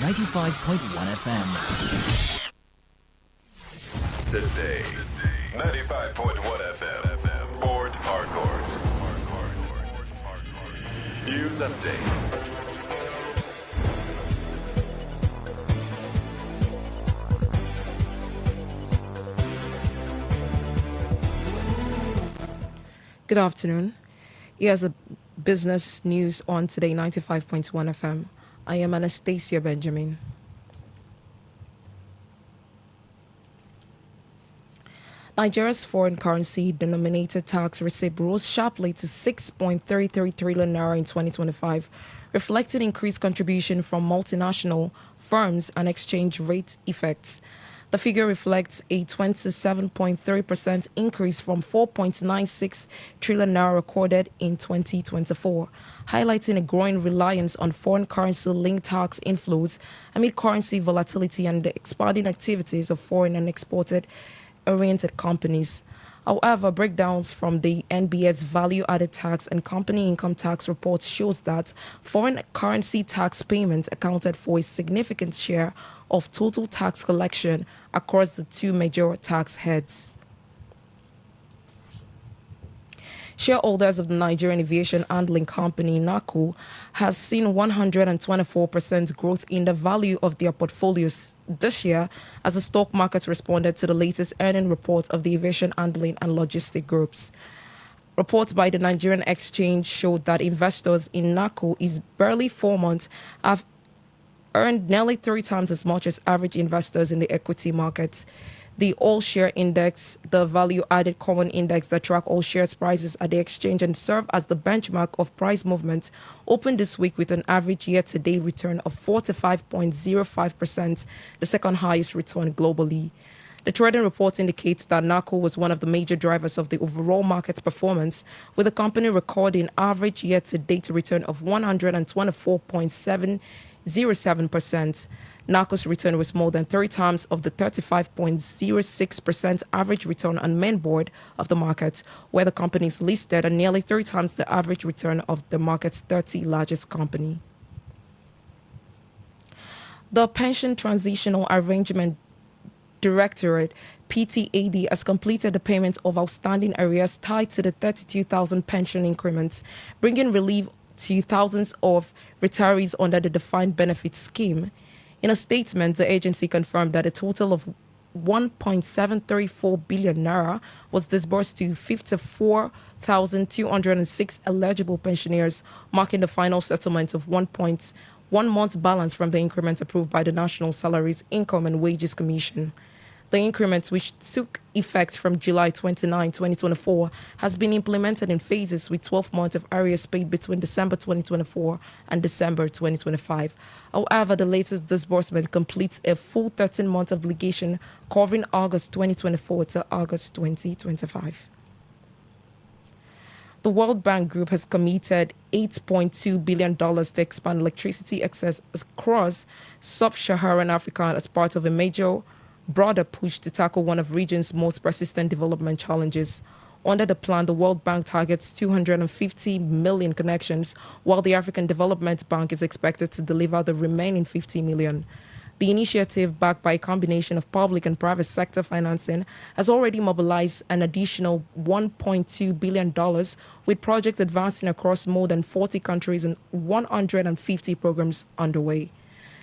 95.1 FM. Today, 95.1 FM. Port Harcourt. News update. Good afternoon. Here's a business news on Today 95.1 FM. I am Anastasia Benjamin. Nigeria's foreign currency denominated tax receipt rose sharply to 6.33 trillion naira in 2025, reflecting increased contribution from multinational firms and exchange rate effects. The figure reflects a 27.3% increase from 4.96 trillion naira recorded in 2024, highlighting a growing reliance on foreign currency-linked tax inflows amid currency volatility and the expanding activities of foreign and exported-oriented companies. However, breakdowns from the NBS value-added tax and company income tax reports shows that foreign currency tax payments accounted for a significant share of total tax collection across the two major tax heads. Shareholders of the Nigerian Aviation Handling Company, NACO, has seen 124% growth in the value of their portfolios this year as the stock market responded to the latest earning report of the aviation handling and logistic groups. Reports by the Nigerian Exchange showed that investors in NACO is barely 4 months have earned nearly 3 times as much as average investors in the equity markets. The All Share Index, the value-added common index that tracks all shares prices at the exchange and serve as the benchmark of price movement, opened this week with an average year-to-date return of 45.05%, the second highest return globally. The trading report indicates that NACO was one of the major drivers of the overall market performance, with the company recording average year-to-date return of 124.707%. NACO's return was more than 3 times of the 35.06% average return on main board of the market, where the company is listed, and nearly 3 times the average return of the market's 30 largest company. The Pension Transitional Arrangement Directorate, PTAD, has completed the payment of outstanding arrears tied to the 32,000 pension increments, bringing relief to thousands of retirees under the defined benefit scheme. In a statement, the agency confirmed that a total of 1.734 billion naira was disbursed to 54,206 eligible pensioners, marking the final settlement of 1.1 month balance from the increment approved by the National Salaries, Income and Wages Commission. The increment, which took effect from July 29, 2024, has been implemented in phases with 12 months of arrears paid between December 2024 and December 2025. However, the latest disbursement completes a full 13-month obligation covering August 2024 to August 2025. The World Bank Group has committed $8.2 billion to expand electricity access across sub-Saharan Africa as part of a major broader push to tackle one of the region's most persistent development challenges. Under the plan, the World Bank targets 250 million connections, while the African Development Bank is expected to deliver the remaining 50 million. The initiative, backed by a combination of public and private sector financing, has already mobilized an additional $1.2 billion, with projects advancing across more than 40 countries and 150 programs underway.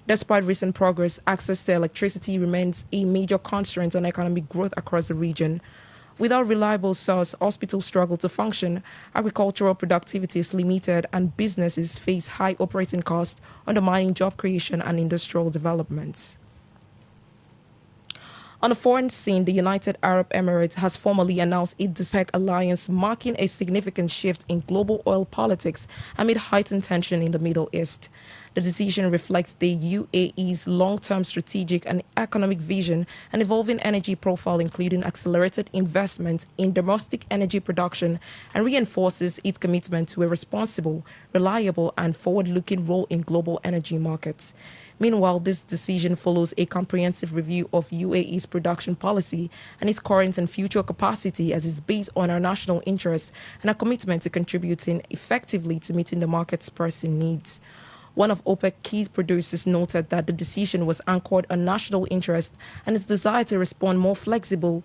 Despite recent progress, access to electricity remains a major constraint on economic growth across the region. Without reliable source, hospitals struggle to function, agricultural productivity is limited, and businesses face high operating costs, undermining job creation and industrial development. On the foreign scene, the United Arab Emirates has formally announced its OPEC alliance, marking a significant shift in global oil politics amid heightened tension in the Middle East. The decision reflects the UAE's long-term strategic and economic vision and evolving energy profile, including accelerated investment in domestic energy production, and reinforces its commitment to a responsible, reliable, and forward-looking role in global energy markets. Meanwhile, this decision follows a comprehensive review of UAE's production policy and its current and future capacity, as is based on our national interests and a commitment to contributing effectively to meeting the market's pressing needs. One of OPEC key producers noted that the decision was anchored on national interest and its desire to respond more flexibly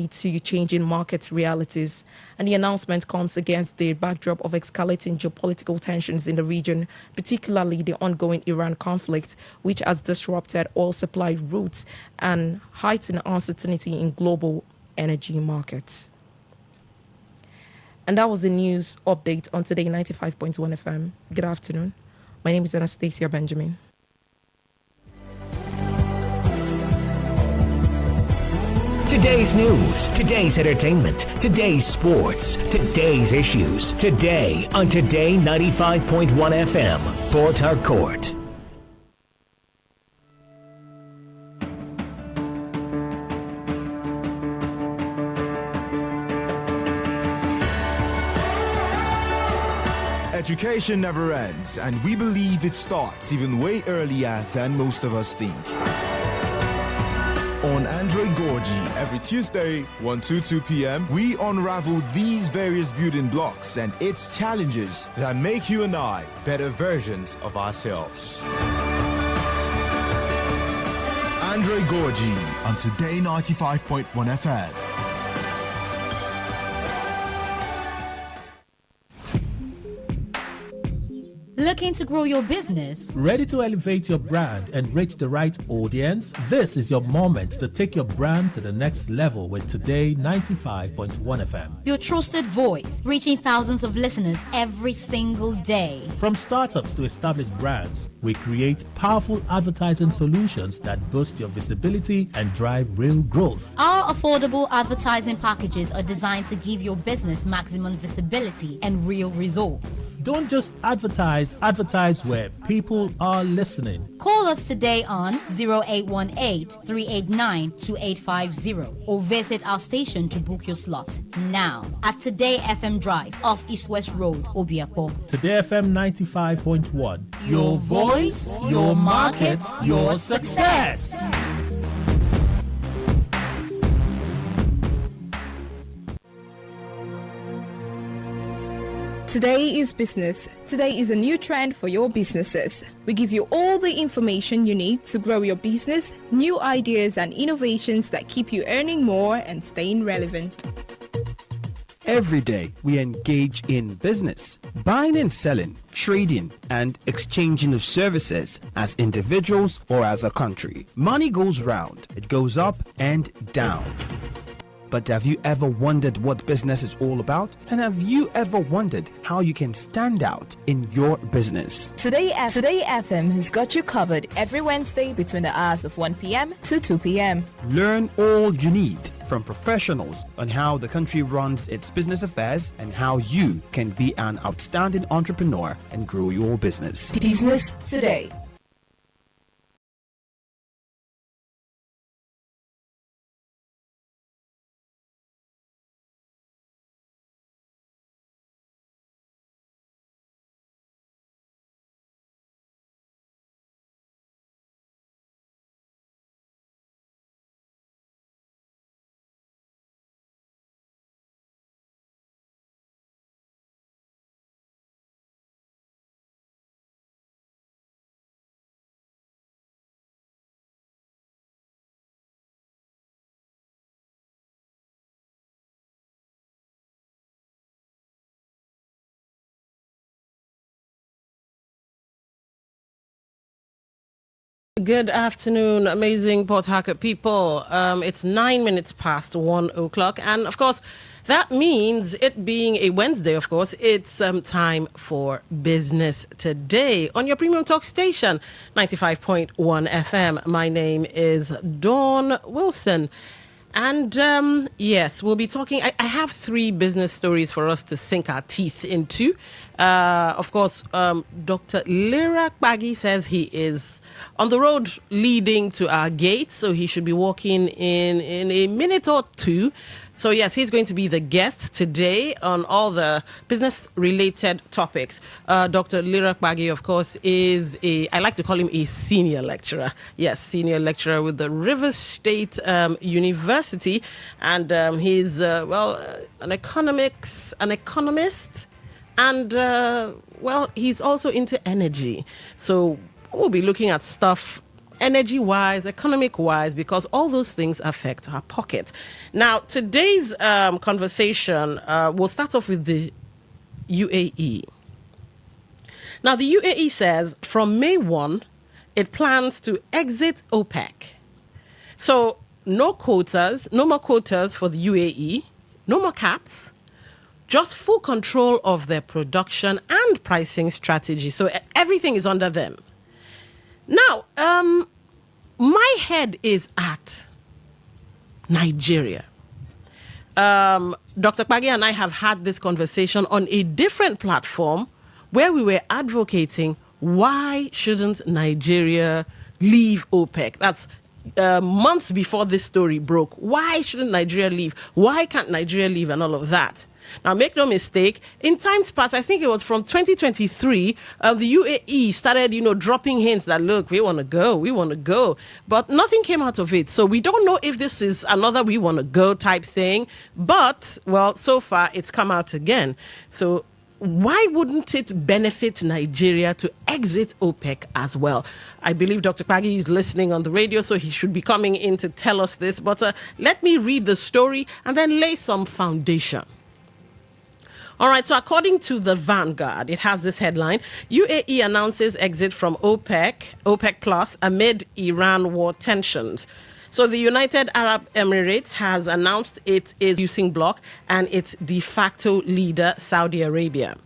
to changing market realities. And the announcement comes against the backdrop of escalating geopolitical tensions in the region, particularly the ongoing Iran conflict, which has disrupted oil supply routes and heightened uncertainty in global energy markets. And that was the news update on Today 95.1 FM. Good afternoon. My name is Anastasia Benjamin. Today's news, today's entertainment, today's sports, today's issues. Today on Today 95.1 FM, Port Harcourt. Education never ends, and we believe it starts even way earlier than most of us think. On Android Gorgie, every Tuesday, 1 to 2 p.m., we unravel these various building blocks and its challenges that make you and I better versions of ourselves. Android Gorgie on Today 95.1 FM. Looking to grow your business? Ready to elevate your brand and reach the right audience? This is your moment to take your brand to the next level with Today 95.1 FM. Your trusted voice, reaching thousands of listeners every single day. From startups to established brands, we create powerful advertising solutions that boost your visibility and drive real growth. Our affordable advertising packages are designed to give your business maximum visibility and real results. Don't just advertise where people are listening. Call us today on 0818-389-2850 or visit our station to book your slot now at Today FM Drive off East West Road, Obiapo. Today FM 95.1. Your voice, your market, your success. Today is business. Today is a new trend for your businesses. We give you all the information you need to grow your business, new ideas and innovations that keep you earning more and staying relevant. Every day we engage in business, buying and selling, trading and exchanging of services as individuals or as a country. Money goes round, it goes up and down. But have you ever wondered what business is all about? And have you ever wondered how you can stand out in your business? Today FM has got you covered every Wednesday between the hours of 1 p.m. to 2 p.m. Learn all you need from professionals on how the country runs its business affairs and how you can be an outstanding entrepreneur and grow your business. Business Today. Good afternoon, amazing Port Harcourt people. It's 9 minutes past 1 o'clock. And of course, that means it being a Wednesday, of course, it's time for Business Today on your premium talk station, 95.1 FM. My name is Dawn Wilson. And yes, we'll be talking. I have 3 business stories for us to sink our teeth into. Of course, Dr. Lira Kpagi says he is on the road leading to our gate, so he should be walking in a minute or 2. So yes, he's going to be the guest today on all the business-related topics. Dr. Lira Kpagi, of course, is I like to call him a senior lecturer. Yes, senior lecturer with the Rivers State University. And he's, an economist. And well, he's also into energy. So we'll be looking at stuff energy-wise, economic-wise, because all those things affect our pockets. Now, today's conversation, we'll start off with the UAE. Now, the UAE says from May 1, it plans to exit OPEC. So, no quotas, no more quotas for the UAE, no more caps, just full control of their production and pricing strategy. So, everything is under them. Now, my head is at Nigeria. Dr. Kpagi and I have had this conversation on a different platform where we were advocating why shouldn't Nigeria leave OPEC? That's months before this story broke. Why shouldn't Nigeria leave? Why can't Nigeria leave and all of that? Now, make no mistake, in times past, I think it was from 2023, the UAE started, dropping hints that, look, we want to go. But nothing came out of it. So we don't know if this is another we want to go type thing. But, well, so far, it's come out again. So why wouldn't it benefit Nigeria to exit OPEC as well? I believe Dr. Kpagi is listening on the radio, so he should be coming in to tell us this. But let me read the story and then lay some foundation. All right, so according to the Vanguard, it has this headline: UAE announces exit from OPEC Plus amid Iran war tensions. So the United Arab Emirates has announced it is using bloc and its de facto leader, Saudi Arabia.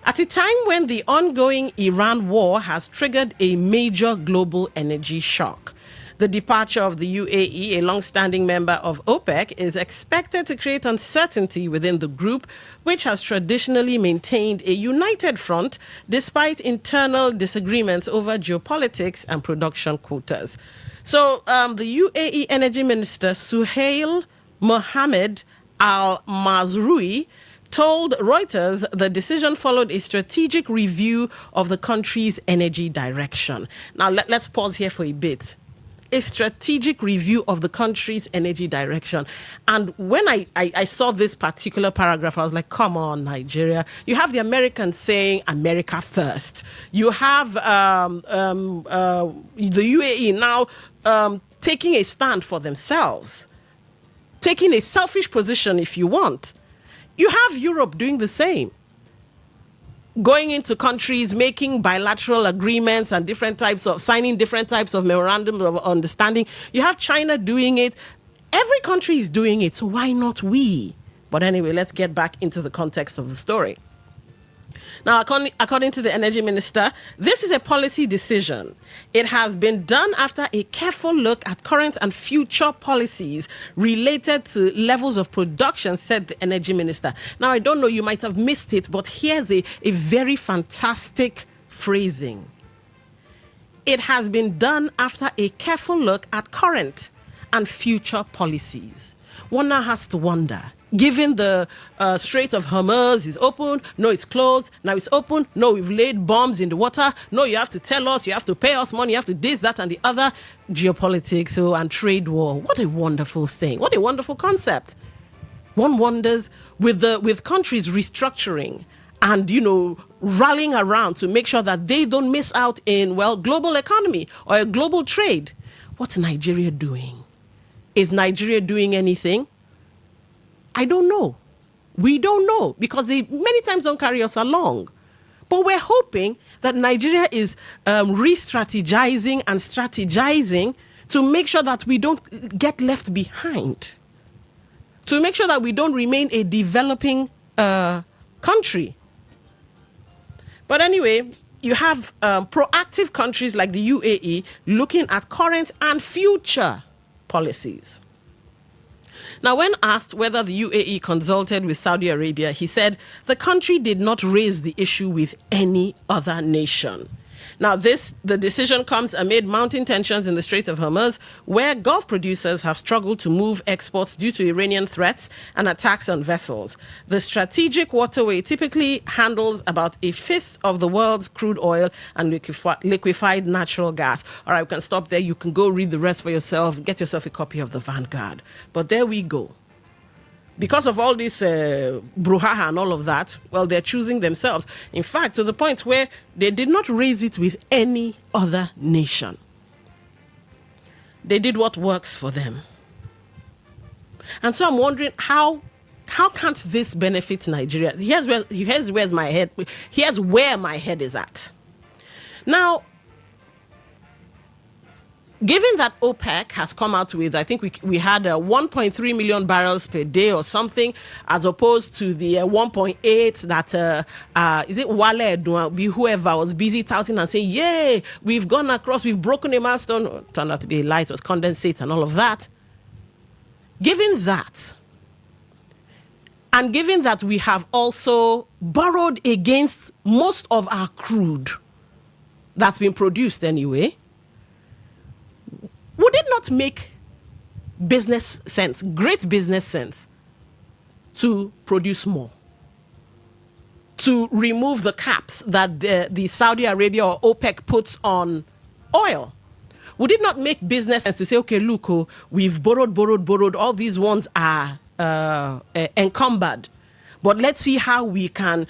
At a time when the ongoing Iran war has triggered a major global energy shock. The departure of the UAE, a long-standing member of OPEC, is expected to create uncertainty within the group, which has traditionally maintained a united front despite internal disagreements over geopolitics and production quotas. So the UAE Energy Minister, Suhail Mohammed Al-Mazroui, told Reuters the decision followed a strategic review of the country's energy direction. Now, let's pause here for a bit. A strategic review of the country's energy direction. And when I saw this particular paragraph, I was like, come on, Nigeria. You have the Americans saying America first. You have the UAE now taking a stand for themselves, taking a selfish position if you want. You have Europe doing the same. Going into countries, making bilateral agreements and signing different types of memorandums of understanding. You have China doing it. Every country is doing it, so why not we? But anyway, let's get back into the context of the story. Now, according to the energy minister, this is a policy decision. It has been done after a careful look at current and future policies related to levels of production, said the energy minister. Now, I don't know, you might have missed it, but here's a very fantastic phrasing. It has been done after a careful look at current and future policies. One now has to wonder, given the Strait of Hormuz is open, no, it's closed, now it's open, no, we've laid bombs in the water, no, you have to tell us, you have to pay us money, you have to this, that, and the other, geopolitics and trade war. What a wonderful thing. What a wonderful concept. One wonders, with countries restructuring and, rallying around to make sure that they don't miss out in, global economy or a global trade. What's Nigeria doing? Is Nigeria doing anything? I don't know. We don't know because they many times don't carry us along. But we're hoping that Nigeria is re-strategizing and strategizing to make sure that we don't get left behind. To make sure that we don't remain a developing country. But anyway, you have proactive countries like the UAE looking at current and future policies. Now, when asked whether the UAE consulted with Saudi Arabia, he said the country did not raise the issue with any other nation. Now, the decision comes amid mounting tensions in the Strait of Hormuz, where Gulf producers have struggled to move exports due to Iranian threats and attacks on vessels. The strategic waterway typically handles about a fifth of the world's crude oil and liquefied natural gas. All right, we can stop there. You can go read the rest for yourself. Get yourself a copy of the Vanguard. But there we go. because of all this brouhaha and all of that, well, they're choosing themselves. In fact, to the point where they did not raise it with any other nation. They did what works for them. And so I'm wondering how can't this benefit Nigeria? Here's where my head is at. Now, given that OPEC has come out with, I think we had 1.3 million barrels per day or something, as opposed to the 1.8 that, is it Wale Edun, whoever was busy touting and saying, yay, we've gone across, we've broken a milestone. Turned out to be a lie, it was condensate and all of that. Given that, and given that we have also borrowed against most of our crude that's been produced anyway, would it not make business sense, great business sense, to produce more? To remove the caps that the Saudi Arabia or OPEC puts on oil? Would it not make business sense to say, okay, look, we've borrowed, all these ones are encumbered, but let's see how we can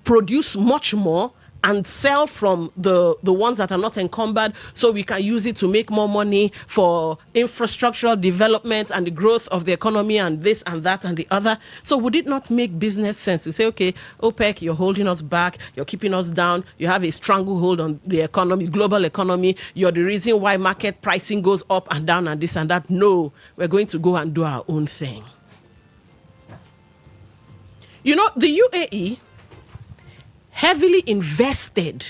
produce much more and sell from the ones that are not encumbered, so we can use it to make more money for infrastructural development and the growth of the economy and this and that and the other. So would it not make business sense to say, okay, OPEC, you're holding us back, you're keeping us down, you have a stranglehold on the economy, global economy, you're the reason why market pricing goes up and down and this and that. No, we're going to go and do our own thing. You know, the UAE heavily invested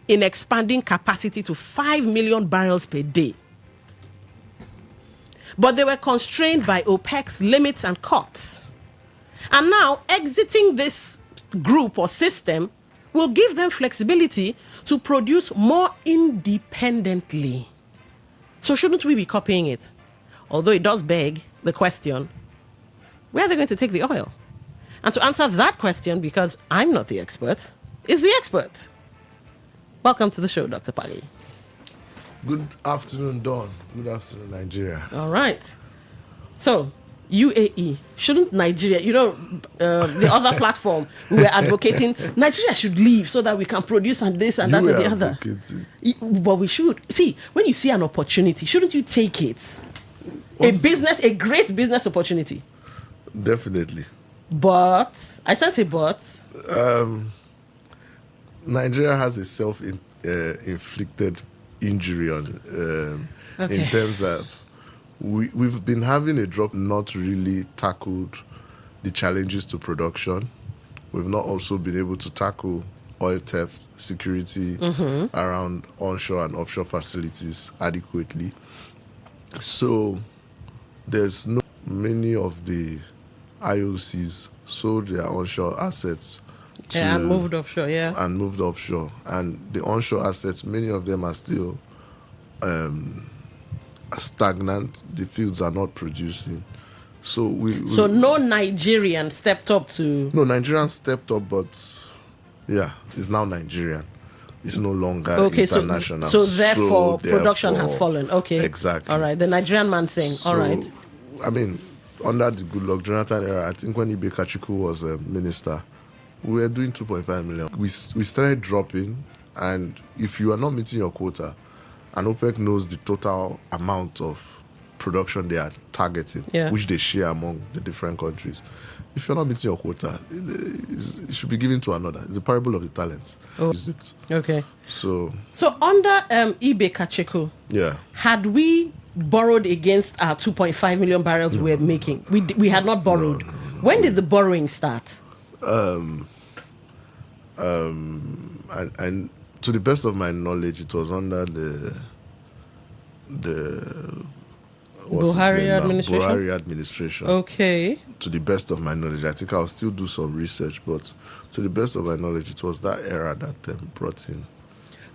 in expanding capacity to 5 million barrels per day. But they were constrained by OPEC's limits and cuts. And now exiting this group or system will give them flexibility to produce more independently. So shouldn't we be copying it? Although it does beg the question, where are they going to take the oil? And to answer that question, because I'm not the expert, is the expert. Welcome to the show, Dr. Pali. Good afternoon, Dawn. Good afternoon, Nigeria. All right. So, UAE, shouldn't Nigeria, the other platform, we were advocating, Nigeria should leave so that we can produce and this and that and the other. But we should. See, when you see an opportunity, shouldn't you take it? A great business opportunity. Definitely. But, I shall say but. Nigeria has a self-inflicted injury on in terms that we've been having a drop, not really tackled the challenges to production. We've not also been able to tackle oil theft, security around onshore and offshore facilities adequately. So there's many of the IOCs sold their onshore assets and moved offshore, And the onshore assets, many of them are still stagnant. The fields are not producing. So no Nigerian stepped up to... No, Nigerian stepped up, but it's now Nigerian. It's no longer international. So therefore, production has fallen. Okay. Exactly. All right, the Nigerian man thing. All right. I mean, under the Goodluck Jonathan era, I think when Ibe Kachuku was minister, we were doing 2.5 million. We started dropping, and if you are not meeting your quota, and OPEC knows the total amount of production they are targeting, which they share among the different countries, if you're not meeting your quota, it should be given to another. It's the parable of the talents. Oh. Is it? Okay. So under Ibe Kachuku, had we borrowed against our 2.5 million barrels we were making? We had not borrowed. No. When did the borrowing start? And to the best of my knowledge, it was under the Buhari administration. Okay. To the best of my knowledge, I think I'll still do some research, but to the best of my knowledge, it was that era that brought in.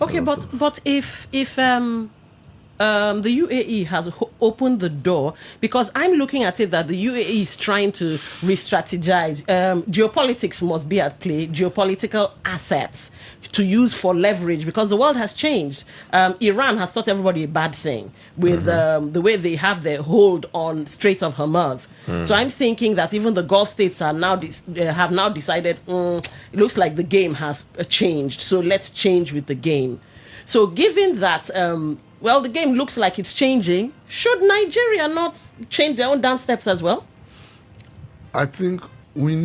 Okay, but if the UAE has opened the door, because I'm looking at it that the UAE is trying to re-strategize. Geopolitics must be at play, geopolitical assets to use for leverage, because the world has changed. Iran has taught everybody a bad thing with the way they have their hold on Strait of Hormuz. So I'm thinking that even the Gulf states are now have now decided it looks like the game has changed, so let's change with the game. So given that the game looks like it's changing, should Nigeria not change their own dance steps as well? I think we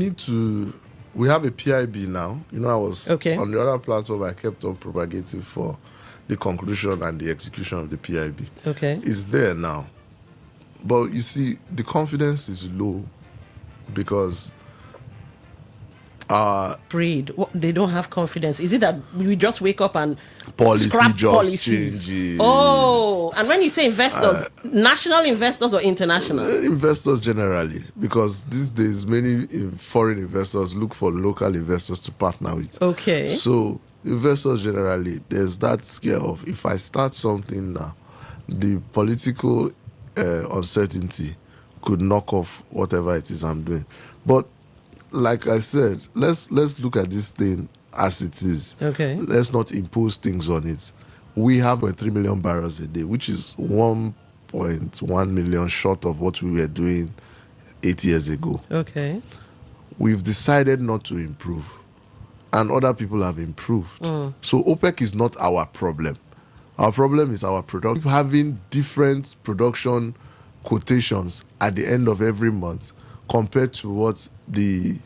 have a PIB now. I was on the other platform, I kept on propagating for the conclusion and the execution of the PIB. It's there now. But you see, the confidence is low because they don't have confidence. Is it that we just wake up and scrap policies? Changes. Oh, and when you say investors, national investors or international? Investors generally, because these days many foreign investors look for local investors to partner with. Okay. So investors generally, there's that scare of, if I start something now, the political uncertainty could knock off whatever it is I'm doing. But like I said, let's look at this thing as it is. Okay. Let's not impose things on it. We have 3 million barrels a day, which is 1.1 million short of what we were doing 8 years ago. Okay. We've decided not to improve, and other people have improved. So OPEC is not our problem. Our problem is our production. Having different production quotations at the end of every month compared to what the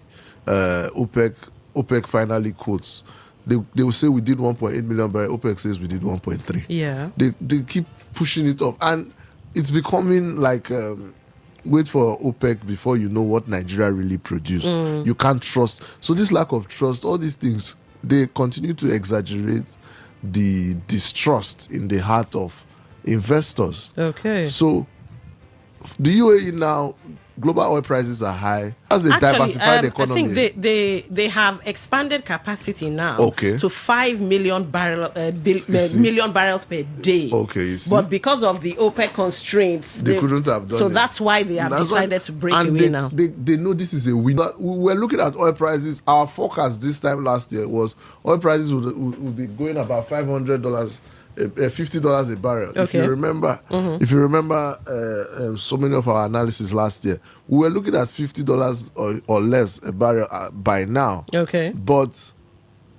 OPEC finally quotes. They will say we did 1.8 million barrels. OPEC says we did 1.3. Yeah. They keep pushing it off. And it's becoming like, wait for OPEC before you know what Nigeria really produced. You can't trust. So this lack of trust, all these things, they continue to exaggerate the distrust in the heart of investors. Okay. So the UAE now, global oil prices are high. As a diversified economy, I think they have expanded capacity now to 5 million million barrels per day. Okay, you see. But because of the OPEC constraints, they couldn't have done it. So that's why they have decided to break away now. They know this is a win. We were looking at oil prices. Our forecast this time last year was oil prices would be going about $500. $50 a barrel. Okay. If you remember, so many of our analysis last year, we were looking at $50 or less a barrel by now. Okay. But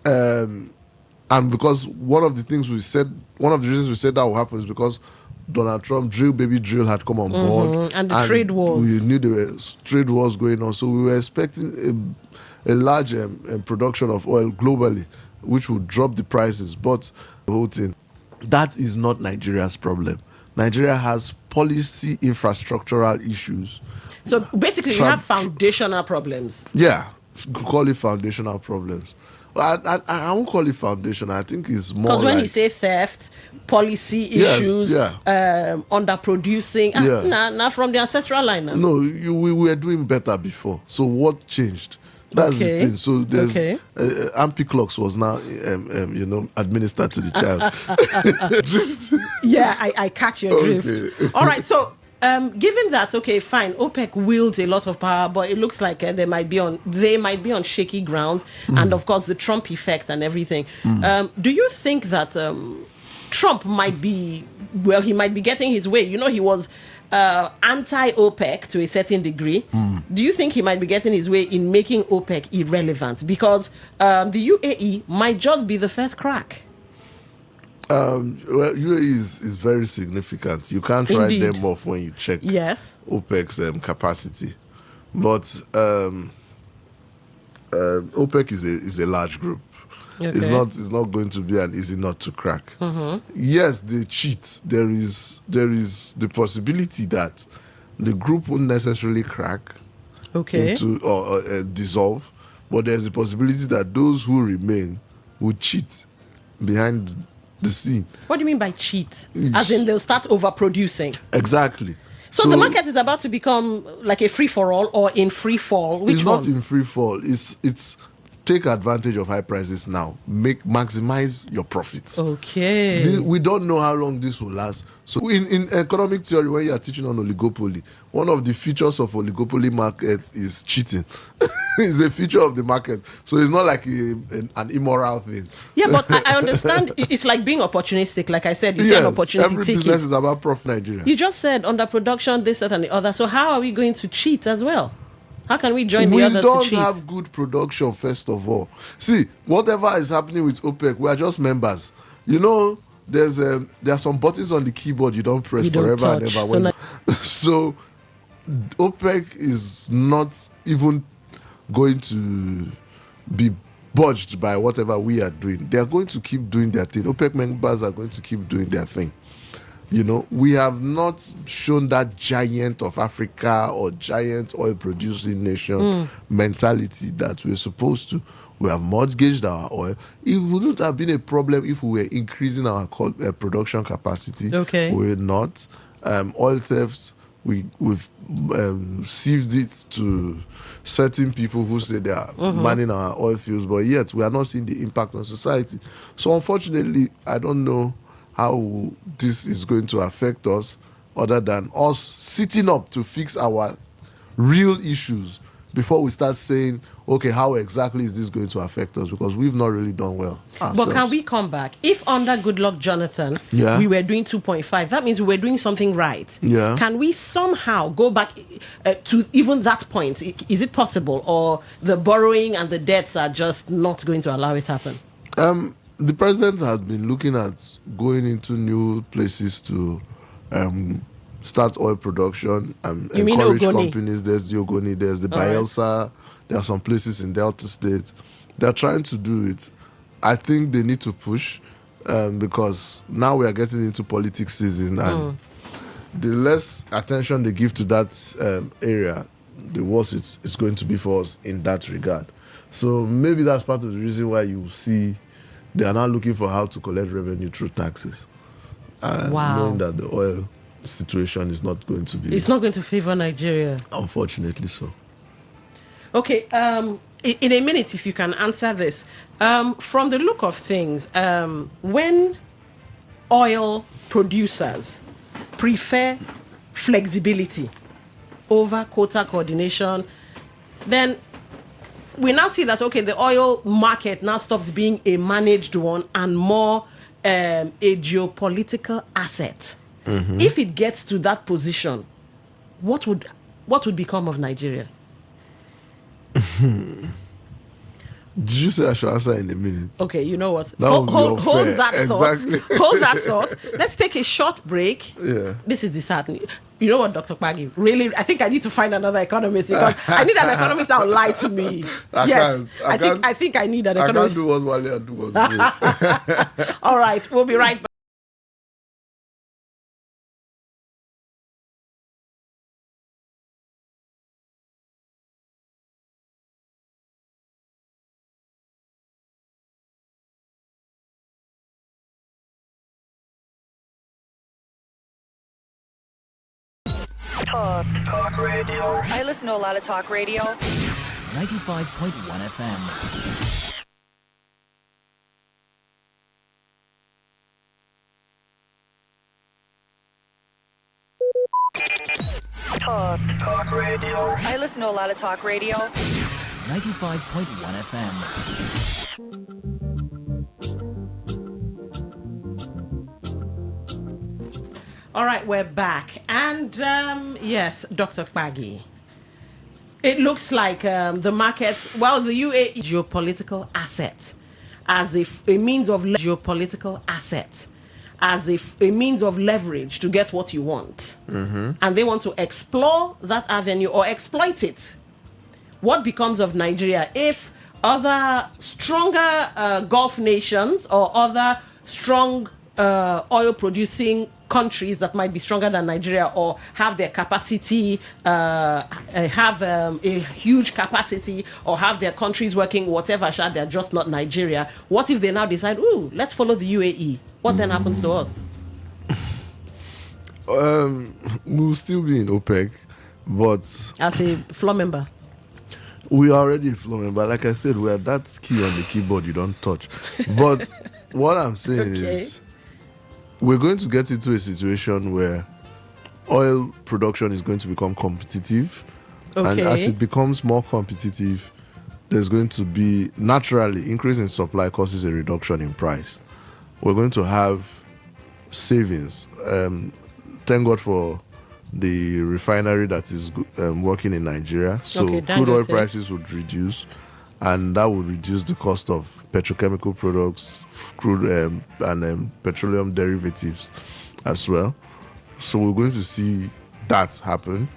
and because one of the reasons we said that will happen is because Donald Trump, drill baby drill, had come on board, and the trade wars. We knew there were trade wars going on, so we were expecting a large production of oil globally, which would drop the prices. But the whole thing. That is not Nigeria's problem. Nigeria has policy infrastructural issues. So basically, you have foundational problems. Yeah, call it foundational problems. I won't call it foundational. I think it's more because when you say theft, policy issues, underproducing, from the ancestral line now. No, we were doing better before. So what changed? That's the thing. So there's Ampiclox was now, administered to the child. Drift. Yeah, I catch your drift. All right, so given that, fine, OPEC wields a lot of power, but it looks like they might be on shaky grounds, and of course the Trump effect and everything. Do you think that Trump might be getting his way? He was anti-OPEC to a certain degree. Do you think he might be getting his way in making OPEC irrelevant? Because the UAE might just be the first crack. UAE is very significant. You can't write them off when you check OPEC's capacity. But OPEC is a large group. Okay. It's not going to be an easy nut to crack. Yes, they cheat. There is the possibility that the group won't necessarily crack into or dissolve, but there's a possibility that those who remain will cheat behind the scene. What do you mean by cheat? As in they'll start overproducing? Exactly. So the market is about to become like a free-for-all or in free fall? Which one? It's not in free fall. It's take advantage of high prices now. Maximize your profits. Okay. We don't know how long this will last. So in economic theory, when you are teaching on oligopoly, one of the features of oligopoly markets is cheating. It's a feature of the market. So it's not like an immoral thing. Yeah, but I understand it's like being opportunistic. Like I said, you see an opportunity. Every business is about profit, Nigeria. You just said underproduction, this, that, and the other. So how are we going to cheat as well? How can we join the others to cheat? We don't have good production, first of all. See, whatever is happening with OPEC, we are just members. You know, there are some buttons on the keyboard you don't press forever and ever. So OPEC is not even going to be budged by whatever we are doing. They are going to keep doing their thing. OPEC members are going to keep doing their thing. You know, we have not shown that giant of Africa or giant oil producing nation mentality that we're supposed to. We have mortgaged our oil. It wouldn't have been a problem if we were increasing our production capacity. Okay. We're not. Oil theft, we've sieved it to certain people who say they are manning our oil fields, but yet we are not seeing the impact on society. So unfortunately, I don't know how this is going to affect us other than us sitting up to fix our real issues before we start saying, okay, how exactly is this going to affect us? Because we've not really done well ourselves. But can we come back? If under Goodluck Jonathan, we were doing 2.5, that means we were doing something right. Yeah. Can we somehow go back to even that point? Is it possible? Or the borrowing and the debts are just not going to allow it happen? The president has been looking at going into new places to start oil production and encourage companies. There's the Ogoni, there's the Bayelsa, there are some places in Delta State. They're trying to do it. I think they need to push because now we are getting into politics season, and the less attention they give to that area, the worse it's going to be for us in that regard. So maybe that's part of the reason why you see they are now looking for how to collect revenue through taxes. Knowing that the oil situation is not going to be... It's not going to favor Nigeria. Unfortunately so. Okay, in a minute, if you can answer this. From the look of things, when oil producers prefer flexibility over quota coordination, then we now see that, okay, the oil market now stops being a managed one and more a geopolitical asset. If it gets to that position, what would become of Nigeria? Did you say I should answer in a minute? Okay, you know what? Hold that exactly. thought. Hold that thought. Let's take a short break. Yeah. This is the sad news. You know what, Dr. Paggi? Really, I think I need to find another economist because I need an economist that will lie to me. I think I need an economist. I can't do what Wale and do was do. All right, we'll be right back. Talk radio. I listen to a lot of talk radio. 95.1 FM. Talk radio. I listen to a lot of talk radio. 95.1 FM. All right, we're back. And yes, Dr. Paggi, it looks like the market, well, the UAE geopolitical asset as if a means of geopolitical asset as if a means of leverage to get what you want. And they want to explore that avenue or exploit it. What becomes of Nigeria if other stronger Gulf nations or other strong oil producing countries that might be stronger than Nigeria or have their capacity, have a huge capacity or have their countries working whatever shot, they're just not Nigeria. What if they now decide, ooh, let's follow the UAE? What then happens to us? We'll still be in OPEC, but... As a floor member? We are already flowing, but like I said, we're that key on the keyboard you don't touch. But what I'm saying is, we're going to get into a situation where oil production is going to become competitive. And as it becomes more competitive, there's going to be, naturally, increase in supply causes a reduction in price. We're going to have savings. Thank God for the refinery that is working in Nigeria. So crude oil prices would reduce, and that would reduce the cost of petrochemical products, crude and petroleum derivatives as well. So we're going to see that happen.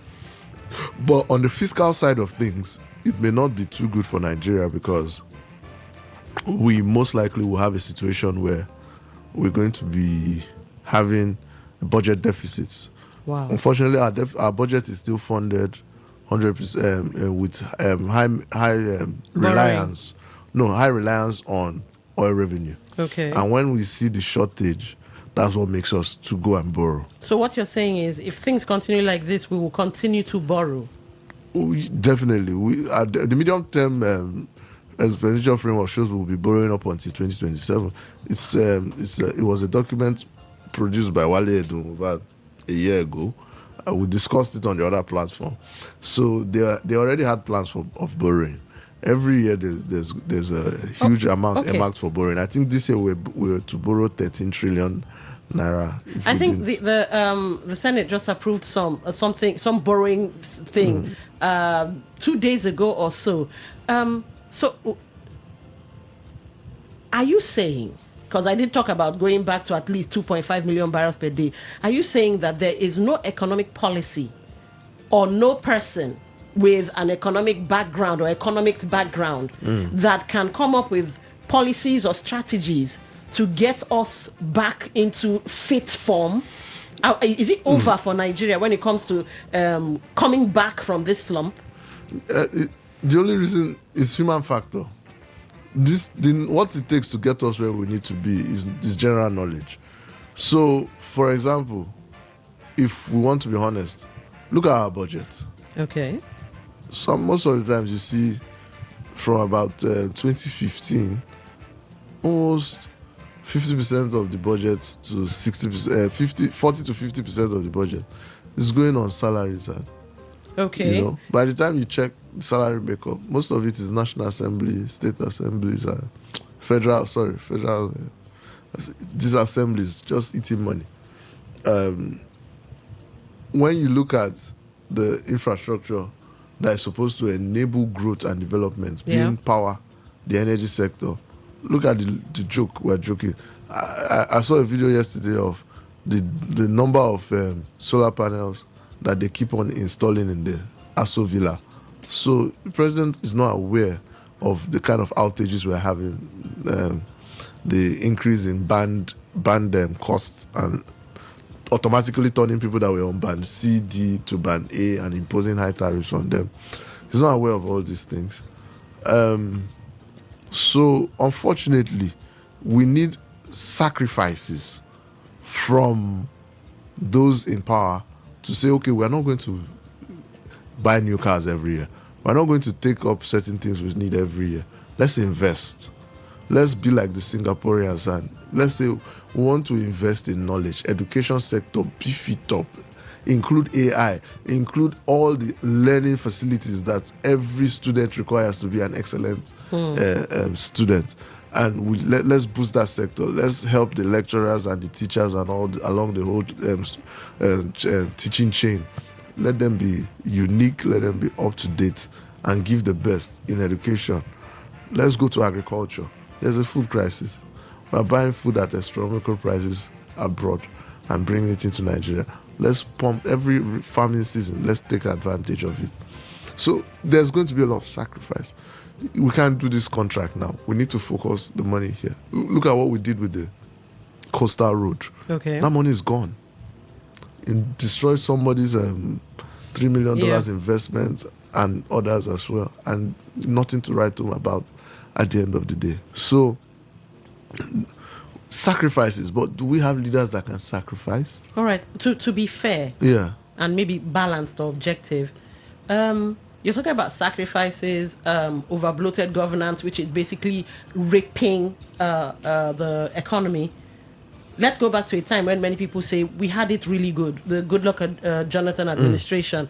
But on the fiscal side of things, it may not be too good for Nigeria, because we most likely will have a situation where we're going to be having budget deficits. Wow. Unfortunately, our budget is still funded 100% with high reliance. No, high reliance on oil revenue. Okay. And when we see the shortage, that's what makes us to go and borrow. So what you're saying is, if things continue like this, we will continue to borrow. Definitely. The medium-term expenditure framework shows we'll be borrowing up until 2027. It was a document produced by Wale Edun about a year ago. We discussed it on the other platform. So they already had plans of borrowing. Every year there's a huge amount earmarked for borrowing. I think this year we're to borrow 13 trillion naira. I think the Senate just approved some borrowing thing 2 days ago or so. So are you saying, because I did talk about going back to at least 2.5 million barrels per day, are you saying that there is no economic policy or no person with an economic background or economics background that can come up with policies or strategies to get us back into fit form? Is it over for Nigeria when it comes to coming back from this slump? The only reason is human factor. What it takes to get us where we need to be is general knowledge. So, for example, if we want to be honest, look at our budget. Okay. Most of the times you see from about 2015, almost 50% of the budget to 60%, 40 to 50% of the budget is going on salaries. Okay. By the time you check the salary makeup, most of it is National Assembly, state assemblies, federal. These assemblies just eating money. When you look at the infrastructure that is supposed to enable growth and development, being power, the energy sector, look at the joke we're joking. I saw a video yesterday of the number of solar panels that they keep on installing in the Aso Villa. So the president is not aware of the kind of outages we're having, the increase in band costs, and automatically turning people that were on band C, D to band A and imposing high tariffs on them. He's not aware of all these things. So unfortunately, we need sacrifices from those in power to say, okay, we're not going to buy new cars every year. We're not going to take up certain things we need every year. Let's invest. Let's be like the Singaporeans, and let's say we want to invest in knowledge, education sector, beef it up, include AI, include all the learning facilities that every student requires to be an excellent student. And let's boost that sector. Let's help the lecturers and the teachers and all along the whole teaching chain. Let them be unique, let them be up to date, and give the best in education. Let's go to agriculture. There's a food crisis. We're buying food at astronomical prices abroad and bringing it into Nigeria. Let's pump every farming season. Let's take advantage of it. So there's going to be a lot of sacrifice. We can't do this contract now. We need to focus the money here. Look at what we did with the coastal road. Okay. That money is gone. It destroyed somebody's $3 million investment and others as well. And nothing to write home about at the end of the day. So, sacrifices. But do we have leaders that can sacrifice? All right. To be fair. Yeah. And maybe balanced or objective. You're talking about sacrifices, over bloated governance, which is basically raping the economy. Let's go back to a time when many people say we had it really good, the Goodluck Jonathan administration.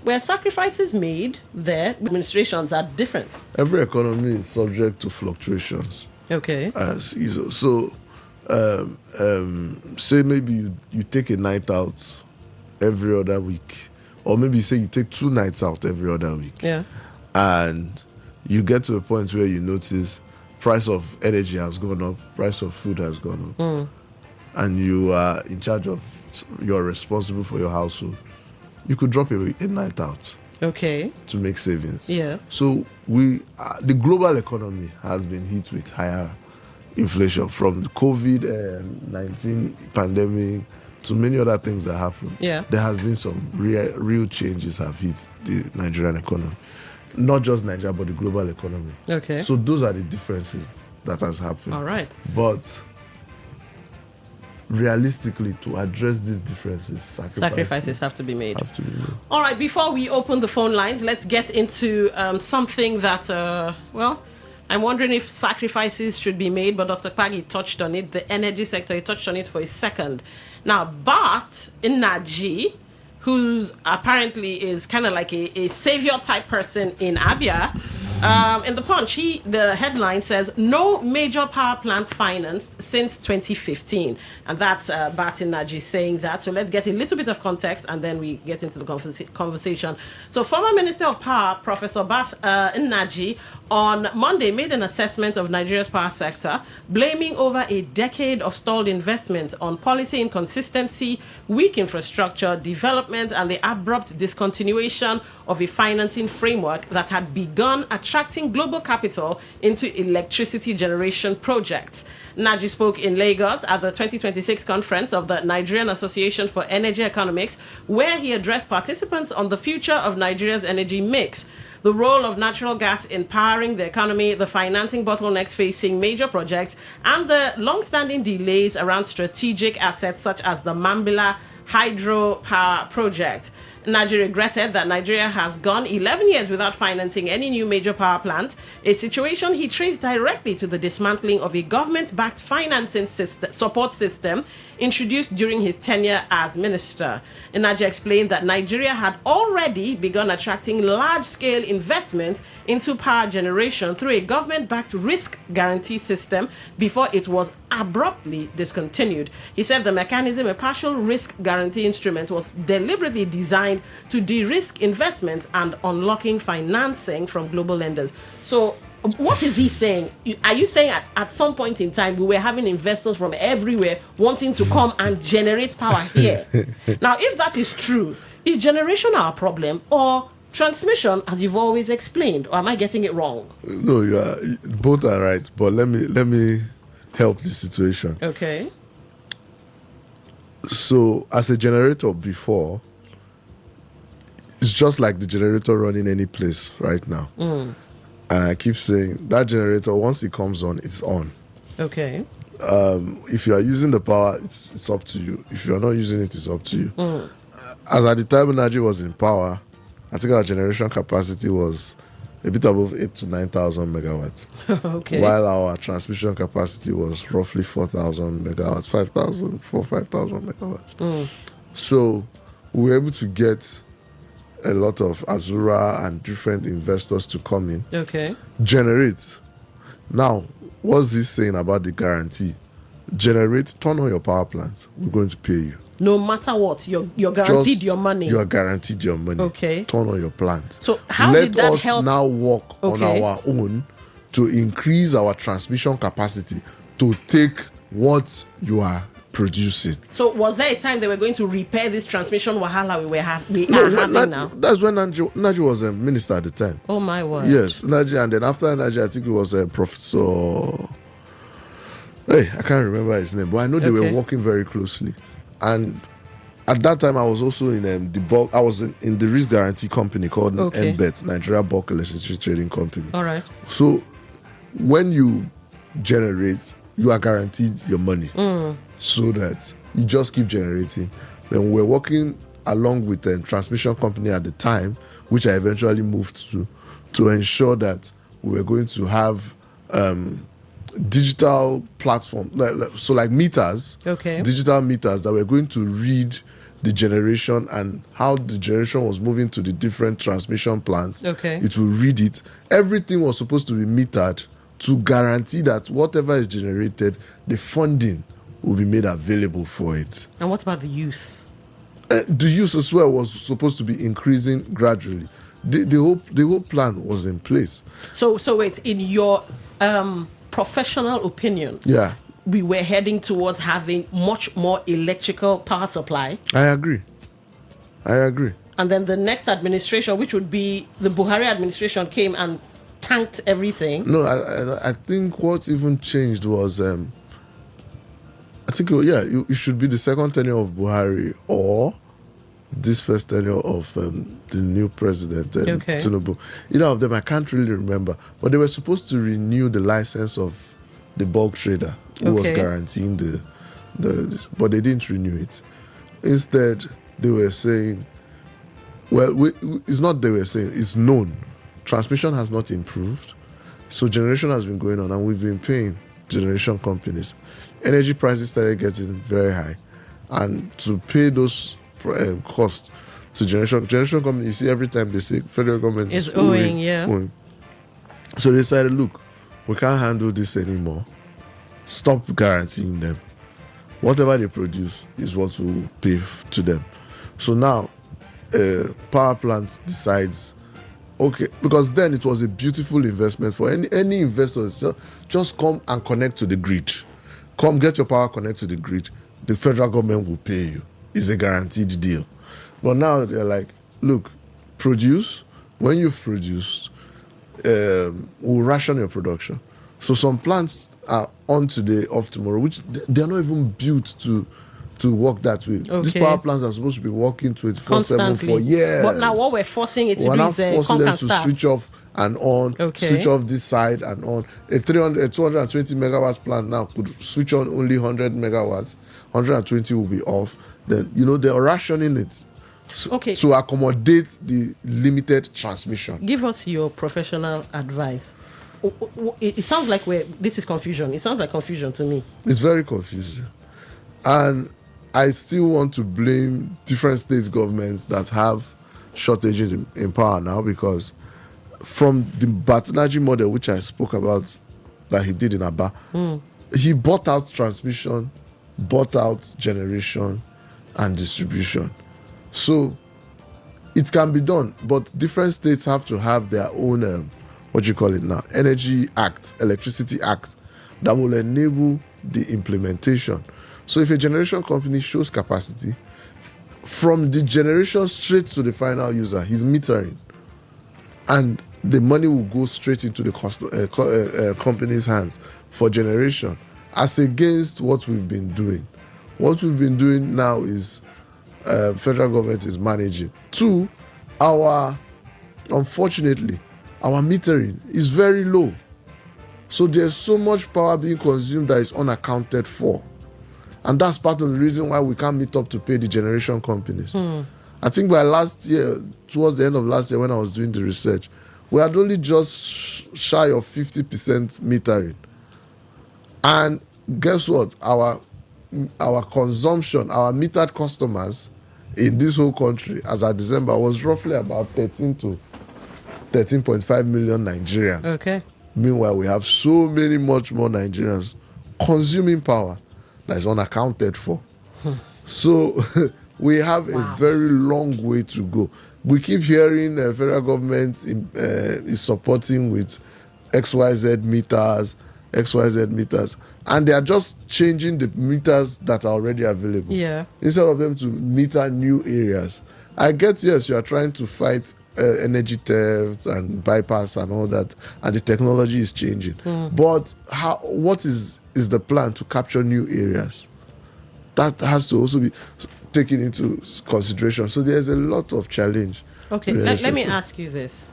Were sacrifices made there? Administrations are different. Every economy is subject to fluctuations. Okay. As usual. So, say maybe you take a night out every other week, or maybe say you take 2 nights out every other week. Yeah. And you get to a point where you notice price of energy has gone up, price of food has gone up. And you are in charge of, you're responsible for your household, you could drop a night out. Okay. To make savings. Yes. So the global economy has been hit with higher inflation from the COVID-19 pandemic to many other things that happened. Yeah. There has been some real changes have hit the Nigerian economy. Not just Nigeria, but the global economy. Okay. So those are the differences that has happened. All right. But realistically, to address these differences, sacrifices have to be made. All right, before we open the phone lines, let's get into something that, I'm wondering if sacrifices should be made, but Dr. Pagi touched on it, the energy sector, he touched on it for a second. Now, Bart Inaji, who's apparently is kind of like a savior type person in Abia, in the Punch, the headline says, no major power plant financed since 2015. And that's Bart Inaji saying that. So let's get a little bit of context and then we get into the conversation. So former Minister of Power, Professor Bart Inaji, on Monday made an assessment of Nigeria's power sector, blaming over a decade of stalled investment on policy inconsistency, weak infrastructure development, and the abrupt discontinuation of a financing framework that had begun attracting global capital into electricity generation projects. Naji spoke in Lagos at the 2026 conference of the Nigerian Association for Energy Economics, where he addressed participants on the future of Nigeria's energy mix, the role of natural gas in powering the economy, the financing bottlenecks facing major projects, and the long-standing delays around strategic assets such as the Mambila hydropower project. Naji regretted that Nigeria has gone 11 years without financing any new major power plant, a situation he traced directly to the dismantling of a government-backed financing support system introduced during his tenure as minister. Naji explained that Nigeria had already begun attracting large-scale investment into power generation through a government-backed risk guarantee system before it was abruptly discontinued. He said the mechanism, a partial risk guarantee instrument, was deliberately designed to de-risk investments and unlocking financing from global lenders. So what is he saying? Are you saying at some point in time we were having investors from everywhere wanting to come and generate power here? Now, if that is true, is generation our problem or transmission, as you've always explained? Or am I getting it wrong? No, you are, both are right. But let me help the situation. Okay. So, as a generator before, it's just like the generator running any place right now. And I keep saying that generator, once it comes on, it's on. Okay. If you are using the power, it's up to you. If you are not using it, it's up to you. As at the time Naji was in power, I think our generation capacity was a bit above 8,000 to 9,000 megawatts. Okay. While our transmission capacity was roughly 4,000 megawatts, 5,000 megawatts. So we were able to get a lot of Azura and different investors to come in. Okay. Generate. Now, what's this saying about the guarantee? Generate, turn on your power plant. We're going to pay you. No matter what, you're guaranteed your money. You are guaranteed your money. Okay. Turn on your plant. So how did that help? Let us now work on our own to increase our transmission capacity to take what you are producing. So was there a time they were going to repair this transmission wahala we are having now? That's when Naji was a minister at the time. Oh my word. Yes, Naji, and then after Naji, I think it was a professor. Hey, I can't remember his name, but I know they were working very closely. And at that time, I was also in the bulk. I was in the risk guarantee company called NBET, Nigeria Bulk Electricity Trading Company. All right. So when you generate, you are guaranteed your money, so that you just keep generating. Then we're working along with the transmission company at the time, which I eventually moved to ensure that we were going to have digital platform, like meters, digital meters that were going to read the generation and how the generation was moving to the different transmission plants. It will read it. Everything was supposed to be metered to guarantee that whatever is generated, the funding will be made available for it. And what about the use? The use as well was supposed to be increasing gradually. The whole plan was in place. So wait, in your professional opinion, we were heading towards having much more electrical power supply. I agree. And then the next administration, which would be the Buhari administration, came and tanked everything. No, I think what even changed was, I think, it should be the second tenure of Buhari or this first tenure of the new president, Tinubu. Either of them, I can't really remember. But they were supposed to renew the license of the bulk trader who was guaranteeing but they didn't renew it. Instead, they were saying, it's not they were saying, it's known. Transmission has not improved. So generation has been going on and we've been paying generation companies. Energy prices started getting very high. And to pay those costs to generation companies, you see every time they say federal government is owing. So they decided, look, we can't handle this anymore. Stop guaranteeing them. Whatever they produce is what we'll pay to them. So now, power plants decides, because then it was a beautiful investment for any investors. Just come and connect to the grid. Come get your power connected to the grid. The federal government will pay you. It's a guaranteed deal. But now they're like, look, produce. When you've produced, we'll ration your production. So some plants are on today, off tomorrow, which they're not even built to work that way. These power plants are supposed to be working 24/7 for years. But now what we're forcing it to do is forcing them to switch off and on, switch off this side and on. A 220 megawatts plant now could switch on only 100 megawatts. 120 will be off. Then, they're rationing it to accommodate the limited transmission. Give us your professional advice. It sounds like this is confusion. It sounds like confusion to me. It's very confusing. And I still want to blame different state governments that have shortages in power now, because from the Batanaji model, which I spoke about, that he did in Aba, he bought out transmission, bought out generation and distribution. So it can be done, but different states have to have their own, Energy Act, Electricity Act, that will enable the implementation. So if a generation company shows capacity, from the generation straight to the final user, he's metering. And the money will go straight into the company's hands for generation, as against what we've been doing. What we've been doing now is federal government is managing. Two, unfortunately, our metering is very low. So there's so much power being consumed that is unaccounted for. And that's part of the reason why we can't meet up to pay the generation companies. I think by last year, towards the end of last year when I was doing the research, we had only just shy of 50% metering. And guess what? Our consumption, our metered customers in this whole country as of December was roughly about 13 to 13.5 million Nigerians. Meanwhile, we have so much more Nigerians consuming power that is unaccounted for. So we have a very long way to go. We keep hearing the federal government is supporting with XYZ meters, and they are just changing the meters that are already available. Instead of them to meter new areas. I get, yes, you are trying to fight energy theft and bypass and all that, and the technology is changing. But what is the plan to capture new areas? That has to also be taken into consideration. So there's a lot of challenge. Let me ask you this.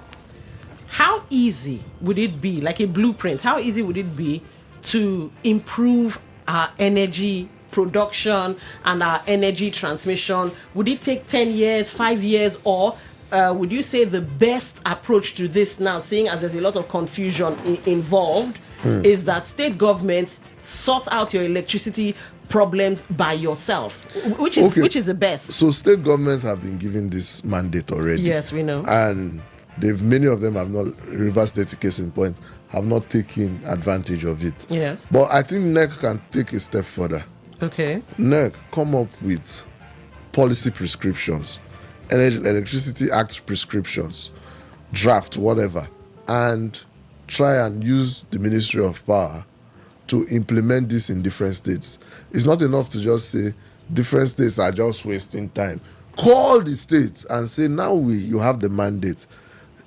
How easy would it be, like a blueprint, how easy would it be to improve our energy production and our energy transmission? Would it take 10 years, 5 years, or would you say the best approach to this now, seeing as there's a lot of confusion involved, is that state governments sort out your electricity problems by yourself, which is the best? So state governments have been given this mandate already. Yes, we know. And many of them have not, Rivers State case in point, have not taken advantage of it. Yes. But I think NEC can take a step further. Okay. NEC come up with policy prescriptions, Electricity Act prescriptions, draft, whatever, and try and use the Ministry of Power to implement this in different states. It's not enough to just say different states are just wasting time. Call the states and say, now you have the mandate.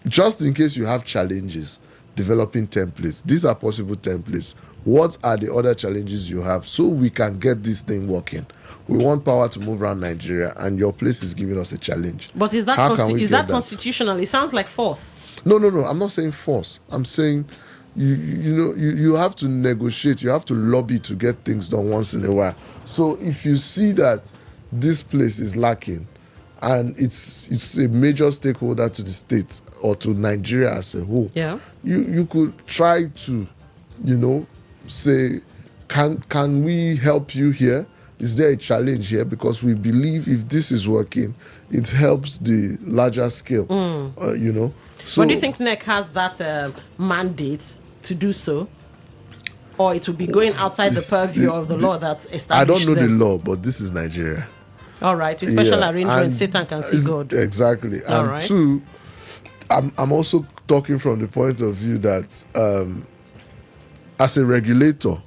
Just in case you have challenges, developing templates. These are possible templates. What are the other challenges you have so we can get this thing working? We want power to move around Nigeria, and your place is giving us a challenge. But is that constitutional? It sounds like force. No. I'm not saying force. I'm saying you have to negotiate. You have to lobby to get things done once in a while. So if you see that this place is lacking, and it's a major stakeholder to the state or to Nigeria as a whole, you could try to, say, can we help you here? Is there a challenge here? Because we believe if this is working, it helps the larger scale. So, but do you think NEC has that mandate to do so? Or it will be going outside the purview of the law that's established? I don't know the law, but this is Nigeria. All right. With special arrangement, Satan can see God. Exactly. All and right. two, I'm also talking from the point of view that as a regulator,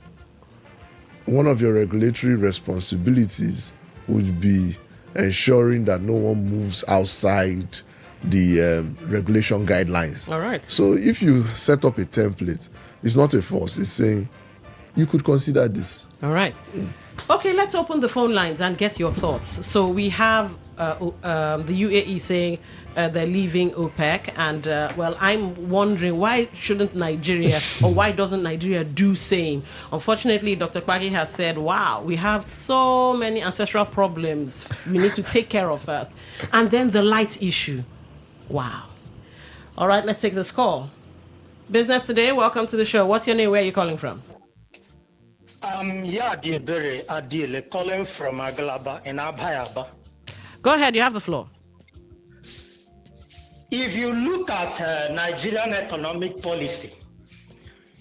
one of your regulatory responsibilities would be ensuring that no one moves outside the regulation guidelines. All right. So if you set up a template, it's not a force. It's saying you could consider this. All right. Okay, let's open the phone lines and get your thoughts. So we have the UAE saying they're leaving OPEC, and well, I'm wondering why shouldn't Nigeria or why doesn't Nigeria do same? Unfortunately, Dr. Kwagi has said, wow, we have so many ancestral problems we need to take care of first. And then the light issue. Wow. All right, let's take this call. Business Today, welcome to the show. What's your name? Where are you calling from? Adile Adile, calling from Agalaba in Abayaba. Go ahead, you have the floor. If you look at Nigerian economic policy,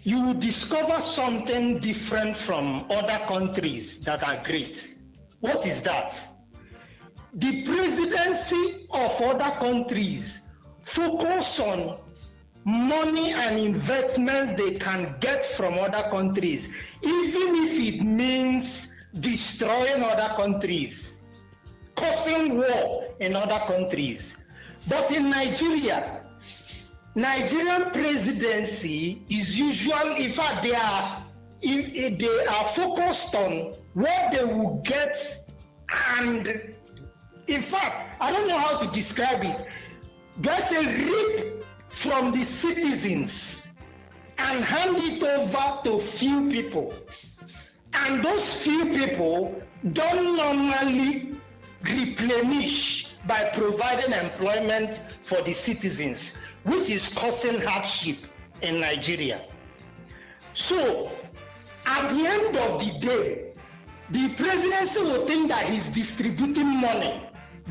you will discover something different from other countries that are great. What is that? The presidency of other countries focus on money and investments they can get from other countries, even if it means destroying other countries, causing war in other countries. But in Nigeria, Nigerian presidency is usual. In fact, they are focused on what they will get, and in fact, I don't know how to describe it. There's a rip from the citizens and hand it over to few people. And those few people don't normally replenish by providing employment for the citizens, which is causing hardship in Nigeria. So, at the end of the day, the presidency will think that he's distributing money,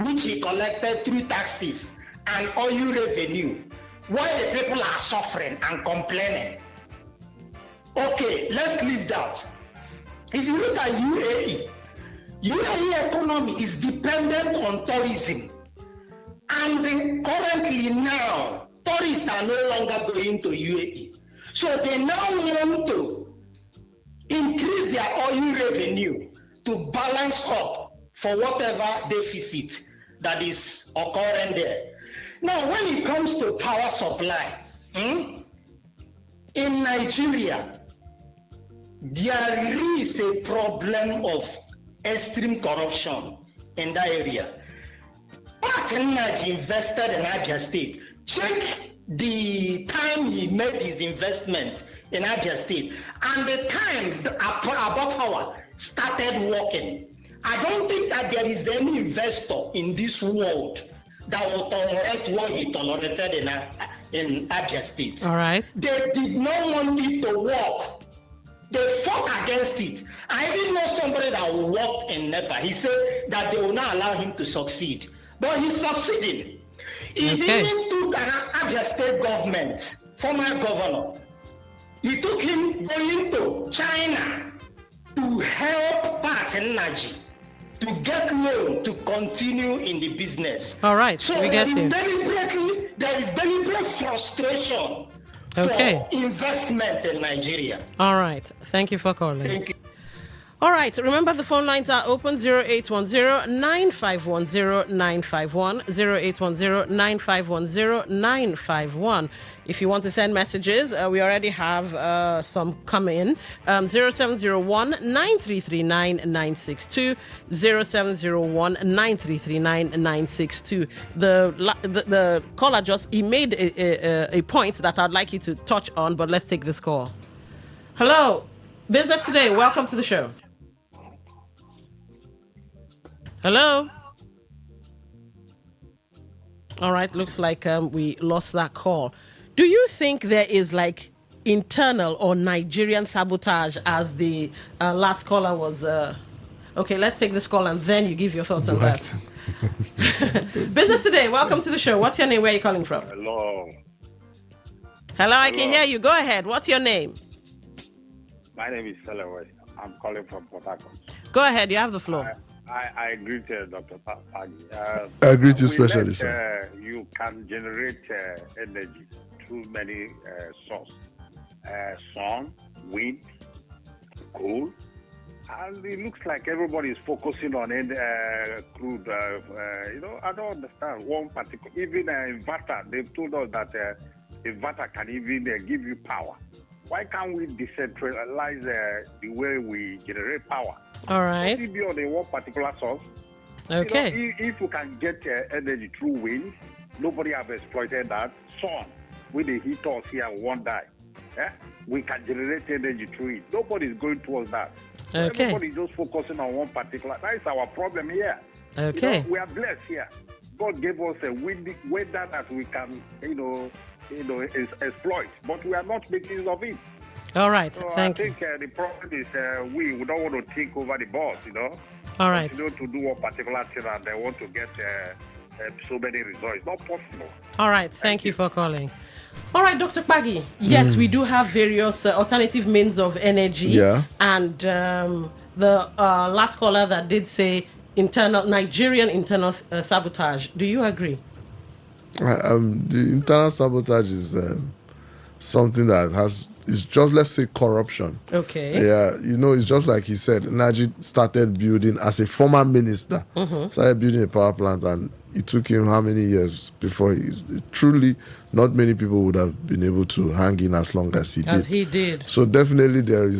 which he collected through taxes and oil revenue, while the people are suffering and complaining. Okay, let's leave that. If you look at UAE economy is dependent on tourism. And currently now, tourists are no longer going to UAE. So they now want to increase their oil revenue to balance up for whatever deficit that is occurring there. Now, when it comes to power supply, in Nigeria, there is a problem of extreme corruption in that area. Back Energy invested in Abia State. Check the time he he made his investment in Abia State and the time Abokawa started working, I don't think that there is any investor in this world that will tolerate what he tolerated in Abia State. All right. They did not want it to work. They fought against it. I even know somebody that worked in NEPA. He said that they will not allow him to succeed. But he succeeded. He even took an Abia State government, former governor. He took him going to China to help Pat Energy to get loan to continue in the business. All right, so we get you. There is deliberate frustration for investment in Nigeria. All right. Thank you for calling. Thank you. All right. Remember, the phone lines are open 0810-9510-951, 0810-9510-951. If you want to send messages, we already have some come in. 0701-9339-962, 0701-9339-962. The caller he made a point that I'd like you to touch on, but let's take this call. Hello, Business Today. Welcome to the show. Hello. All right, looks like we lost that call. Do you think there is like internal or Nigerian sabotage, as the last caller was? Okay, let's take this call and then you give your thoughts on that. Business Today, welcome to the show. What's your name? Where are you calling from? Hello. Hello, I can hear you. Go ahead. What's your name? My name is Selaway. I'm calling from Port Harcourt. Go ahead. You have the floor. I agree to Dr. Pagi. I agree to specialist. You can generate energy through many sources. Sun, wind, coal. And it looks like everybody is focusing on crude. I don't understand one particular. Even inverter, they've told us that inverter can even give you power. Why can't we decentralize the way we generate power? All right. Be on a one particular source. Okay. If you can get energy through wind, nobody have exploited that. Sun, with the heat us here and won't die. We can generate energy through it. Nobody's going towards that. Okay. Everybody's just focusing on one particular. That is our problem here. Okay. We are blessed here. God gave us a weather that we can, exploit, but we are not making use of it. All right. So Thank you. I think the problem is we don't want to take over the boss, All right. To do one particular thing and they want to get so many results. It's not possible. All right. Thank you for calling. All right, Dr. Pagi. Yes, we do have various alternative means of energy. Yeah. And the last caller that did say Nigerian internal sabotage. Do you agree? The internal sabotage is something that it's just, let's say, corruption. Okay. Yeah, it's just like he said, Najib started building, as a former minister, started building a power plant, and it took him how many years before truly, not many people would have been able to hang in as long as he did. So definitely there are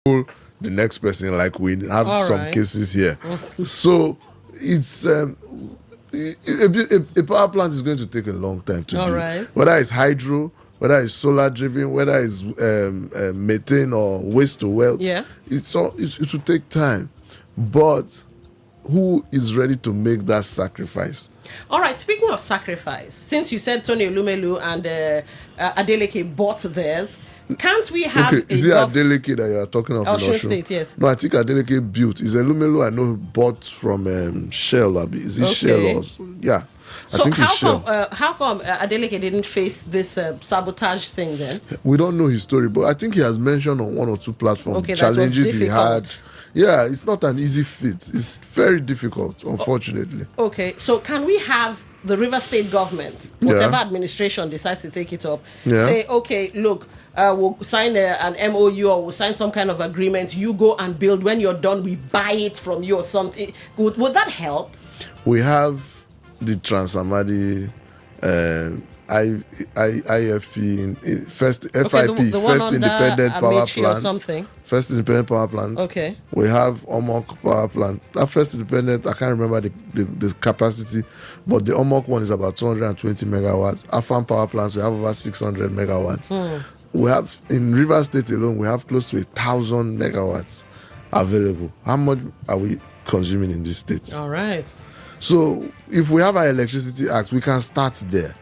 the next person, like we have All some right. cases here. So it's a power plant is going to take a long time to All build. right. Whether it's hydro, whether it's solar driven, whether it's methane or waste to wealth, Yeah. it will take time. But who is ready to make that sacrifice? All right, speaking of sacrifice, since you said Tony Elumelu and Adeleke bought theirs, can't we have Okay, is it Adeleke that you are talking of in Osun Osun? State, yes. No, I think Adeleke built. Is Elumelu I know who bought from Shell. Is it Shell or yeah? I So think it's Shell. how come Adeleke didn't face this sabotage thing then? We don't know his story, but I think he has mentioned on one or two platforms Okay, that was challenges he had. difficult. Yeah, it's not an easy feat. It's very difficult, unfortunately. Okay, so can we have the River State government, whatever administration decides to take it up, say, okay, look, we'll sign an MOU or we'll sign some kind of agreement. You go and build. When you're done, we buy it from you or something. Would that help? We have the Transamadi IFP first FIP, the one first under independent power Amici or plant. something. First independent power plant. Okay. We have Omok power plant. That first independent, I can't remember the capacity, but the Omok one is about 220 megawatts. Afan power plants, we have over 600 megawatts. We have in River State alone, we have close to 1,000 megawatts available. How much are we consuming in this state? All right. So if we have our Electricity Act, we can start there.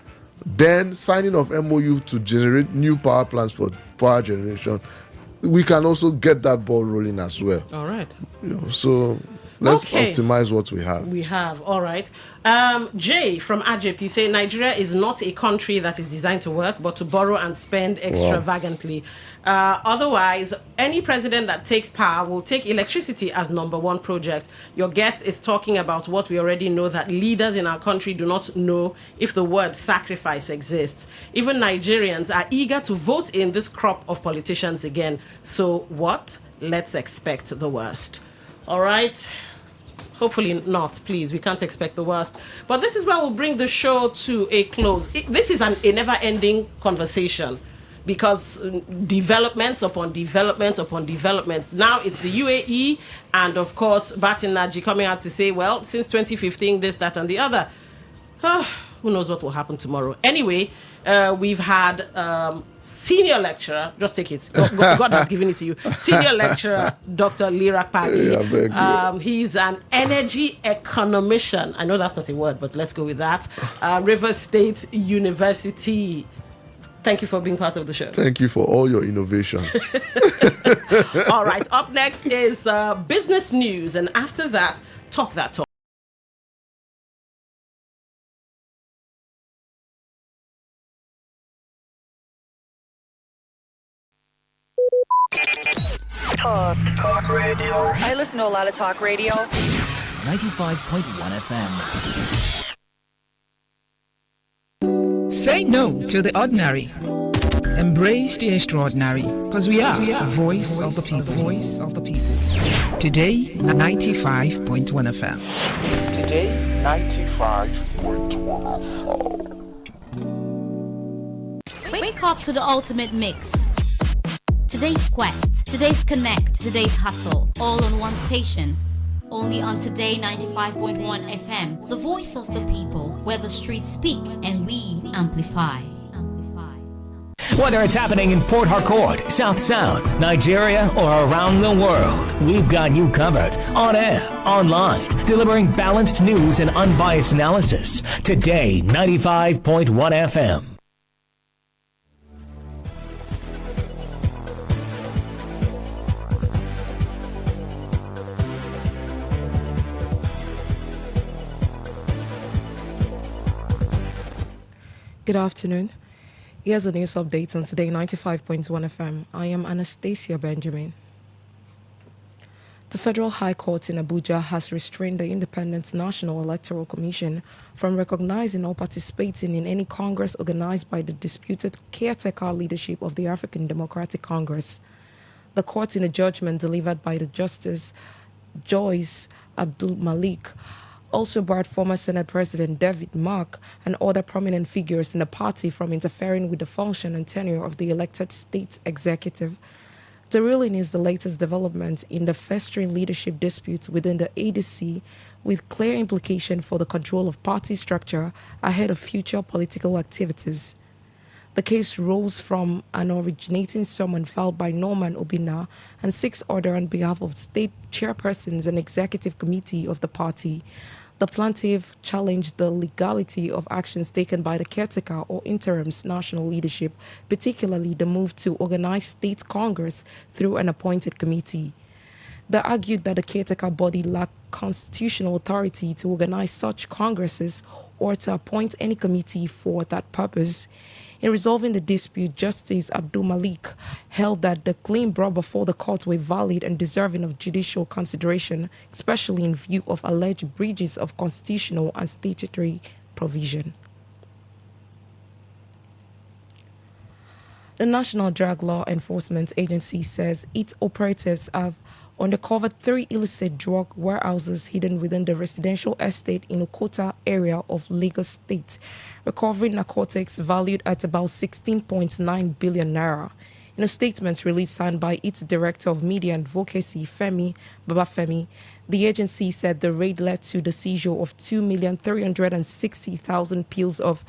Then signing of MOU to generate new power plants for power generation, we can also get that ball rolling as well. All right. So let's optimize what we have. We have. All right. Jay from AJP, you say Nigeria is not a country that is designed to work, but to borrow and spend extravagantly. Otherwise, any president that takes power will take electricity as number one project. Your guest is talking about what we already know, that leaders in our country do not know if the word sacrifice exists. Even Nigerians are eager to vote in this crop of politicians again. So what? Let's expect the worst. All right. Hopefully not, please. We can't expect the worst. But this is where we'll bring the show to a close. This is a never-ending conversation because developments upon developments upon developments. Now it's the UAE and, of course, Batin Naji coming out to say, well, since 2015, this, that, and the other. Who knows what will happen tomorrow? Anyway, we've had senior lecturer, just take it. God has given it to you. Senior lecturer, Dr. Lirak Pagi. He's an energy economician. I know that's not a word, but let's go with that. River State University. Thank you for being part of the show. Thank you for all your innovations. All right. Up next is business news. And after that, Talk That Talk. Talk radio. I listen to a lot of talk radio. 95.1 FM. Say no to the ordinary. Embrace the extraordinary, because we are the voice of the people. Voice of the people. Today, 95.1 FM. Today, 95.1 FM. Wake up to the ultimate mix. Today's quest, today's connect, today's hustle, all on one station. Only on Today 95.1 FM, the voice of the people, where the streets speak and we amplify. Whether it's happening in Port Harcourt, South South, Nigeria, or around the world, we've got you covered. On air, online, delivering balanced news and unbiased analysis. Today 95.1 FM. Good afternoon. Here's a news update on Today 95.1 FM. I am Anastasia Benjamin. The Federal High Court in Abuja has restrained the Independent National Electoral Commission from recognizing or participating in any Congress organized by the disputed caretaker leadership of the African Democratic Congress. The court, in a judgment delivered by the Justice Joyce Abdul Malik, also barred former Senate President David Mark and other prominent figures in the party from interfering with the function and tenure of the elected state executive. The ruling is the latest development in the festering leadership disputes within the ADC, with clear implication for the control of party structure ahead of future political activities. The case rose from an originating summons filed by Norman Obina and 6 others on behalf of state chairpersons and executive committee of the party. The plaintiff challenged the legality of actions taken by the caretaker or interim's national leadership, particularly the move to organize state congress through an appointed committee. They argued that the caretaker body lacked constitutional authority to organize such congresses or to appoint any committee for that purpose. In resolving the dispute, Justice Abdul Malik held that the claims brought before the court were valid and deserving of judicial consideration, especially in view of alleged breaches of constitutional and statutory provision. The National Drug Law Enforcement Agency says its operatives have uncovered 3 illicit drug warehouses hidden within the residential estate in Okota area of Lagos State, recovering narcotics valued at about 16.9 billion naira. In a statement released signed by its Director of Media and Advocacy, Femi Babafemi, the agency said the raid led to the seizure of 2,360,000 pills of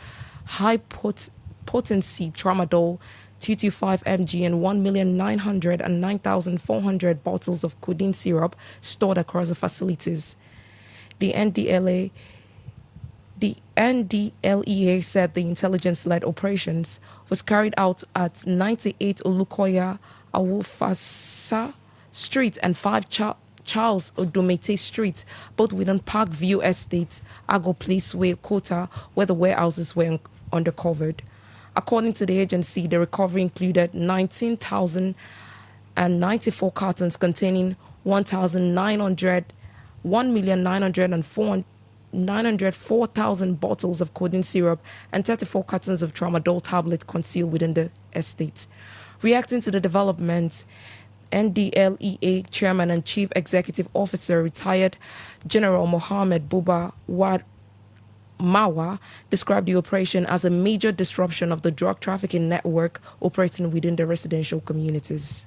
high-potency tramadol, 225 mg and 1,909,400 bottles of codeine syrup stored across the facilities. The NDLEA said the intelligence-led operations was carried out at 98 Olukoya Awufasa Street and 5 Charles Odomete Street, both within Parkview Estate, Ago Place, Kota, where the warehouses were undercovered. According to the agency, the recovery included 19,094 cartons containing 1,904,000 bottles of codeine syrup and 34 cartons of tramadol tablet concealed within the estate. Reacting to the development, NDLEA Chairman and Chief Executive Officer, retired General Mohammed Buba Mawa, described the operation as a major disruption of the drug trafficking network operating within the residential communities.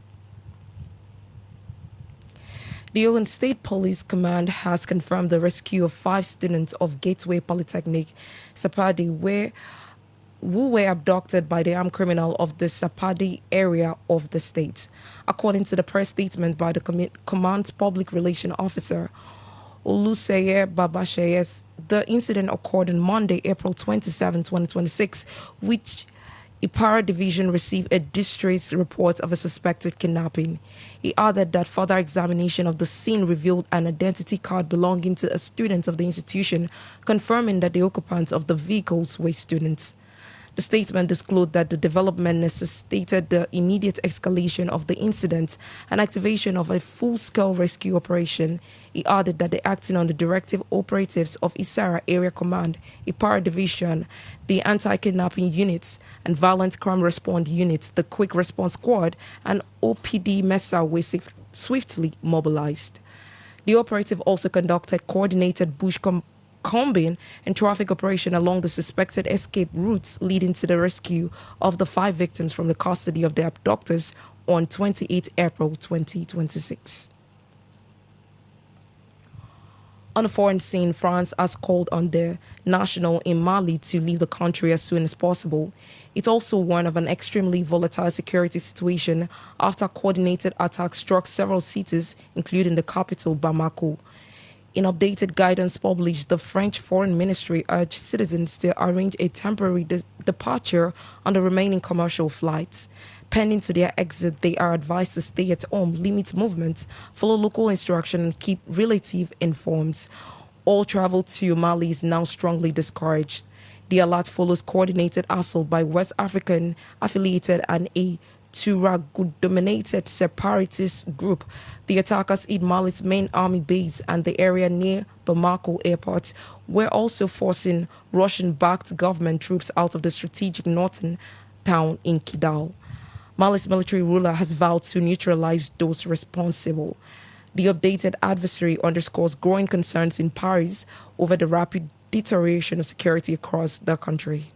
The Ogun State Police Command has confirmed the rescue of 5 students of Gateway Polytechnic, Sapadi, who were abducted by the armed criminal of the Sapadi area of the state. According to the press statement by the command's public relations officer, Oluseye Babashayes, the incident occurred on Monday, April 27, 2026, which Ipara Division received a distress report of a suspected kidnapping. He added that further examination of the scene revealed an identity card belonging to a student of the institution, confirming that the occupants of the vehicles were students. The statement disclosed that the development necessitated the immediate escalation of the incident and activation of a full-scale rescue operation. He added that the acting on the directive operatives of Isara Area Command, Ipara Division, the anti-kidnapping units and violent crime response units, the Quick Response Squad, and OPD MESA were swiftly mobilized. The operative also conducted coordinated bush combing and traffic operation along the suspected escape routes, leading to the rescue of the 5 victims from the custody of their abductors on 28 April 2026. On the foreign scene, France has called on the national in Mali to leave the country as soon as possible. It also warned of an extremely volatile security situation after coordinated attacks struck several cities, including the capital, Bamako. In updated guidance published, the French Foreign Ministry urged citizens to arrange a temporary departure on the remaining commercial flights. Pending to their exit, they are advised to stay at home, limit movements, follow local instruction, and keep relatives informed. All travel to Mali is now strongly discouraged. The alert follows coordinated assault by West African affiliated and a Tuareg-dominated separatist group. The attackers hit Mali's main army base and the area near Bamako airport, were also forcing Russian-backed government troops out of the strategic northern town in Kidal. Mali's military ruler has vowed to neutralize those responsible. The updated advisory underscores growing concerns in Paris over the rapid deterioration of security across the country.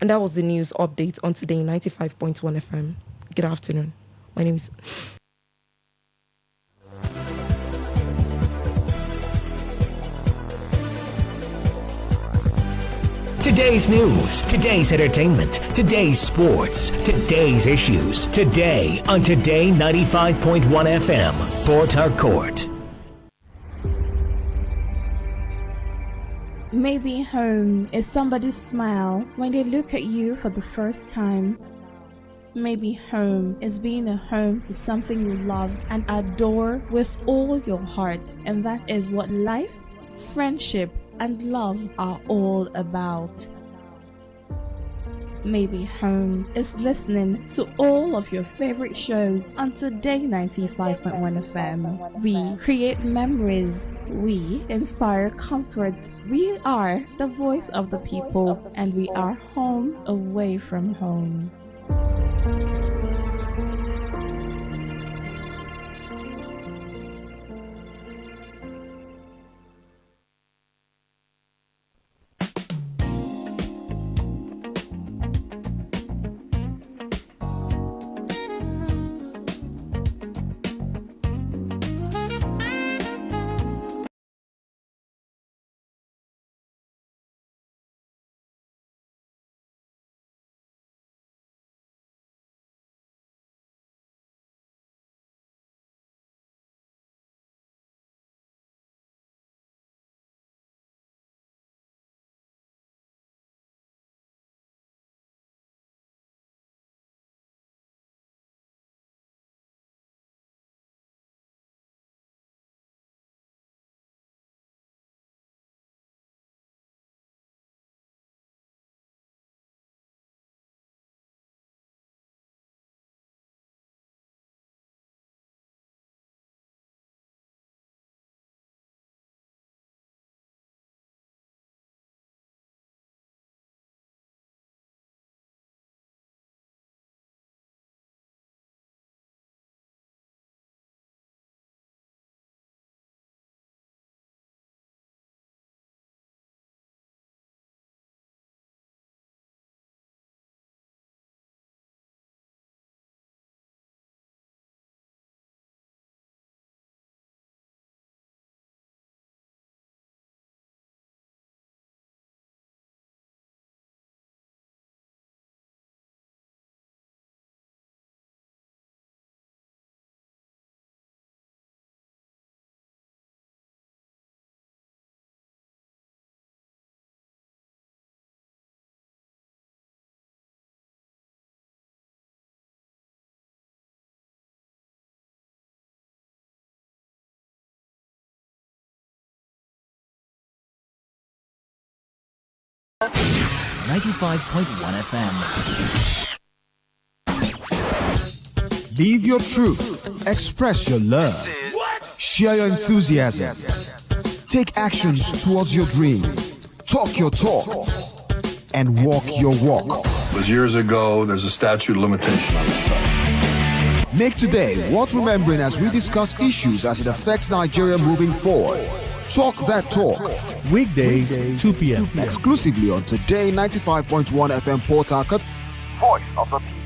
And that was the news update on Today 95.1 FM. Good afternoon. My name is... Today's news, today's entertainment, today's sports, today's issues. Today on Today 95.1 FM, Port Harcourt. Maybe home is somebody's smile when they look at you for the first time. Maybe home is being a home to something you love and adore with all your heart, and that is what life, friendship, and love are all about. Maybe home is listening to all of your favorite shows on Today 95.1 FM. We create memories. We inspire comfort. We are the voice of the people, and we are home away from home. FM. Live your truth. Express your love. Share your enthusiasm. Take actions towards your dreams. Talk your talk. And walk your walk. It was years ago. There's a statute of limitation on this stuff. Make today worth remembering as we discuss issues as it affects Nigeria moving forward. Talk that talk. Weekdays, 2 p.m. Exclusively on Today 95.1 FM Port Harcourt. Voice of the people.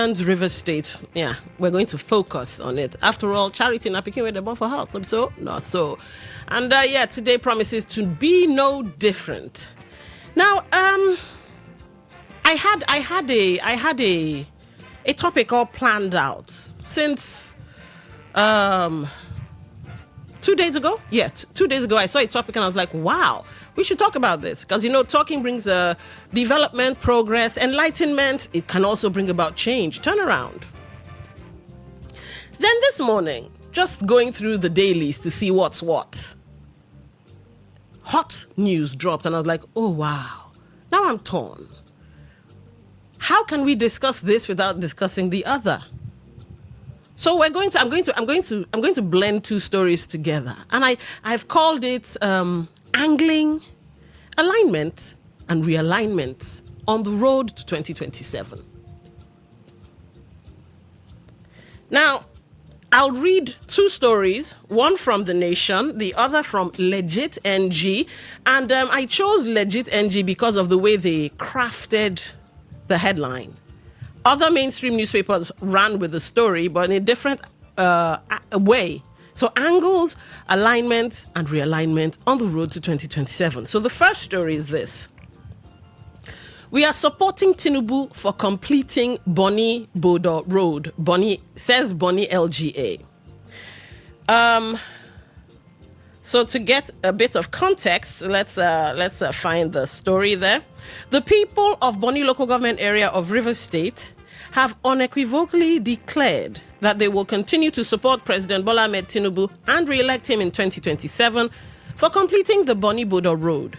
River State, yeah, we're going to focus on it. After all, charity na picking with the buffer house, not so. And today promises to be no different. Now, I had a topic all planned out since 2 days ago. Yeah, 2 days ago I saw a topic and I was like, wow, we should talk about this because talking brings development, progress, enlightenment. It can also bring about change, turnaround. Then this morning, just going through the dailies to see what's what, hot news dropped and I was like, oh wow, now I'm torn. How can we discuss this without discussing the other? So I'm going to blend two stories together, and I've called it angling, alignment, and realignment on the road to 2027. Now, I'll read two stories, one from The Nation, the other from Legit NG, and I chose Legit NG because of the way they crafted the headline. Other mainstream newspapers ran with the story, but in a different way. So angles, alignment, and realignment on the road to 2027. So the first story is this. We are supporting Tinubu for completing Bonny Bodo Road. Says Bonny LGA. So to get a bit of context, let's find the story there. The people of Bonny local government area of Rivers State have unequivocally declared that they will continue to support President Bola Ahmed Tinubu and re-elect him in 2027 for completing the Bonny Bodo Road.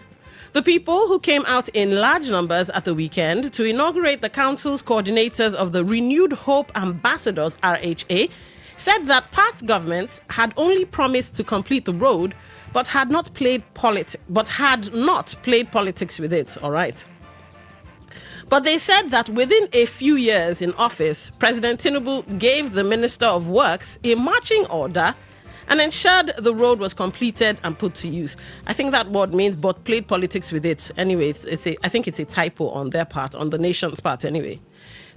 The people, who came out in large numbers at the weekend to inaugurate the council's coordinators of the Renewed Hope Ambassadors, RHA, said that past governments had only promised to complete the road, but had not played politics with it. All right. But they said that within a few years in office, President Tinubu gave the Minister of Works a marching order and ensured the road was completed and put to use. I think that word means but played politics with it. Anyway, I think it's a typo on their part, on the nation's part anyway.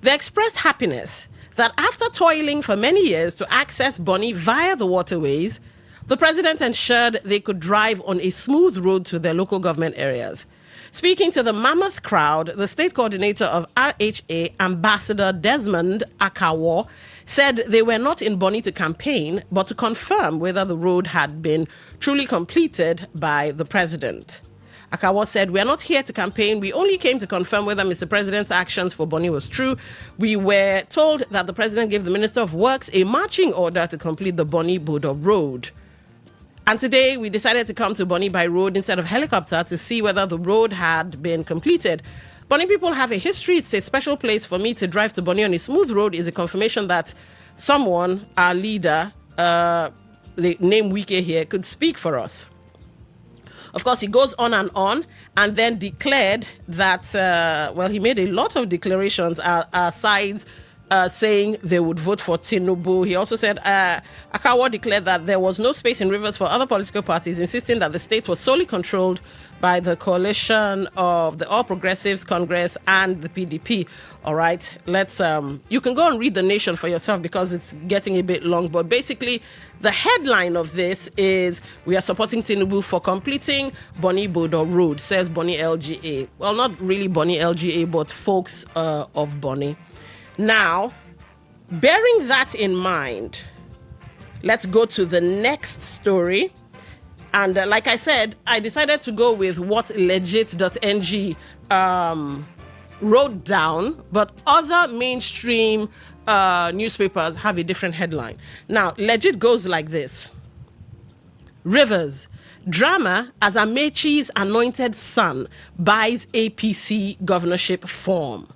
They expressed happiness that after toiling for many years to access Bonny via the waterways, the president ensured they could drive on a smooth road to their local government areas. Speaking to the mammoth crowd, the state coordinator of RHA, Ambassador Desmond Akawo, said they were not in Bonny to campaign, but to confirm whether the road had been truly completed by the president. Akawa said, "We are not here to campaign. We only came to confirm whether Mr. President's actions for Bonny was true. We were told that the president gave the Minister of Works a marching order to complete the Bonny Bodo Road. And today we decided to come to Bonny by road instead of helicopter to see whether the road had been completed. Bonny people have a history. It's a special place for me to drive to Bonny on a smooth road is a confirmation that someone, our leader, the name Wike here, could speak for us." Of course, he goes on and then declared that, he made a lot of declarations, sides saying they would vote for Tinubu. He also said, Akawa declared that there was no space in Rivers for other political parties, insisting that the state was solely controlled by the coalition of the All Progressives Congress and the PDP. All right, you can go and read The Nation for yourself because it's getting a bit long. But basically, the headline of this is, we are supporting Tinubu for completing Bonny Bodo Road, says Bonny LGA. Well, not really Bonny LGA, but folks of Bonny. Now, bearing that in mind, let's go to the next story. And like I said, I decided to go with what legit.ng wrote down, but other mainstream newspapers have a different headline. Now, Legit goes like this. Rivers, drama as Amechi's anointed son buys APC governorship form.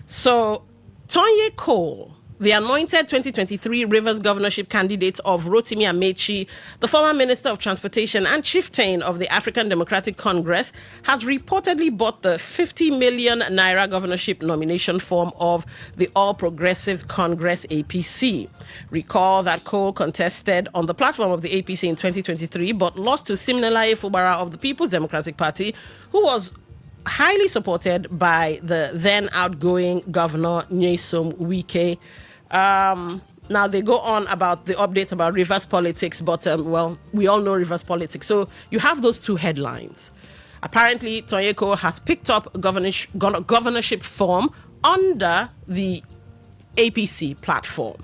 So, Tonye Cole, the anointed 2023 Rivers governorship candidate of Rotimi Amechi, the former Minister of Transportation and chieftain of the African Democratic Congress, has reportedly bought the 50 million naira governorship nomination form of the All Progressives Congress APC. Recall that Cole contested on the platform of the APC in 2023, but lost to Siminalayi Fubara of the People's Democratic Party, who was highly supported by the then outgoing governor, Nyesom Wike. Now, they go on about the updates about reverse politics, but, we all know reverse politics. So you have those two headlines. Apparently, Tonyeko has picked up governorship form under the APC platform.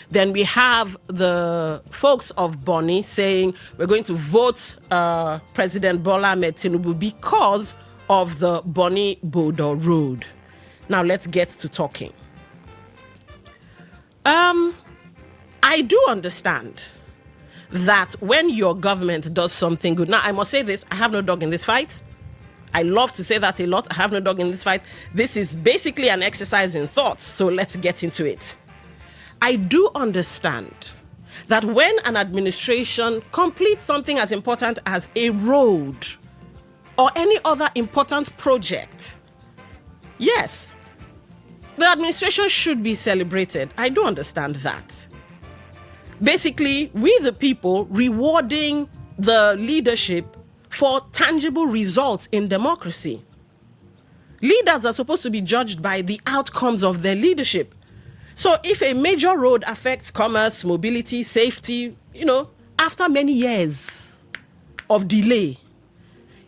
Then we have the folks of Bonny saying we're going to vote President Bola Ahmed Tinubu because of the Bonny-Bodo Road. Now, let's get to talking. I do understand that when your government does something good. Now, I must say this, I have no dog in this fight. I love to say that a lot. I have no dog in this fight. This is basically an exercise in thought, so let's get into it. I do understand that when an administration completes something as important as a road or any other important project, yes, the administration should be celebrated. I do understand that. Basically, we the people rewarding the leadership for tangible results in democracy. Leaders are supposed to be judged by the outcomes of their leadership. So if a major road affects commerce, mobility, safety, after many years of delay,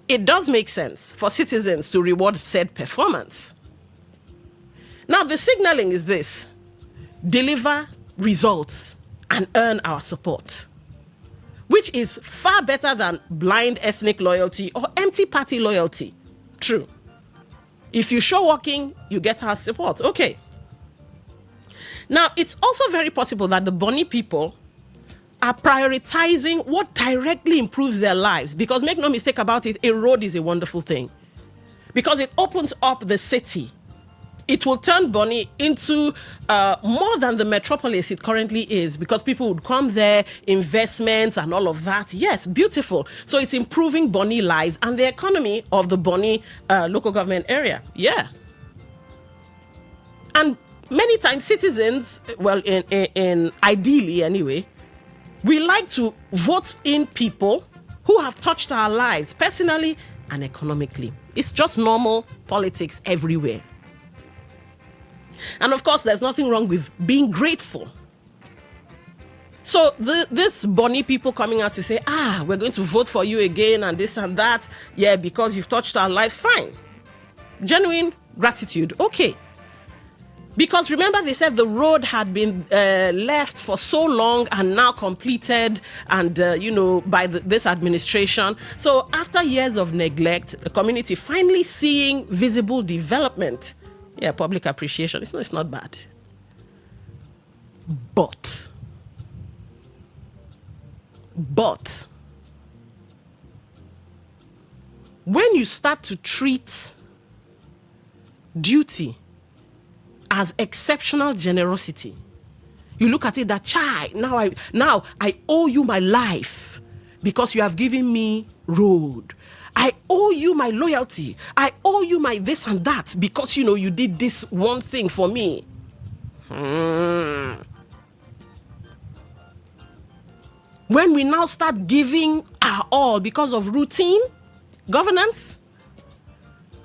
it does make sense for citizens to reward said performance. Now, the signaling is this: deliver results and earn our support, which is far better than blind ethnic loyalty or empty party loyalty. True. If you show working, you get our support. Okay. Now, it's also very possible that the Bonny people are prioritizing what directly improves their lives, because make no mistake about it, a road is a wonderful thing because it opens up the city. It will turn Bonny into more than the metropolis it currently is, because people would come there, investments and all of that. Yes, beautiful. So it's improving Bonny lives and the economy of the Bonny local government area. Yeah. And many times citizens, in ideally anyway, we like to vote in people who have touched our lives personally and economically. It's just normal politics everywhere. And of course, there's nothing wrong with being grateful. So this Bonny people coming out to say, we're going to vote for you again and this and that. Yeah, because you've touched our life. Fine. Genuine gratitude. Okay. Because remember, they said the road had been left for so long and now completed and, by this administration. So after years of neglect, the community finally seeing visible development. Yeah, public appreciation. It's not bad. But when you start to treat duty as exceptional generosity, you look at it that, now I owe you my life because you have given me road. I owe you my loyalty. I owe you my this and that because, you did this one thing for me. When we now start giving our all because of routine, governance,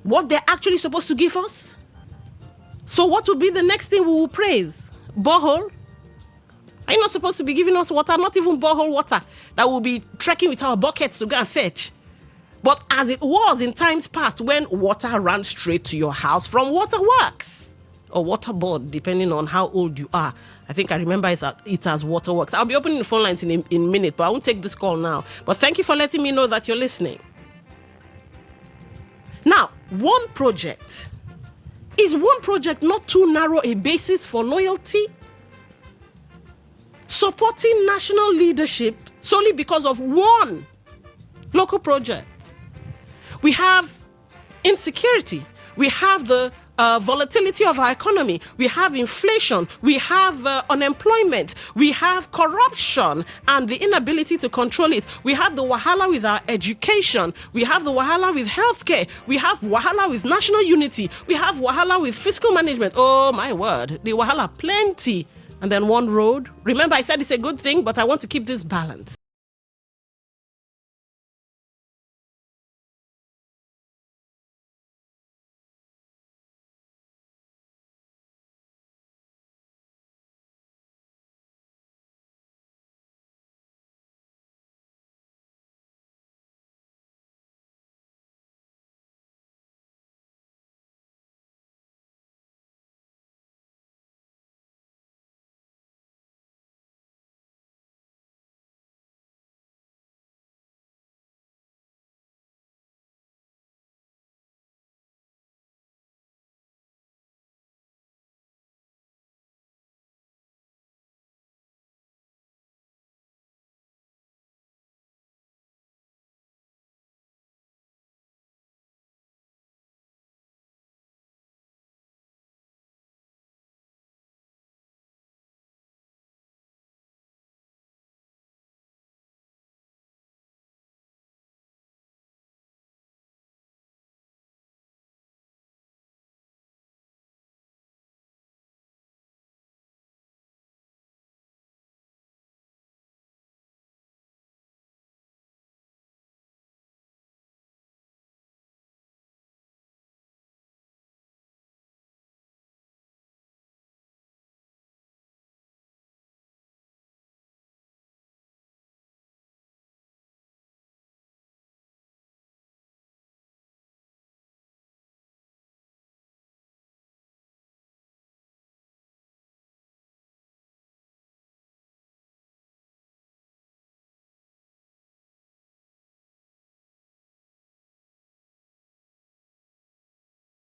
what they're actually supposed to give us. So what will be the next thing we will praise? Borehole? Are you not supposed to be giving us water? Not even borehole water that we'll be trekking with our buckets to go and fetch. But as it was in times past when water ran straight to your house from waterworks or water board, depending on how old you are. I think I remember it as waterworks. I'll be opening the phone lines in a minute, but I won't take this call now. But thank you for letting me know that you're listening. Now, one project. Is one project not too narrow a basis for loyalty? Supporting national leadership solely because of one local project. We have insecurity. We have the volatility of our economy. We have inflation. We have unemployment. We have corruption and the inability to control it. We have the wahala with our education. We have the wahala with healthcare. We have wahala with national unity. We have wahala with fiscal management. Oh my word, the wahala plenty. And then one road. Remember, I said it's a good thing, but I want to keep this balance.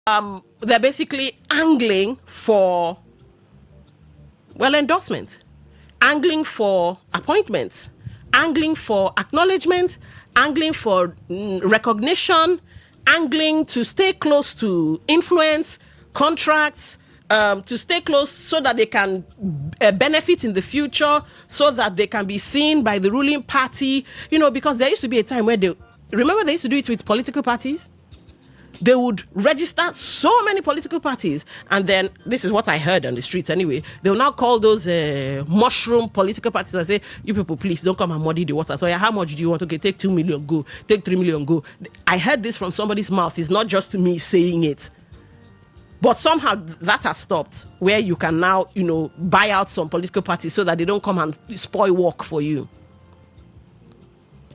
they're basically angling for, well, endorsement, angling for appointments, angling for acknowledgement, angling for recognition, angling to stay close to influence, contracts, to stay close so that they can benefit in the future, so that they can be seen by the ruling party. You know, because there used to be a time where they used to do it with political parties. They would register so many political parties, and then this is what I heard on the streets anyway. They will now call those mushroom political parties and say, "You people, please don't come and muddy the water." So, yeah, how much do you want? Okay, take 2 million, go. Take 3 million, go. I heard this from somebody's mouth. It's not just me saying it. But somehow that has stopped, where you can now, buy out some political parties so that they don't come and spoil work for you.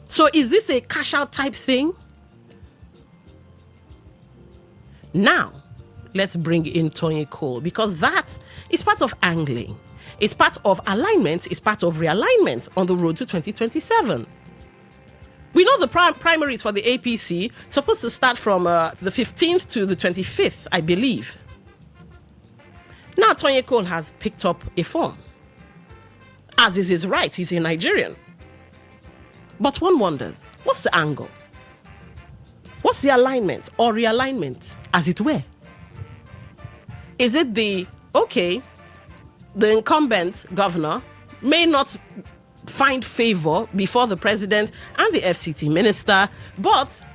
So is this a cash out type thing? Now, let's bring in Tony Cole, because that is part of angling. It's part of alignment. It's part of realignment on the road to 2027. We know the primaries for the APC supposed to start from the 15th to the 25th, I believe. Now, Tony Cole has picked up a form. As is his right, he's a Nigerian. But one wonders, what's the angle? What's the alignment or realignment, as it were? Is it the incumbent governor may not find favor before the president and the FCT minister, but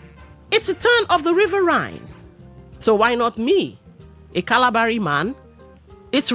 it's a turn of the River Rhine. So why not me, a Calabari man? It's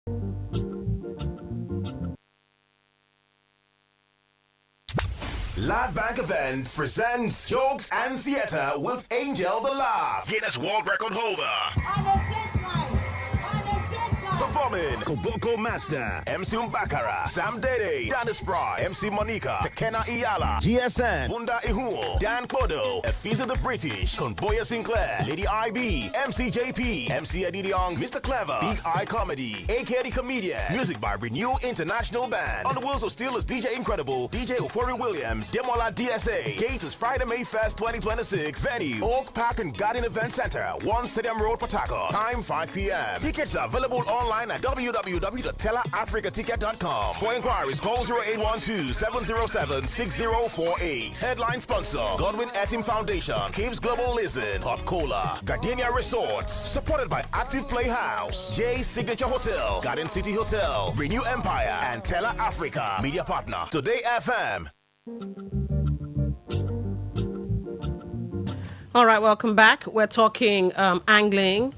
Live Bank Events presents Jokes and Theater with Angel the Laugh, Guinness World Record holder. Performing Koboko Master, MC Mbakara, Sam Dede, Dennis Bry, MC Monica, Tekena Iyala, GSN, Bunda Ihuo, Dan Bodo, Efiza the British, Conboya Sinclair, Lady IB, MC JP, MC Eddie Young, Mr. Clever, Big Eye Comedy, AK the Comedian, music by Renew International Band. On the Wheels of Steel is DJ Incredible, DJ Ofori Williams, Demola DSA. Date is Friday, May 1st, 2026. Venue, Oak Park and Garden Event Center, 1 Stadium Road, Port Harcourt. Time 5 p.m. Tickets are available online at www.tellerafricaticket.com. For inquiries, call 0812-707-6048. Headline sponsor, Godwin Etim Foundation, Caves Global Listen, Hot Cola, Gardenia Resorts, supported by Active Playhouse, J Signature Hotel, Garden City Hotel, Renew Empire, and Teller Africa. Media partner, Today FM. All right, welcome back. We're talking angling,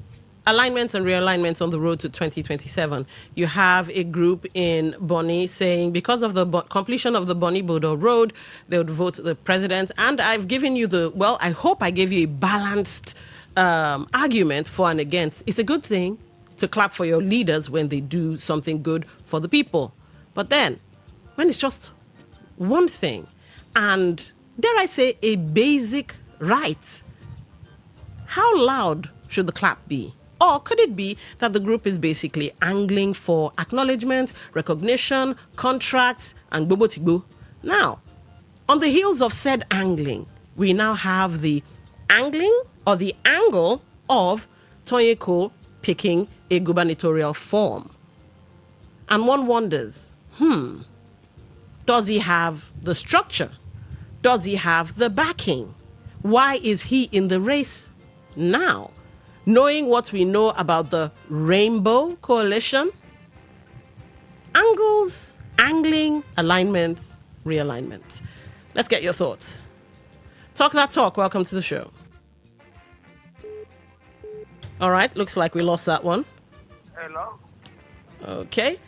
alignments and realignments on the road to 2027. You have a group in Bonny saying because of the completion of the Bonny-Bodo Road, they would vote the president. And I've given you I hope I gave you a balanced argument for and against. It's a good thing to clap for your leaders when they do something good for the people. But then, when it's just one thing, and dare I say, a basic right, how loud should the clap be? Or could it be that the group is basically angling for acknowledgement, recognition, contracts, and bobo tibo? Now, on the heels of said angling, we now have the angling or the angle of Tonye Cole picking a gubernatorial form. And one wonders, does he have the structure? Does he have the backing? Why is he in the race now? Knowing what we know about the Rainbow Coalition, angles, angling, alignments, realignment. Let's get your thoughts. Talk that talk. Welcome to the show. All right, looks like we lost that one. Hello? Okay.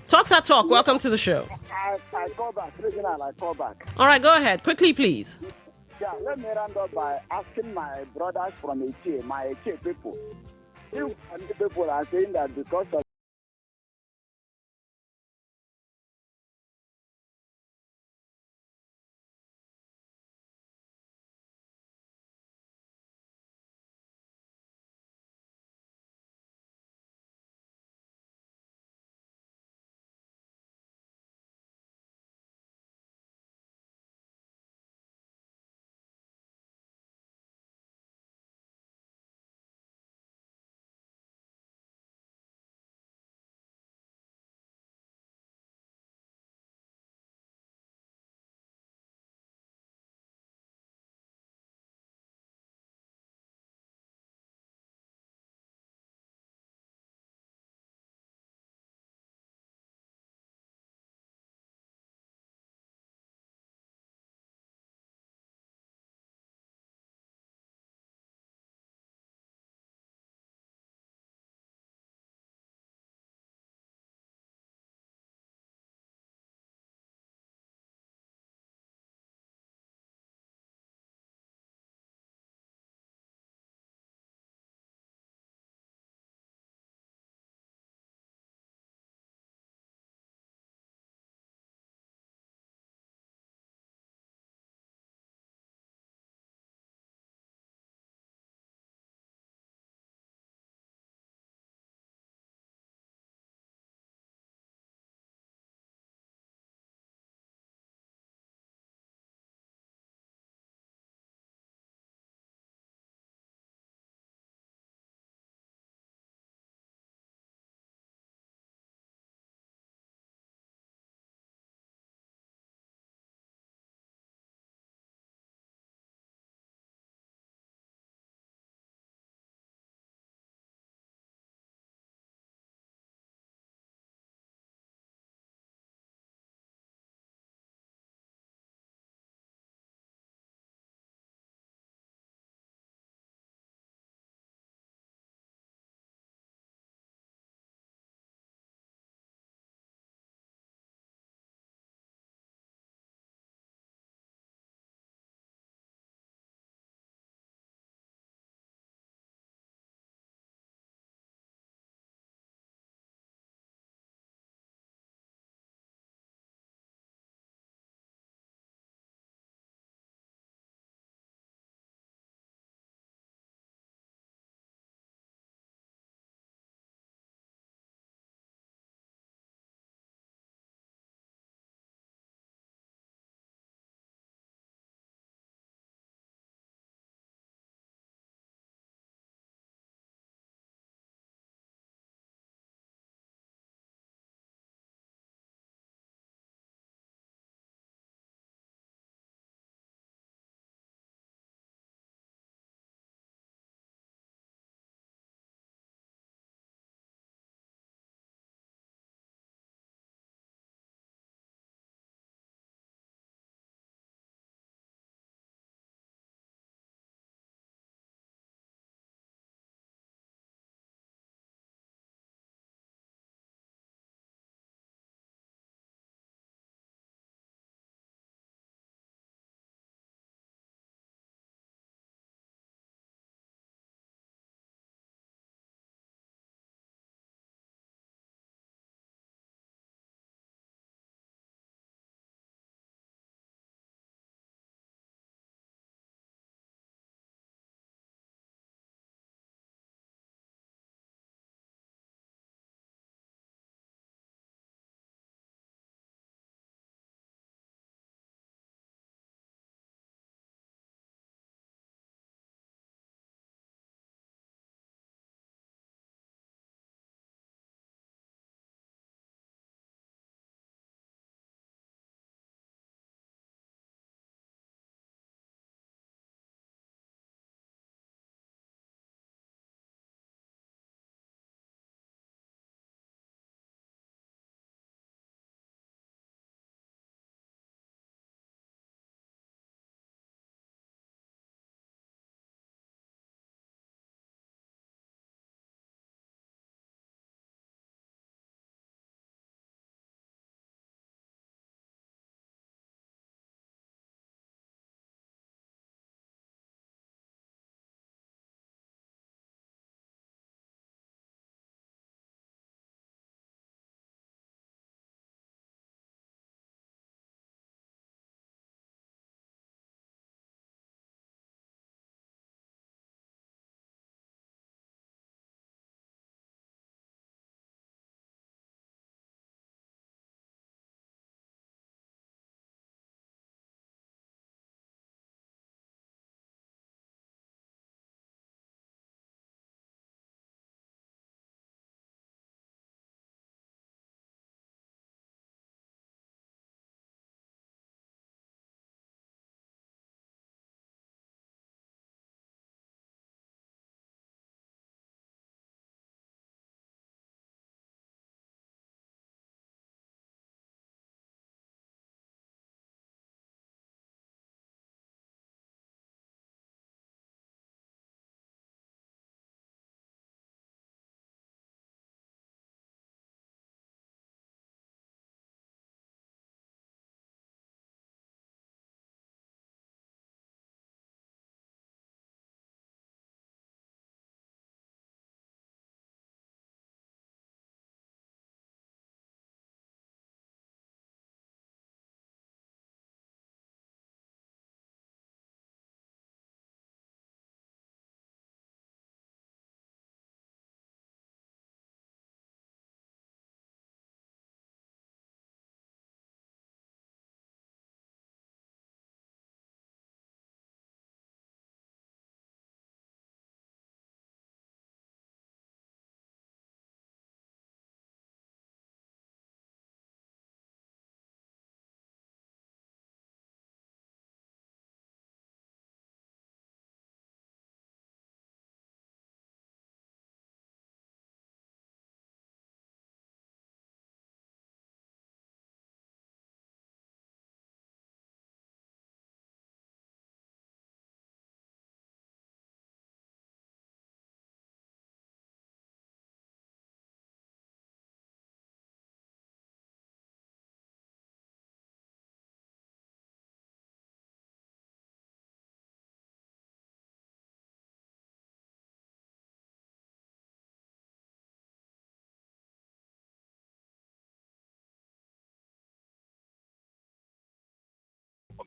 Talk that talk. Welcome to the show. I call back. I call back. All right, go ahead. Quickly, please. Yeah, let me round up by asking my brothers from Eche, my Eche people. If people are saying that because of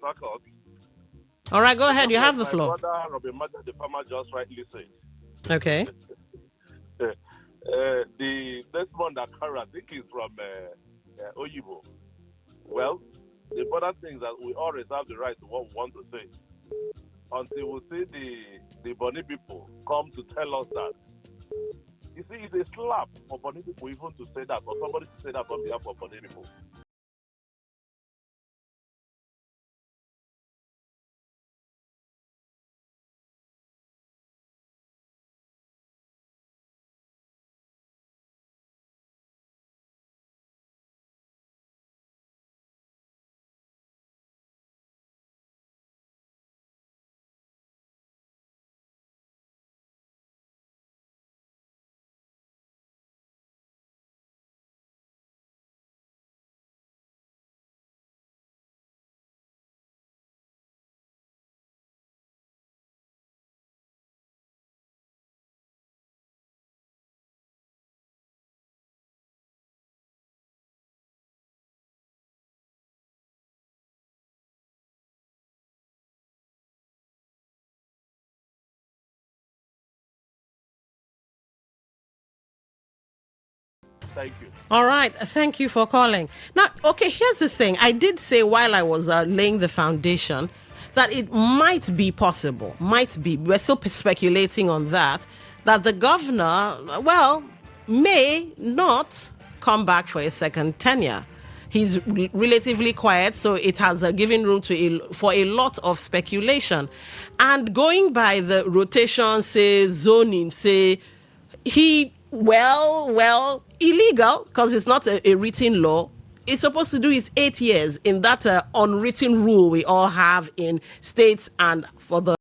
Harcourt. All right, go ahead. Just You like have the my floor. brother Robin Maja, the farmer, just rightly said. Okay. This one that Kara, I think is from Oyibo. Well, the important thing is that we all reserve the right to what we want to say. Until we see the Bonny people come to tell us that. You see, it's a slap for Bonny people even to say that, or somebody to say that on behalf of Bonny people. Thank you. All right. Thank you for calling. Now, okay, here's the thing. I did say while I was laying the foundation that it might be possible, we're still speculating on that the governor, well, may not come back for a second tenure. He's relatively quiet, so it has given room for a lot of speculation. And going by the rotation, say, zoning, say, illegal, because it's not a written law. It's supposed to do his 8 years in that unwritten rule we all have in states and for the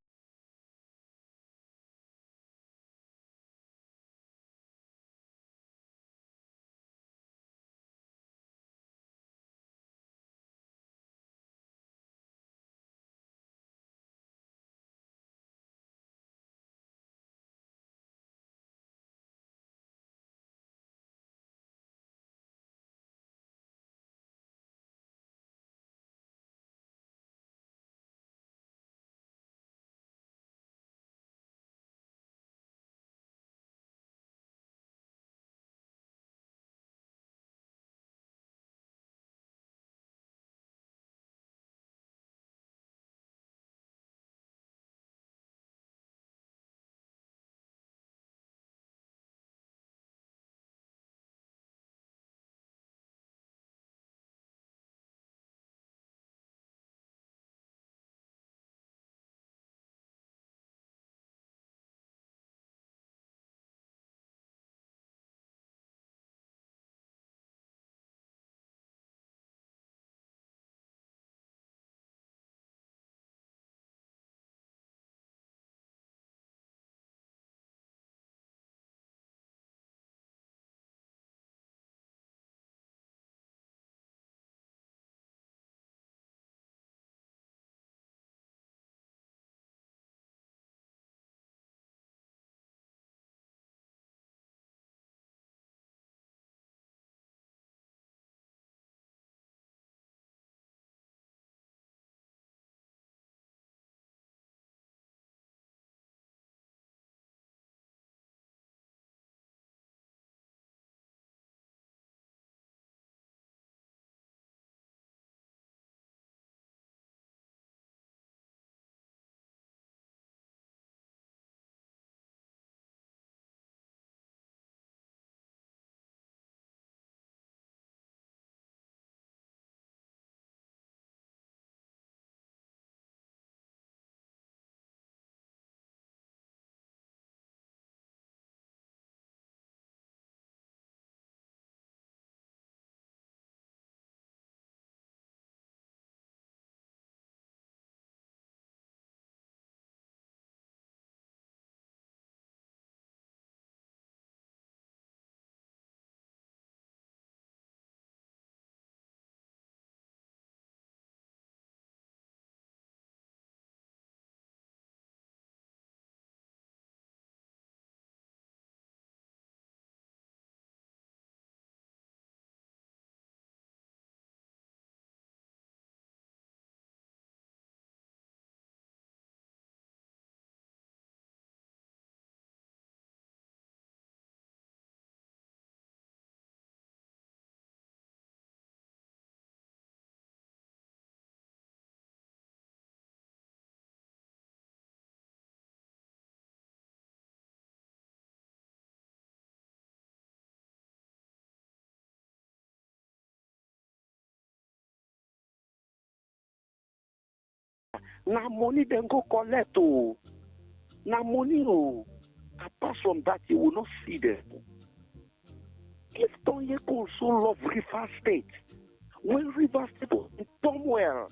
Now money then go collect. Oh. Now money. Oh. Apart from that, you will not see them. If Tonyeko so love River State, when River State was in turmoil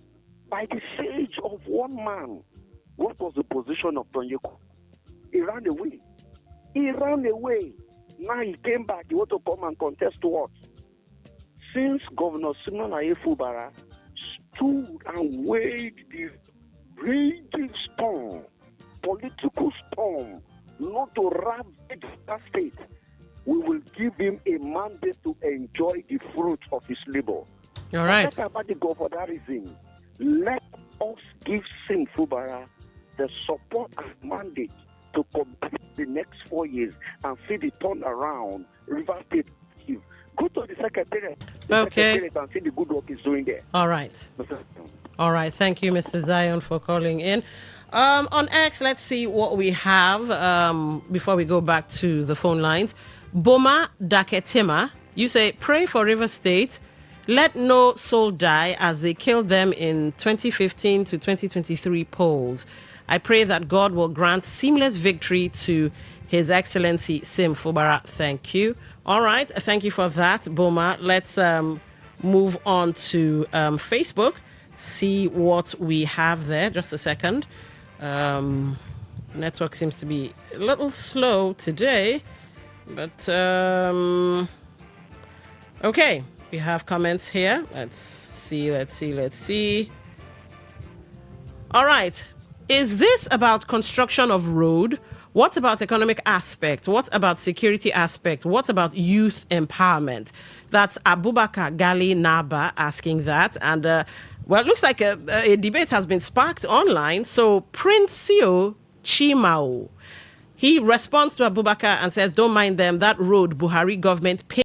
by the sage of one man, what was the position of Tonyeko? He ran away. Now he came back. He want to come and contest what? Since Governor Simon Ayefubara stood and weighed the raging storm, political storm, not to ravage that state, we will give him a mandate to enjoy the fruit of his labor. All right. Let everybody go for that reason. Let us give Sim Fubara the support and mandate to complete the next 4 years and see the turnaround River State. Go to the secretariat. Secretariat and see the good work he's doing there. All right. All right. Thank you, Mr. Zion, for calling in. On X, let's see what we have before we go back to the phone lines. Boma Daketima, you say, pray for River State. Let no soul die as they killed them in 2015 to 2023 polls. I pray that God will grant seamless victory to His Excellency Sim Fubara. Thank you. All right. Thank you for that, Boma. Let's move on to Facebook. See what we have there. Just a second. Network seems to be a little slow today, but okay, we have comments here. Let's see. All right. Is this about construction of road? What about economic aspect? What about security aspect? What about youth empowerment? That's Abubakar Gali Naba asking that. And well, it looks like a debate has been sparked online. So Prince Sio Chimao, he responds to Abubakar and says, don't mind them, that road Buhari government paid.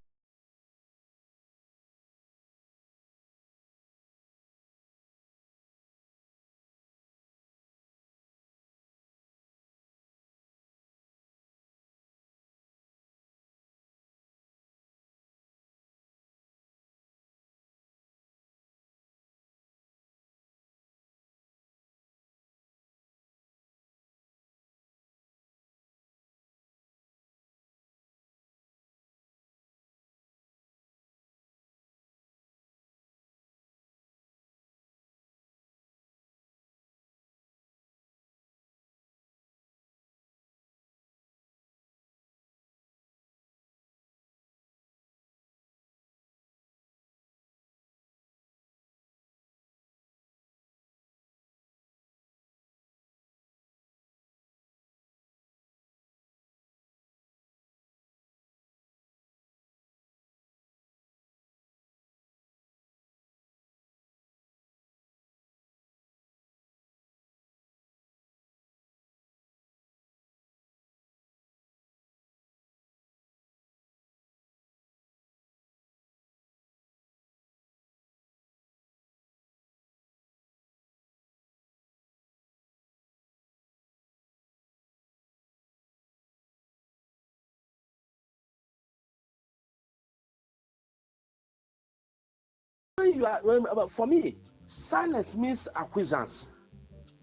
For me, silence means acquiescence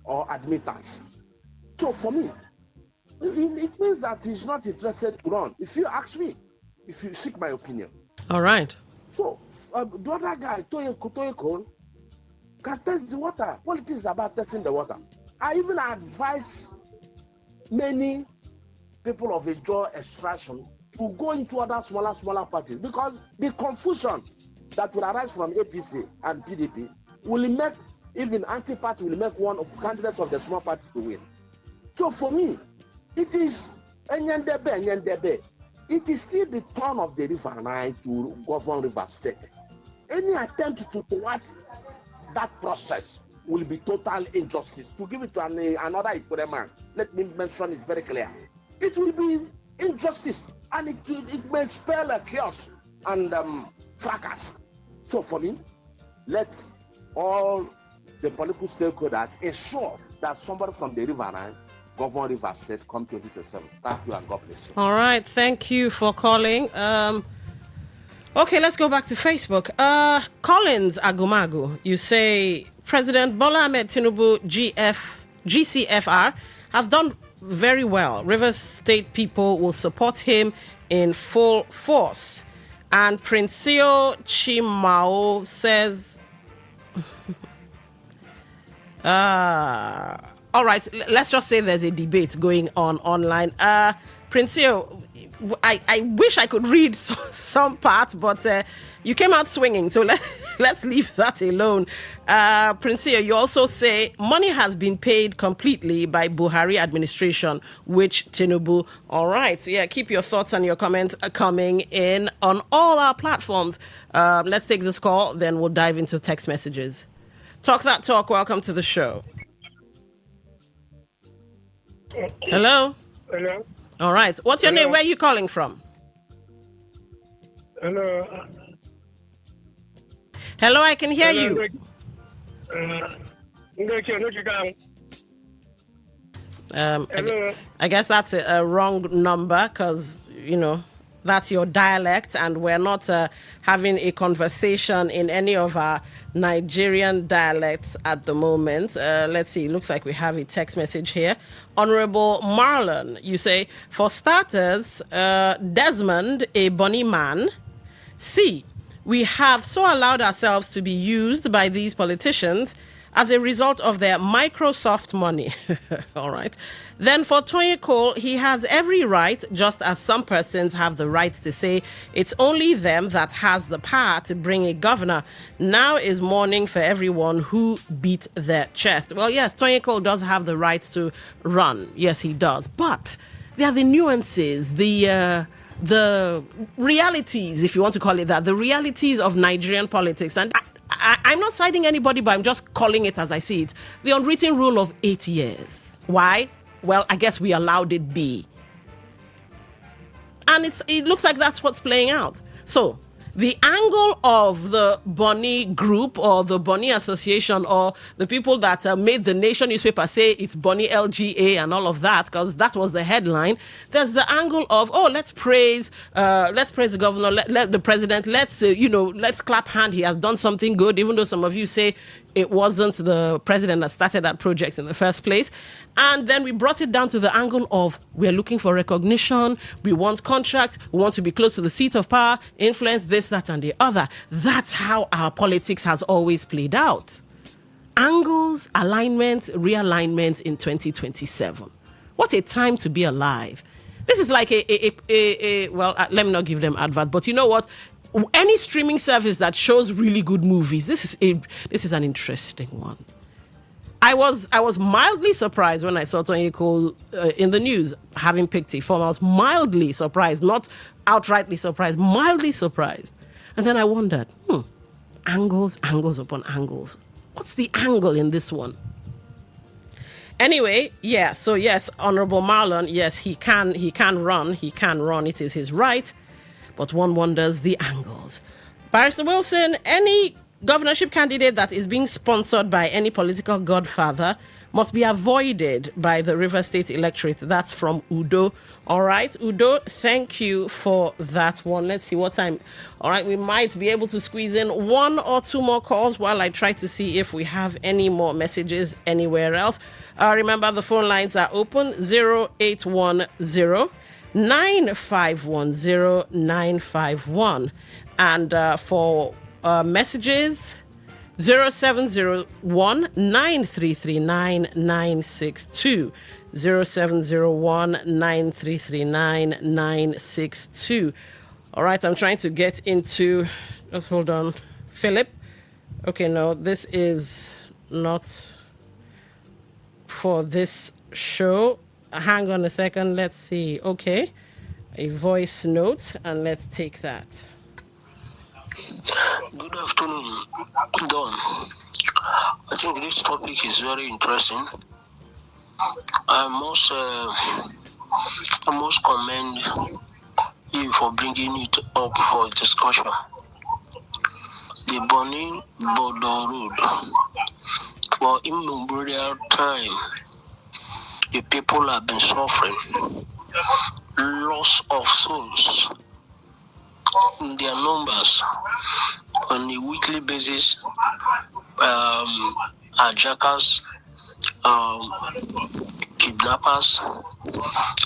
or admittance. So for me, it means that he's not interested to run. If you ask me, if you seek my opinion. All right. So the other guy, Toyeko, can test the water. Politics is about testing the water. I even advise many people of a jaw extraction to go into other smaller parties, because the confusion that will arise from APC and PDP will make even anti-party will make one of the candidates of the small party to win. So for me, it is Enyendebe. It is still the turn of the River Nile to govern River State. Any attempt to thwart that process will be total injustice. To give it to another Ikure man, let me mention it very clear. It will be injustice, and it may spell a chaos and fracas. So for me, let all the political stakeholders ensure that somebody from the River Nile govern River State come 2027. Thank you and God bless you. All right, thank you for calling. Okay, let's go back to Facebook. Collins Agumagu, you say, President Bola Ahmed Tinubu GCFR has done very well. Rivers State people will support him in full force. And Princio Chimao says, all right, let's just say there's a debate going on online. Princio, I wish I could read some part, but you came out swinging, so let's leave that alone. Princio, you also say money has been paid completely by Buhari administration, which Tinubu. All right, so yeah, keep your thoughts and your comments coming in on all our platforms. Let's take this call, then we'll dive into text messages. Talk that talk. Welcome to the show. Hello. Hello. All right. What's your name? Where are you calling from? Hello. Hello, I can hear you. I guess that's a wrong number because, that's your dialect, and we're not having a conversation in any of our Nigerian dialects at the moment. Let's see, it looks like we have a text message here. Honorable Marlon, you say, for starters, Desmond, a bunny man. C, we have so allowed ourselves to be used by these politicians as a result of their Microsoft money. All right. Then for Toye Cole, he has every right, just as some persons have the right to say it's only them that has the power to bring a governor. Now is mourning for everyone who beat their chest. Well, yes, Toye Cole does have the right to run. Yes, he does. But there are the nuances, the realities, if you want to call it that, the realities of Nigerian politics. And I'm not citing anybody, but I'm just calling it as I see it. The unwritten rule of 8 years. Why? Well, I guess we allowed it be. And it looks like that's what's playing out. So the angle of the Bonny Group or the Bonny Association or the people that made the Nation newspaper say it's Bonny LGA and all of that, because that was the headline. There's the angle of, let's praise the governor, let the president, let's clap hand. He has done something good, even though some of you say it wasn't the president that started that project in the first place. And then we brought it down to the angle of we're looking for recognition, we want contracts, we want to be close to the seat of power, influence this, that, and the other. That's how our politics has always played out. Angles, alignments, realignments in 2027. What a time to be alive. This is like let me not give them advert, but you know what? Any streaming service that shows really good movies, this is an interesting one. I was mildly surprised when I saw Toye Cole in the news having picked a form. I was mildly surprised, not outrightly surprised, mildly surprised. And then I wondered, angles upon angles. What's the angle in this one? Anyway, yeah, so yes, Honorable Marlon, yes, he can run, it is his right, but one wonders the angles. Barrister Wilson, any governorship candidate that is being sponsored by any political godfather must be avoided by the River State electorate. That's from Udo. All right, Udo, thank you for that one. Let's see what time. All right, we might be able to squeeze in one or two more calls while I try to see if we have any more messages anywhere else. Remember, the phone lines are open, 0810 9510 951. And for messages, 0701 9339 962. 0701 9339 962. All right, I'm trying to get into, just hold on, Philip. Okay, no, this is not for this show. Hang on a second, let's see. Okay, a voice note, and let's take that. Good afternoon, Don. I think this topic is very interesting. I must commend you for bringing it up for discussion. The Bonny Border Road, for immemorial time, the people have been suffering loss of souls in their numbers on a weekly basis. hijackers, kidnappers,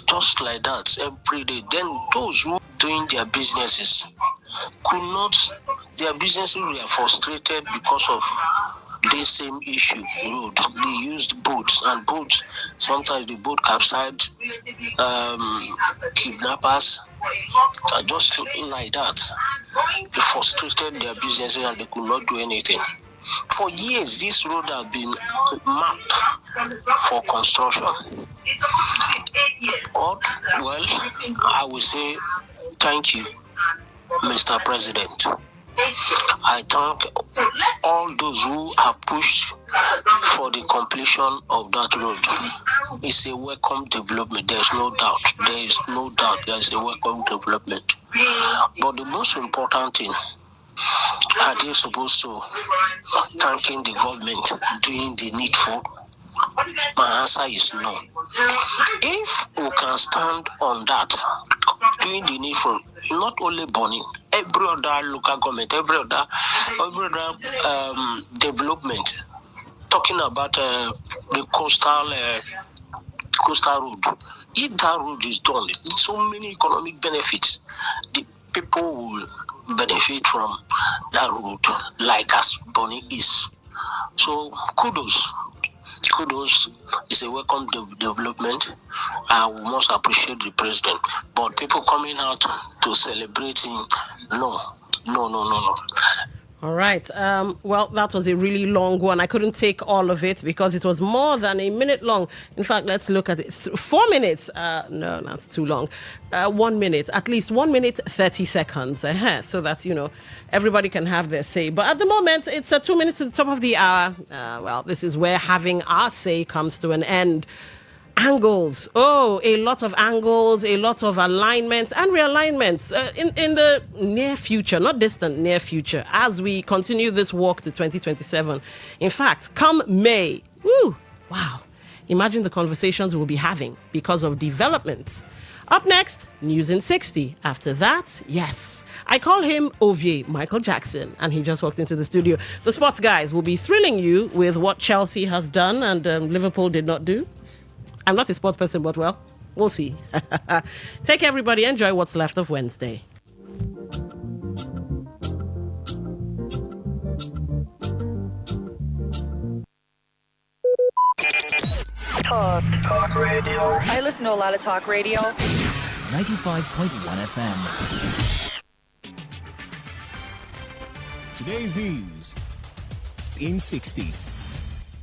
just like that every day. Then those who doing their businesses their businesses were frustrated because of this same issue, road. They used boats, and boats, sometimes the boat capsized, kidnappers, just like that. They frustrated their businesses and they could not do anything. For years, this road has been marked for construction. Well, I will say thank you, Mr. President. I thank all those who have pushed for the completion of that road. It's a welcome development. There's no doubt. There is no doubt there is a welcome development. But the most important thing, are they supposed to thanking the government doing the needful? My answer is no. If we can stand on that, doing the needful, not only Bonny, every other local government, every other development, talking about the coastal road. If that road is done, so many economic benefits. The people will benefit from that road, like as Bonny is. So kudos. Is a welcome development. We must appreciate the president. But people coming out to celebrate him, no. All right. Well, that was a really long one. I couldn't take all of it because it was more than a minute long. In fact, let's look at it. 4 minutes. No, that's too long. 1 minute. At least 1 minute, 30 seconds. So that, everybody can have their say. But at the moment, it's 2 minutes to the top of the hour. Well, this is where having our say comes to an end. Angles. A lot of angles, a lot of alignments and realignments in the near future, not distant, near future, as we continue this walk to 2027. In fact, come May, wow, imagine the conversations we'll be having because of developments. Up next, News in 60. After that, yes, I call him Ovie Michael Jackson, and he just walked into the studio. The sports guys will be thrilling you with what Chelsea has done and Liverpool did not do. I'm not a sports person, but well, we'll see. Take care, everybody. Enjoy what's left of Wednesday. Talk radio. I listen to a lot of talk radio. 95.1 FM. Today's news in 60.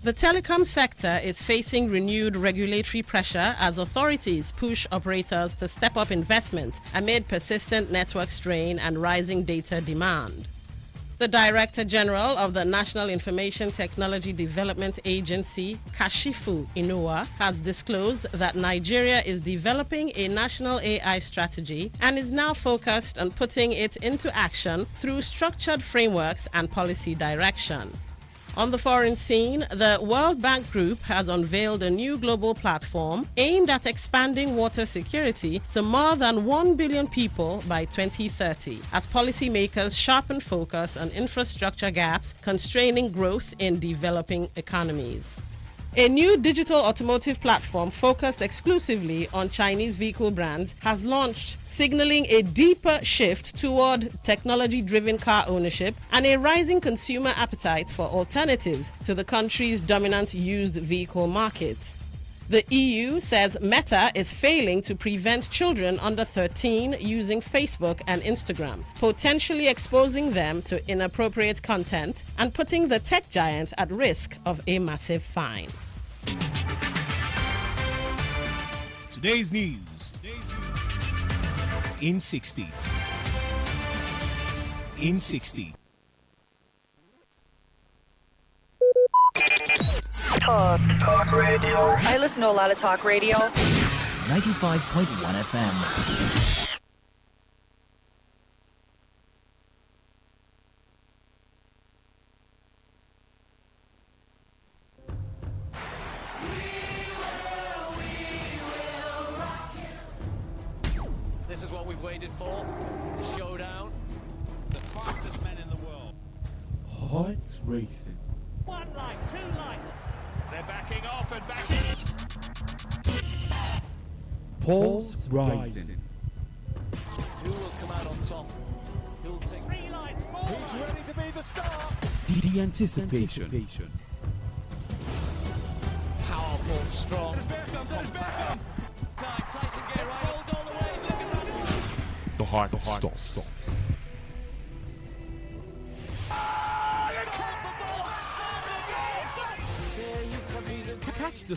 The telecom sector is facing renewed regulatory pressure as authorities push operators to step up investment amid persistent network strain and rising data demand. The Director General of the National Information Technology Development Agency, Kashifu Inoua, has disclosed that Nigeria is developing a national AI strategy and is now focused on putting it into action through structured frameworks and policy direction. On the foreign scene, the World Bank Group has unveiled a new global platform aimed at expanding water security to more than 1 billion people by 2030, as policymakers sharpen focus on infrastructure gaps constraining growth in developing economies. A new digital automotive platform focused exclusively on Chinese vehicle brands has launched, signaling a deeper shift toward technology-driven car ownership and a rising consumer appetite for alternatives to the country's dominant used vehicle market. The EU says Meta is failing to prevent children under 13 using Facebook and Instagram, potentially exposing them to inappropriate content and putting the tech giant at risk of a massive fine. Today's news in 60. In 60. Talk radio. I listen to a lot of talk radio. 95.1 FM. This is what we've waited for. The showdown. The fastest men in the world. Hearts racing, One light, two lights. They're backing off and backing. Pulse rising. Who will come out on top? Who'll take 3 lights, 4 lights. Who's ready to be the star? The anticipation. Powerful, strong, compact. Time, Tyson get right. Rolled all the way. He's looking back. The heart stops. Catch the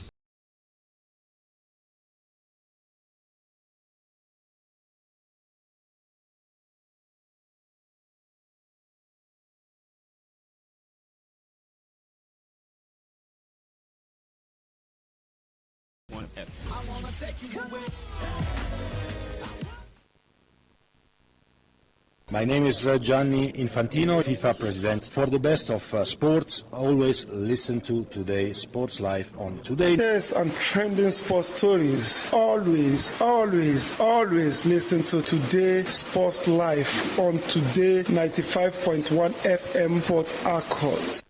My name is Gianni Infantino, FIFA president. For the best of sports, always listen to Today Sports Live on Today. Yes, and trending sports stories. Always listen to Today Sports Live on Today 95.1 FM Port Harcourt.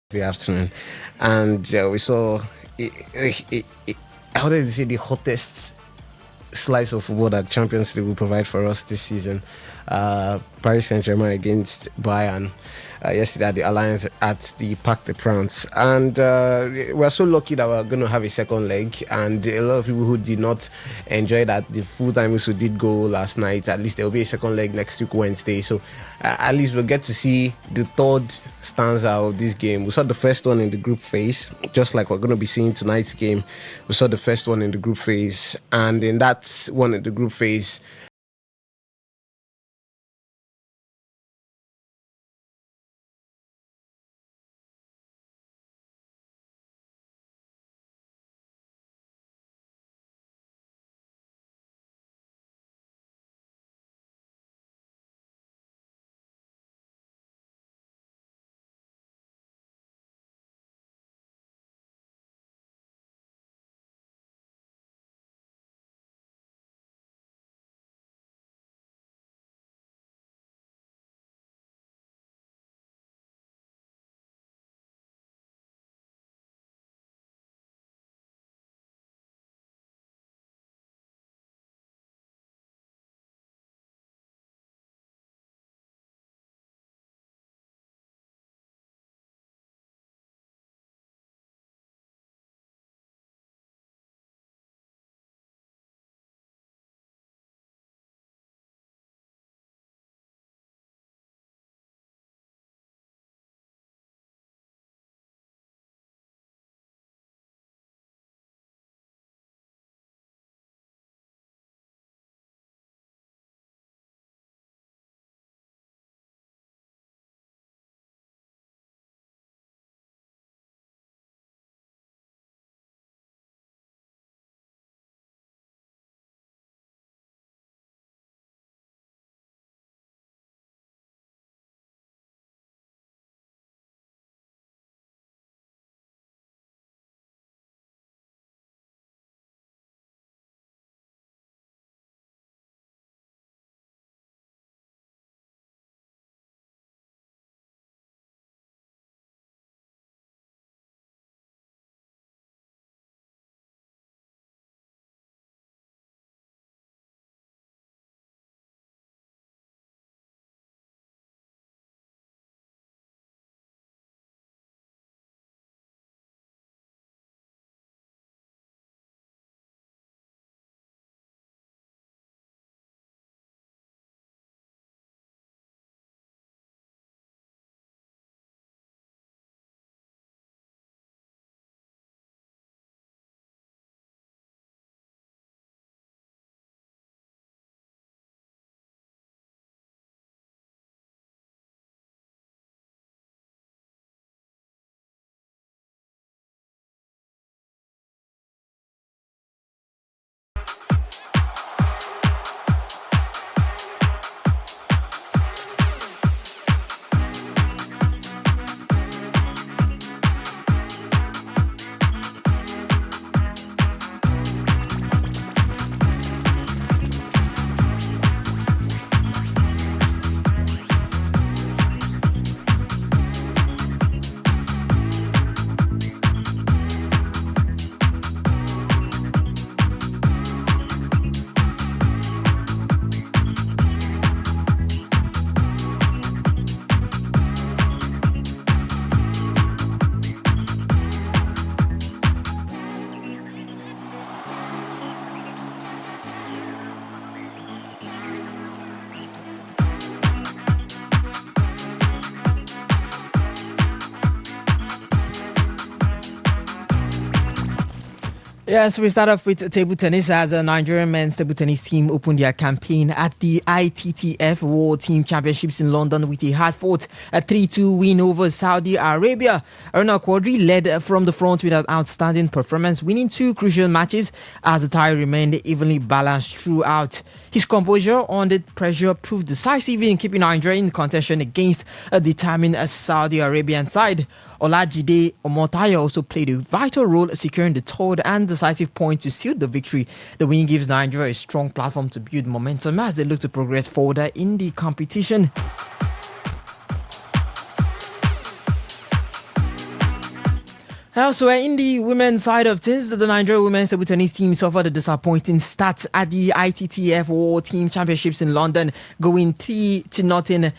The afternoon, and we saw how did they say the hottest slice of football that Champions League will provide for us this season. Paris Saint-Germain against Bayern yesterday at the Alliance at the Parc des Princes, and we're so lucky that we're going to have a second leg, and a lot of people who did not enjoy that the full-time whistle did go last night, at least there will be a second leg next week Wednesday, so at least we'll get to see the third stanza of this game. We saw the first one in the group phase, just like we're going to be seeing tonight's game. We saw the first one in the group phase, and in that one in the group phase, Yes, we start off with table tennis as a Nigerian men's table tennis team opened their campaign at the ITTF World Team Championships in London with a hard-fought 3-2 win over Saudi Arabia. Aruna Quadri led from the front with an outstanding performance, winning 2 crucial matches as the tie remained evenly balanced throughout. His composure under pressure proved decisive in keeping Nigeria in contention against a determined Saudi Arabian side. Olajide Omotayo also played a vital role, securing the third and decisive point to seal the victory. The win gives Nigeria a strong platform to build momentum as they look to progress further in the competition. Elsewhere, in the women's side of things, the Nigeria women's table tennis team suffered a disappointing start at the ITTF World Team Championships in London, going 3-0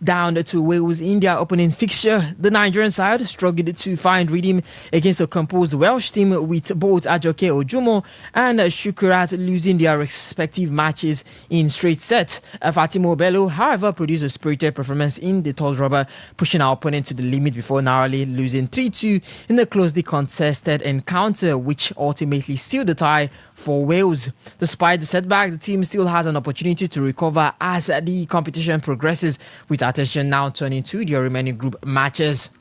down to Wales in their opening fixture. The Nigerian side struggled to find rhythm against a composed Welsh team, with both Ajoke Ojumo and Shukurat losing their respective matches in straight sets. Fatima Bello, however, produced a spirited performance in the third rubber, pushing our opponent to the limit before narrowly losing 3-2 in a closely contested encounter, which ultimately sealed the tie for Wales. Despite the setback, the team still has an opportunity to recover as the competition progresses, with attention now turning to the remaining group matches.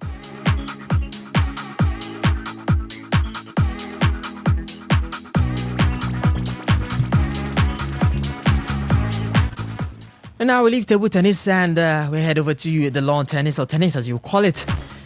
And now we leave table tennis and we head over to the lawn tennis, or tennis as you call it,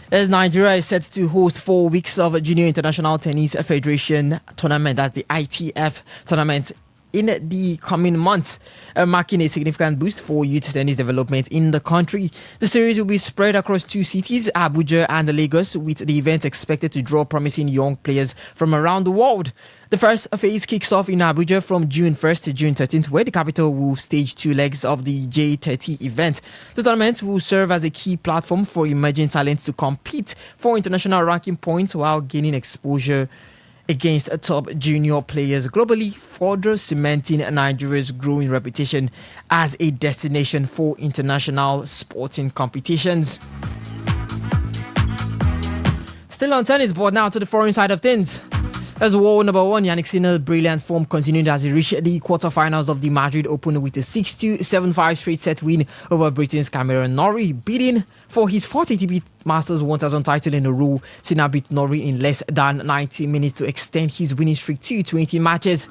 as Nigeria is set to host 4 weeks of Junior International Tennis Federation tournament, that's the ITF tournament, in the coming months, marking a significant boost for youth tennis development in the country. The series will be spread across 2 cities, Abuja and Lagos, with the event expected to draw promising young players from around the world. The first phase kicks off in Abuja from June 1st to June 13th, where the capital will stage 2 legs of the J30 event. The tournament will serve as a key platform for emerging talents to compete for international ranking points while gaining exposure against top junior players globally, further cementing Nigeria's growing reputation as a destination for international sporting competitions. Still on tennis, but now to the foreign side of things. As world number 1, Yannick Sinner's brilliant form continued as he reached the quarterfinals of the Madrid Open with a 6-2, 7-5 straight set win over Britain's Cameron Norrie, beating for his 4th ATP Masters 1000 title in a row. Sinner beat Norrie in less than 90 minutes to extend his winning streak to 20 matches.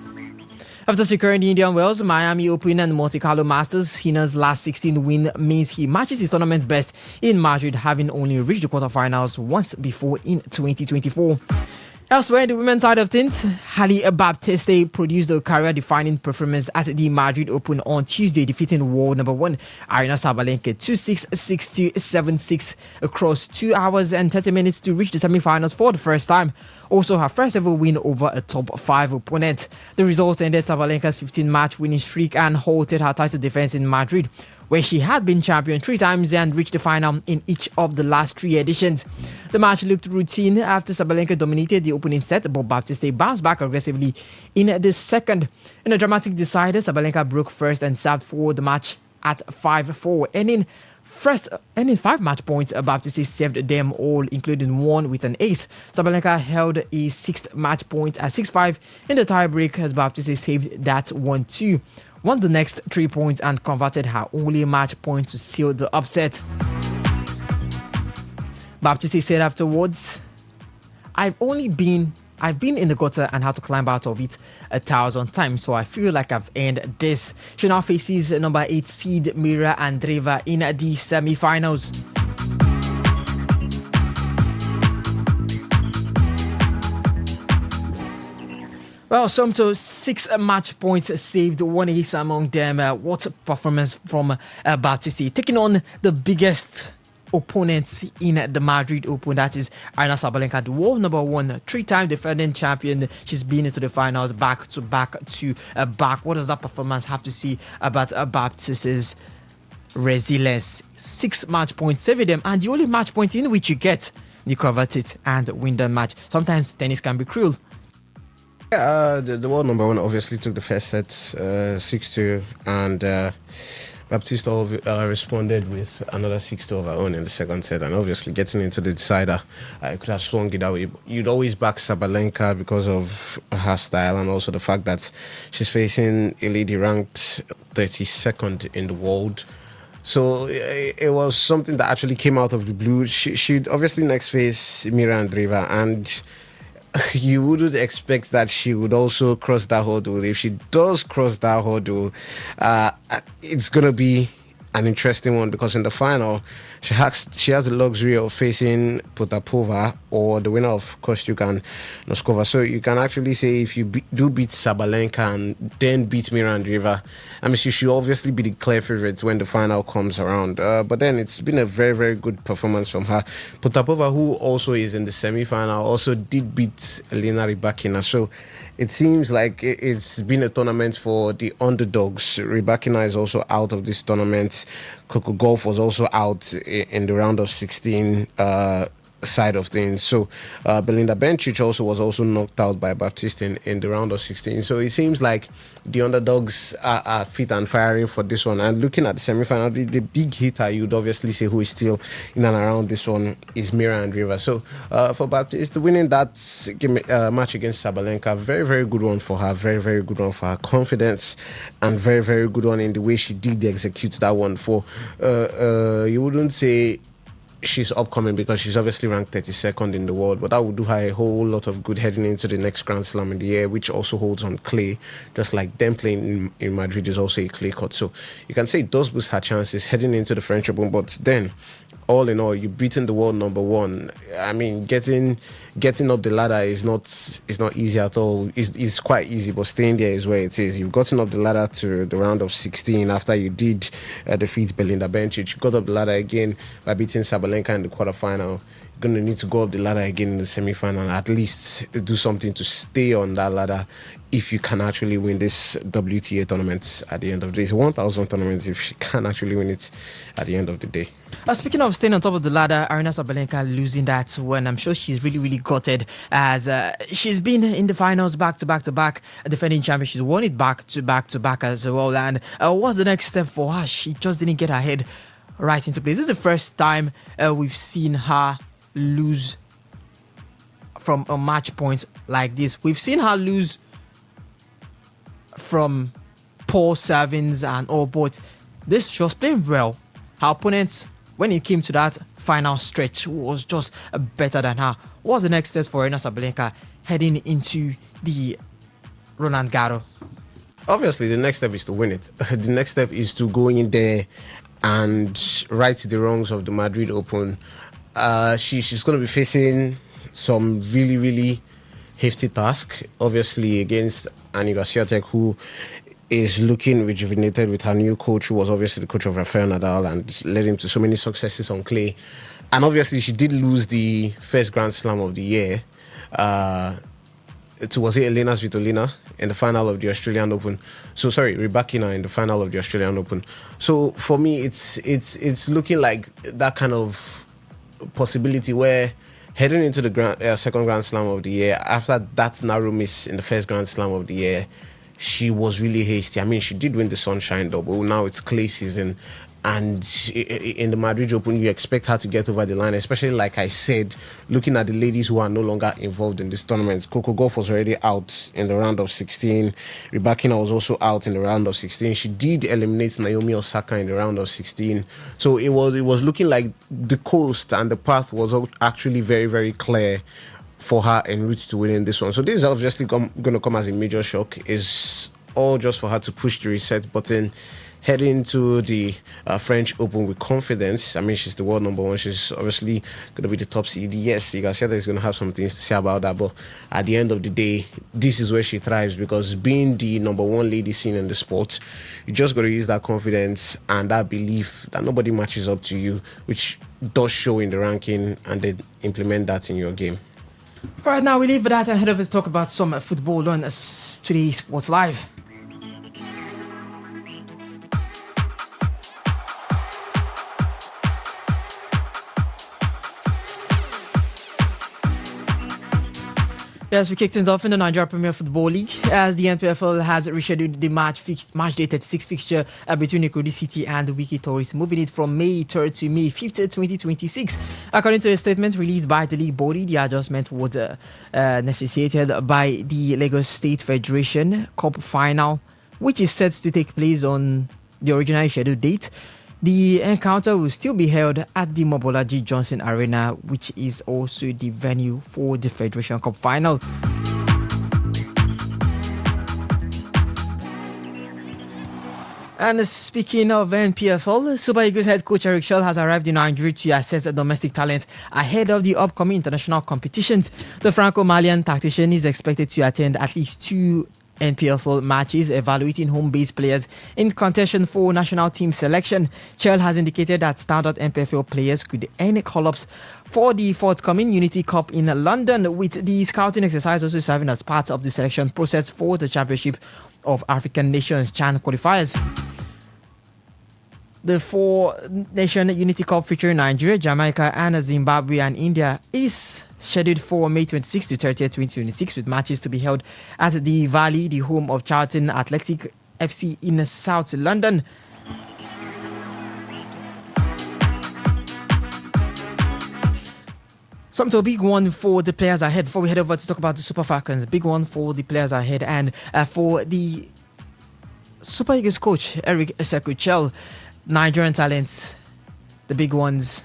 After securing the Indian Wells, Miami Open and Monte Carlo Masters, Sinner's last 16 win means he matches his tournament best in Madrid, having only reached the quarterfinals once before in 2024. Elsewhere, in the women's side of things, Halle Baptiste produced a career-defining performance at the Madrid Open on Tuesday, defeating world number 1 Aryna Sabalenka 2-6, 6-2, 7-6 across 2 hours and 30 minutes to reach the semi-finals for the first time. Also, her first ever win over a top 5 opponent. The result ended Sabalenka's 15-match winning streak and halted her title defense in Madrid, where she had been champion 3 times and reached the final in each of the last 3 editions. The match looked routine after Sabalenka dominated the opening set, but Baptiste bounced back aggressively in the second. In a dramatic decider, Sabalenka broke first and served for the match at 5-4, ending 5 match points. Baptiste saved them all, including one with an ace. Sabalenka held a 6th match point at 6-5 in the tiebreak as Baptiste saved that one too, won the next 3 points and converted her only match point to seal the upset. Baptiste said afterwards, I've been in the gutter and had to climb out of it 1,000 times, so I feel like I've earned this. She now faces number 8 seed Mira Andreeva in the semi-finals. Well, some to 6 match points saved, 1 ace among them. What performance from Baptiste, taking on the biggest opponents in the Madrid Open, that is Aryna Sabalenka, the world number 1, 3-time defending champion. She's been into the finals back to back. What does that performance have to say about Baptiste's resilience? 6 match points saving them, and the only match point in which you convert it and win the match. Sometimes tennis can be cruel. The world number 1 obviously took the first set 6-2, and Baptiste responded with another 6-2 of her own in the second set, and obviously getting into the decider, I could have swung it that way. You'd always back Sabalenka because of her style and also the fact that she's facing a lady ranked 32nd in the world. So it was something that actually came out of the blue. She'd obviously next face Mira Andreeva, and you wouldn't expect that she would also cross that hurdle. If she does cross that hurdle, it's going to be an interesting one, because in the final, she has the luxury of facing Potapova or the winner of Kostyuk and Noskova. So you can actually say if you do beat Sabalenka and then beat Mira Andreeva, I mean, she should obviously be the clear favorite when the final comes around. But then it's been a very, very good performance from her. Potapova, who also is in the semi-final, also did beat Elena Rybakina. So it seems like it's been a tournament for the underdogs. Rybakina is also out of this tournament. Coco Gauff was also out in the round of 16 side of things. So Belinda Bencic also was knocked out by Baptiste in the round of 16. So it seems like the underdogs are fit and firing for this one. And looking at the semi-final, the big hitter you'd obviously say who is still in and around this one is Mira Andreeva. So for Baptiste, winning that match against Sabalenka, very, very good one for her. Very, very good one for her confidence, and very, very good one in the way she did execute that one. For you wouldn't say she's upcoming because she's obviously ranked 32nd in the world, but that would do her a whole lot of good heading into the next Grand Slam in the year, which also holds on clay, just like them playing in Madrid is also a clay court. So you can say it does boost her chances heading into the French Open, but then all in all, you've beaten the world number one. I mean, getting up the ladder is not easy at all. It's quite easy, but staying there is where it is. You've gotten up the ladder to the round of 16 after you did defeat Belinda Bencic. You got up the ladder again by beating Sabalenka in the quarterfinal. You're going to need to go up the ladder again in the semi-final, at least do something to stay on that ladder if you can actually win this WTA tournament at the end of the day. It's 1,000 tournaments if she can actually win it at the end of the day. Speaking of staying on top of the ladder, Aryna Sabalenka losing that one, I'm sure she's really, really gutted, as she's been in the finals back to back to back, defending champion. She's won it back to back as well. And what's the next step for her? She just didn't get her head right into place. This is the first time we've seen her lose from a match point like this. We've seen her lose from poor servings and all, but this she was playing well. Her opponents, when it came to that final stretch, was just better than her. What's the next step for Aryna Sabalenka heading into the Roland Garros? Obviously, the next step is to win it. The next step is to go in there and right the wrongs of the Madrid Open. She's going to be facing some really, really hefty task, obviously, against Annie Garcia-Tech, who is looking rejuvenated with her new coach, who was obviously the coach of Rafael Nadal and led him to so many successes on clay. And obviously, she did lose the first Grand Slam of the year to, was it Elena Svitolina in the final of the Australian Open? So sorry, Rybakina in the final of the Australian Open. So for me, it's looking like that kind of possibility where heading into the second Grand Slam of the year, after that narrow miss in the first Grand Slam of the year, she was really hasty. I mean, she did win the Sunshine Double. Now it's clay season. And in the Madrid Open, you expect her to get over the line, especially, like I said, looking at the ladies who are no longer involved in this tournament. Coco Gauff was already out in the round of 16. Rybakina was also out in the round of 16. She did eliminate Naomi Osaka in the round of 16. So it was looking like the coast and the path was actually very, very clear for her en route to winning this one. So this is obviously going to come as a major shock. It's all just for her to push the reset button, head into the French Open with confidence. I mean, she's the world number one. She's obviously going to be the top seed. Yes, Garcia is going to have some things to say about that, but at the end of the day, this is where she thrives, because being the number one lady seen in the sport, you just got to use that confidence and that belief that nobody matches up to you, which does show in the ranking, and then implement that in your game. All right, now we leave that and head over to talk about some football on Today Sports Live. Yes, we kicked things off in the Nigeria Premier Football League as the NPFL has rescheduled the match day 36 fixture between Ikorodu City and Wiki Tourists, moving it from May 3rd to May 5th, 2026. According to a statement released by the league body, the adjustment was necessitated by the Lagos State Federation Cup final, which is set to take place on the original scheduled date. The encounter will still be held at the Mobolaji Johnson Arena, which is also the venue for the Federation Cup final. And speaking of NPFL, Super Eagles head coach Eric Shell has arrived in Nigeria to assess the domestic talent ahead of the upcoming international competitions. The Franco-Malian tactician is expected to attend at least 2 NPFL matches evaluating home-based players in contention for national team selection. Chell has indicated that standard NPFL players could earn call-ups for the forthcoming Unity Cup in London, with the scouting exercise also serving as part of the selection process for the Championship of African Nations (CHAN) qualifiers. The 4-nation Unity Cup featuring Nigeria, Jamaica, and Zimbabwe and India is scheduled for May 26 to 30th, 2026, with matches to be held at the Valley, the home of Charlton Athletic FC in South London. Something a big one for the players ahead. Before we head over to talk about the Super Falcons, big one for the players ahead and for the Super Eagles coach Eric Esekuchel. Nigerian talents, the big ones,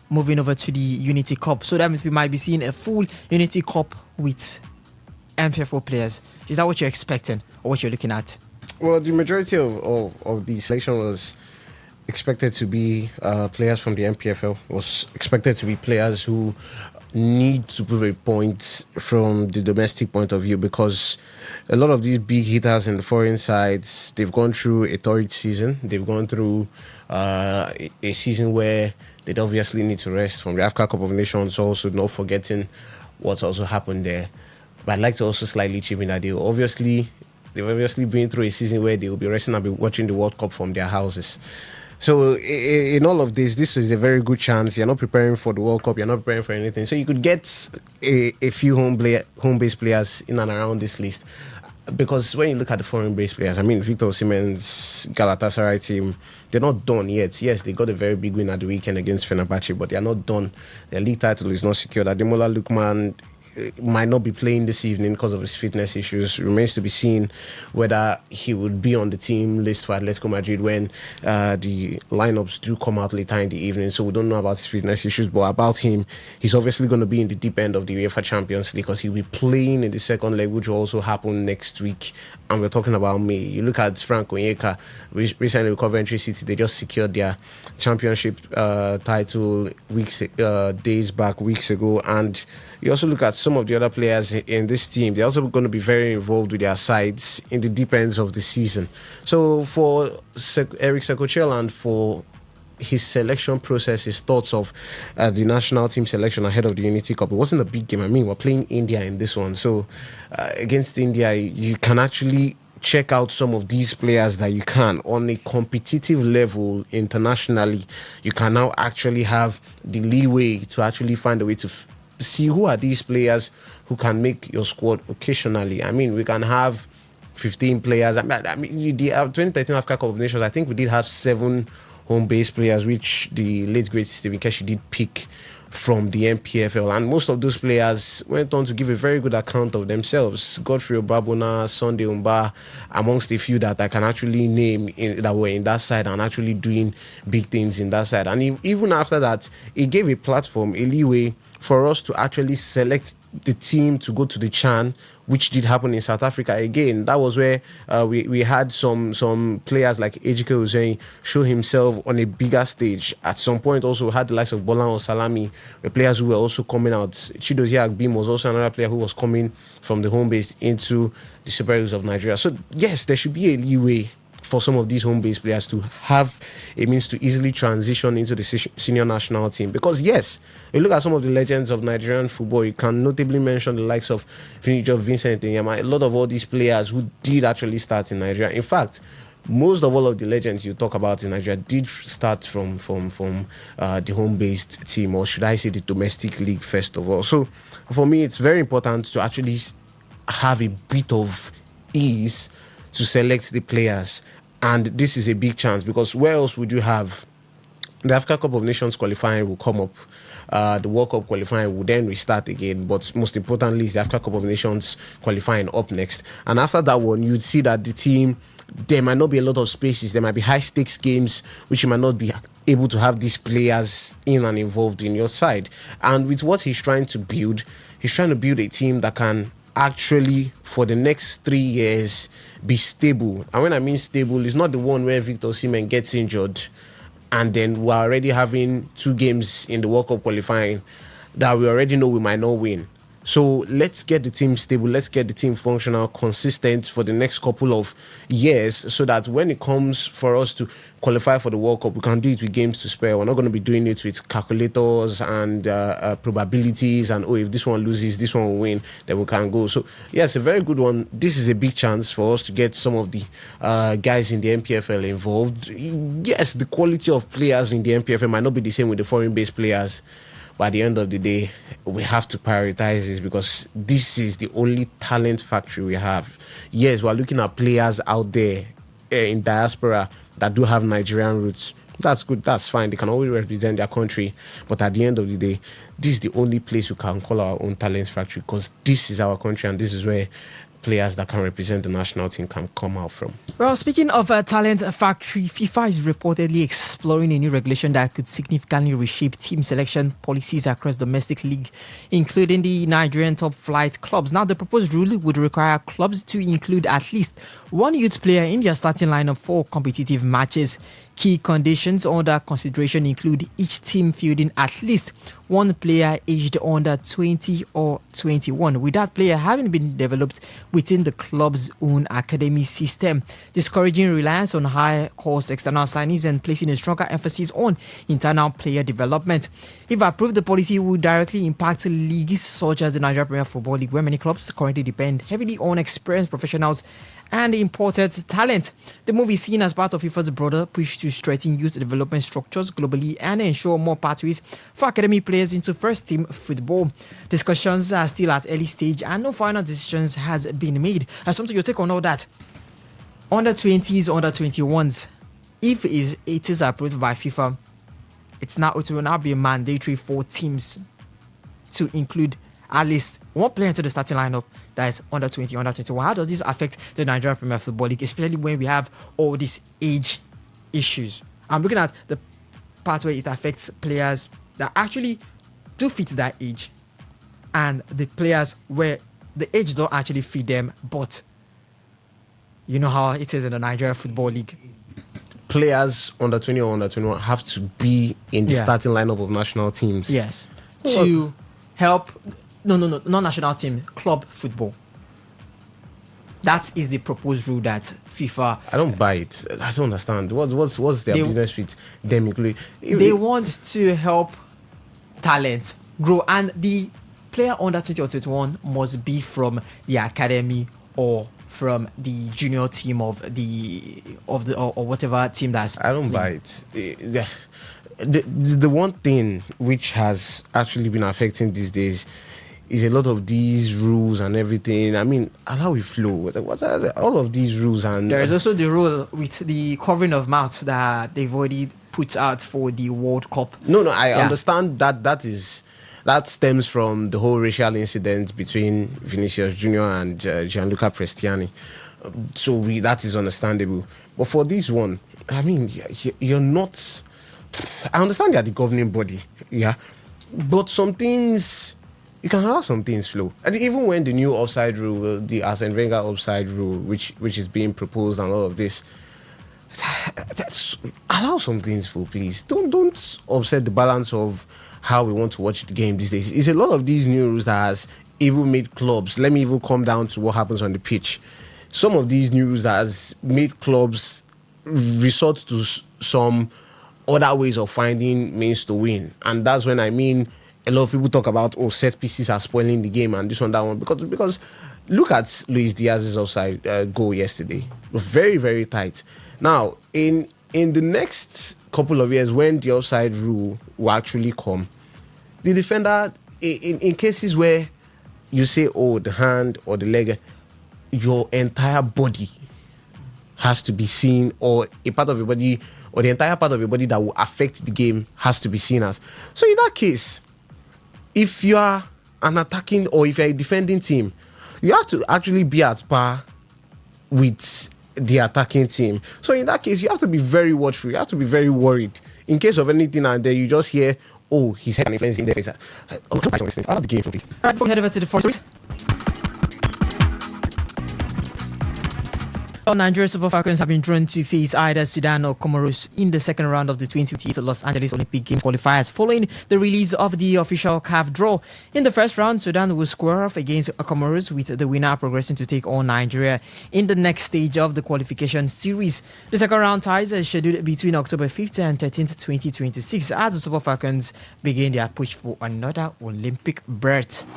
moving over to the Unity Cup. So that means we might be seeing a full Unity Cup with MPFO players. Is that what you're expecting or what you're looking at? Well, the majority of the selection was expected to be players from the MPFL, was expected to be players who need to prove a point from the domestic point of view, because a lot of these big hitters in the foreign sides, they've gone through a torrid season. They've gone through a season where they'd obviously need to rest from the Africa Cup of Nations, also not forgetting what also happened there. But I'd like to also slightly chip in that they've obviously been through a season where they will be resting and be watching the World Cup from their houses. So in all of this is a very good chance. You're not preparing for the World Cup. You're not preparing for anything. So you could get a few home-based players in and around this list. Because when you look at the foreign-based players, I mean, Victor Osimhen's Galatasaray team, they're not done yet. Yes, they got a very big win at the weekend against Fenerbahce, but they're not done. Their league title is not secured. Ademola Lookman might not be playing this evening because of his fitness issues. Remains to be seen whether he would be on the team list for Atletico Madrid when the lineups do come out later in the evening. So we don't know about his fitness issues, but about him, he's obviously going to be in the deep end of the UEFA Champions League because he'll be playing in the second leg, which will also happen next week. And we're talking about May. You look at Frank Onyeka, recently with Coventry City, they just secured their championship title weeks ago, and you also look at some of the other players in this team. They're also going to be very involved with their sides in the deep ends of the season. So for Eric Sekochel and for his selection process, his thoughts of the national team selection ahead of the Unity Cup, it wasn't a big game. I mean, we're playing India in this one. So against India, you can actually check out some of these players that you can on a competitive level internationally. You can now actually have the leeway to actually find a way to see who are these players who can make your squad occasionally. I mean, we can have 15 players. I mean, the 2013 Africa Cup of Nations, I think we did have 7 home-based players, which the late great Stephen Keshi did pick from the MPFL, and most of those players went on to give a very good account of themselves. Godfrey Obabona, Sunday Umba, amongst a few that I can actually name that were in that side and actually doing big things in that side. And even after that, it gave a platform, a leeway for us to actually select the team to go to the CHAN, which did happen in South Africa. Again, that was where we had some players like Ejike Uzeni show himself on a bigger stage. At some point, also had the likes of Bolan Salami, the players who were also coming out. Chidozie Agbim was also another player who was coming from the home base into the Super Eagles of Nigeria. So yes, there should be a leeway for some of these home-based players to have a means to easily transition into the senior national team. Because yes, you look at some of the legends of Nigerian football, you can notably mention the likes of Vincent Nyama, a lot of all these players who did actually start in Nigeria. In fact, most of all of the legends you talk about in Nigeria did start from the home-based team, or should I say the domestic league first of all. So for me, it's very important to actually have a bit of ease to select the players, and this is a big chance, because where else would you have the Africa Cup of Nations qualifying will come up. The World Cup qualifying will then restart again. But most importantly, is the Africa Cup of Nations qualifying up next. And after that one, you'd see that the team, there might not be a lot of spaces. There might be high stakes games, which you might not be able to have these players in and involved in your side. And with what he's trying to build a team that can actually, for the next 3 years, be stable. And when I mean stable, it's not the one where Victor Osimhen gets injured and then we're already having 2 games in the World Cup qualifying that we already know we might not win. So let's get the team stable, let's get the team functional, consistent for the next couple of years, so that when it comes for us to qualify for the World Cup, we can do it with games to spare. We're not going to be doing it with calculators and probabilities and, if this one loses, this one will win, then we can go. So yes, a very good one. This is a big chance for us to get some of the guys in the MPFL involved. Yes, the quality of players in the MPFL might not be the same with the foreign-based players, but at the end of the day, we have to prioritize this, because this is the only talent factory we have. Yes, we're looking at players out there in diaspora that do have Nigerian roots. That's good, that's fine. They can always represent their country. But at the end of the day, this is the only place we can call our own talent factory, because this is our country and this is where players that can represent the national team can come out from. Well, speaking of a talent factory, FIFA is reportedly exploring a new regulation that could significantly reshape team selection policies across domestic league, including the Nigerian top flight clubs. Now, the proposed rule would require clubs to include at least one youth player in their starting lineup for competitive matches. Key conditions under consideration include each team fielding at least one player aged under 20 or 21, with that player having been developed within the club's own academy system, discouraging reliance on high-cost external signings and placing a stronger emphasis on internal player development. If approved, the policy would directly impact leagues such as the Nigeria Premier Football League, where many clubs currently depend heavily on experienced professionals and imported talent. The move is seen as part of FIFA's broader push to strengthen youth development structures globally and ensure more pathways for academy players into first-team football. Discussions are still at early stage and no final decisions has been made. As something you take on all that, under 20s, under 21s, if it is approved by FIFA, it will now be mandatory for teams to include at least one player into the starting lineup that is under 20, under 21. How does this affect the Nigeria Premier Football League, especially when we have all these age issues? I'm looking at the part where it affects players that actually do fit that age, and the players where the age don't actually fit them, but you know how it is in the Nigeria Football League. Players under 20 or under 21 have to be in the starting lineup of national teams. Yes. To help... No, not national team, club football. That is the proposed rule that FIFA... I don't buy it. I don't understand. What's their business with them including? They want to help talent grow, and the player under 20 or 21 must be from the academy or from the junior team of the or whatever team that's... I don't buy it. The one thing which has actually been affecting these days is a lot of these rules and everything. I mean, allow it flow. What are all of these rules? And there is also the rule with the covering of mouth that they've already put out for the World Cup. No, I understand that stems from the whole racial incident between Vinicius Junior and Gianluca Prestiani. So that is understandable. But for this one, I mean, you're not... I understand you're the governing body, yeah, but some things... You can allow some things flow. I think even when the new offside rule, the Arsene Wenger offside rule, which is being proposed and all of this, allow some things flow, please. Don't upset the balance of how we want to watch the game these days. It's a lot of these new rules that has even made clubs. Let me even come down to what happens on the pitch. Some of these new rules that has made clubs resort to some other ways of finding means to win, and that's when I mean. A lot of people talk about set pieces are spoiling the game and this one, that one. Because look at Luis Diaz's offside goal yesterday. Very, very tight. Now, in the next couple of years, when the offside rule will actually come, the defender, in cases where you say, oh, the hand or the leg, your entire body has to be seen, or a part of your body, or the entire part of your body that will affect the game has to be seen as. So in that case, if you are an attacking or if you're a defending team, you have to actually be at par with the attacking team. So in that case, you have to be very watchful. You have to be very worried in case of anything, and then you just hear, oh, he's had an influence in there. Out of the game, please. All right, before we head over to the first. Nigeria Super Falcons have been drawn to face either Sudan or Comoros in the second round of the 2028 Los Angeles Olympic Games qualifiers following the release of the official CAF draw. In the first round, Sudan will square off against Comoros, with the winner progressing to take on Nigeria in the next stage of the qualification series. The second round ties are scheduled between October 5th and 13th, 2026 as the Super Falcons begin their push for another Olympic berth.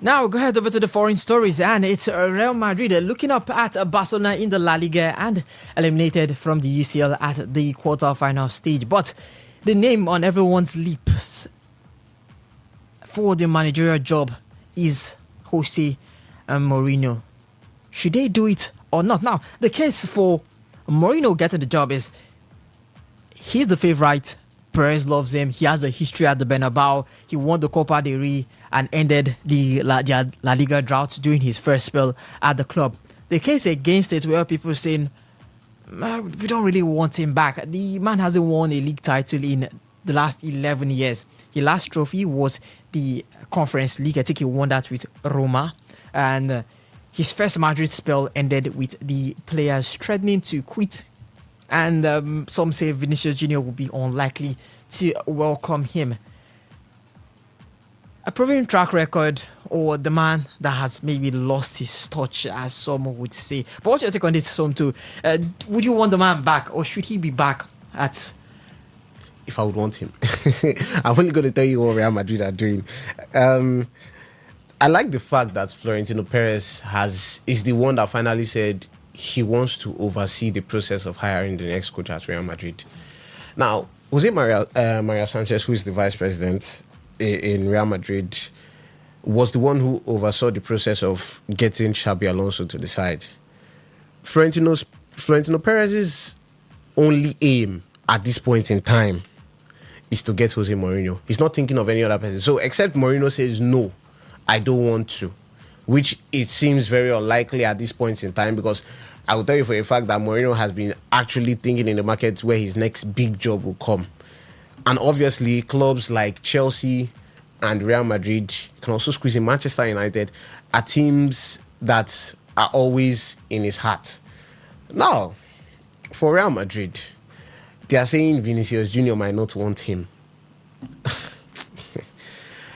Now, go ahead over to the foreign stories, and it's Real Madrid looking up at Barcelona in the La Liga and eliminated from the UCL at the quarter-final stage. But the name on everyone's lips for the managerial job is Jose Mourinho. Should they do it or not? Now, the case for Mourinho getting the job is he's the favorite. Perez loves him. He has a history at the Bernabeu. He won the Copa del Rey and ended the La Liga drought during his first spell at the club. The case against it, where people saying, we don't really want him back. The man hasn't won a league title in the last 11 years. His last trophy was the Conference League. I think he won that with Roma. And his first Madrid spell ended with the players threatening to quit. And some say Vinicius Jr. will be unlikely to welcome him. A proven track record, or the man that has maybe lost his touch, as some would say. But what's your take on this, Somto? Would you want the man back, or should he be back at... If I would want him. I'm only going to tell you what Real Madrid are doing. I like the fact that Florentino Perez is the one that finally said he wants to oversee the process of hiring the next coach at Real Madrid. Now, Jose Maria Sanchez, who is the vice president in Real Madrid, was the one who oversaw the process of getting Xabi Alonso to the side. Florentino Perez's only aim at this point in time is to get Jose Mourinho. He's not thinking of any other person. So, except Mourinho says, no, I don't want to, which it seems very unlikely at this point in time, because I will tell you for a fact that Mourinho has been actually thinking in the markets where his next big job will come. And obviously, clubs like Chelsea and Real Madrid, can also squeeze in Manchester United, are teams that are always in his heart. Now, for Real Madrid, they are saying Vinicius Jr. might not want him.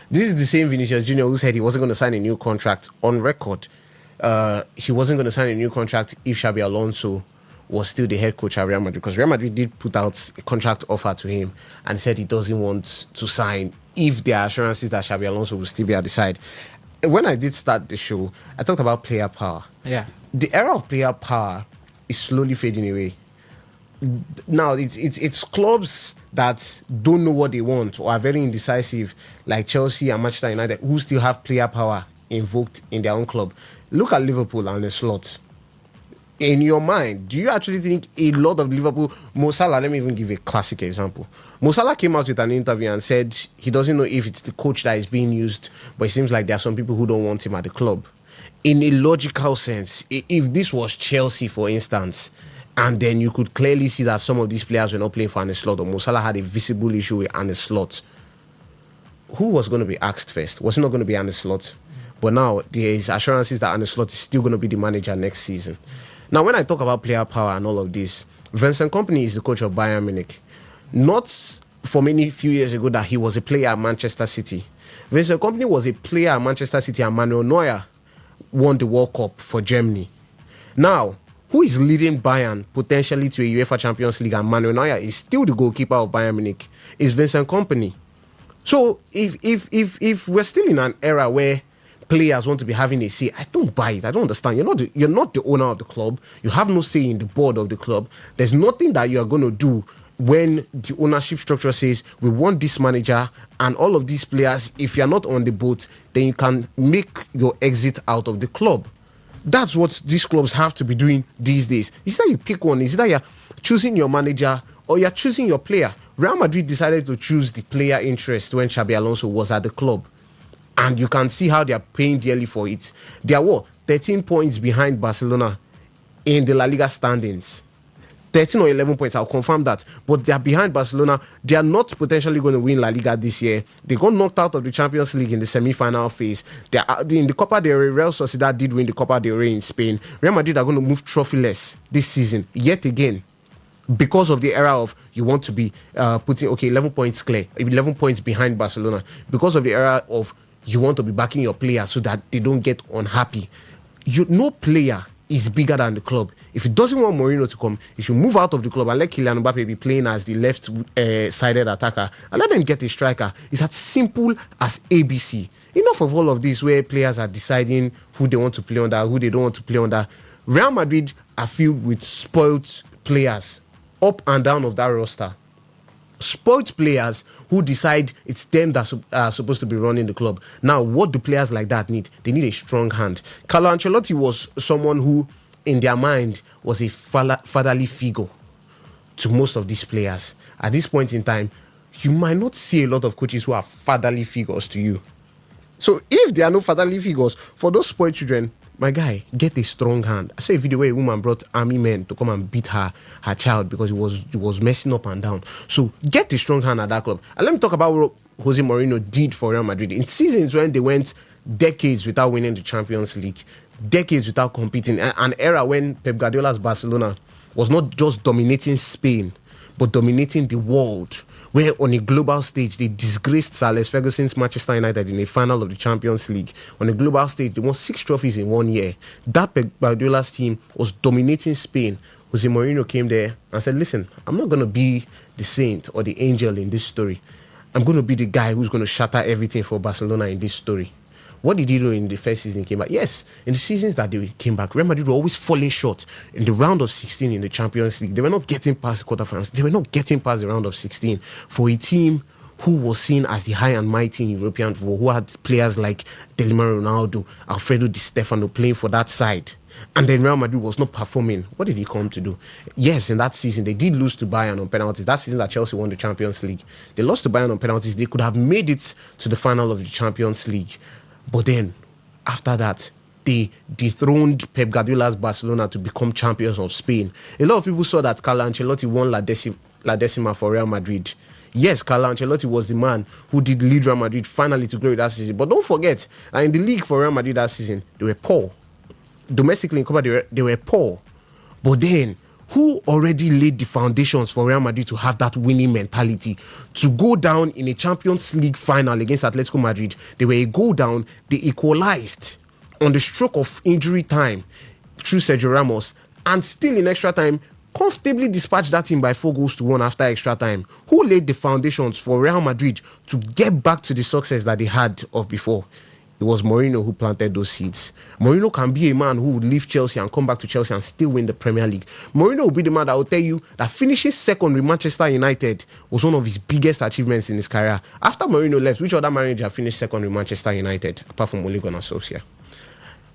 This is the same Vinicius Jr. who said he wasn't going to sign a new contract on record. He wasn't going to sign a new contract if Xabi Alonso was still the head coach at Real Madrid, because Real Madrid did put out a contract offer to him and said he doesn't want to sign if there are assurances that Xabi Alonso will still be at the side. When I did start the show, I talked about player power. Yeah. The era of player power is slowly fading away. Now, it's clubs that don't know what they want or are very indecisive, like Chelsea and Manchester United, who still have player power invoked in their own club. Look at Liverpool and the slot. In your mind, do you actually think a lot of Liverpool... Mo Salah, let me even give a classic example. Mo Salah came out with an interview and said he doesn't know if it's the coach that is being used, but it seems like there are some people who don't want him at the club. In a logical sense, if this was Chelsea, for instance, and then you could clearly see that some of these players were not playing for Arne Slot, or Mo Salah had a visible issue with Arne Slot, who was going to be asked first? Was it not going to be Arne Slot? But now there is assurances that Arne Slot is still going to be the manager next season. Now, when I talk about player power and all of this, Vincent Kompany is the coach of Bayern Munich. Not for many few years ago that he was a player at Manchester City. Vincent Kompany was a player at Manchester City, and Manuel Neuer won the World Cup for Germany. Now, who is leading Bayern potentially to a UEFA Champions League, and Manuel Neuer is still the goalkeeper of Bayern Munich, is Vincent Kompany. So if we're still in an era where players want to be having a say. I don't buy it. I don't understand. You're not the owner of the club. You have no say in the board of the club. There's nothing that you are going to do when the ownership structure says we want this manager and all of these players. If you're not on the boat, then you can make your exit out of the club. That's what these clubs have to be doing these days. Is that you pick one? Is that you're choosing your manager or you're choosing your player? Real Madrid decided to choose the player interest when Xabi Alonso was at the club. And you can see how they are paying dearly for it. They are what? 13 points behind Barcelona in the La Liga standings. 13 or 11 points, I'll confirm that. But they are behind Barcelona. They are not potentially going to win La Liga this year. They got knocked out of the Champions League in the semi-final phase. They are in the Copa del Rey. Real Sociedad did win the Copa del Rey in Spain. Real Madrid are going to move trophyless this season, yet again. Because of the era of you want to be putting, 11 points clear, 11 points behind Barcelona. Because of the era of you want to be backing your players so that they don't get unhappy. No player is bigger than the club. If he doesn't want Mourinho to come, he should move out of the club and let Kylian Mbappe be playing as the left-sided attacker and let them get a striker. It's as simple as ABC. Enough of all of this where players are deciding who they want to play under, who they don't want to play under. Real Madrid are filled with spoiled players up and down of that roster. Spoiled players who decide it's them that are supposed to be running the club. Now, what do players like that need? They need a strong hand. Carlo Ancelotti was someone who, in their mind, was a fatherly figure to most of these players. At this point in time, you might not see a lot of coaches who are fatherly figures to you. So if there are no fatherly figures, for those spoiled children, my guy, get a strong hand. I saw a video where a woman brought army men to come and beat her child because he was messing up and down. So get a strong hand at that club. And let me talk about what Jose Mourinho did for Real Madrid. In seasons when they went decades without winning the Champions League, decades without competing, an era when Pep Guardiola's Barcelona was not just dominating Spain, but dominating the world, where on a global stage they disgraced Sir Alex Ferguson's Manchester United in a final of the Champions League. On a global stage, they won 6 trophies in 1 year. That Pep Guardiola's team was dominating Spain. Jose Mourinho came there and said, listen, I'm not going to be the saint or the angel in this story. I'm going to be the guy who's going to shatter everything for Barcelona in this story. What did he do in the first season he came back? Yes, in the seasons that they came back, Real Madrid were always falling short in the round of 16 in the Champions League. They were not getting past the quarterfinals. They were not getting past the round of 16 for a team who was seen as the high and mighty in European football, who had players like Delima Ronaldo, Alfredo Di Stefano playing for that side. And then Real Madrid was not performing. What did he come to do? Yes, in that season, they did lose to Bayern on penalties. That season that Chelsea won the Champions League, they lost to Bayern on penalties. They could have made it to the final of the Champions League. But then, after that, they dethroned Pep Guardiola's Barcelona to become champions of Spain. A lot of people saw that Carlo Ancelotti won La Decima for Real Madrid. Yes, Carlo Ancelotti was the man who did lead Real Madrid finally to glory that season. But don't forget, in the league for Real Madrid that season, they were poor. Domestically in Copa, they were poor. But then, who already laid the foundations for Real Madrid to have that winning mentality, to go down in a Champions League final against Atletico Madrid? They were a goal down. They equalized on the stroke of injury time through Sergio Ramos, and still in extra time, comfortably dispatched that team by 4-1 after extra time. Who laid the foundations for Real Madrid to get back to the success that they had of before? It was Mourinho who planted those seeds. Mourinho can be a man who would leave Chelsea and come back to Chelsea and still win the Premier League. Mourinho will be the man that will tell you that finishing second with Manchester United was one of his biggest achievements in his career. After Mourinho left, which other manager finished second with Manchester United apart from Ole Gunnar Solskjaer?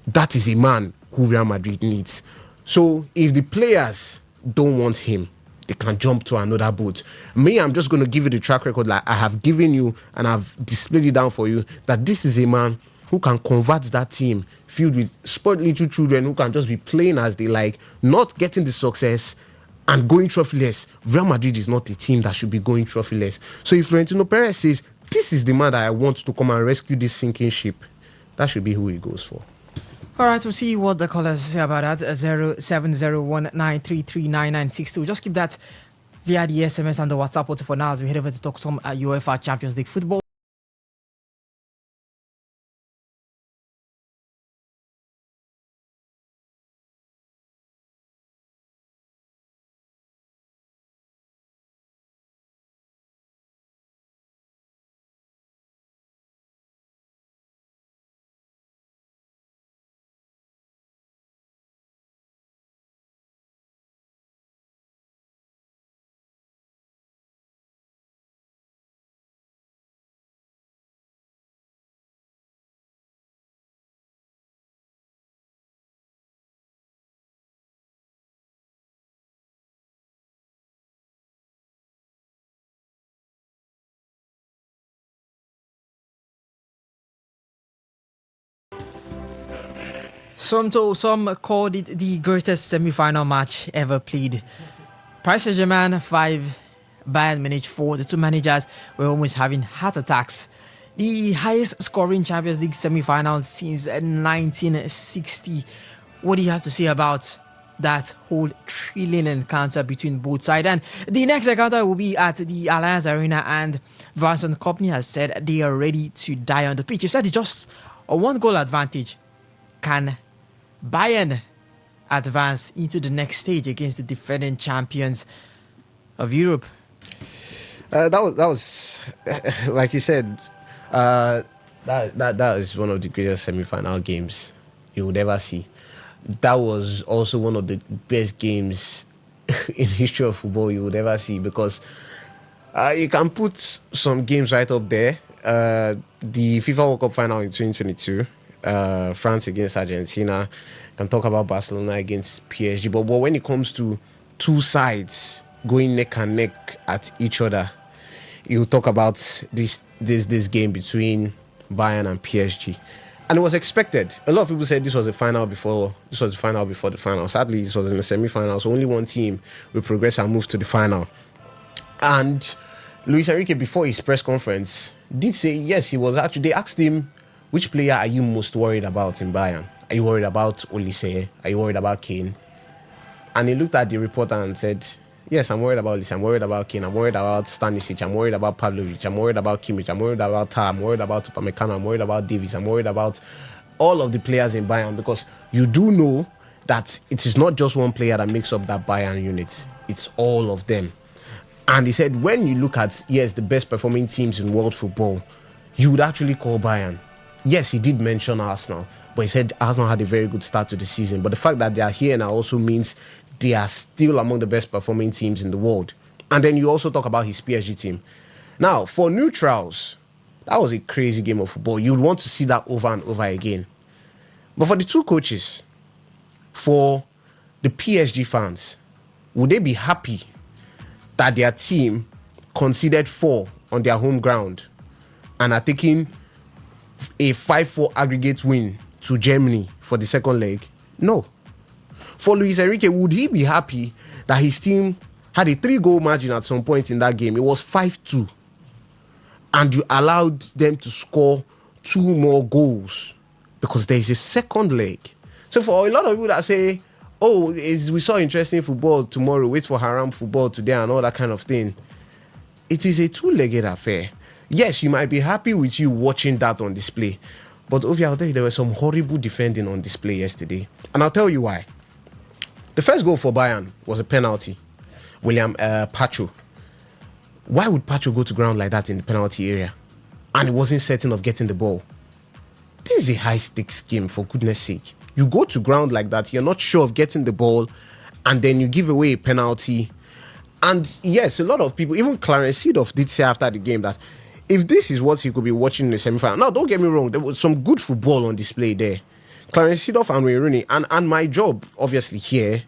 That is a man who Real Madrid needs. So if the players don't want him, they can jump to another boat. Me, I'm just going to give you the track record like I have given you and I've displayed it down for you, that this is a man who can convert that team filled with spoiled little children who can just be playing as they like, not getting the success and going trophyless. Real Madrid is not a team that should be going trophyless. So if Florentino Perez says, this is the man that I want to come and rescue this sinking ship, that should be who he goes for. All right, we'll see what the callers say about that. 070193399962. Just keep that via the SMS and the WhatsApp portal for now as we head over to talk some UEFA Champions League football. Some called it the greatest semi-final match ever played. Paris Saint-Germain 5, Bayern Munich 4. The two managers were almost having heart attacks. The highest scoring Champions League semi-final since 1960. What do you have to say about that whole thrilling encounter between both sides? And the next encounter will be at the Allianz Arena, and Vincent Kompany has said they are ready to die on the pitch. He said it's just a one-goal advantage. Can Bayern advance into the next stage against the defending champions of Europe? That was like you said, that is one of the greatest semi-final games you would ever see. That was also one of the best games in history of football you would ever see, because you can put some games right up there. The FIFA World Cup final in 2022, France against Argentina. Can talk about Barcelona against PSG. But when it comes to two sides going neck and neck at each other, you talk about this game between Bayern and PSG. And it was expected. A lot of people said this was the final before the final. Sadly, this was in the semi-final, so only one team will progress and move to the final. And Luis Enrique, before his press conference, did say yes, he was actually. They asked him, which player are you most worried about in Bayern? Are you worried about Olise? Are you worried about Kane? And he looked at the reporter and said, yes, I'm worried about Olise, I'm worried about Kane, I'm worried about Stanisic, I'm worried about Pavlovic, I'm worried about Kimmich, I'm worried about Tah, I'm worried about Upamecano, I'm worried about Davies, I'm worried about all of the players in Bayern, because you do know that it is not just one player that makes up that Bayern unit. It's all of them. And he said, when you look at, yes, the best performing teams in world football, you would actually call Bayern. Yes, he did mention Arsenal, but he said Arsenal had a very good start to the season. But the fact that they are here now also means they are still among the best performing teams in the world. And then you also talk about his PSG team. Now, for neutrals, that was a crazy game of football. You'd want to see that over and over again. But for the two coaches, for the PSG fans, would they be happy that their team conceded 4 on their home ground and are taking a 5-4 aggregate win to Germany for the second leg? No. For Luis Enrique, would he be happy that his team had a 3-goal margin at some point in that game? It was 5-2. And you allowed them to score 2 more goals because there is a second leg. So for a lot of people that say, oh, we saw interesting football tomorrow, wait for haram football today and all that kind of thing, it is a 2-legged affair. Yes, you might be happy with you watching that on display, but Ovia, I'll tell you, there was some horrible defending on display yesterday. And I'll tell you why. The first goal for Bayern was a penalty. William Pacho. Why would Pacho go to ground like that in the penalty area? And he wasn't certain of getting the ball. This is a high-stakes game, for goodness sake. You go to ground like that, you're not sure of getting the ball, and then you give away a penalty. And yes, a lot of people, even Clarence Seedorf did say after the game that if this is what you could be watching in the semi-final, now don't get me wrong, there was some good football on display there. Clarence Seedorf and Wayne Rooney, and my job, obviously, here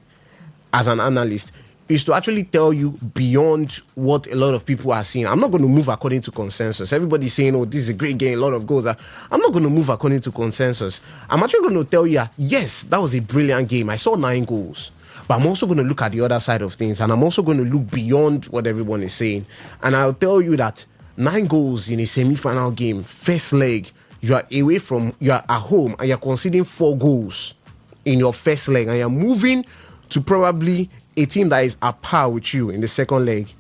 as an analyst, is to actually tell you beyond what a lot of people are seeing. I'm not going to move according to consensus. Everybody's saying, oh, this is a great game, a lot of goals. I'm not going to move according to consensus. I'm actually going to tell you, yes, that was a brilliant game. I saw 9 goals. But I'm also going to look at the other side of things, and I'm also going to look beyond what everyone is saying. And I'll tell you that 9 goals in a semi-final game, first leg, you are at home, and you're conceding 4 goals in your first leg, and you're moving to probably a team that is at par with you in the second leg.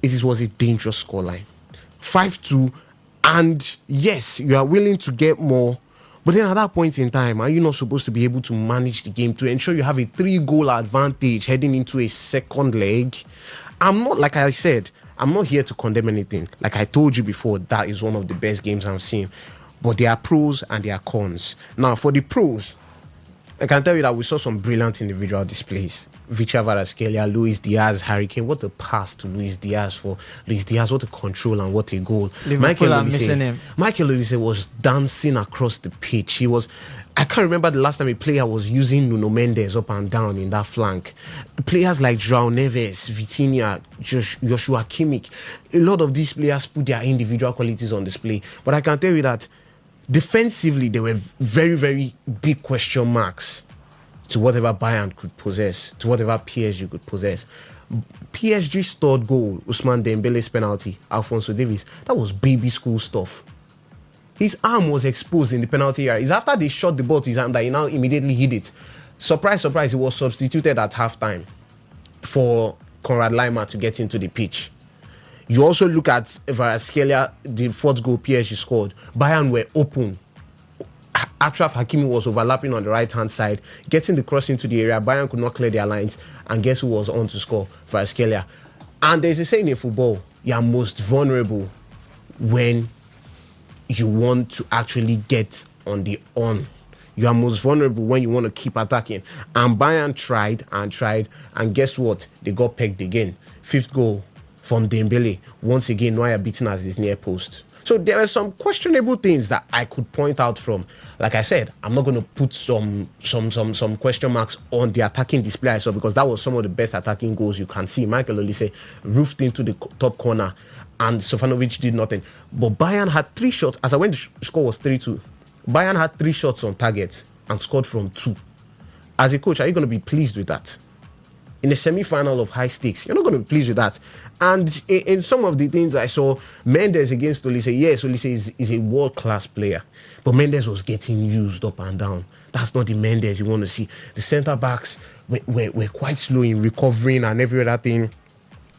It was a dangerous scoreline. 5-2, and yes, you are willing to get more, but then at that point in time, are you not supposed to be able to manage the game to ensure you have a 3-goal advantage heading into a second leg? I'm not, like I said, I'm not here to condemn anything. Like I told you before, that is one of the best games I've seen. But there are pros and there are cons. Now, for the pros, I can tell you that we saw some brilliant individual displays. Vicha Kvaratskhelia, Luis Diaz, Harry Kane. What a pass to Luis Diaz for Luis Diaz. What a control and what a goal. Liverpool are missing him. Michael Olise was dancing across the pitch. I can't remember the last time a player was using Nuno Mendes up and down in that flank. Players like João Neves, Vitinha, Joshua Kimmich, a lot of these players put their individual qualities on display. But I can tell you that defensively, there were very, very big question marks to whatever Bayern could possess, to whatever PSG could possess. PSG's third goal, Ousmane Dembele's penalty, Alphonso Davies, that was baby school stuff. His arm was exposed in the penalty area. It's after they shot the ball to his arm that he now immediately hit it. Surprise, surprise, he was substituted at halftime for Konrad Laimer to get into the pitch. You also look at Kvaratskhelia, the fourth goal PSG scored. Bayern were open. Achraf Hakimi was overlapping on the right-hand side, getting the cross into the area. Bayern could not clear their lines, and guess who was on to score? Kvaratskhelia. And there's a saying in football, you are most vulnerable when you want to actually get on the on. You are most vulnerable when you want to keep attacking. And Bayern tried, and guess what? They got pegged again. Fifth goal from Dembele. Once again, Neuer beaten as his near post. So there are some questionable things that I could point out from. Like I said, I'm not going to put some question marks on the attacking display I saw, because that was some of the best attacking goals you can see. Michael Olise roofed into the top corner, and Sofanovic did nothing. But Bayern had 3 shots. As I went, the score was 3-2. Bayern had 3 shots on target and scored from 2. As a coach, are you going to be pleased with that? In a semi-final of high stakes, you're not going to be pleased with that. And in some of the things I saw, Mendes against Olise, yes, Olise is a world-class player, but Mendes was getting used up and down. That's not the Mendes you want to see. The centre-backs were quite slow in recovering and every other thing.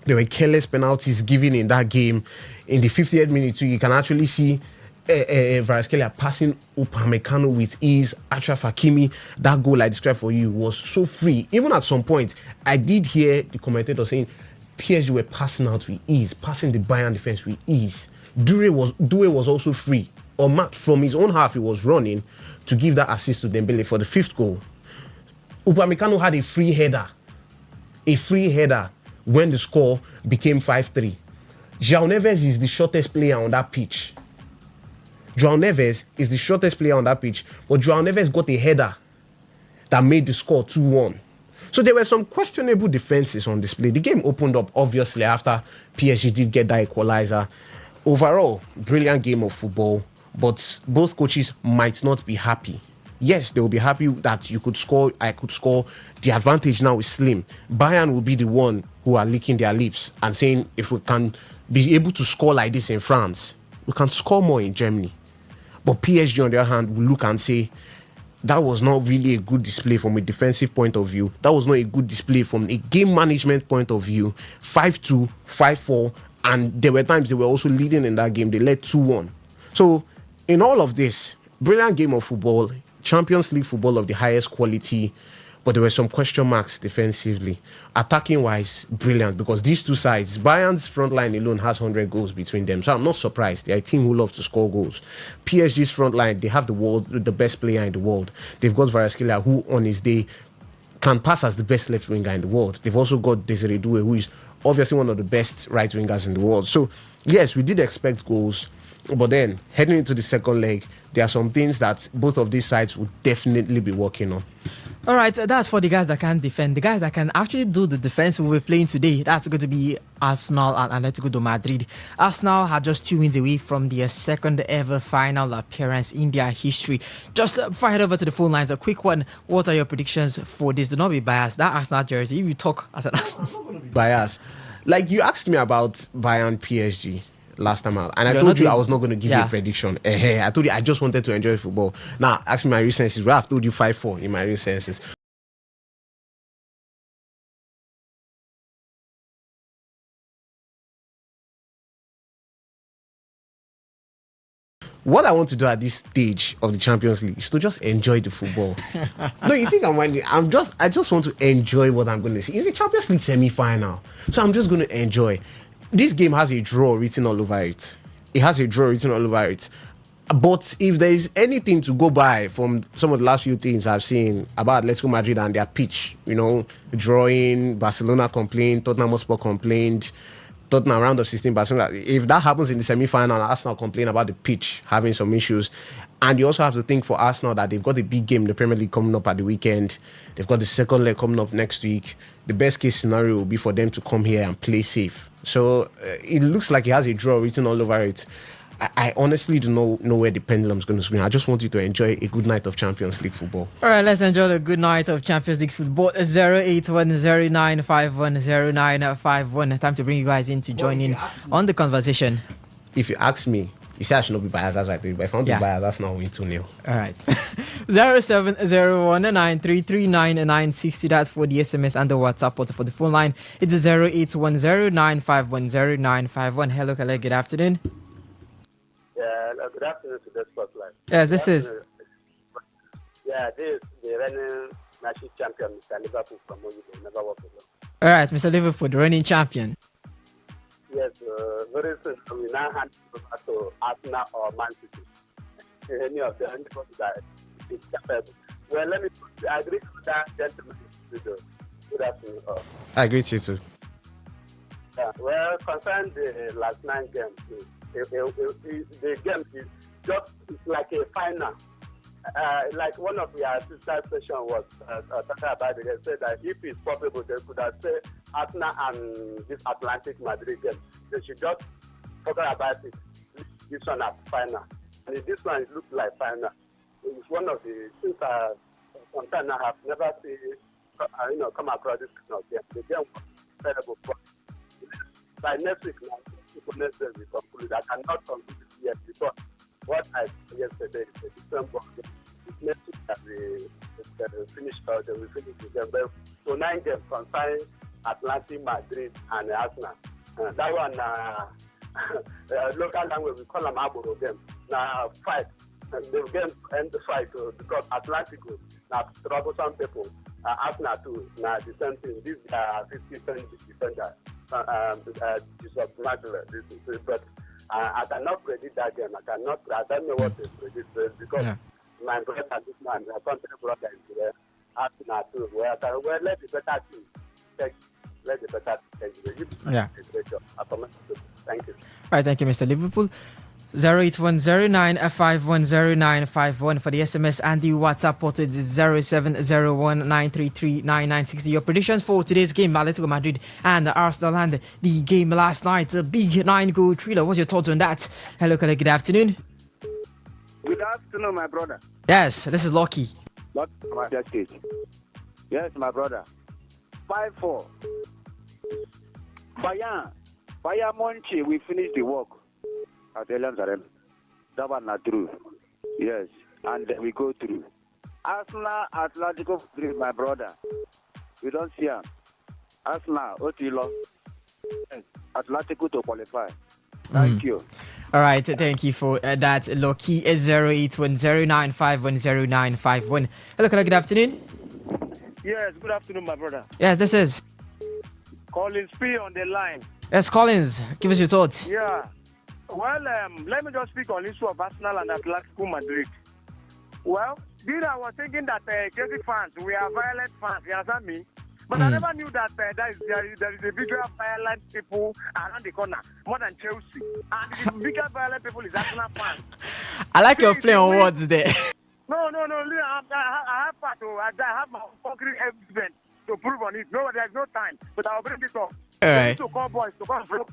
There were careless penalties given in that game. In the 50th minute, too, you can actually see Kvaratskhelia passing Upamecano with ease. Achraf Hakimi, that goal I described for you was so free. Even at some point, I did hear the commentator saying PSG were passing out with ease, passing the Bayern defense with ease. Due was also free. From his own half, he was running to give that assist to Dembele for the 5th goal. Upamecano had a free header when the score became 5-3. João Neves is the shortest player on that pitch. But João Neves got a header that made the score 2-1. So there were some questionable defenses on display. The game opened up, obviously, after PSG did get that equalizer. Overall, brilliant game of football, but both coaches might not be happy. Yes, they will be happy that you could score, I could score. The advantage now is slim. Bayern will be the one who are licking their lips and saying, if we can be able to score like this in France, we can score more in Germany. But PSG, on the other hand, will look and say, that was not really a good display from a defensive point of view. That was not a good display from a game management point of view. 5-2, 5-4, and there were times they were also leading in that game. They led 2-1. So, in all of this, brilliant game of football, Champions League football of the highest quality, but there were some question marks defensively. Attacking-wise, brilliant, because these two sides, Bayern's front line alone has 100 goals between them, so I'm not surprised. They're a team who loves to score goals. PSG's front line, they have the best player in the world. They've got Kvaratskhelia, who on his day can pass as the best left winger in the world. They've also got Desiree Doué, who is obviously one of the best right wingers in the world. So, yes, we did expect goals, but then heading into the second leg, there are some things that both of these sides would definitely be working on. All right, that's for the guys that can defend. The guys that can actually do the defense we'll be playing today, that's going to be Arsenal and Atletico de Madrid. Arsenal had just 2 wins away from their second ever final appearance in their history. Just before I head over to the phone lines, a quick one. What are your predictions for this? Do not be biased. That Arsenal jersey, if you talk as an Arsenal. Bias. Like you asked me about Bayern PSG last time out, and I told you I was not going to give you a prediction. I told you I just wanted to enjoy football. Now, ask me my recenses. Well, I've told you 5-4 in my recenses. What I want to do at this stage of the Champions League is to just enjoy the football. No, you think I'm whining? I just want to enjoy what I'm going to see. It's a Champions League semi-final, so I'm just going to enjoy. This game has a draw written all over it. But if there is anything to go by from some of the last few things I've seen about Atletico Madrid and their pitch, drawing, Barcelona complained, Tottenham Hotspur complained, Tottenham round of 16, Barcelona. If that happens in the semi-final, Arsenal complain about the pitch having some issues. And you also have to think for Arsenal that they've got a big game in the Premier League coming up at the weekend. They've got the second leg coming up next week. The best case scenario will be for them to come here and play safe. So it looks like it has a draw written all over it. I honestly do not know where the pendulum's going to swing. I just want you to enjoy a good night of Champions League football. All right, let's enjoy the good night of Champions League football. 08109510951. Time to bring you guys in to join in on the conversation. If you ask me, you say I should not be biased, that's right. But if I want to be biased, that's not win 2-0. All right. 0701933960. That's for the SMS and the WhatsApp portal. For the phone line, it's 08109510951. Hello, Kale. Good afternoon. Yeah, good afternoon to the spotlight. Yes, this is. Yeah, this is the reigning national champion, Mr. Liverpool from Oyibo. Never walk alone. All right, Mr. Liverpool, the reigning champion. Yes, very soon we now hand over to Arsenal or Man City. Any of them, anybody that is capable. Well, let me put, I agree with that gentleman. Good afternoon. I agree with you too. Yeah, well, concerning the last 9 games, the game is just like a final. Like one of your sister station was talking about it, they said that if it's possible, they could have said Arsenal and this Atlantic Madrid game. They should just forget about it. This one as final. And this one, it looks like final. It's one of the things sometimes I have never seen, come across this kind of game. The game was terrible. But by next week, next week we conclude. I cannot conclude it yet because what I said yesterday is a different ball game. Next week that we finish out, we finish the game. So 9 games concerning Atlantic, Madrid, and Arsenal. That one, local language, we call them Aboro game. Now, fight. And the game end the fight because Atlantico, now troublesome people. Arsenal too, now the same thing. This 50-cent defender, but I cannot predict that game. I don't know what to predict because my brother, this man, my country brother is there. Arsenal too. Well, let the better team take. Let the better team take. Thank you. All right, thank you, Mr. Liverpool. 08109510951 for the SMS and the WhatsApp portal. It is 0701933990. Your predictions for today's game, Atletico Madrid and Arsenal, and the game last night, a big 9-goal thriller. What's your thoughts on that? Hello, colleague. Good afternoon. Good afternoon, my brother. Yes, this is Lucky. Lucky from my stage. Yes, my brother. 5-4. Bayern Monchi, we finished the work at Allianz Arena. That one not true. Yes, and we go through. Arsenal, Atletico Madrid, my brother. We don't see him. Arsenal, Otilo. Yes, Atletico to qualify. Thank you. All right, thank you for that. Lucky 08109510951. Hello, good afternoon. Yes, good afternoon, my brother. Yes, this is Collins P on the line. Yes, Collins. Give us your thoughts. Yeah. Well, let me just speak on the issue of Arsenal and Atletico Madrid. Well, I was thinking that Chelsea fans, we are violent fans, you understand me? But I never knew that there is a bigger violent people around the corner, more than Chelsea. And the bigger violent people is Arsenal fans. I like your play on words there. No. I have my concrete evidence to prove on it. No, there's no time. But I'll bring it up. All right. To call boys to come from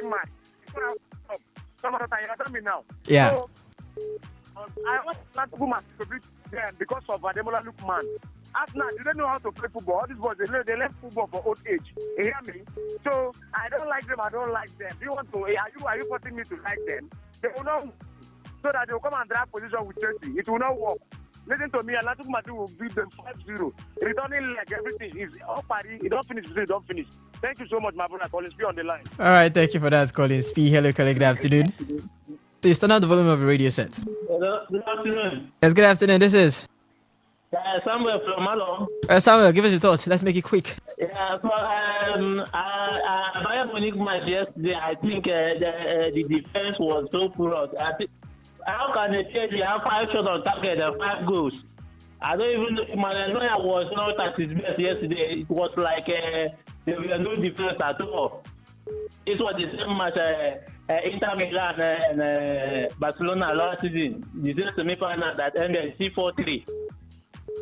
match. Some of the time, you understand me now. Yeah. So, I want Atletico Madrid to beat them because of Ademola Lookman. Arsenal, they don't know how to play football. All these boys, they left football for old age. You hear me? So, I don't like them. Do you want to, are you forcing me to like them? They will not, so that they will come and drag position with Chelsea. It will not work. Listen to me, Atletico Madrid will beat them 5-0. Returning like everything is all party. It don't finish, it don't finish. Thank you so much, my brother. Collins P on the line. All right, thank you for that, Collins P. Hello, colleague. Good afternoon. Please turn up the volume of the radio set. Hello, good afternoon. Yes, good afternoon. This is Samuel from Malong. Samuel, give us your thoughts. Let's make it quick. Yeah, so Bayern Munich match yesterday, I think the defense was so poor. How can they say they have 5 shots on target and 5 goals? I don't even know. Manuel Neuer was not at his best yesterday. It was like there were no defense at all. It was the same match Inter Milan and Barcelona last season. The same semi-final that ended 4-3.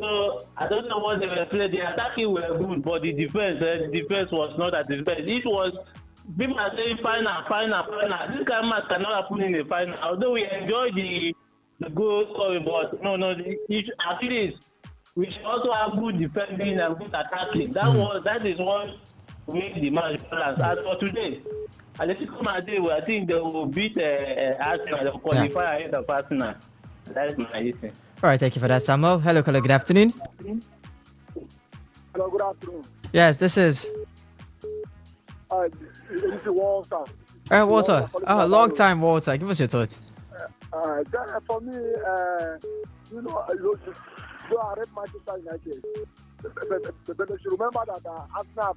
So I don't know what they were playing. The attacking were good, but the defense was not at his best. It was people are saying final. This kind of match cannot happen in the final. Although we enjoy the goal scoring, but no, as it is, we should also have good defending and good attacking. That is what makes the match balance. As for today, Atletico Madrid, I think they will beat Arsenal. They will qualify ahead of Arsenal. That's my reason. All right, thank you for that, Samuel. Hello, caller. Good afternoon. Hello, good afternoon. Yes, this is. This is Walter. Walter. Oh, long time, Walter. Give us your thoughts. For me, you know, I read Manchester United. But you should remember that Arsenal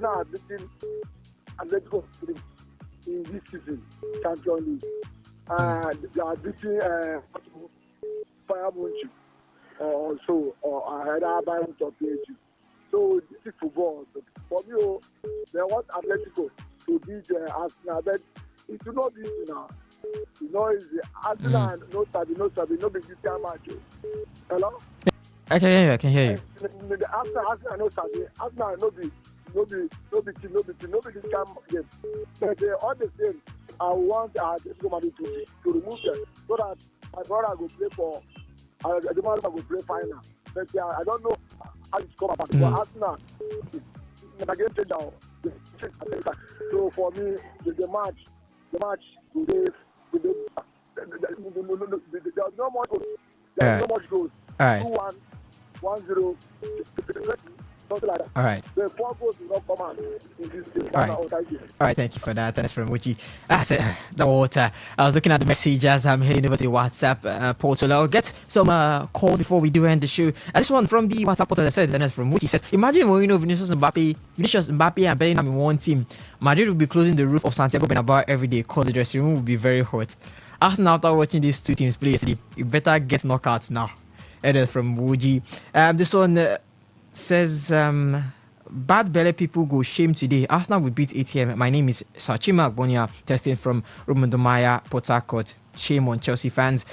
are beating Atletico Madrid in this season, Champions League. They are beating Bayern Munich also, or either Bayern or PSG. So this is football. For me, they want Atletico to beat Arsenal, but it will not be easy now. You know, it's Arsenal no big time match. Hello? I can hear you. The Arsenal no sabi. Arsenal no be this time game. But they all the same. I want Atletico Madrid to remove them so that my brother go play for. The man go play final. But I don't know how it's come about. But Arsenal again take down. So for me, the match today. There's no more goals. There's no much goals. All right. 2-1, 1-0, something like that. All right. The 4 goals will not come out in this game. All right, thank you for that. That's from Wuchi. That's it. The water. I was looking at the message as I'm heading over to the WhatsApp portal. I'll get some call before we do end the show. This one from the WhatsApp portal that says, and that's from Wuchi, says, imagine Mourinho, Vinicius Mbappe and Bellingham in one team. Madrid will be closing the roof of Santiago Bernabeu every day because the dressing room will be very hot. Arsenal, after watching these two teams play yesterday, you better get knockouts now. It is from Wuji. This one says, bad belly people go shame today. Arsenal will beat ATM. My name is Sachima Agbonia, testing from Rumundomaya, Port Harcourt. Shame on Chelsea fans.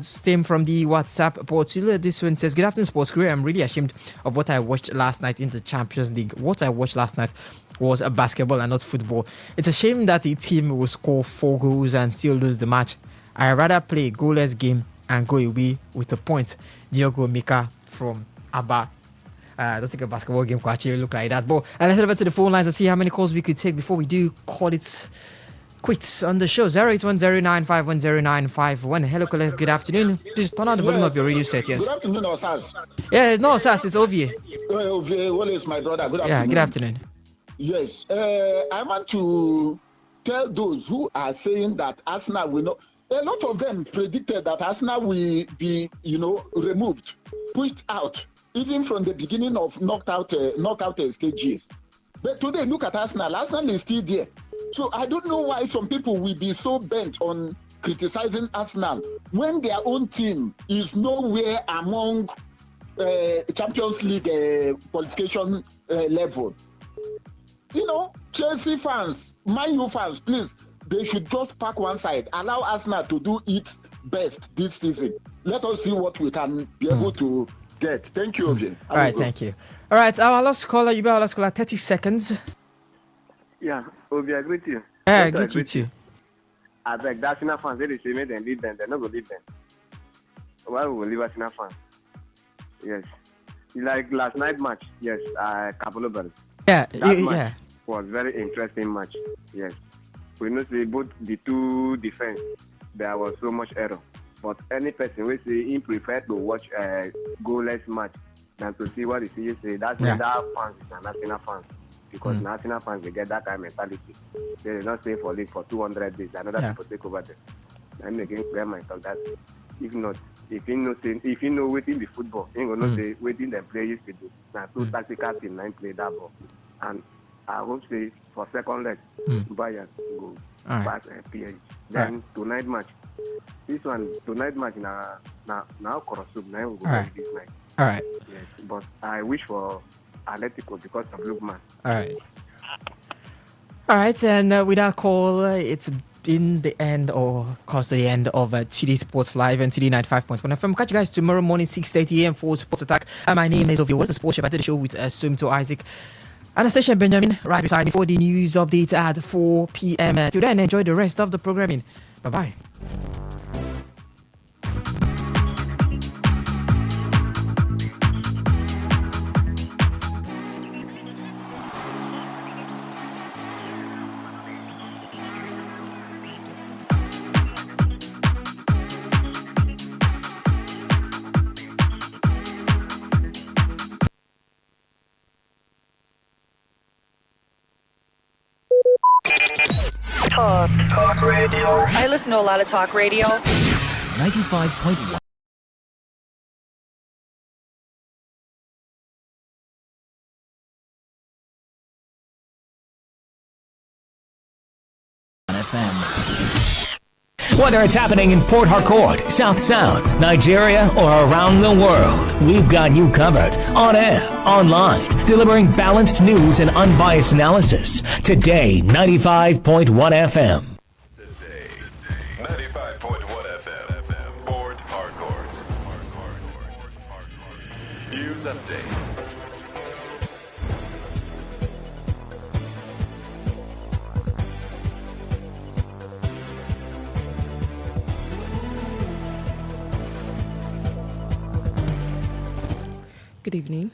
Same from the WhatsApp portal. This one says, good afternoon, sports crew. I'm really ashamed of what I watched last night in the Champions League. What I watched last night was a basketball and not football. It's a shame that a team will score 4 goals and still lose the match. I'd rather play a goalless game and go away with a point. Diogo Mika from Abba. I don't think a basketball game could actually look like that. But let's head over to the phone lines and see how many calls we could take before we do call it quits on the show. 08109510951. Hello, caller. Good afternoon. Please turn on the volume of your radio set. Yes. Good afternoon, Osas. Yeah, it's not Osas. It's Ovie. Ovie, well, it's my brother. Good afternoon. Yeah, good afternoon. Yes. I want to tell those who are saying that Arsenal will not. A lot of them predicted that Arsenal will be, removed, pushed out, even from the beginning of knockout stages. But today, look at Arsenal. Arsenal is still there. So I don't know why some people will be so bent on criticizing Arsenal when their own team is nowhere among Champions League qualification level. Chelsea fans, Man U fans, please, they should just pack one side. Allow Arsenal to do its best this season. Let us see what we can be able to get. Thank you, Obi. All right, thank you. All right, our last caller, you be our last caller, 30 seconds. Yeah, Obi, I agree with you. Yeah, I agree with you too. I beg, the Arsenal fans, they say, make them leave them. They're not going to leave them. Why we will leave Arsenal fans? Yes. Like last night match, yes, Capolo Bells. Yeah, that match was very interesting match. Yes. We know say both the two defense, there was so much error. But any person will say he prefer to watch a goalless match than to see what the CJ say. That fans is an Arsenal fans. Because Arsenal fans, they get that kind of mentality. They do not stay for league for 200 days. Another people take over them. I'm again clear myself that if not, if you know waiting the football, you will not say waiting the players to do. Now two tactical team 9 play that ball. And I hope say for second leg, Bayern go pass PSG. Then tonight match. This one tonight match now Korosub now will go this night. All right. Yes, but I wish for Atletico because of Lookman. All right, and with that call, it's been the end or close to the end of Today Sports Live and Today95.1 FM. Catch you guys tomorrow morning 6:30 a.m. for Sports Attack. And my name is Ovie. What's the sports chef? I did the show with Sumto Isaac. Anastasia Benjamin, right beside me for the news update at 4 p.m. Till then, enjoy the rest of the programming. Bye-bye. Talk radio. I listen to a lot of talk radio. 95.1 FM. Whether it's happening in Port Harcourt, South South, Nigeria, or around the world, we've got you covered. On air, online, delivering balanced news and unbiased analysis. Today, 95.1 FM. Today, 95.1 FM, Port Harcourt. News update. Good evening.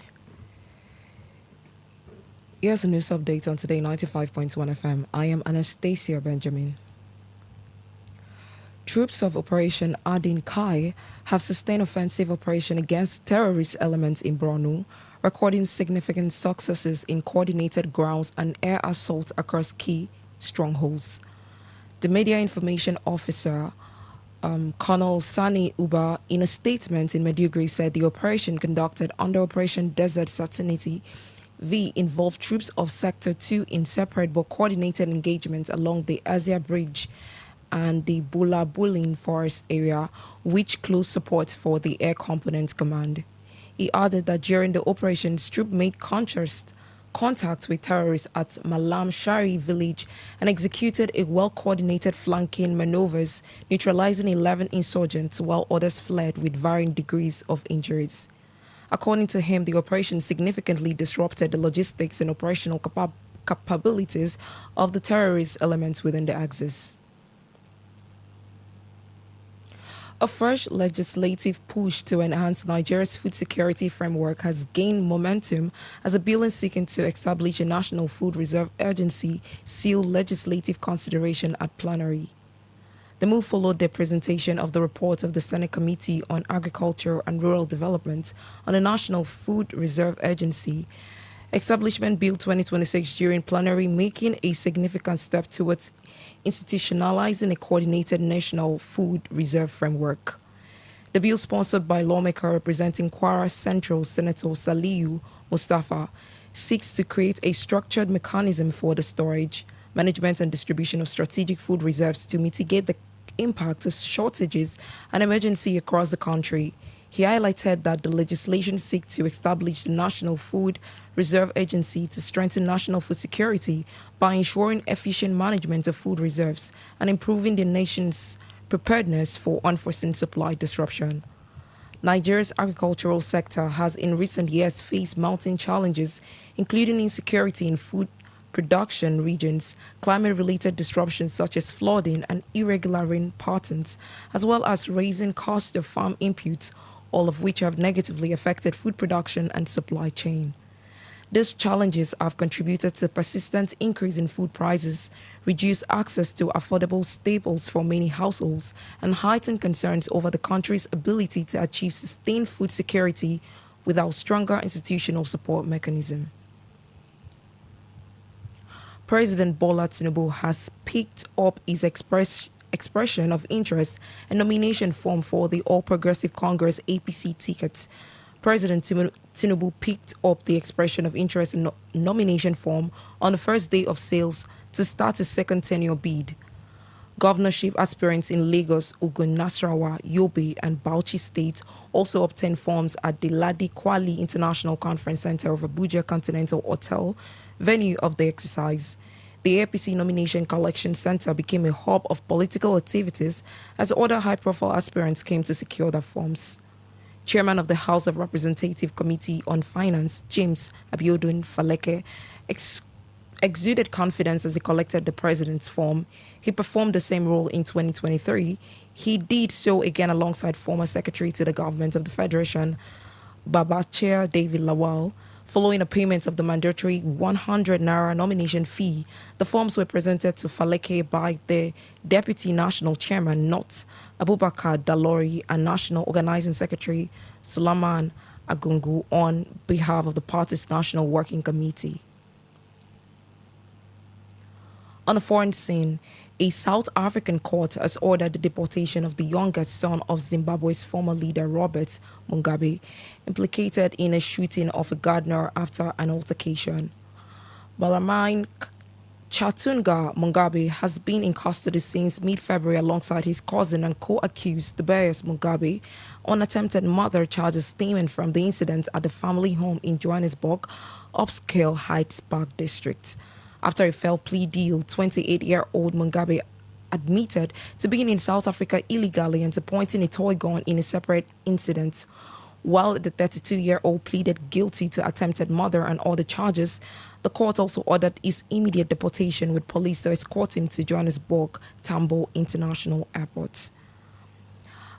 Here's a news update on Today 95.1 FM. I am Anastasia Benjamin. Troops of Operation Adin Kai have sustained offensive operation against terrorist elements in Borno, recording significant successes in coordinated grounds and air assaults across key strongholds. The Media Information Officer Colonel Sani Uba, in a statement in Maiduguri, said the operation conducted under Operation Desert Satinity V involved troops of Sector 2 in separate but coordinated engagements along the Asia Bridge and the Bulabulin Forest area, which close support for the Air Component Command. He added that during the operation, troops made contact with terrorists at Malam Shari village and executed a well-coordinated flanking maneuvers, neutralizing 11 insurgents while others fled with varying degrees of injuries. According to him, the operation significantly disrupted the logistics and operational capabilities of the terrorist elements within the axis. A fresh legislative push to enhance Nigeria's food security framework has gained momentum as a bill seeking to establish a National Food Reserve Agency sealed legislative consideration at plenary. The move followed the presentation of the report of the Senate Committee on Agriculture and Rural Development on the National Food Reserve Agency Establishment Bill 2026 during plenary, making a significant step towards institutionalizing a coordinated national food reserve framework. The bill, sponsored by lawmaker representing Kwara Central Senator Saliu Mustafa, seeks to create a structured mechanism for the storage, management and distribution of strategic food reserves to mitigate the impact of shortages and emergency across the country. He highlighted that the legislation seeks to establish the National Food Reserve Agency to strengthen national food security by ensuring efficient management of food reserves and improving the nation's preparedness for unforeseen supply disruption. Nigeria's agricultural sector has in recent years faced mounting challenges, including insecurity in food production regions, climate-related disruptions such as flooding and irregular rain patterns, as well as raising costs of farm inputs, all of which have negatively affected food production and supply chain. These challenges have contributed to a persistent increase in food prices, reduced access to affordable staples for many households, and heightened concerns over the country's ability to achieve sustained food security without stronger institutional support mechanism. President Bola Tinubu has picked up his expression of interest and nomination form for the All Progressive Congress APC ticket. President Tinubu picked up the expression of interest and nomination form on the first day of sales to start his second tenure bid. Governorship aspirants in Lagos, Ogun, Nasarawa, Yobe, and Bauchi State also obtained forms at the Ladi Kwali International Conference Center of Abuja Continental Hotel, venue of the exercise. The APC Nomination Collection Center became a hub of political activities as other high-profile aspirants came to secure their forms. Chairman of the House of Representative Committee on Finance, James Abiodun Faleke, exuded confidence as he collected the president's form. He performed the same role in 2023. He did so again alongside former Secretary to the Government of the Federation, Babachir David Lawal. Following a payment of the mandatory 100 naira nomination fee, the forms were presented to Faleke by the Deputy National Chairman, Not Abubakar Dalori, and National Organizing Secretary Sulaiman Agungu on behalf of the party's National Working Committee. On a foreign scene, a South African court has ordered the deportation of the youngest son of Zimbabwe's former leader Robert Mugabe, implicated in a shooting of a gardener after an altercation. Balamine Chatunga Mugabe has been in custody since mid-February alongside his cousin and co-accused Tobias Mugabe on attempted murder charges stemming from the incident at the family home in Johannesburg, upscale Heights Park district. After a failed plea deal, 28-year-old Mugabe admitted to being in South Africa illegally and to pointing a toy gun in a separate incident. While the 32-year-old pleaded guilty to attempted murder and other charges, the court also ordered his immediate deportation with police to escort him to Johannesburg Tambo International Airport.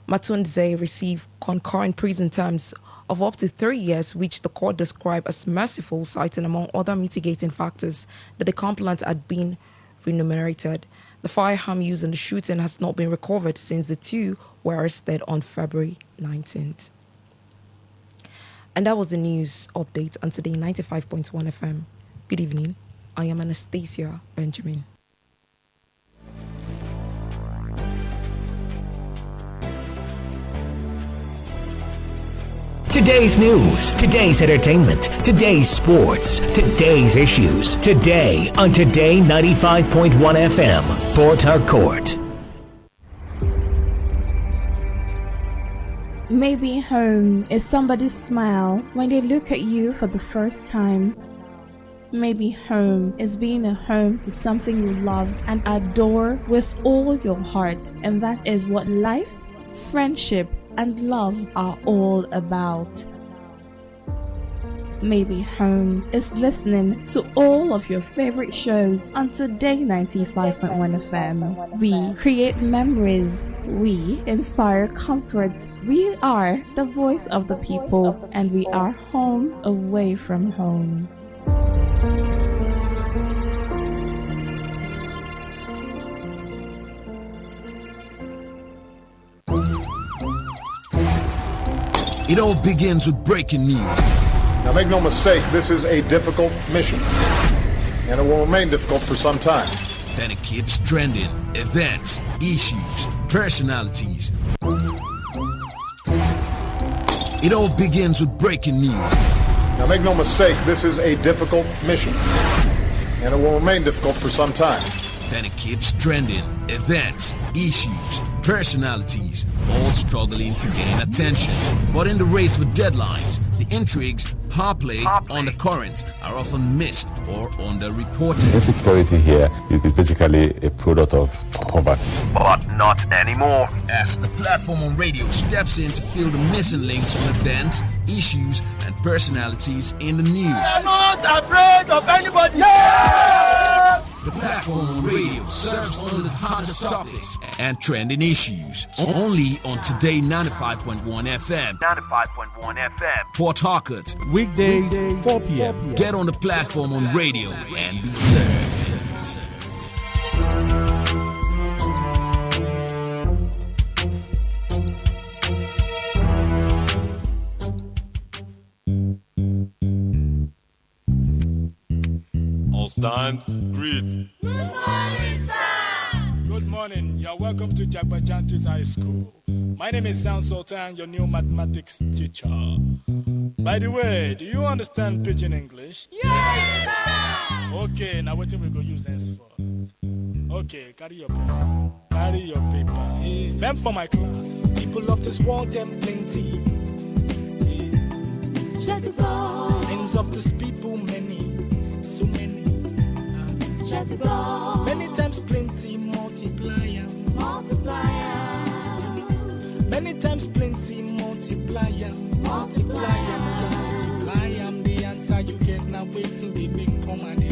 Matunze received concurrent prison terms of up to 3 years, which the court described as merciful, citing among other mitigating factors that the complaint had been remunerated. The firearm used in the shooting has not been recovered since the two were arrested on February 19th. And that was the news update on Today 95.1 FM. Good evening. I am Anastasia Benjamin. Today's news, today's entertainment, today's sports, today's issues. Today on Today 95.1 FM, Port Harcourt. Maybe home is somebody's smile when they look at you for the first time. Maybe home is being a home to something you love and adore with all your heart. And that is what life, friendship, and love are all about. Maybe home is listening to all of your favorite shows on Today 95.1 FM. We create memories. We inspire comfort. We are the voice of the people, and we are home away from home. It all begins with breaking news. Now make no mistake, this is a difficult mission, and it will remain difficult for some time. Then it keeps trending. Events, issues, personalities. It all begins with breaking news. Now make no mistake, this is a difficult mission, and it will remain difficult for some time. Then it keeps trending. Events, issues, personalities, all struggling to gain attention. But in the race with deadlines, the intrigues, power play on the currents are often missed or underreported. Insecurity here is basically a product of poverty. But not anymore. As the platform on radio steps in to fill the missing links on events, issues, and personalities in the news. I'm not afraid of anybody. Yeah! The platform on radio serves only the hottest topics and trending issues. Only on Today 95.1 FM. 95.1 FM. Port Harcourt. Weekdays, 4 p.m. Get on the platform on radio and be served. All stands, greet. Good morning, sir. Good morning. You're welcome to Jagbajantis High School. My name is Sound Sultan, your new mathematics teacher. By the way, do you understand pidgin English? Yes, sir. Okay, now what we go use henceforth? Okay, carry your pen. Carry your paper. Hey, them for my class. People of this world, them plenty. Hey. The sins of this people, many. So many. Many times plenty, multiplier. Many times plenty, multiplier. Multiply. The answer you get now waiting, they make come and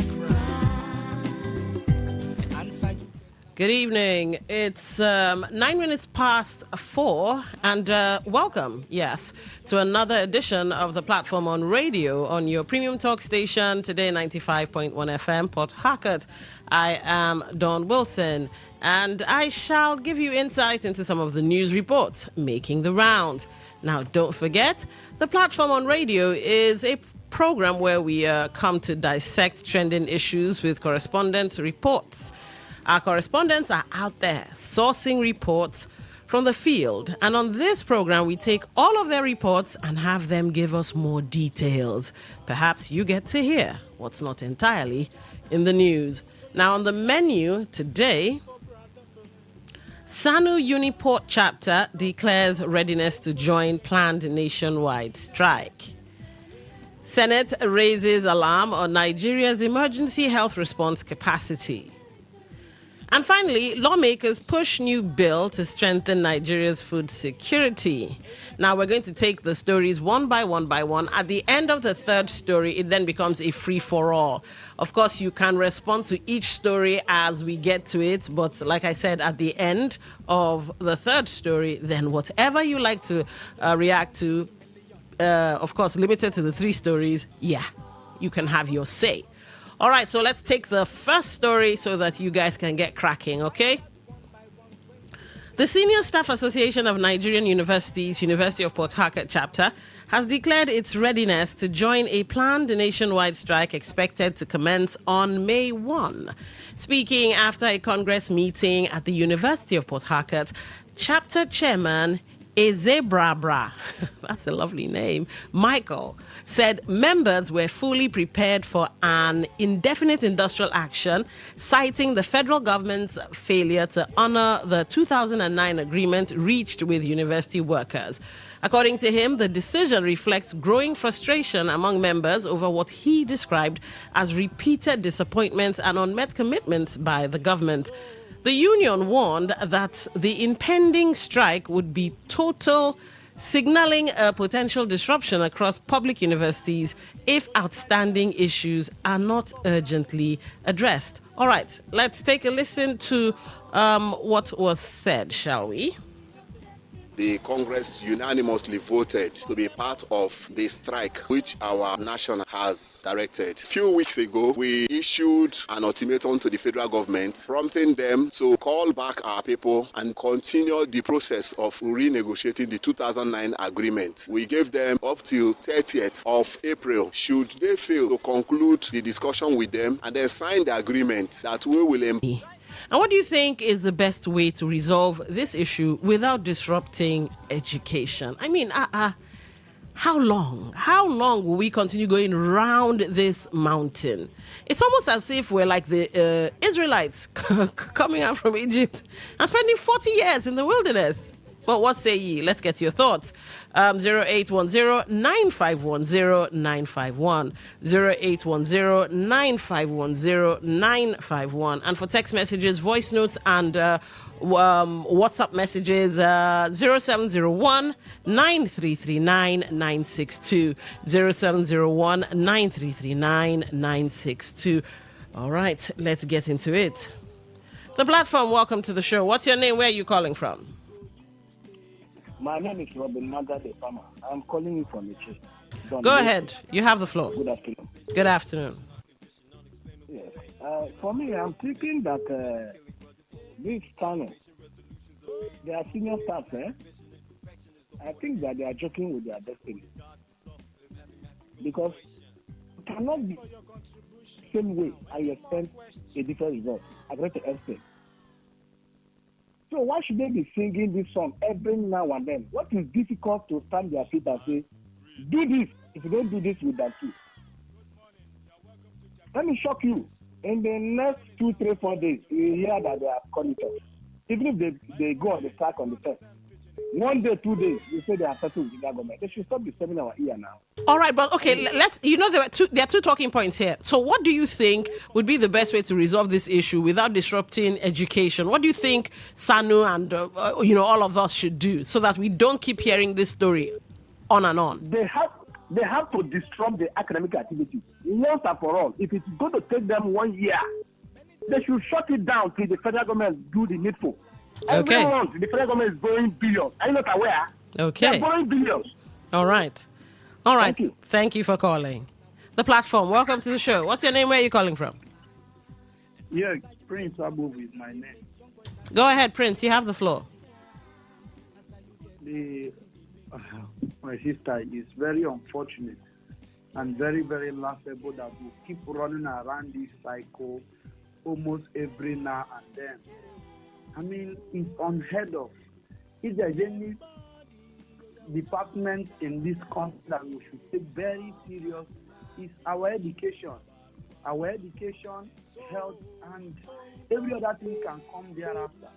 Good evening. It's 9 minutes past 4, and welcome, yes, to another edition of the platform on radio on your premium talk station, Today 95.1 FM, Port Harcourt. I am Dawn Wilson, and I shall give you insight into some of the news reports making the round. Now, don't forget, the platform on radio is a program where we come to dissect trending issues with correspondent reports. Our correspondents are out there sourcing reports from the field. And on this program, we take all of their reports and have them give us more details. Perhaps you get to hear what's not entirely in the news. Now, on the menu today, SANU Uniport chapter declares readiness to join planned nationwide strike. Senate raises alarm on Nigeria's emergency health response capacity. And finally, lawmakers push new bill to strengthen Nigeria's food security. Now, we're going to take the stories one by one by one. At the end of the third story, it then becomes a free-for-all. Of course, you can respond to each story as we get to it. But like I said, at the end of the third story, then whatever you like to react to, of course, limited to the 3 stories, you can have your say. All right, so let's take the first story so that you guys can get cracking, okay? The Senior Staff Association of Nigerian Universities, University of Port Harcourt chapter, has declared its readiness to join a planned nationwide strike expected to commence on May 1. Speaking after a Congress meeting at the University of Port Harcourt, chapter chairman Ezebrabra, that's a lovely name, Michael, said members were fully prepared for an indefinite industrial action, citing the federal government's failure to honor the 2009 agreement reached with university workers. According to him, the decision reflects growing frustration among members over what he described as repeated disappointments and unmet commitments by the government. The union warned that the impending strike would be total, signaling a potential disruption across public universities if outstanding issues are not urgently addressed. All right, let's take a listen to what was said, shall we? The Congress unanimously voted to be part of the strike which our nation has directed. A few weeks ago, we issued an ultimatum to the federal government, prompting them to call back our people and continue the process of renegotiating the 2009 agreement. We gave them up till 30th of April. Should they fail to conclude the discussion with them and then sign the agreement, that we will And what do you think is the best way to resolve this issue without disrupting education? I mean, how long? How long will we continue going round this mountain? It's almost as if we're like the Israelites coming out from Egypt and spending 40 years in the wilderness. Well, what say ye? Let's get your thoughts. 0810-9510-951. 0810-9510-951. And for text messages, voice notes, and WhatsApp messages, 0701-9339-962. 0701-9339-962. All right, let's get into it. The platform, welcome to the show. What's your name? Where are you calling from? My name is Robin Maga de Palma. I'm calling you from Ichi. Go ahead. You have the floor. Good afternoon. Good afternoon. Yes. For me, I'm thinking that this channel, they are senior staff, I think that they are joking with their destiny. Because it cannot be the same way I expect a different result. I got to explain. So why should they be singing this song every now and then? What is difficult to stand their feet and say, do this. If you don't do this, we'll dance you. Let me shock you. In the next 2, 3, 4 days, you hear that they have called it off. Even if they go on the track on the 10th. 1 day, 2 days, you say they are settled with the government. They should stop disturbing our ear now. All right, but okay, let's. There are two talking points here. So, what do you think would be the best way to resolve this issue without disrupting education? What do you think SANU and all of us should do so that we don't keep hearing this story on and on? They have to disrupt the academic activity once and for all. If it's going to take them 1 year They should shut it down till the federal government do the needful. Okay. Every month, the federal government is borrowing billions. Are you not aware? Okay. They're borrowing billions. All right. Thank you for calling. The platform, welcome to the show. What's your name? Where are you calling from? Yeah, Prince Abu is my name. Go ahead, Prince. You have the floor. My sister, is very unfortunate and very, very laughable that we keep running around this cycle almost every now and then. I mean, it's unheard of. If there's any department in this country that we should take very serious, is our education. Our education, health, and every other thing can come thereafter.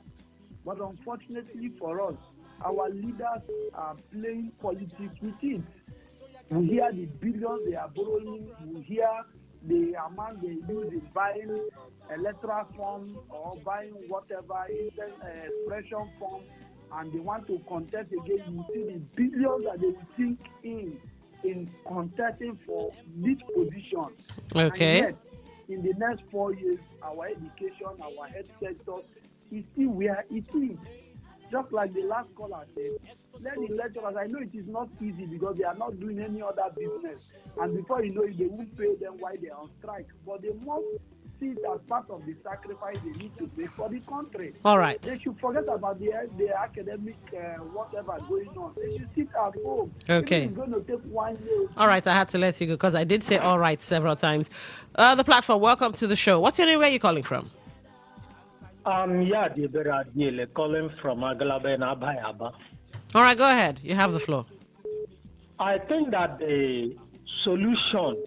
But unfortunately for us, our leaders are playing politics with it. We hear the billions they are borrowing. We hear the amount they use in buying electoral forms or buying whatever expression form, and they want to contest again. You see the billions that they will think in contesting for this position. Okay. And yet, in the next 4 years, our education, our health sector is still where it is. Just like the last caller said, let the lecturers, I know it is not easy because they are not doing any other business. And before you know it, they won't pay them while they are on strike. But they must see it as part of the sacrifice they need to make for the country. All right. They should forget about the academic whatever going on. They should sit at home. Okay. It's going to take 1 year. All right, I had to let you go because I did say all right several times. The platform, welcome to the show. What's your name? Where are you calling from? Deborah Diele, calling from Agalabe and Abayaba. All right, go ahead. You have the floor. I think that the solution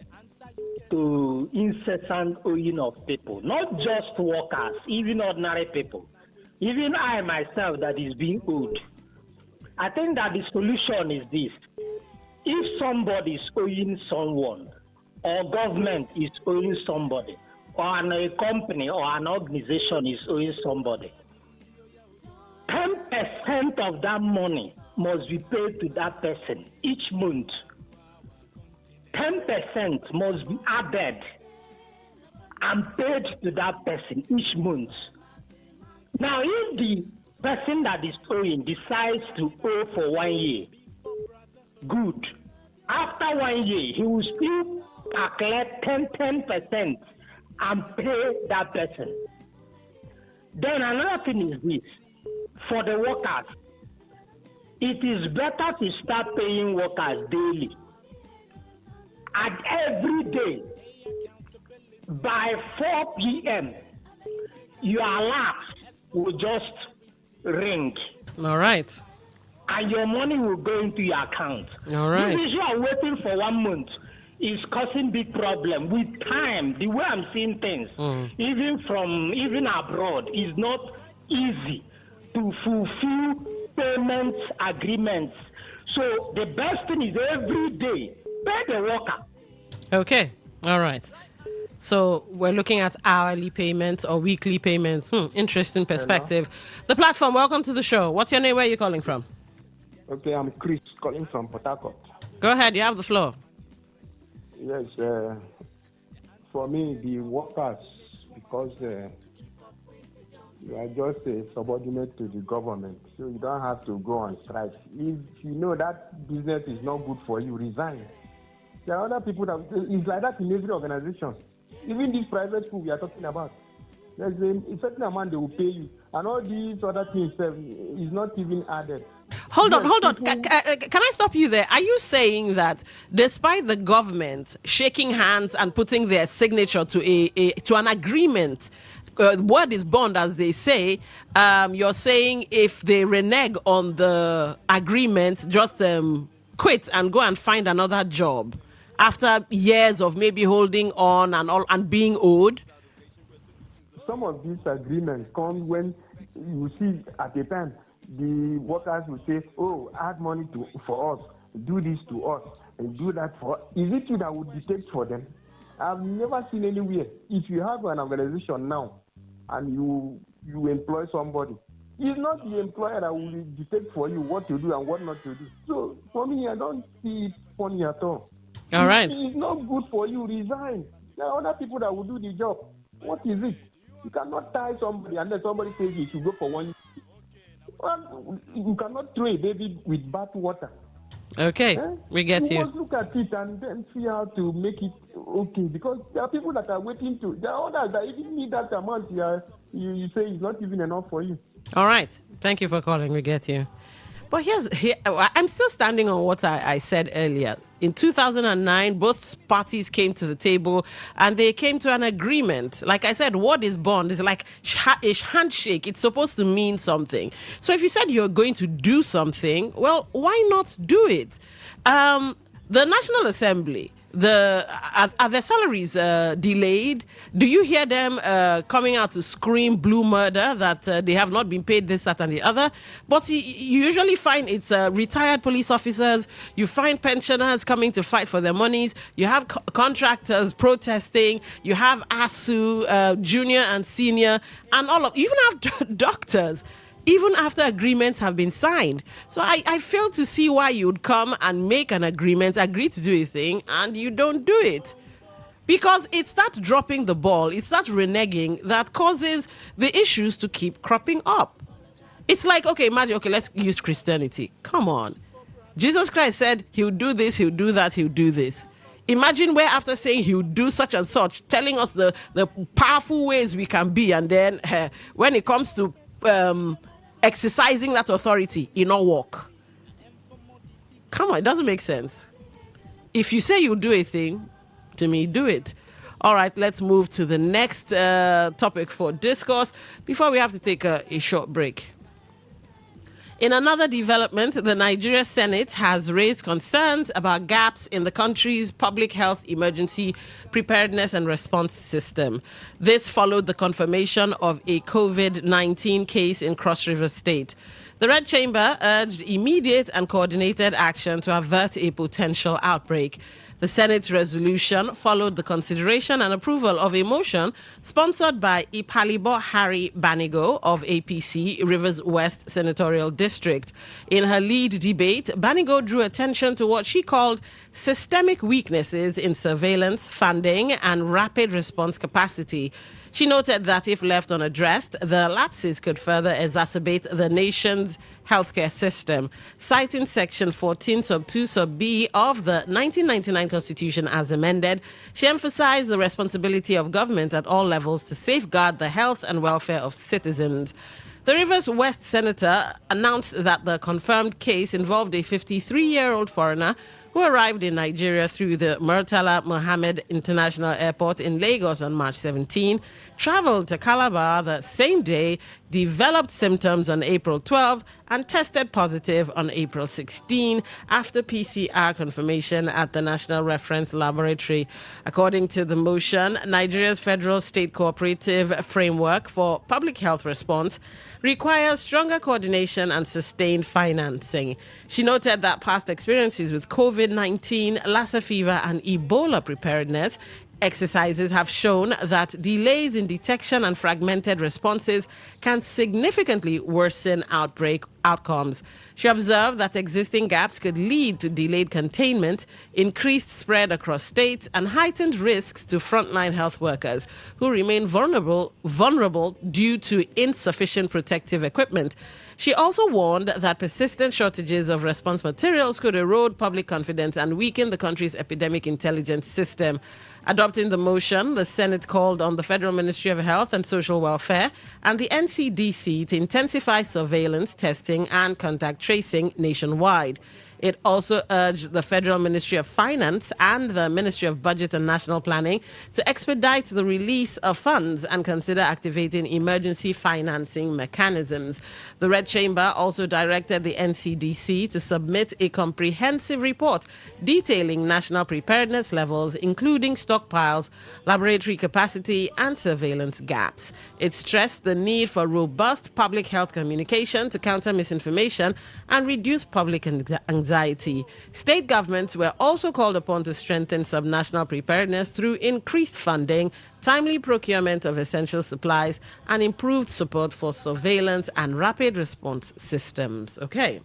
to incessant owing of people, not just workers, even ordinary people, even I myself that is being owed, I think that the solution is this. If somebody is owing someone, or government is owing somebody, or a company or an organization is owing somebody, 10% of that money must be paid to that person each month. 10% must be added and paid to that person each month. Now, if the person that is owing decides to owe for 1 year, good. After 1 year, he will still calculate 10% and pay that person. Then another thing is this. For the workers, it is better to start paying workers daily. And every day, by 4 p.m., your alarm will just ring. All right. And your money will go into your account. All right. If you are waiting for 1 month, is causing big problem. With time, the way I'm seeing things, even abroad, is not easy to fulfill payment agreements. So the best thing is every day, pay the worker. Okay. All right. So we're looking at hourly payments or weekly payments. Interesting perspective. Hello. The platform, welcome to the show. What's your name? Where are you calling from? Okay, I'm Chris, calling from Port Harcourt. Go ahead. You have the floor. Yes, for me, the workers, because you are just a subordinate to the government, so you don't have to go on strike. If you know that business is not good for you, resign. There are other people that, it's like that in every organization. Even this private school we are talking about, there's a certain amount they will pay you, and all these other things is not even added. Hold on. Can I stop you there? Are you saying that despite the government shaking hands and putting their signature to an agreement, word is bond, as they say, you're saying if they renege on the agreement, just quit and go and find another job after years of maybe holding on and being owed? Some of these agreements come when you see at a time the workers will say, oh, add money for us, do this to us, and do that for us. Is it you that would dictate for them? I've never seen anywhere. If you have an organization now and you employ somebody, it's not the employer that will dictate for you what to do and what not to do. So for me, I don't see it funny at all. All right. It's not good for you, resign. There are other people that will do the job. What is it? You cannot tie somebody unless somebody says you should go for 1 year. Well, you cannot throw a baby with bath water. Okay, we get you. You must look at it and then see how to make it okay, because there are people that are waiting to. There are others that even need that amount. You say it's not even enough for you. All right. Thank you for calling. We get you. But I'm still standing on what I said earlier. In 2009, both parties came to the table and they came to an agreement. Like I said, what is bond? It's like a handshake. It's supposed to mean something. So if you said you're going to do something, well, why not do it? The National Assembly, are their salaries delayed? Do you hear them coming out to scream blue murder that they have not been paid this, that, and the other? But you usually find it's retired police officers. You find pensioners coming to fight for their monies. You have contractors protesting. You have ASU, junior and senior, and you even have doctors. Even after agreements have been signed. So I fail to see why you'd come and make an agreement, agree to do a thing, and you don't do it. Because it starts dropping the ball, it starts reneging, that causes the issues to keep cropping up. It's like, imagine, let's use Christianity. Come on. Jesus Christ said he'll do this, he'll do that, he'll do this. Imagine where after saying he'll do such and such, telling us the powerful ways we can be, and then when it comes to exercising that authority, it not work. Come on, it doesn't make sense. If you say you do a thing, to me, do it. All right, let's move to the next topic for discourse before we have to take a short break. In another development, the Nigeria Senate has raised concerns about gaps in the country's public health emergency preparedness and response system. This followed the confirmation of a COVID-19 case in Cross River State. The Red Chamber urged immediate and coordinated action to avert a potential outbreak. The Senate's resolution followed the consideration and approval of a motion sponsored by Ipalibo Harry Banigo of APC, Rivers West Senatorial District. In her lead debate, Banigo drew attention to what she called systemic weaknesses in surveillance, funding, and rapid response capacity. She noted that if left unaddressed, the lapses could further exacerbate the nation's healthcare system. Citing Section 14 sub 2 sub B of the 1999 Constitution as amended, she emphasized the responsibility of government at all levels to safeguard the health and welfare of citizens. The Rivers West senator announced that the confirmed case involved a 53-year-old foreigner who arrived in Nigeria through the Murtala Mohammed International Airport in Lagos on March 17, traveled to Calabar the same day, developed symptoms on April 12, and tested positive on April 16 after PCR confirmation at the National Reference Laboratory. According to the motion, Nigeria's Federal State Cooperative Framework for Public Health Response requires stronger coordination and sustained financing. She noted that past experiences with COVID-19, Lassa fever, and Ebola preparedness exercises have shown that delays in detection and fragmented responses can significantly worsen outbreak outcomes. She observed that existing gaps could lead to delayed containment, increased spread across states, and heightened risks to frontline health workers who remain vulnerable due to insufficient protective equipment. She also warned that persistent shortages of response materials could erode public confidence and weaken the country's epidemic intelligence system. Adopting the motion, the Senate called on the Federal Ministry of Health and Social Welfare and the NCDC to intensify surveillance, testing, and contact tracing nationwide. It also urged the Federal Ministry of Finance and the Ministry of Budget and National Planning to expedite the release of funds and consider activating emergency financing mechanisms. The Red Chamber also directed the NCDC to submit a comprehensive report detailing national preparedness levels, including stockpiles, laboratory capacity, and surveillance gaps. It stressed the need for robust public health communication to counter misinformation and reduce public anxiety. State governments were also called upon to strengthen subnational preparedness through increased funding, timely procurement of essential supplies, and improved support for surveillance and rapid response systems. Okay.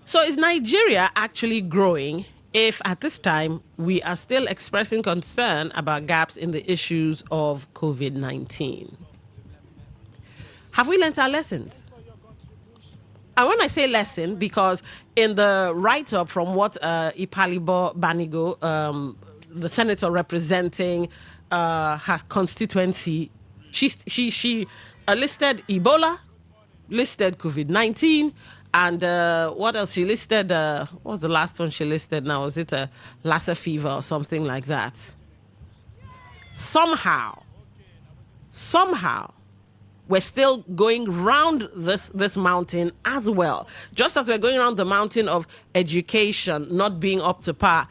So is Nigeria actually growing if at this time we are still expressing concern about gaps in the issues of COVID-19. Have we learnt our lessons? And when I say lesson, because in the write-up from what Ipalibo Banigo, the senator representing her constituency, she listed Ebola, listed COVID-19, and what else she listed? What was the last one she listed now? Was it a Lassa fever or something like that? Somehow, we're still going round this mountain as well. Just as we're going around the mountain of education not being up to par,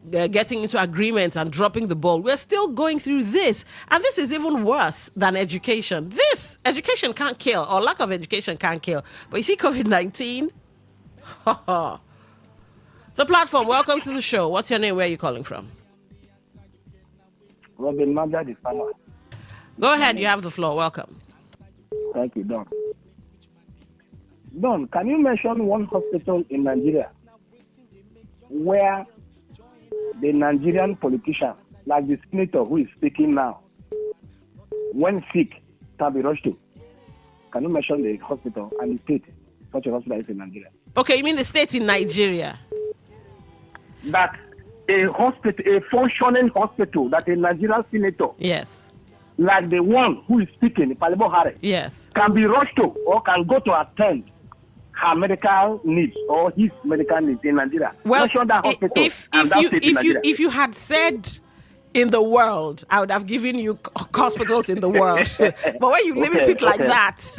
getting into agreements and dropping the ball, we're still going through this. And this is even worse than education. This, education can't kill, or lack of education can't kill. But you see COVID-19? The platform, welcome to the show. What's your name? Where are you calling from? Robin Manda, the farmer. Go ahead, you have the floor. Welcome. Thank you, Don. Don, can you mention one hospital in Nigeria where the Nigerian politician, like the senator who is speaking now, when sick, can be rushed to? Can you mention the hospital and the state such a hospital is in Nigeria? Okay, you mean the state in Nigeria? That a hospital, a functioning hospital, that a Nigerian senator, yes, like the one who is speaking, Palibo Harris, yes, can be rushed to or can go to attend her medical needs or his medical needs in Nigeria. Well, that hospital if you had said in the world, I would have given you hospitals in the world. But when you limit it like that,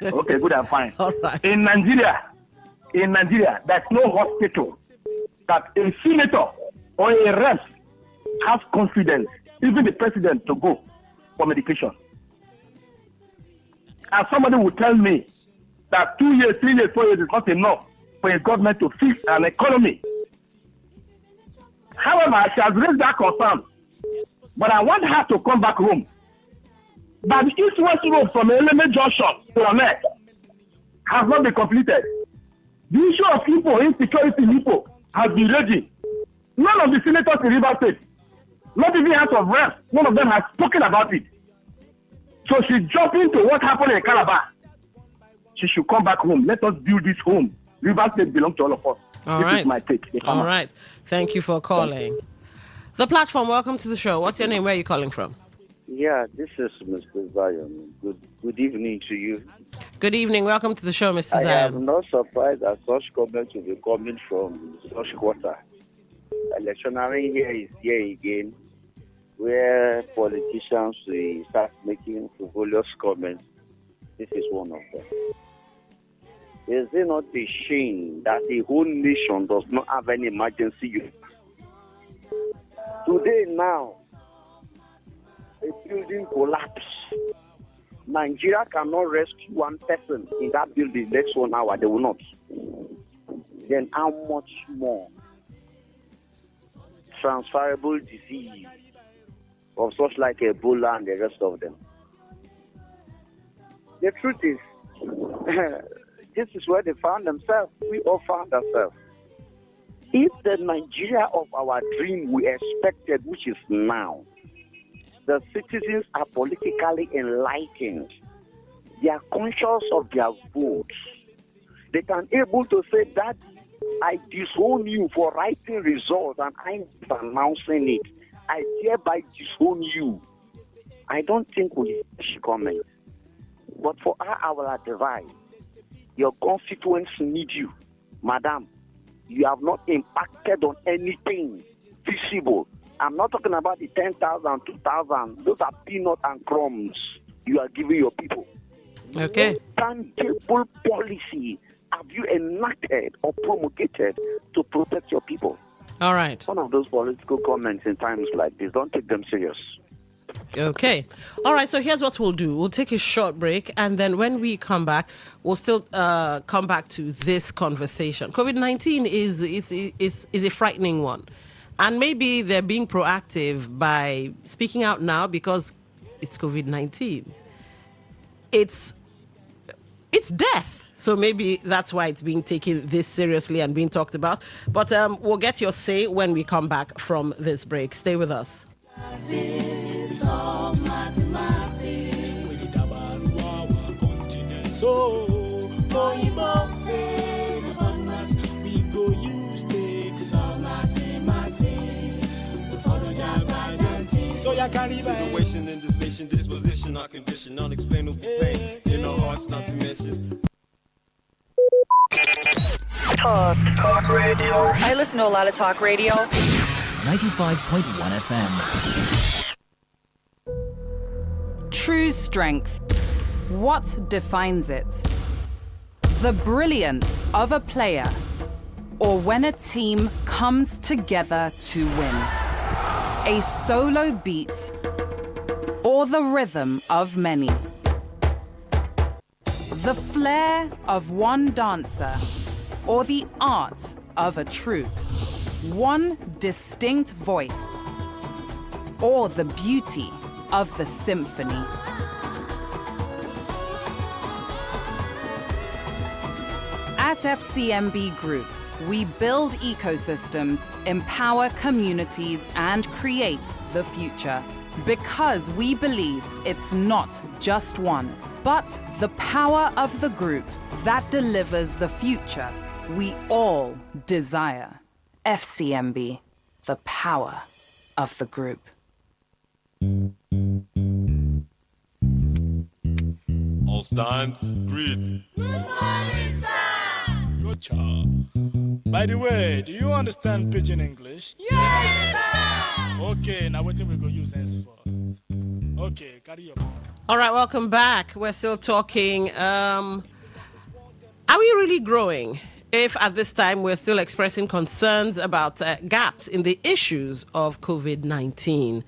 okay, good and fine. All right. In Nigeria, there's no hospital that a senator or a rep has confidence, even the president, to go for medication. And somebody will tell me that 2 years, 3 years, 4 years is not enough for a government to fix an economy. However, she has raised that concern, but I want her to come back home. But the east-west road from Eleme Junction to Amek has not been completed. The issue of Igbo, insecurity in Igbo, has been raging. None of the senators in River State, not even House of Reps, none of them has spoken about it. So she jumped into what happened in Calabar. She should come back home. Let us build this home. River State belongs to all of us. All this right. is my take. All right. Thank you for calling. The platform, welcome to the show. What's your name? Where are you calling from? Yeah, this is Mr. Zion. Good evening to you. Good evening. Welcome to the show, Mr. I Zion. am not surprised that such comments will be coming from such quarter. Electionary here is here again, where politicians will start making frivolous comments. This is one of them. Is it not a shame that the whole nation does not have any emergency unit? Today now, a building collapse. Nigeria cannot rescue one person in that building next 1 hour. They will not. Then how much more transferable disease of such like Ebola and the rest of them? The truth is, this is where they found themselves. We all found ourselves. If the Nigeria of our dream we expected, which is now, the citizens are politically enlightened. They are conscious of their votes. They can able to say that I disown you for writing results and I'm announcing it. I hereby disown you. I don't think we should comment. But for her, I will advise. Your constituents need you. Madam, you have not impacted on anything visible. I'm not talking about the 10,000, 2,000. Those are peanuts and crumbs you are giving your people. Okay. What tangible policy have you enacted or promulgated to protect your people? All right. One of those political comments in times like this, don't take them serious. Okay. All right. So here's what we'll do. We'll take a short break. And then when we come back, we'll still come back to this conversation. COVID-19 is a frightening one. And maybe they're being proactive by speaking out now because it's COVID-19. It's death. So maybe that's why it's being taken this seriously and being talked about. But we'll get your say when we come back from this break. Stay with us. So, we go use takes of mathematics to follow their guidance. So you can Situation in this nation, disposition, our condition, unexplainable pain in our hearts, not to mention. Talk radio. I listen to a lot of talk radio. 95.1 FM. True strength. What defines it? The brilliance of a player, or when a team comes together to win. A solo beat, or the rhythm of many. The flair of one dancer, or the art of a troupe. One distinct voice, or the beauty of the symphony. At FCMB Group, we build ecosystems, empower communities, and create the future. Because we believe it's not just one, but the power of the group that delivers the future we all desire. FCMB, the power of the group. All stands, greet. Good morning, sir. Good job. By the way, do you understand Pidgin English? Yes, sir. Okay, now what we go use henceforth? Okay, carry your point. All right, welcome back. We're still talking. Are we really growing? If at this time we're still expressing concerns about gaps in the issues of COVID-19.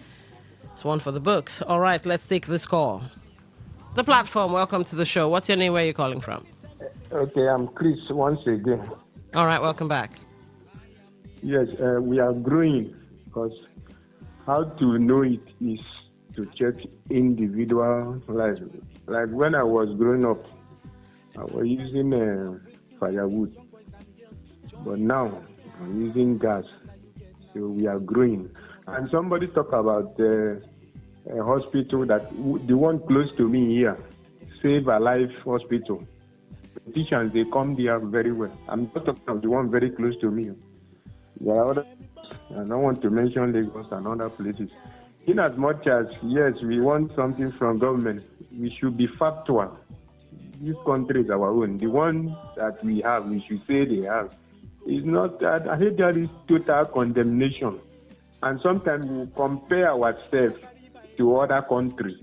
It's one for the books. All right, let's take this call. The platform, welcome to the show. What's your name? Where are you calling from? Okay, I'm Chris once again. All right, welcome back. Yes, we are growing because how to know it is to check individual life. Like when I was growing up, I was using firewood, but now I'm using gas. So we are growing. And somebody talked about a hospital that the one close to me here, Save a Life Hospital. Politicians, they come there very well. I'm not talking about the one very close to me. There are other, I don't want to mention Lagos and other places. In as much as, yes, we want something from government, we should be factual. This country is our own. The one that we have, we should say they have. It's not, I hate that is total condemnation. And sometimes we compare ourselves to other countries.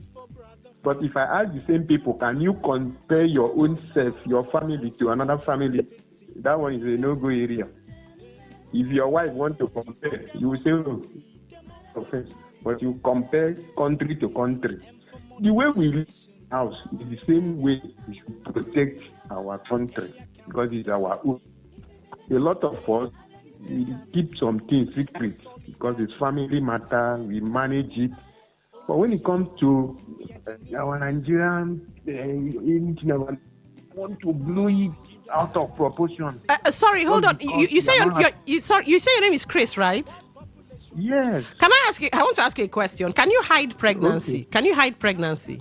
But if I ask the same people, can you compare your own self, your family to another family? That one is a no-go area. If your wife wants to compare, you will say, oh, offense. But you compare country to country. The way we live in the house is the same way we should protect our country because it's our own. A lot of us, we keep some things secret because it's family matter, we manage it. But when it comes to our Nigerian, want to blow it out of proportion. Sorry, hold on. You say your name is Chris, right? Yes. Can I ask you? I want to ask you a question. Can you hide pregnancy? Okay. Can you hide pregnancy?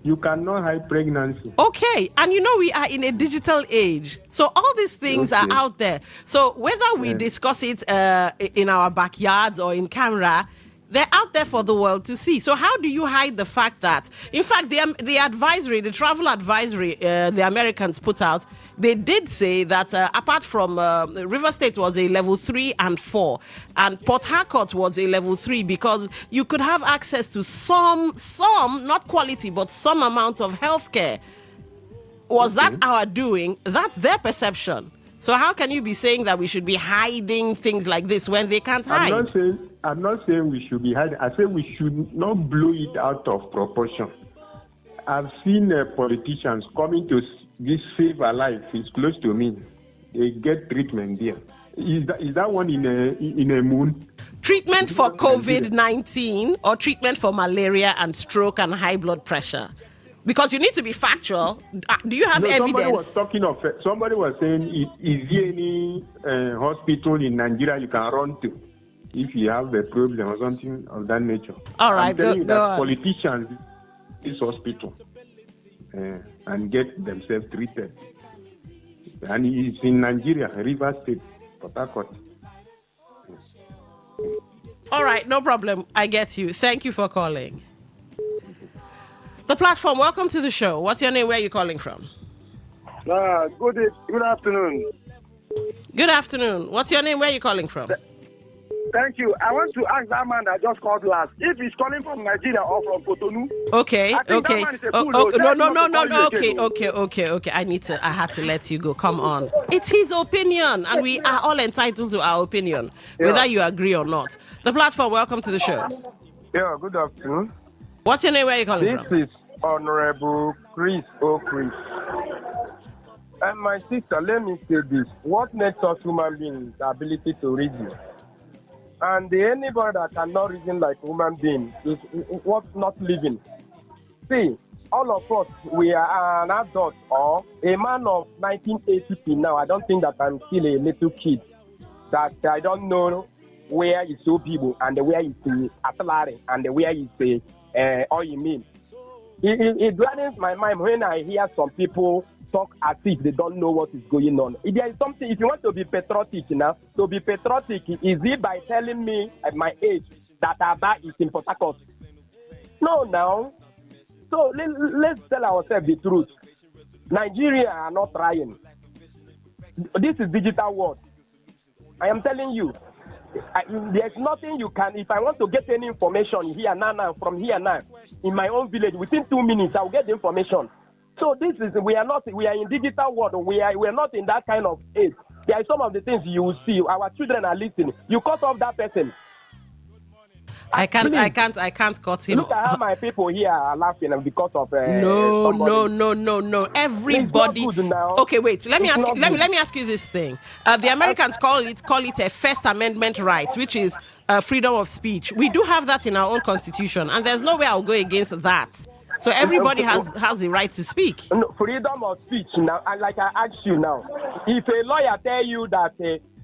You cannot hide pregnancy. Okay, and you know we are in a digital age, so all these things are out there. So whether we discuss it in our backyards or in camera, they're out there for the world to see. So how do you hide the fact that, in fact, the advisory, the travel advisory the Americans put out, they did say that apart from River State was a level 3 and 4, and Port Harcourt was a level 3 because you could have access to some, not quality, but some amount of healthcare. Was that our doing? That's their perception. So how can you be saying that we should be hiding things like this when they can't hide? I'm not saying we should be hiding. I say we should not blow it out of proportion. I've seen politicians coming to this Save a Life. It's close to me. They get treatment there. Is that one in a moon? Treatment for COVID-19 or treatment for malaria and stroke and high blood pressure? Because you need to be factual. Do you have evidence? Somebody was saying, is there any hospital in Nigeria you can run to if you have a problem or something of that nature? All right, I'm telling you that on. Politicians is hospital and get themselves treated. And it's in Nigeria, River State, Port Harcourt. All right, no problem. I get you. Thank you for calling. The platform, welcome to the show. What's your name? Where are you calling from? Good afternoon. Good afternoon. What's your name? Where are you calling from? Thank you. I want to ask that man that just called last if he's calling from Nigeria or from Cotonou. Okay. I think Okay. that man is a fool, Okay. I had to let you go. Come on. It's his opinion, and we are all entitled to our opinion, whether you agree or not. The platform, welcome to the show. Yeah, good afternoon. What's your name? Where are you calling from? This is Honorable Chris O'Chris. And my sister, let me say this. What makes us human beings is the ability to reason. And anybody that cannot reason like human being is what's not living. See, all of us, we are an adult or a man of 1980 now. I don't think that I'm still a little kid. That I don't know where is Obibo and where is Atlari and where is all you mean. It gladdens my mind when I hear some people talk as if they don't know what is going on. If there is something, if you want to be patriotic now, to be patriotic is it by telling me at my age that Aba is in Port Harcourt? No, now. So let's tell ourselves the truth. Nigeria are not trying. This is digital world. I am telling you, there's nothing you can. If I want to get any information here now, from here now, in my own village, within 2 minutes, I'll get the information. So we are in digital world. We are not in that kind of age. There are some of the things you will see. Our children are listening. You cut off that person. I can't cut him. Look at how my people here are laughing because of No. Everybody. Okay, wait. Let me ask you this thing. The Americans call it a First Amendment right, which is freedom of speech. We do have that in our own constitution, and there's no way I'll go against that. So everybody has the right to speak. No, freedom of speech now, and like I asked you now, if a lawyer tell you that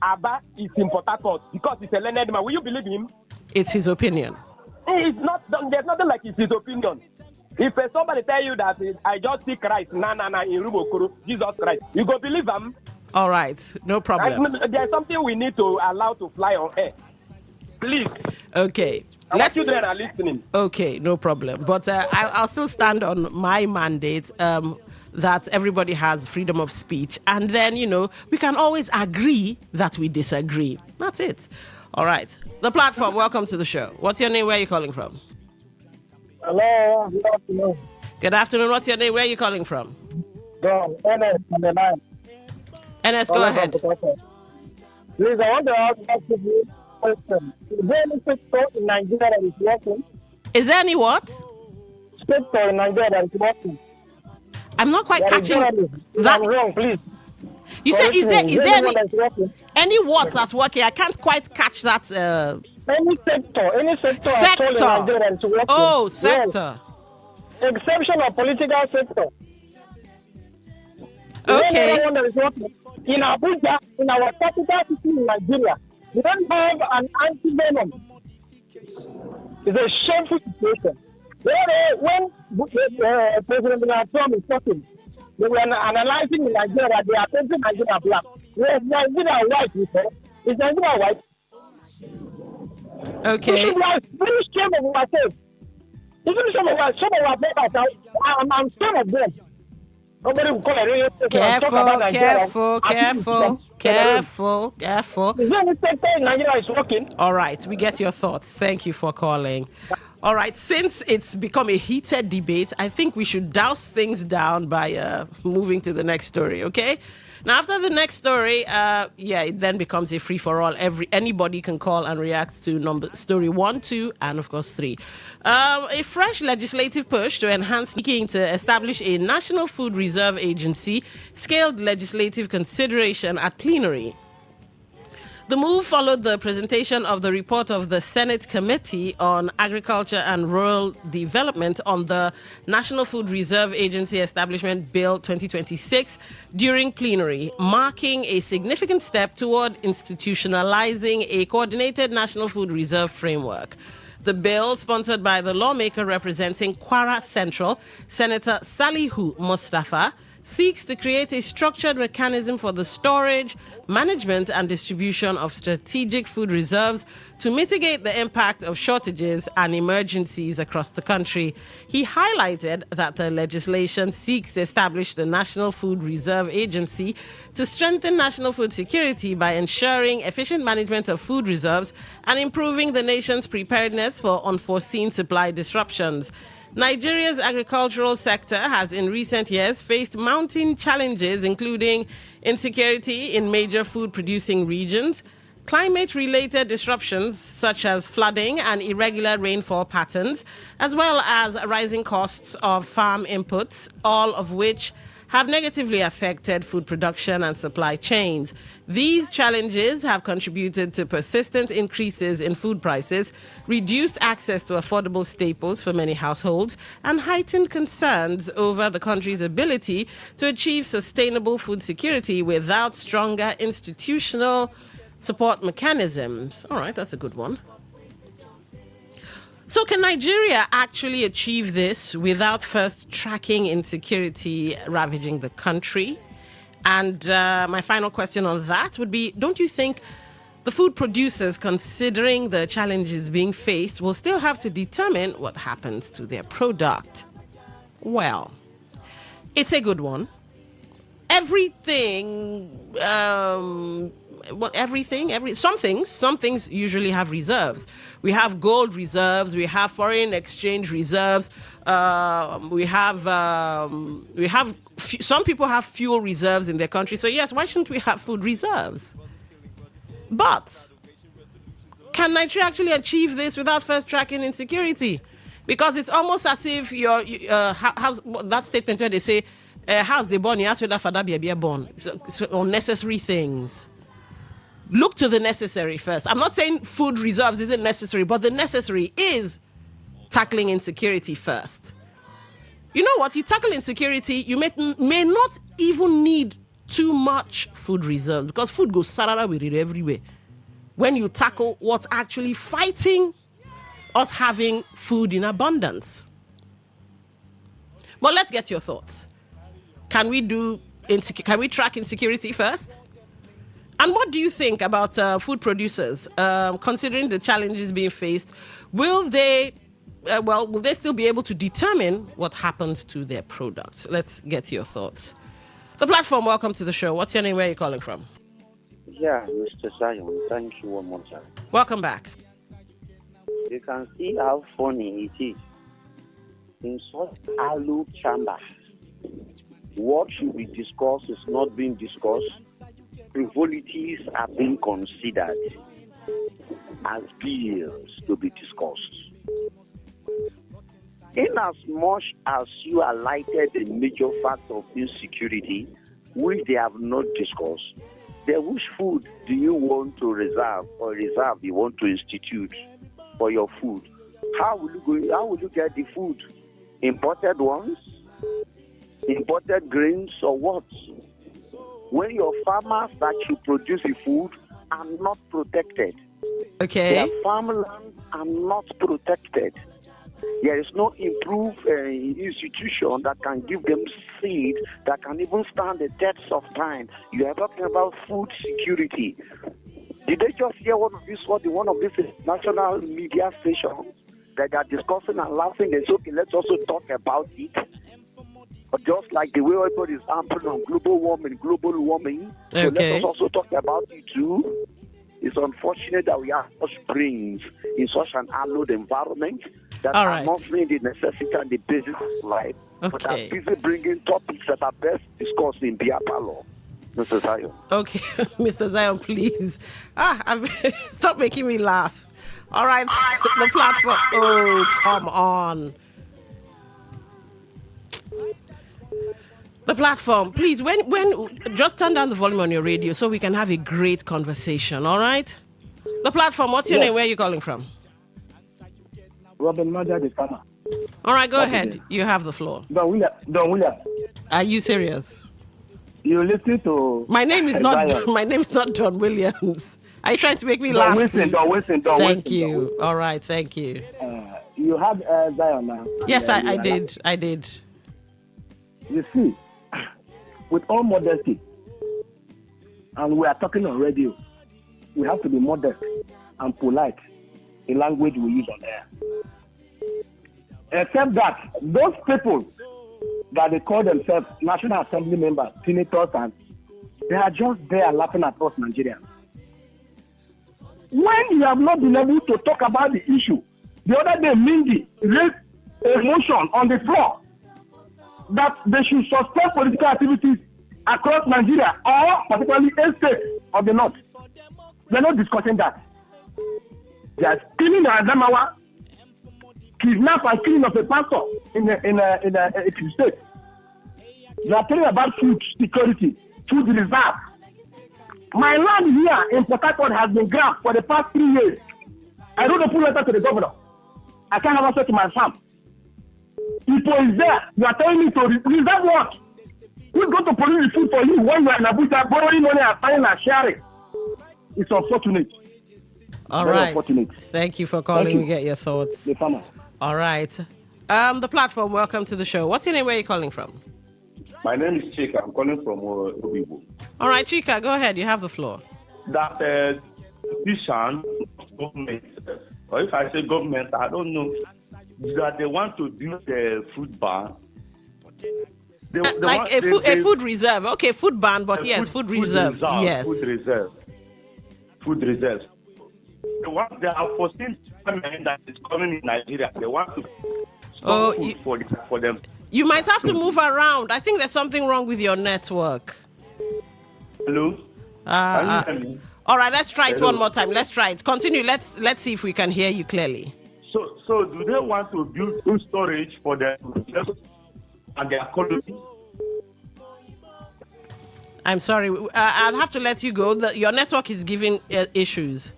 Abba is in Port Harcourt because he's a learned man, will you believe him? It's his opinion. It's not. There's nothing like it's his opinion. If somebody tell you that I just see Christ, in Rumokuru, Jesus Christ, you go believe him. All right, no problem. There's something we need to allow to fly on air. Please. Okay. Our children are listening. Okay, no problem. But I'll still stand on my mandate that everybody has freedom of speech. And then, we can always agree that we disagree. That's it. All right. The platform, welcome to the show. What's your name? Where are you calling from? Hello, good afternoon. Good afternoon. What's your name? Where are you calling from? NS on the line. NS, go ahead. Please, I want to ask you a question. Is there any sector in Nigeria that is working? Is there any what? Sector in Nigeria that is working. I'm not quite catching that. I'm wrong, please. You said, is there any what that's working? I can't quite catch that. Any sector in Nigeria that is working. Oh, sector. Yes. Exception of political sector. Okay. One that is working. In Abuja, in our capital city in Nigeria, we don't have an anti-venom. It's a shameful situation. When President Trump is talking, they were analyzing in Nigeria, they are painting Nigeria black. Yes, Nigeria white, before. Is Nigeria white? Okay. We are very scared of ourselves. Even some of our brothers, I'm scared of them. Nobody will call it. Careful. Is there any sector in Nigeria is working? All right, we get your thoughts. Thank you for calling. All right, since it's become a heated debate, I think we should douse things down by moving to the next story, okay? Now, after the next story, it then becomes a free-for-all. Anybody can call and react to story 1, 2, and, of course, 3. A fresh legislative push to enhance seeking to establish a National Food Reserve Agency scaled legislative consideration at plenary. The move followed the presentation of the report of the Senate Committee on Agriculture and Rural Development on the National Food Reserve Agency Establishment Bill 2026 during plenary, marking a significant step toward institutionalizing a coordinated National Food Reserve framework. The bill, sponsored by the lawmaker representing Kwara Central, Senator Salihu Mustafa, seeks to create a structured mechanism for the storage, management, and distribution of strategic food reserves to mitigate the impact of shortages and emergencies across the country. He highlighted that the legislation seeks to establish the National Food Reserve Agency to strengthen national food security by ensuring efficient management of food reserves and improving the nation's preparedness for unforeseen supply disruptions. Nigeria's agricultural sector has in recent years faced mounting challenges, including insecurity in major food-producing regions, climate-related disruptions such as flooding and irregular rainfall patterns, as well as rising costs of farm inputs, all of which have negatively affected food production and supply chains. These challenges have contributed to persistent increases in food prices, reduced access to affordable staples for many households, and heightened concerns over the country's ability to achieve sustainable food security without stronger institutional support mechanisms. All right, that's a good one. So can Nigeria actually achieve this without first tracking insecurity ravaging the country? And my final question on that would be, don't you think the food producers, considering the challenges being faced, will still have to determine what happens to their product? Well, it's a good one. Some things usually have reserves. We have gold reserves, we have foreign exchange reserves, some people have fuel reserves in their country. So yes, why shouldn't we have food reserves? But can Nigeria actually achieve this without first tracking insecurity? Because it's almost as if that statement where they say, house they born, you ask whether father be born. So unnecessary things. Look to the necessary first. I'm not saying food reserves isn't necessary, but the necessary is tackling insecurity first. You know what? You tackle insecurity, you may not even need too much food reserves, because food goes sarara with it everywhere. When you tackle what's actually fighting us having food in abundance. But let's get your thoughts. Can we track insecurity first? And what do you think about food producers, considering the challenges being faced? Will they still be able to determine what happens to their products? Let's get your thoughts. The platform, welcome to the show. What's your name? Where are you calling from? Yeah, Mr. Zion, thank you one more time. Welcome back. You can see how funny it is. In such a low chamber, what should be discussed is not being discussed. Frivolities are being considered as bills to be discussed. In as much as you highlighted the major fact of insecurity, which they have not discussed, then which food do you want to reserve you want to institute for your food? How will you get the food? Imported ones? Imported grains or what? When your farmers that you produce the food are not protected. Okay. Their farmland are not protected. There is no improved institution that can give them seed that can even stand the tests of time. You are talking about food security. Did they just hear one of these national media stations that are discussing and laughing? They say, okay, let's also talk about it. But just like the way everybody is amping on global warming, so let us also talk about it too. It's unfortunate that we have such brains in such an hallowed environment that are not seeing the necessity and the basis of life, but are busy bringing topics that are best discussed in beer parlor. Mr. Zion. Okay, Mr. Zion, please. Stop making me laugh. All right, the platform. Oh, come on. The platform, please, when just turn down the volume on your radio so we can have a great conversation, all right? The platform, what's your name? Where are you calling from? Robin Maja, the farmer. All right, go ahead. You have the floor. Don William. Are you serious? You listen to... My name is not Don Williams. Are you trying to make me laugh? Don Wilson. Thank you. All right, thank you. You had Zion now. Yes, I did. You see, with all modesty, and we are talking on radio, we have to be modest and polite in language we use on air. Except that those people that they call themselves National Assembly members, senators, and they are just there laughing at us Nigerians. When you have not been able to talk about the issue, the other day Mindy raised a motion on the floor that they should suspend political activities across Nigeria, or particularly a state of the north. They're not discussing that. They are killing Adamawa, kidnap and killing of a pastor in a state. They are talking about food security, food reserve. My land here in Port Harcourt has been grabbed for the past 3 years. I wrote a full letter to the governor. I can't have access to my farm. People is there. You are telling me to reserve what? Who's going to produce the food for you when you are in Abuja borrowing money and buying and sharing? It's unfortunate. All Very right. unfortunate. Thank you for calling and get your thoughts. The farmer. All right. The platform, welcome to the show. What's your name? Where are you calling from? My name is Chika. I'm calling from Obibo. All right, Chika, go ahead. You have the floor. That decision of government, or if I say government, I don't know, that they want to build a food ban. A food reserve. Okay, food ban, but yes, food reserve. Yes. Food reserve. They are foreseen that is coming in Nigeria. They want to store food for them. You might have to move around. I think there's something wrong with your network. Hello? Can you hear me? All right, let's try it one more time. Let's try it. Continue. Let's see if we can hear you clearly. So do they want to build food storage for them and their colony? I'm sorry. I'll have to let you go. Your network is giving issues.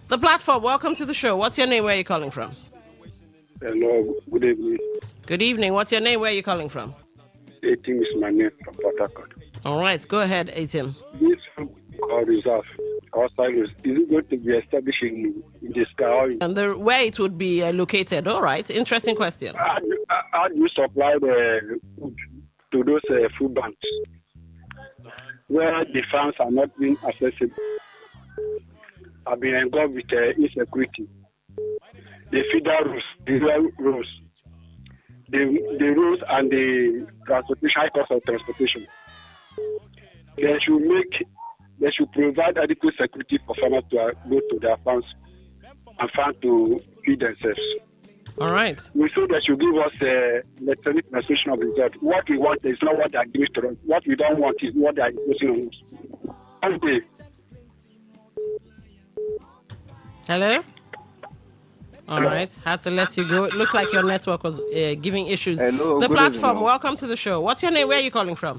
The platform, welcome to the show. What's your name? Where are you calling from? Hello, good evening. Good evening. What's your name? Where are you calling from? Atim is my name from Port Harcourt. All right, go ahead, Atim. This reserve, outside, is it going to be established in the sky? And where it would be located? All right, interesting question. How do you supply the food to those food banks where the farms are not being accessible? I've been involved with insecurity. The feeder rules, the rail rules, the rules and the transportation, high cost of transportation. They should provide adequate security for farmers to go to their farms and farm to feed themselves. All right. We say they should give us electronic menstruation of result. What we want is not what they are giving to us. What we don't want is what they are imposing on us. Okay. Hello? All right. Had to let you go. It looks like your network was giving issues. Hello, the platform, evening. welcome to the show. What's your name? Where are you calling from?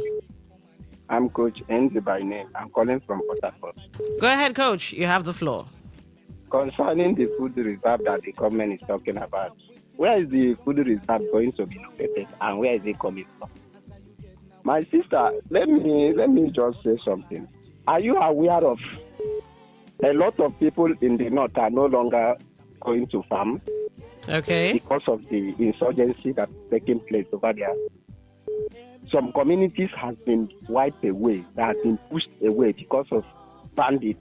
I'm Coach Enzi by name. I'm calling from Port Harcourt. Go ahead, Coach. You have the floor. Concerning the food reserve that the government is talking about, where is the food reserve going to be located and where is it coming from? My sister, let me just say something. Are you aware of a lot of people in the north are no longer going to farm? Okay. Because of the insurgency that's taking place over there. Some communities have been wiped away, that have been pushed away because of bandits.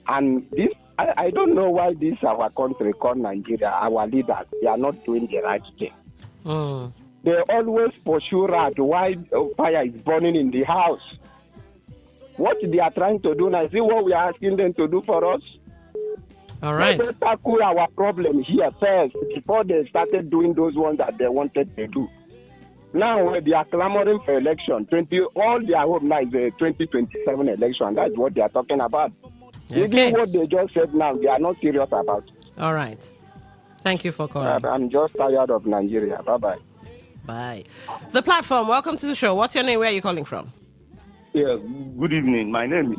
And this, I don't know why this our country called Nigeria, our leaders, they are not doing the right thing. They always pursue rat while fire is burning in the house. What they are trying to do now, is it what we are asking them to do for us? All right. Let's tackle our problem here first before they started doing those ones that they wanted to do. Now they are clamoring for election. All their hope now is a 2027 election. That's what they are talking about. Okay. Even what they just said now, they are not serious about. All right. Thank you for calling. I'm just tired of Nigeria. Bye-bye. Bye. The platform, welcome to the show. What's your name? Where are you calling from? Yeah, good evening. My name is.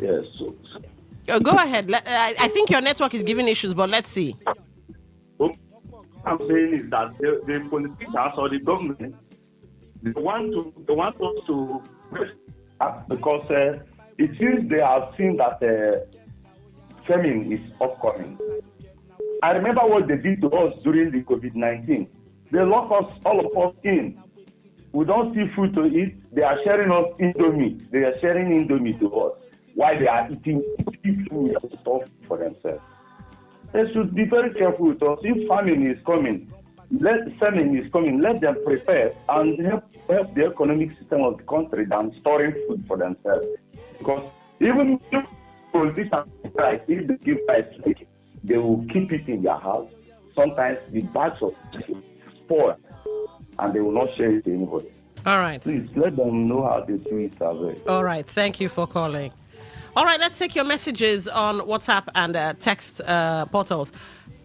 Yes. Go ahead. I think your network is giving issues, but let's see. What I'm saying is that the politicians or the government they want us to because it seems they have seen that famine is upcoming. I remember what they did to us during the COVID-19. They locked us, all of us, in. We don't see food to eat. They are sharing us Indomie. They are sharing Indomie to us while they are eating food and stuff for themselves. They should be very careful with us. If famine is coming, let them prepare and help the economic system of the country than storing food for themselves. Because even if politicians strike, if they give price, they will keep it in their house. Sometimes the bags of spoil and they will not share it to anybody. All right. Please let them know how they do it away. All right. Thank you for calling. All right. Let's take your messages on WhatsApp and text portals.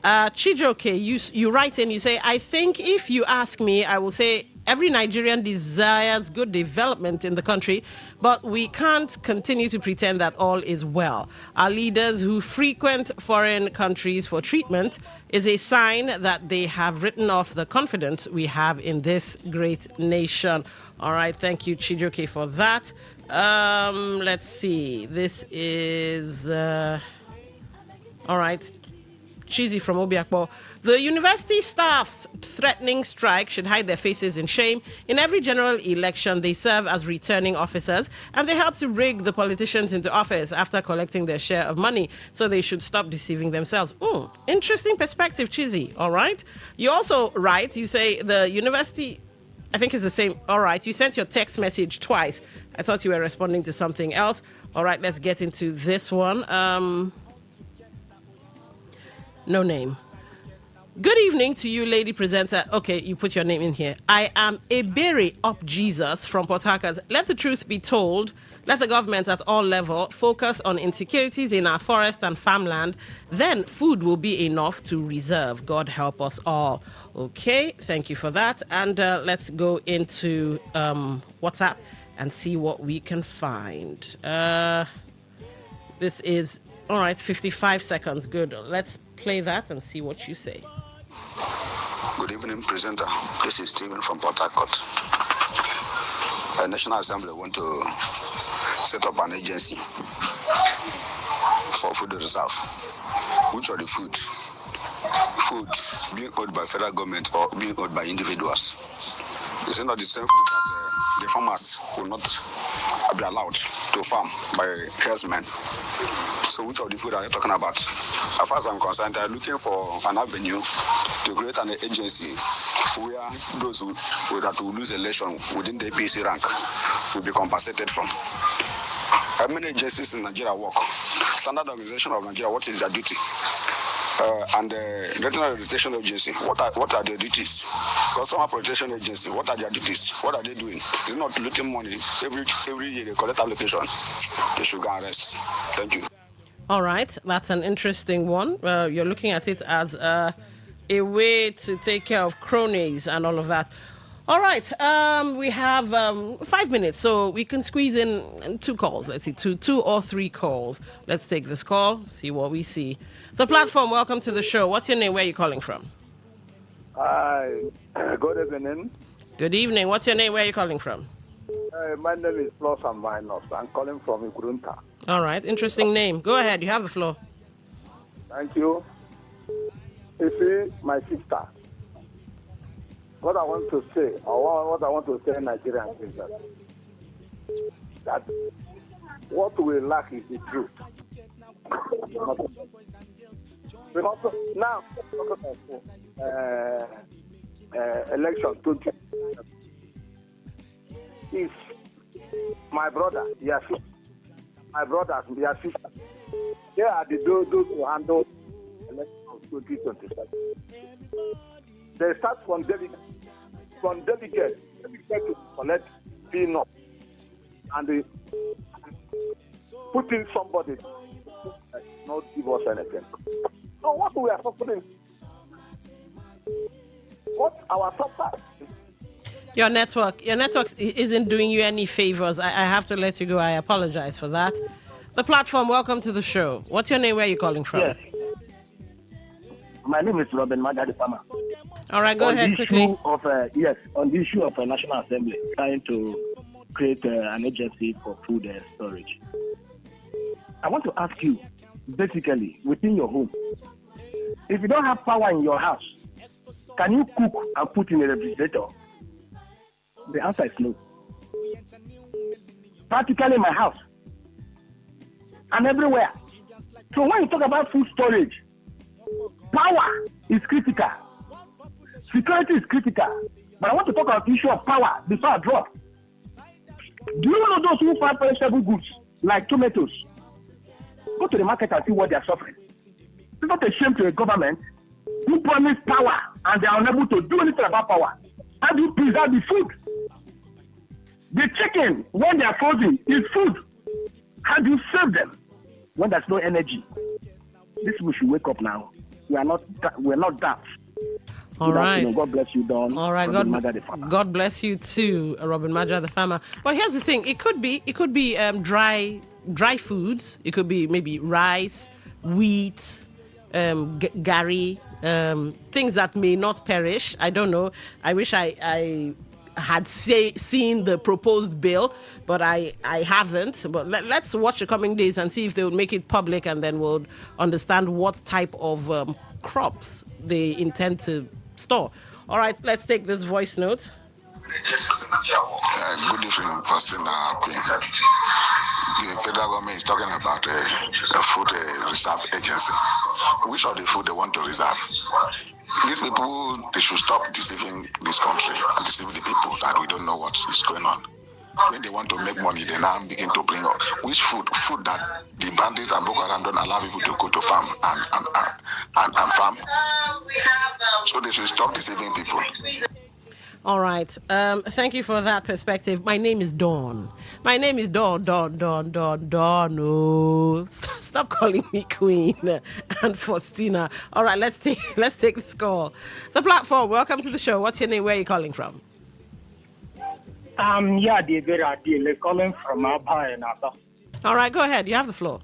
Chijoke, you write in, you say, I think if you ask me, I will say every Nigerian desires good development in the country, but we can't continue to pretend that all is well. Our leaders who frequent foreign countries for treatment is a sign that they have written off the confidence we have in this great nation. All right. Thank you, Chijoke, for that. Let's see. This is... all right. Cheesy from Obiakpo. The university staff's threatening strike should hide their faces in shame. In every general election, they serve as returning officers and they help to rig the politicians into office after collecting their share of money. So they should stop deceiving themselves. Interesting perspective, Cheesy. All right. You also write, you say the university, I think it's the same. All right. You sent your text message twice. I thought you were responding to something else. All right. Let's get into this one. No name. Good evening to you, lady presenter. Okay, you put your name in here. I am Ebere Up Jesus from Port Harcourt. Let the truth be told. Let the government at all levels focus on insecurities in our forest and farmland. Then food will be enough to reserve. God help us all. Okay, thank you for that. And let's go into WhatsApp and see what we can find. This is, all right, 55 seconds. Good. Let's play that and see what you say. Good evening, presenter. This is Stephen from Port Harcourt. The National Assembly want to set up an agency for food reserve. Which are the food being owned by federal government or being owned by individuals? Is it not the same food that the farmers will not be allowed to farm by herdsmen? So which of the food are you talking about? As far as I'm concerned, they're looking for an avenue to create an agency where those that will lose election within the APC rank will be compensated from. How many agencies in Nigeria work? Standard Organization of Nigeria, what is their duty? And the National Reputation Agency, what are their duties? Customer Protection Agency, what are their duties? What are they doing? It's not looting money. Every year they collect allocation. They should go and rest. Thank you. All right, that's an interesting one. You're looking at it as a way to take care of cronies and all of that. All right, we have 5 minutes, so we can squeeze in 2 calls. Let's see, two or 3 calls. Let's take this call, see what we see. The platform, welcome to the show. What's your name? Where are you calling from? Hi, good evening. Good evening. What's your name? Where are you calling from? My name is Plus and Minus. I'm calling from Ikurunta. All right, interesting name. Go ahead, you have the floor. Thank you. You see, my sister, what I want to say, or what I want to say in Nigerian is that what we lack is the truth. Because now, election 20, if my brother, their sister, my brothers, their sister, they are those who handle election 2027. They start from delegates to collect peanuts, and they put in somebody that not give us anything. So what we are suffering support our suppliers. Your network isn't doing you any favors. I have to let you go. I apologize for that. The platform, welcome to the show. What's your name? Where are you calling from? Yes. My name is Robin Maga, the farmer. All right, go ahead quickly. On the issue of National Assembly trying to create an agency for food storage. I want to ask you, basically, within your home, if you don't have power in your house, can you cook and put in a refrigerator? The answer is no. Practically in my house and everywhere. So when you talk about food storage, power is critical. Security is critical. But I want to talk about the issue of power before I drop. Do you know those who find perishable goods like tomatoes? Go to the market and see what they are suffering. It's not a shame to a government who promise power and they are unable to do anything about power. How do you preserve the food? The chicken, when they are frozen, is food. How do you serve them when there's no energy? This we should wake up now. We're not daft. All right. God bless you, Don. All right. God bless you too, Robin Maja, the farmer. But here's the thing: it could be dry foods. It could be maybe rice, wheat, gari, things that may not perish. I don't know. I wish I had seen the proposed bill, but I haven't. But let's watch the coming days and see if they will make it public, and then we'll understand what type of crops they intend to store. All right, let's take this voice note. Good evening, Faustina Queen. The federal government is talking about a food reserve agency. Which of the food they want to reserve? These people, they should stop deceiving this country and deceiving the people that we don't know what is going on. When they want to make money, they now begin to bring up which food that the bandits and Boko Haram don't allow people to go to farm and farm. So they should stop deceiving people. All right. Thank you for that perspective. My name is Dawn. My name is Dawn. Oh, stop calling me Queen and Faustina. All right, let's take this call. The platform. Welcome to the show. What's your name? Where are you calling from? They're calling from Aba and Aba. All right, go ahead. You have the floor.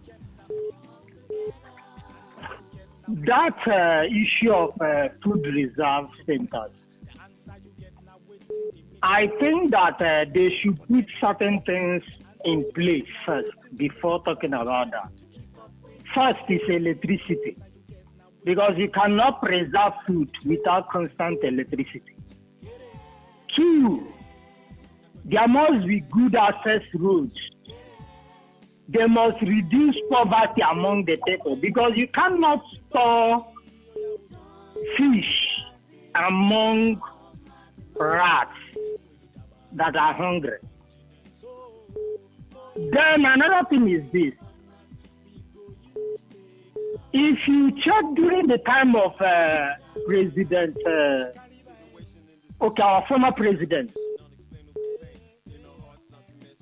That issue of food reserve centers, I think that they should put certain things in place first before talking about that. First is electricity, because you cannot preserve food without constant electricity. Two, there must be good access roads. They must reduce poverty among the people, because you cannot store fish among rats that are hungry. Then another thing is this. If you check during the time of President, our former president,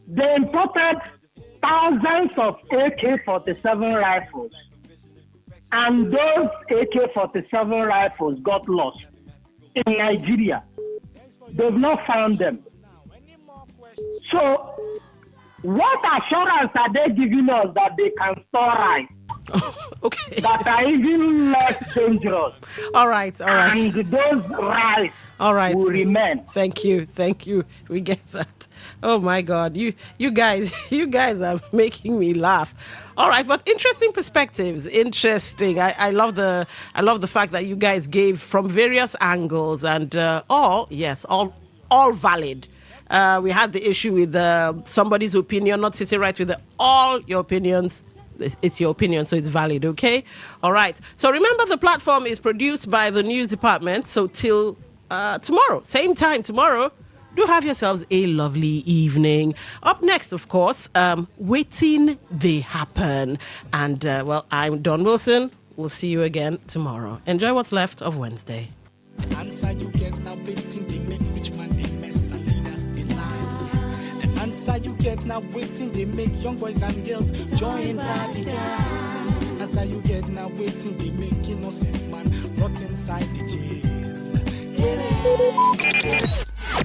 they imported thousands of AK-47 rifles, and those AK-47 rifles got lost in Nigeria. They've not found them. So, what assurance are they giving us that they can store rice? Okay. That are even less dangerous. All right. And those rice will remain. Thank you. We get that. Oh my God, you guys are making me laugh. All right, but interesting perspectives. Interesting. I love the fact that you guys gave from various angles and all valid. We had the issue with somebody's opinion not sitting right with all your opinions. It's your opinion, so it's valid, okay? All right. So remember, the platform is produced by the news department. So till tomorrow, same time tomorrow, do have yourselves a lovely evening. Up next, of course, Waiting They Happen. And, I'm Don Wilson. We'll see you again tomorrow. Enjoy what's left of Wednesday. The answer you get now, waiting, they make rich man, they mess and leaders, they lie. The answer you get now, waiting, they make young boys and girls join party gang. Answer you get now, waiting, they make innocent man rot inside the jail.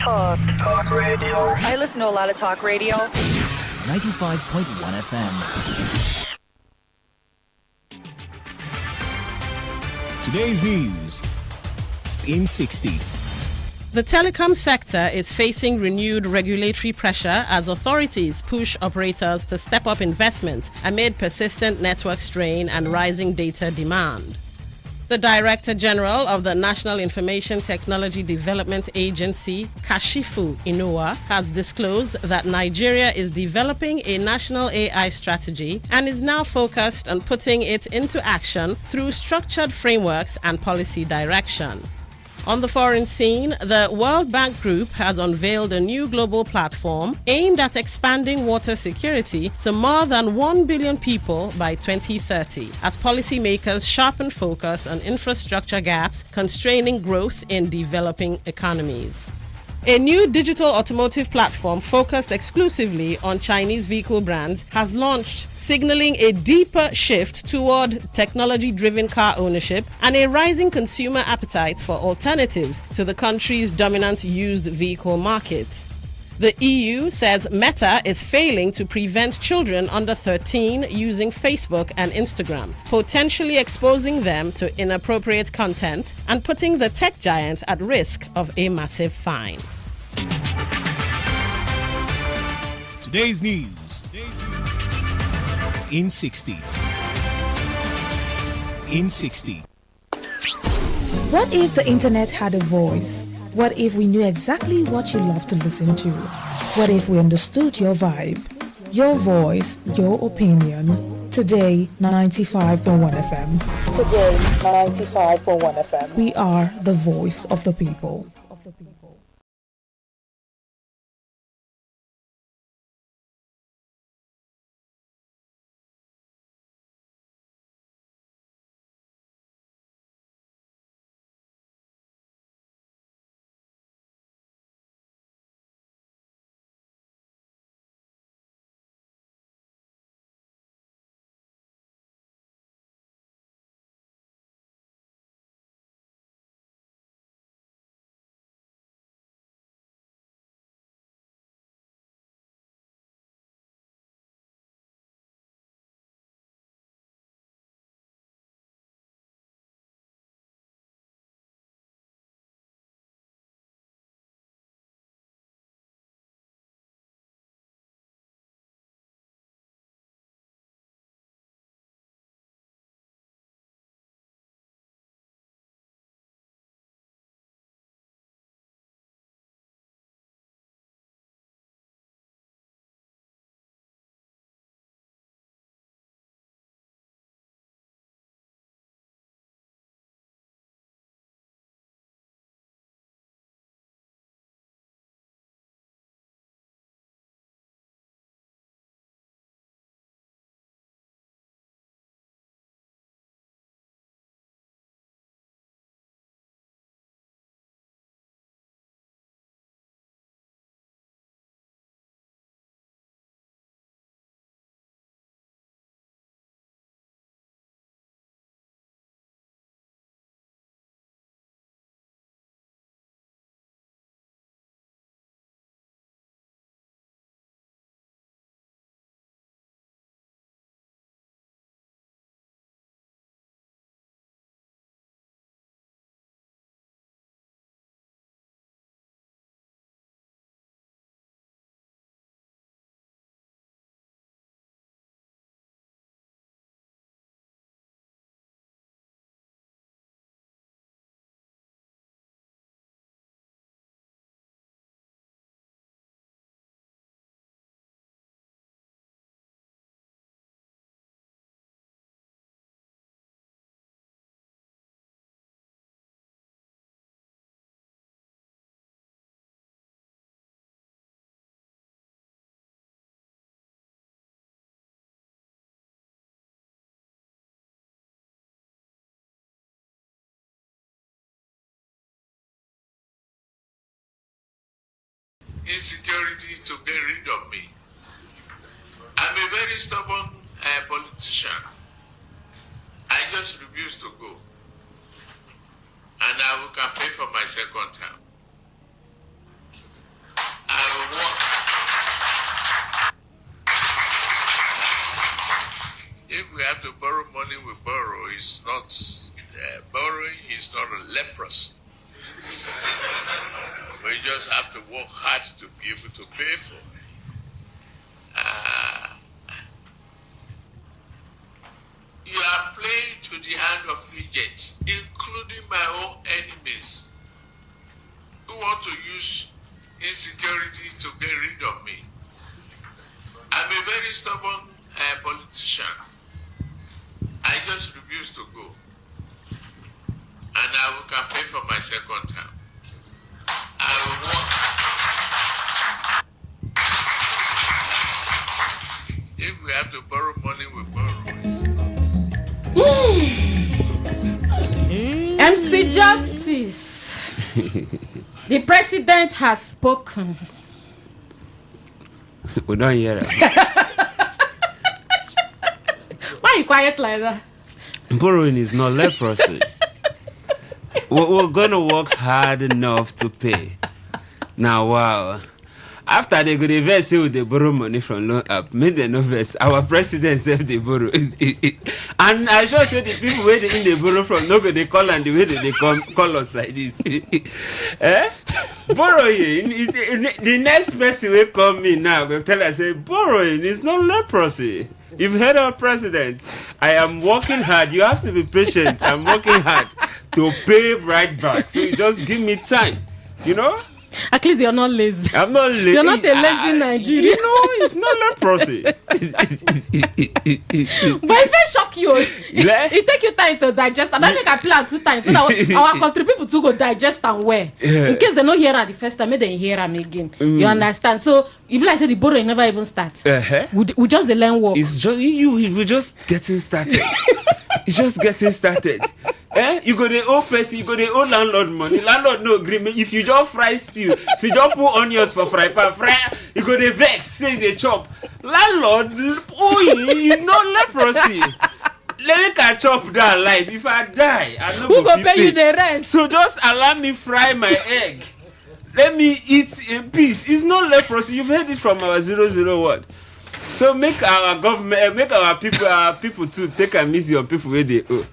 Talk radio. I listen to a lot of talk radio. 95.1 FM. Today's news in 60. The telecom sector is facing renewed regulatory pressure as authorities push operators to step up investment amid persistent network strain and rising data demand. The Director General of the National Information Technology Development Agency, Kashifu Inoua, has disclosed that Nigeria is developing a national AI strategy and is now focused on putting it into action through structured frameworks and policy direction. On the foreign scene, the World Bank Group has unveiled a new global platform aimed at expanding water security to more than 1 billion people by 2030, as policymakers sharpen focus on infrastructure gaps constraining growth in developing economies. A new digital automotive platform focused exclusively on Chinese vehicle brands has launched, signaling a deeper shift toward technology-driven car ownership and a rising consumer appetite for alternatives to the country's dominant used vehicle market. The EU says Meta is failing to prevent children under 13 using Facebook and Instagram, potentially exposing them to inappropriate content and putting the tech giant at risk of a massive fine. Today's news in 60. In 60. What if the internet had a voice? What if we knew exactly what you love to listen to? What if we understood your vibe, your voice, your opinion? Today, 95.1 FM. Today, 95.1 FM. We are the voice of the people. Insecurity to get rid of me. I'm a very stubborn politician. I just refuse to go. And I will campaign for my second term. borrow money we borrow is not borrowing is not a leprosy. We just have to work hard to be able to pay for it. You are playing to the hand of agents, including my own enemies, who want to use insecurity to get rid of me. I'm a very stubborn politician. I just refuse to go. And I will campaign for my second term. I will work. If we have to borrow money, we borrow. MC Justice. The president has spoken. We don't hear it. Why are you quiet like that? Borrowing is not leprosy. We're going to work hard enough to pay. Now, wow. After they go to invest, they borrow money from loan app. Make them invest. Our president said they borrow. And I sure say the people where they borrow from, no go they call and the way they call us like this. Borrowing, the next person will come in now, will tell us, say, borrowing is not leprosy. You've heard our president. I am working hard. You have to be patient. I'm working hard to pay right back. So you just give me time. You know? At least you're not lazy. I'm not lazy. You're not a lazy Nigerian. You know, it's not leprosy. But if it shock you, it take you time to digest. And I make a plan 2 times so that our country people too go digest and wear. In case they don't hear her the first time, maybe they hear them again. You understand? So if like say the borrowing never even starts. We just the learn work. It's just we just getting started. It's just getting started. You go the old person, you go the old landlord money. Landlord no agreement. If you just fry stew, if you just put onions for fry, you go the vex, say they chop. Landlord, is not leprosy. Let me catch up that life. If I die, I know who go pay you the rent. So just allow me fry my egg. Let me eat in peace. It's not leprosy. You've heard it from our 001. So make our government, make our people too take a miss on people where they owe.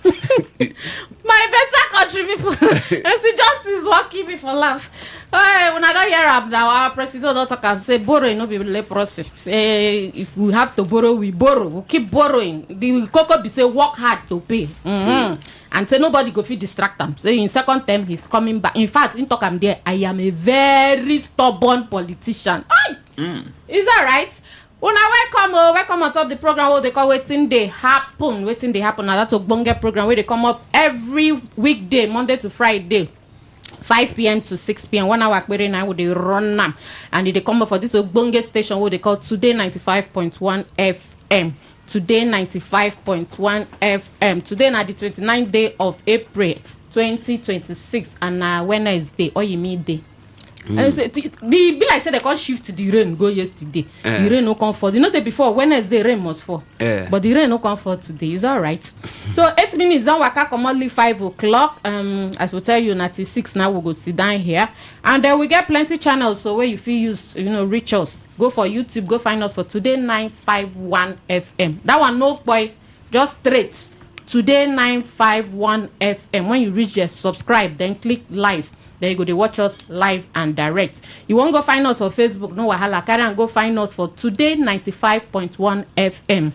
My better country people. MC Justice working me for laugh. Hey, when I don't hear up now, our president don't talk and say borrowing no be leprosy. Say if we have to borrow, we borrow. We keep borrowing. The cocoa be say work hard to pay. And say nobody go fit distract them. Say in second term he's coming back. In fact, in talk I'm there. I am a very stubborn politician. Is that right? Una welcome on top the program what they call Waiting They Happen. Now that's a bonga program where they come up every weekday, Monday to Friday, 5 p.m. to 6 p.m. 1 hour where they run them. And they come up for this bonga station what they call Today95.1 FM. Today95.1 FM. Today na the 29th day of April 2026 and Wednesday or you mean day. The bill I said they can't shift the rain go yesterday. The rain no come for. You know say before Wednesday rain must fall. But the rain no come for today. Is that right? So 8 minutes down waka come only 5 o'clock. I will tell you 96 now we go sit down here. And then we get plenty channels so where you feel use reach us. Go for YouTube, go find us for Today951 FM. That one no boy, just straight. Today951 FM. When you reach there, subscribe, then click live. There you go, they watch us live and direct. You won't go find us for Facebook, no wahala. Carry and go find us for Today95.1 FM.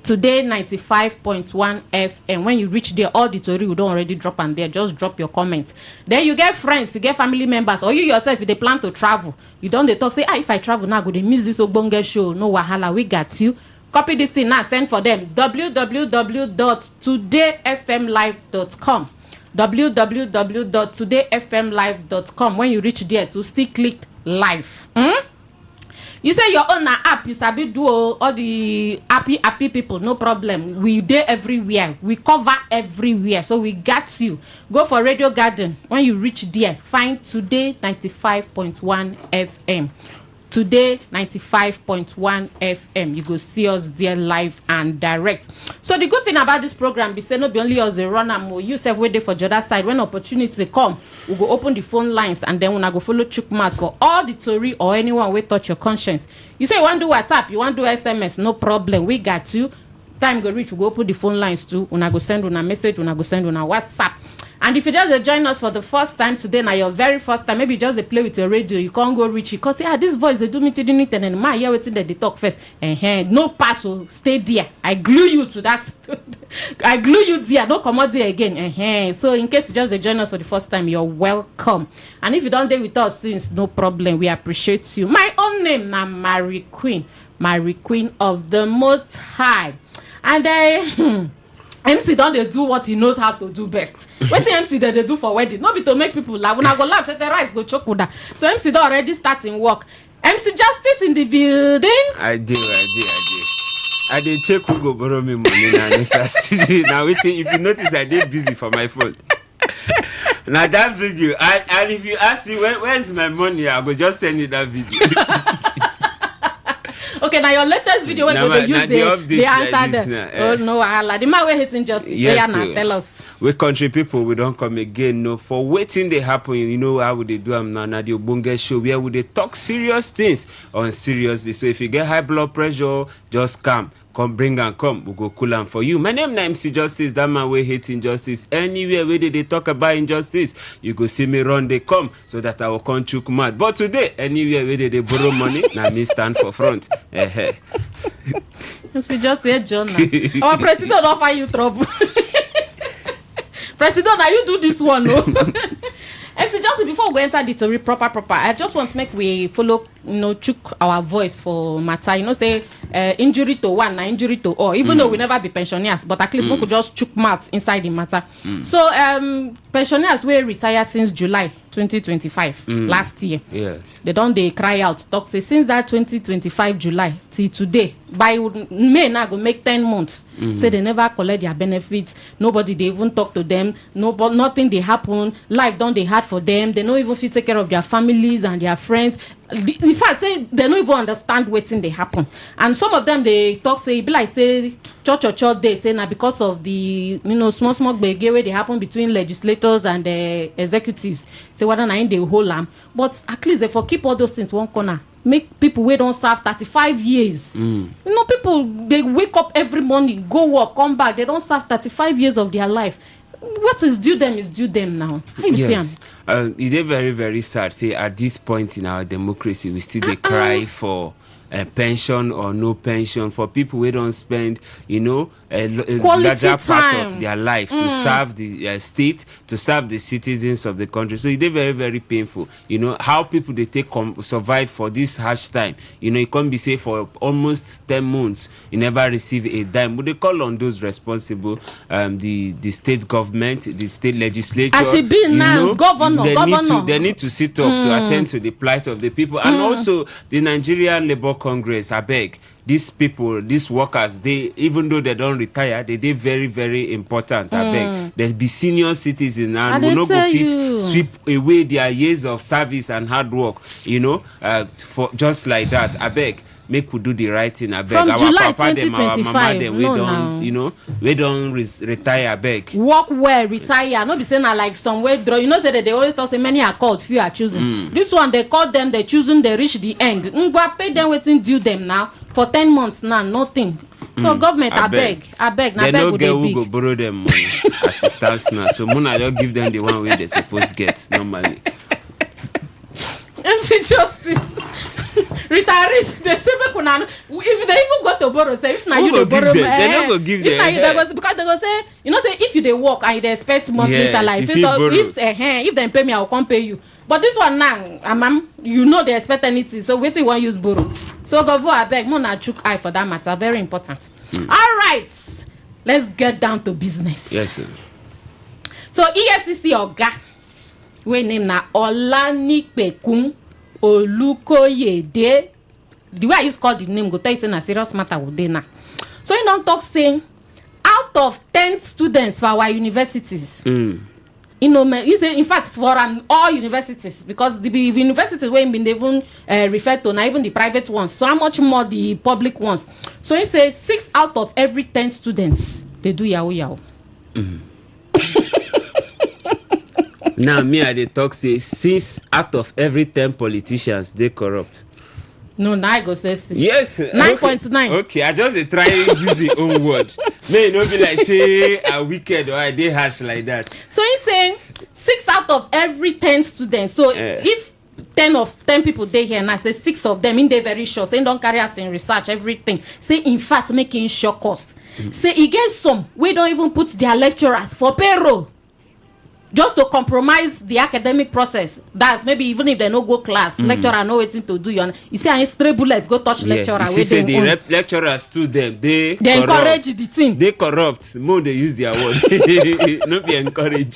Today95.1 FM. When you reach there, all the story we don't already drop and there, just drop your comment. Then you get friends, you get family members, or you yourself, if they plan to travel, you don't they talk, say, if I travel now, go they miss this Ogbonge show. No wahala, we got you. Copy this thing now, send for them. www.todayfmlive.com. www.todayfmlive.com. When you reach there to still click live. You say your own app, you sabi do all the happy people, no problem. We there everywhere. We cover everywhere. So we got you. Go for Radio Garden. When you reach there, find Today95.1 FM. Today95.1 FM. You go see us there live and direct. So the good thing about this program be say no be only us the run and you self wait there for the other side. When opportunity come, we go open the phone lines and then when I go follow Chuk Mat for all the story or anyone will touch your conscience. You say you want to do WhatsApp, you want to do SMS, no problem. We got you. time go reach, we go put the phone lines too. Una go send una message, una go send una WhatsApp. And if you just join us for the first time today, now your very first time, maybe just play with your radio, you can't go reach it. Because this voice, they do me to the and my hear waiting that they talk first. No pass, so stay there. I glue you to that. I glue you there. Don't come out there again. So in case you just join us for the first time, you're welcome. And if you don't deal with us since, no problem. We appreciate you. My own name, now Mary Queen of the Most High. And MC don't they do what he knows how to do best. What MC that they do for wedding? Not be to make people laugh. When I go laugh, the rice go choke with that. So MC don't already starting work. MC Justice in the building. I do. I did check who go borrow me money now. Now waiting. If you notice, I did busy for my phone. Now that video, and if you ask me where's my money, I will just send you that video. Okay, now your latest video where they use the answer there. Oh no, the man we're hitting justice. Yes, now tell us. We country people, we don't come again. No, for waiting they happen. You know how would they do them now? The Obonge show where would they talk serious things on seriously. So if you get high blood pressure, just come bring and come. We'll go cool and for you. My name is MC Justice. That man we hate injustice. Anywhere where they talk about injustice, you go see me run. They come so that I will come chook mad. But today, anywhere where they borrow money, now me stand for front. MC Justice, John. Our president offer you trouble. President, now you do this one, no? MC Justice, before we enter the story proper, I just want to make we follow, chook our voice for matter. Say injury to one, injury to all. Even though we never be pensioners, but at least we could just chook mouth inside the matter. So pensioners will retire since July 2025 last year. Yes. They cry out, talk say since that 2025 July till today, by May now go make 10 months. Say they never collect their benefits. Nobody they even talk to them. Nothing they happen. Life don't they hard for them. They don't even fit take care of their families and their friends. In fact, say they don't even understand what thing they happen. And some of them they talk say be like say church they say now because of the small gbege where they happen between legislators and the executives. Say whether na in they hold them, but at least they for keep all those things one corner. Make people wait don't serve 35 years. People they wake up every morning, go work, come back. They don't serve 35 years of their life. What is due them now. How you see them? It is very, very sad. Say at this point in our democracy, we still they cry for pension or no pension for people who don't spend, a larger part of their life to serve the state, to serve the citizens of the country. So it is very, very painful. How people they take survive for this harsh time. It can't be say for almost 10 months you never receive a dime. But they call on those responsible, the state government, the state legislature. As it be now, governor. They need to sit up to attend to the plight of the people, and also the Nigerian Labour Congress. I beg these people, these workers, they even though they don't retire, they very, very important. I beg there's be senior citizens and will not go fit sweep away their years of service and hard work. For just like that. I beg. Make we do the right thing. I beg. From our July papa them, our mama them, we don't no. retire. I beg. Work well, retire. Not be saying like somewhere draw. Say that they always talk say many are called, few are choosing. This one they call them, they choosing, they reach the end. Pay them waiting due them now for 10 months now, nothing. So government, I beg. They don't get who go borrow them money as it stands now. So Muna don't give them the one way they supposed to get normally. MC Justice. Retirees, they say if they even go to borrow, say if now you go borrow, they don't go give them. Because they go say, say if they work and they expect monthly salary, if they pay me, I will come pay you. But this one now, they expect anything. So wait till you want use borrow. So go for I beg, Mona chook eye for that matter. Very important. All right, let's get down to business. Yes, sir. So EFCC Oga, we name na Olanipekun Olukoyede. The way I use call the name, go tell you say na serious matter with dey now. So you don't talk saying out of 10 students for our universities. You say in fact for all universities, because the universities where been even referred to now, even the private ones. So how much more the public ones? So he say 6 out of every 10 students they do yahoo. Now me I dey talk say 6 out of every 10 politicians they corrupt. No, now I go say 6. Yes. 9.9. Okay, I just dey try use the own word. May no be like say a wicked or I dey harsh like that. So he's saying 6 out of every 10 students. So if 10 people dey here and I say 6 of them in dey very sure, say don't carry out in research everything. Say in fact making sure cost. Say e get some we don't even put their lecturers for payroll. Just to compromise the academic process. That's maybe even if they no go class, lecturer know wetin to do. You see, I stray bullets go touch lecturer. You see, say the lecturers too them they encourage the thing. They corrupt. More they use their word. No be encourage.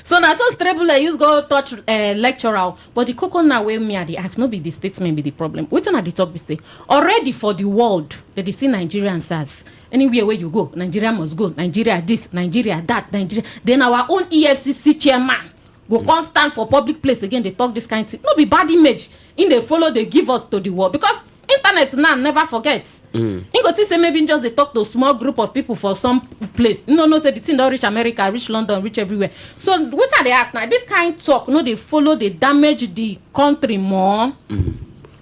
So now so stray bullet use go touch lecturer. But the cocoa now wey me at the ask no be the statement be the problem. Wetin at the talk be say already for the world that they see Nigerians as. Anywhere where you go, Nigeria must go. Nigeria this, Nigeria that, Nigeria. Then our own EFCC chairman go constant for public place again. They talk this kind of thing. No be bad image. In they follow, they give us to the world because internet now never forgets. In go say maybe just they talk to a small group of people for some place. No, say the thing don't reach America, reach London, reach everywhere. So what are they ask now? This kind of talk, no, they follow, they damage the country more.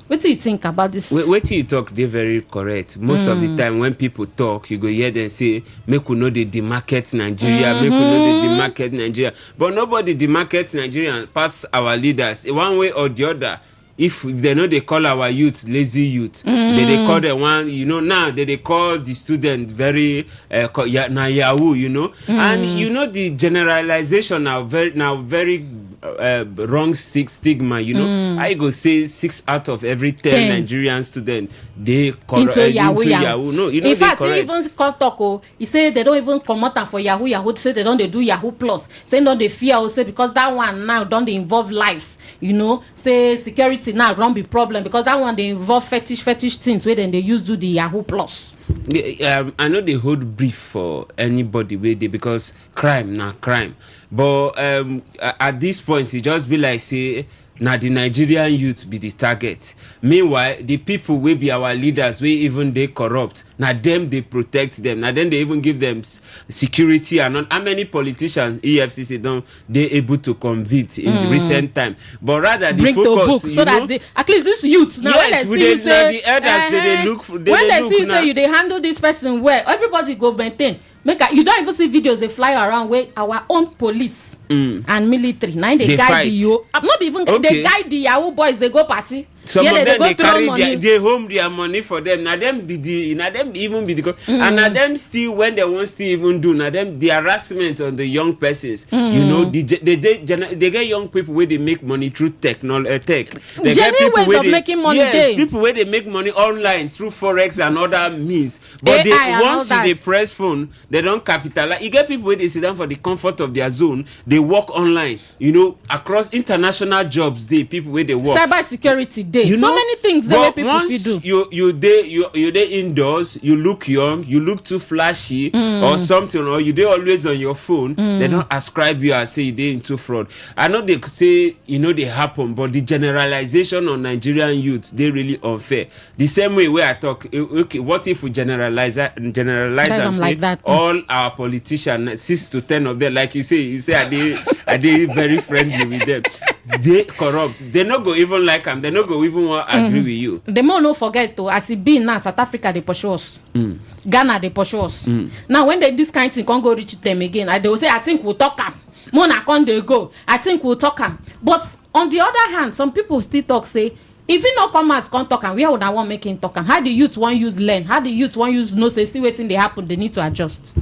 What do you think about this? What you talk, they very correct. Most of the time when people talk, you go hear them say, make we know they demarket Nigeria, make we know they demarket Nigeria. But nobody demarkets Nigeria past our leaders. One way or the other. If they know they call our youth lazy youth, they call the one, now they call the student very Yahoo, and the generalization now very wrong stigma, I go say 6 out of every 10 Nigerian students they into Yahoo. No, in fact, he even talk. He say they don't even come out for Yahoo. Say they don't they do Yahoo Plus. Say no they fear. Say because that one now don't they involve lives. Say security now don't be problem because that one they involve fetish things where then they use do the Yahoo Plus. I know they hold brief for anybody with it because crime na crime. But at this point, it just be like say now the Nigerian youth be the target. Meanwhile, the people will be our leaders, we even they corrupt. Now them they protect them. Now then they even give them security and how many politicians EFCC don't they able to convict in the recent time. But rather the bring focus to book so that they, at least this youth now yes, when they see you say the elders they look for, when they see you say you they handle this person well, everybody go maintain. You don't even see videos they fly around where our own police and military now they guide you. Not even they guide the Yahoo boys. They go party. Some of them they carry they home their money for them. Now them be the them even be the and now them still when they want to even do now them the harassment on the young persons. They get young people where they make money through tech. They get people ways of making money. Yes, people where they make money online through forex and other means. But once they press phone, they don't capitalize. You get people where they sit down for the comfort of their zone. They work online. Across international jobs. People where they work. Cyber security day. So many things the way people do. You dey indoors, you look young, you look too flashy or something, or you dey always on your phone, they don't ascribe you as say you dey into fraud. I know they say they happen, but the generalization on Nigerian youth they really unfair. The same way where I talk, okay, what if we generalize and say like that. All our politicians, 6 to 10 of them, like you say are they very friendly with them. They corrupt. They not go even like them. They not go even want to agree with you. The more no forget to as it be now South Africa they pursue us. Ghana they pursue us. Now when this kind of thing can't go reach them again, they will say I think we'll talk them. Mona can't they go? I think we'll talk them. But on the other hand, some people still talk say if you not come out can't talk them, where would I want making talk them? How the youth want use learn? How the youth want use no say see waiting they happen? They need to adjust.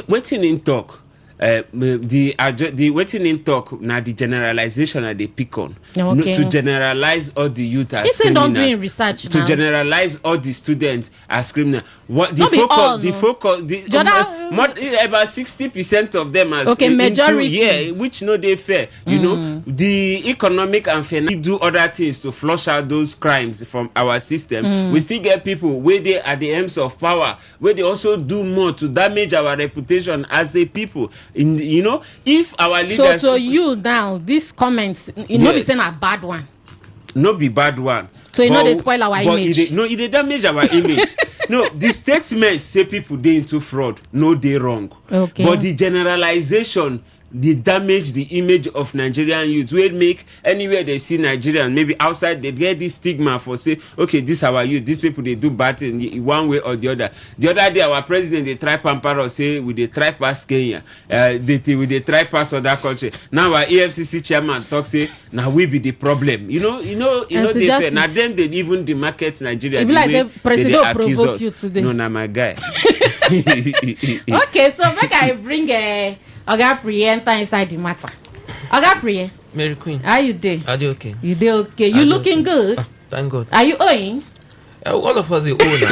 Waiting in talk. The waiting in talk now the generalization that they pick on to generalize all the youth as criminals. Don't do research to now. Generalize all the students as criminals. What the focus about 60% of them as majority which they fair. The economic and financial do other things to flush out those crimes from our system. We still get people where they at the ends of power where they also do more to damage our reputation as a people. If our leaders. So to you now, these comments, not be saying a bad one. No be bad one. So they spoil our image. It damage our image. No, the statements say people they into fraud. No, they wrong. Okay. But the generalization they damage the image of Nigerian youth. We make anywhere they see Nigerian, maybe outside, they get this stigma for say, okay, this our youth, these people they do bad in one way or the other. The other day, our president they try pamper us, say we they try pass Kenya, we they try pass other country. Now our EFCC chairman talk say, now we be the problem. You know, they fair. Now then they even demarket Nigeria. The like say president provoke you today. No, na my guy. Okay, so make I bring Oga Priye enter inside the matter. Oga Priye. Mary Queen. How you doing? Are you okay? You doing okay? You looking good? Thank God. Are you owing? All of us are owing.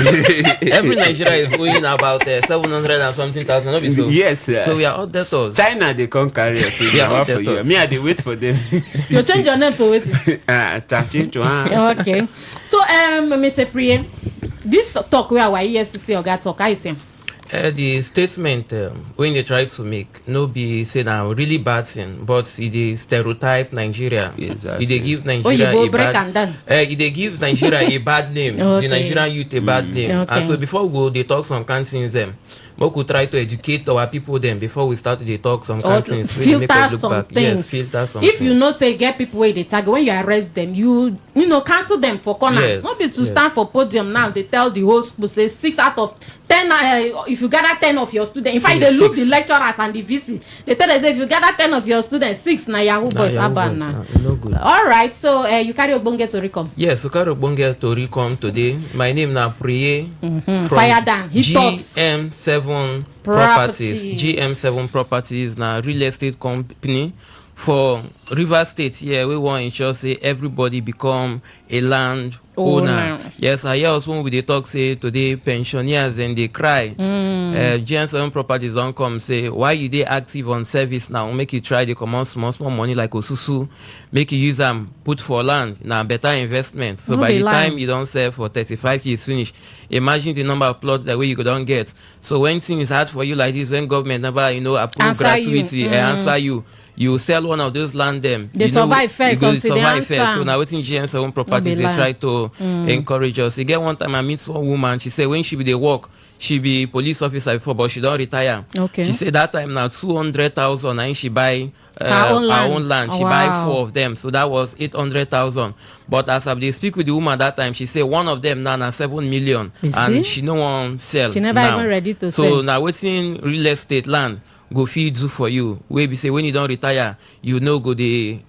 Every Nigeria is owing about 700 and something thousand. No, so. Yes, sir. So we are all debtors. China, they can't carry us. So they are all for you. Me, I they wait for them. You change your name to it. Okay. So, Mr. Priye, this talk where our EFCC Oga talk, how you say? The statement when they try to make no be say now really bad thing, but it stereotype Nigeria. Exactly. They give Nigeria they give Nigeria a bad name. Okay. The Nigerian youth a bad name. Okay. And so before we go, they talk some kind of things. We could try to educate our people then before we start to talk some kind of things. Filter some things. Yes, filter some if things. you know say get people where they target, when you arrest them, you know cancel them for corner. Yes, Not be to stand for podium now. They tell the whole school say 6 out of 10. If you gather 10 of your students, in fact they look the lecturers and the VC. They tell us if you gather 10 of your students, 6 na Yahoo boys abana. No good. All right, so you carry Obonge to recom. Yes, we carry Obonge to recom today. My name na Priye. Fire down. GM7 Properties. GM7 Properties na real estate company for River State. Here we want to ensure say everybody become a land owner. Yes, I hear also when we talk say today pensioners and they cry. GM7 Properties don't come say why you dey active on service now? Make you try to come on small money like Osusu. Make you use them put for land. Now better investment. So by the time you don't sell for 35 years finish, imagine the number of plots that way you could don't get. So when things is hard for you like this, when government never approve gratuity and answer you. You sell one of those land them. They survive first until they answer. So now within GM7 Properties they try to encourage us. Again, one time I meet one woman, she said when she be the work, she be police officer before, but she don't retire. Okay. She said that time now 200,000 and she buy her own land. She buy 4 of them. So that was 800,000. But as I speak with the woman that time, she said one of them now 7 million. And she no one sell. She never even ready to sell. So now within real estate land go feed you for you. Where be say when you don't retire, you know go they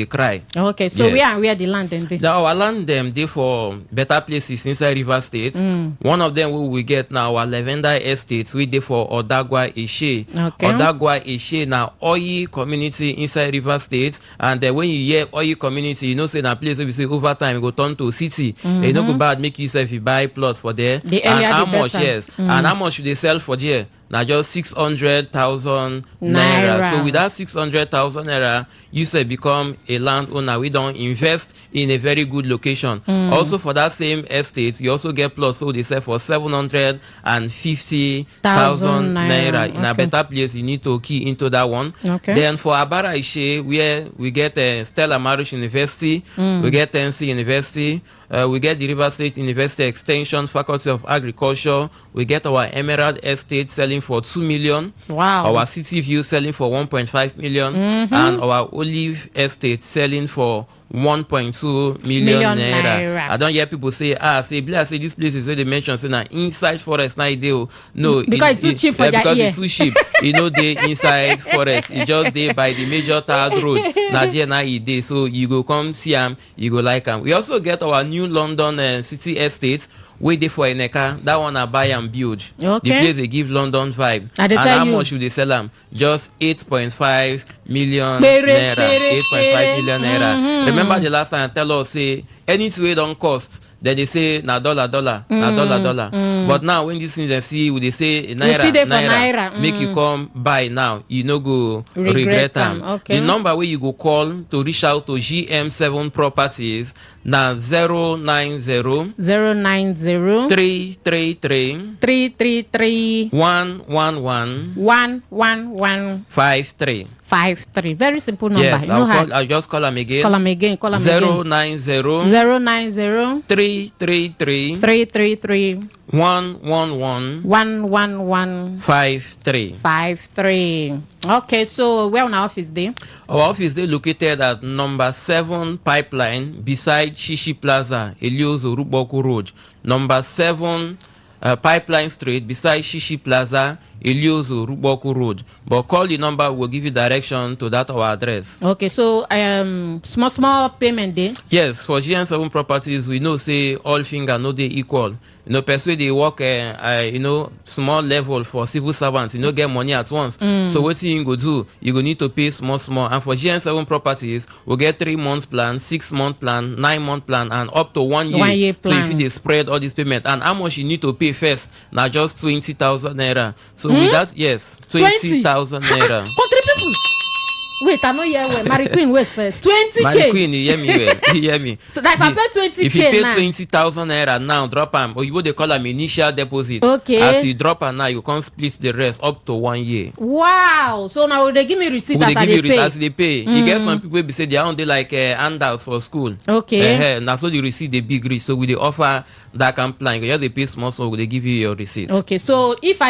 cry. Okay, so yes. where the land them dey? Our land them they for better places inside River State. One of them we get now our Lavender Estates. We dey for Odagwa Eshe. Okay. Odagwa Eshe now Oyi community inside River State. And then when you hear Oyi community, you know say na place where we say over time go turn to city. You know go bad make yourself you buy plots for there. The and how the much? better. Yes. And how much should they sell for there? Now just 600,000 naira. So with that 600,000 naira, you say become a landowner. We don't invest in a very good location. Also for that same estate, you also get plots. So they sell for 750,000 naira. In a better place, you need to key into that one. Okay. Then for Abara Ishe, where we get Stella Marish University, we get NC University. We get the River State University Extension Faculty of Agriculture. We get our Emerald Estate selling for 2 million. Wow. Our City View selling for 1.5 million. And our Olive Estate selling for 1.2 million naira. I don't hear people say, say this place is where they mention say now inside forest now deal. No, because it's too cheap for that because it's too cheap. You know they inside forest. It just they by the major tarred road. Now day. So you go come see them, you go like them. We also get our new London City Estate. Wait there for Eneka, that one I buy and build. Okay. The place they give London vibe. And how much should they sell them? Just 8.5 million naira. 8.5 million naira. Remember the last time I tell us say anything we don't cost. Then they say na dollar. But now when these things they see, they say naira. Make you come buy now. You no go regret them. Okay. The number where you go call to reach out to GM7 Properties na 090 333 111 53. Very simple number. Yes, I'll just call them again. Call them again. 090 333 333 333 111 53. Okay, so where on our office day? Our office is located at number 7 Pipeline beside Shishi Plaza, Eliozo Ruboku Road. Number 7 Pipeline Street beside Shishi Plaza, Eliozo Ruboku Road. But call the number, we'll give you direction to that our address. Okay, so small payment day. Yes, for GN7 properties, we know say all finger no they equal. Persuade they work small level for civil servants, get money at once. So what you go do, you go need to pay small. And for GN7 properties, we'll get 3 months plan, 6 month plan, 9 month plan, and up to 1 year. 1 year plan. So if they spread all this payment, and how much you need to pay first, now just 20,000 naira. So with that, yes, 20,000 naira. Country people. Wait, I know you well. Mary Queen, wait for 20K. Mary Queen, you hear me well. You hear me. So that if I pay 20K if you pay now, 20,000 naira now, drop them. Or you what they call them initial deposit. Okay. As you drop them now, you can split the rest up to 1 year. Wow. So now they give me receipt as they pay. As they pay. You get some people be say they are like handouts for school. Okay. Now so you receive the big receipt. So we they offer that can plan. You have to pay small, so they give you your receipt. Okay. So if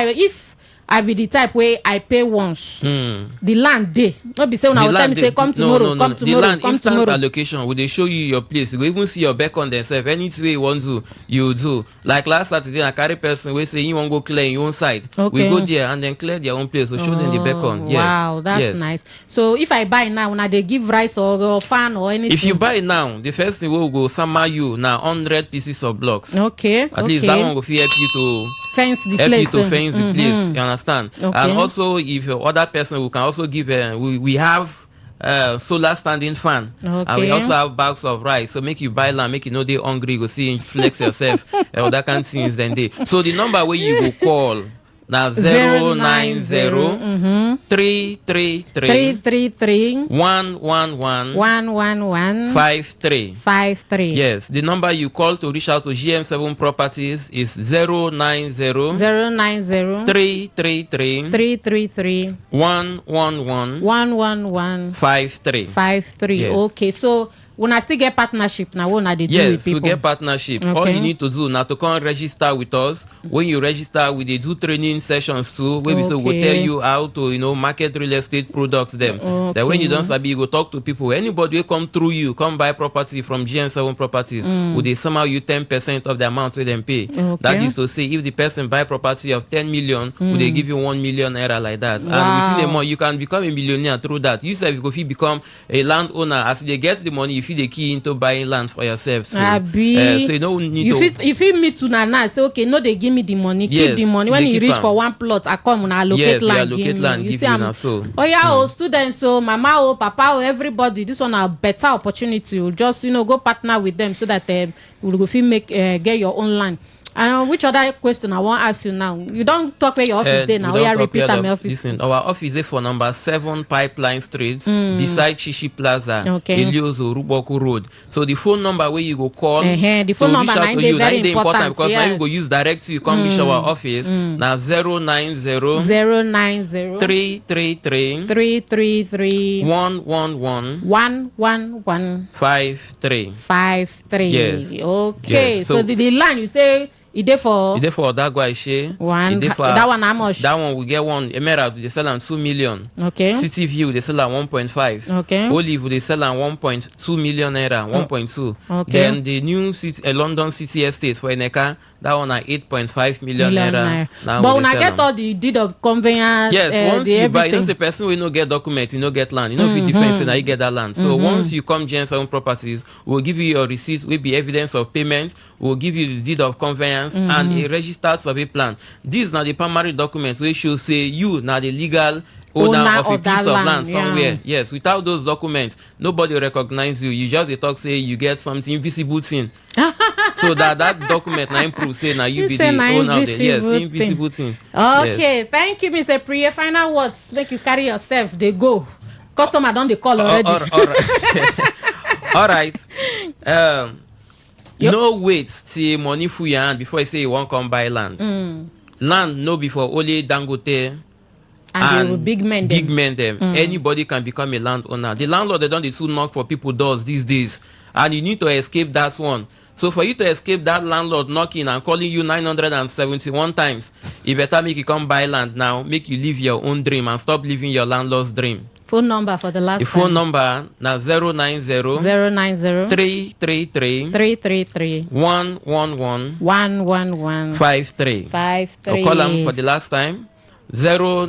I be the type where I pay once. The land day. Not be say when I will tell me say come tomorrow, come tomorrow, the land come instant tomorrow. allocation. Will they show you your place? You go even see your beacon themselves. Anything you want to, you do. Like last Saturday, I carry person we say you want to go clear your own side. Okay. We go there and then clear their own place. So show them the beacon. Yes. Wow, that's nice. So if I buy now, when they give rice or fan or anything. If you buy now, the first thing will go summer you now 100 pieces of blocks. Okay. At least that one will help you to fence the help place. you to fence the place. You understand? Okay. And also, if your other person, we can also give. We have solar standing fan, okay. And we also have bags of rice. So make you buy land, make you know they hungry. Go see flex yourself. All that kind of things. Then they. So the number where you go call. Now 090 333 111 53. Yes, the number you call to reach out to GM7 Properties is 090 333 111 53. Yes. Okay, so when I still get partnership now, when I do with people. Yes, we get partnership. Okay. All you need to do now to come register with us. When you register, we do training sessions too. Where we will tell you how to market real estate products them. Okay. That when you don't sabi, you go talk to people. Anybody will come through you, come buy property from GN7 Properties. Will they somehow you 10% of the amount we them pay? Okay. That is to say, if the person buy property of 10 million, will they give you 1 million naira like that? Wow. And within a month, you can become a millionaire through that. You say if you become a landowner, as they get the money, you feed the key into buying land for yourself. So, so you don't need if you meet to now say okay, no, they give me the money, keep the money. When you reach for one plot, I come and allocate land. Allocate land. You see, I'm so. Oh yeah, students, so mama, papa, everybody. This one a better opportunity. You just go partner with them so that we will make get your own land. Which other question I want to ask you now? You don't talk where your office is now. We are repeat my office. Listen, our office is for number 7 Pipeline Street, beside Shishi Plaza, Eliozo Ruboku Road. So the phone number where you go call, the phone number is very important because now you go use direct to you come reach our office. Now 090 333 111 53. Yes. Okay. Yes. So the line you say. It for that guy share. That one how much? That one we get one Emerald they sell am 2 million. Okay. City View they sell am 1.5. Okay. Olive they sell am 1.2 million naira, 1.2. Okay. Then the new city, London City Estate for Eneka, that one at 8.5 million naira. But when I get all the deed of conveyance, yes, once you buy, the person will not get document, you no get land, you know if you difference, now you get that land. So once you come GN7 Properties, we'll give you your receipt, will be evidence of payment, we'll give you the deed of conveyance. And a registered survey plan. These are the primary documents which should say you now the legal owner of a piece of land somewhere. Yes, without those documents, nobody recognize you. You just they talk say you get something invisible thing. So that document now improve say now you be the owner of the invisible thing. Okay, yes. Thank you, Mr. Priya. Final words make you carry yourself. They go. Customer don't they call already. All right. No wait till money full your hand before you say you won't come buy land. Land no before only Dangote and big men them. Anybody can become a landowner. The landlord they don't too knock for people doors these days, and you need to escape that one. So for you to escape that landlord knocking and calling you 971 times, you better make you come buy land now, make you live your own dream and stop living your landlord's dream. Phone number for the last The phone number now 090 333 111 53. I'll call them for the last time. 090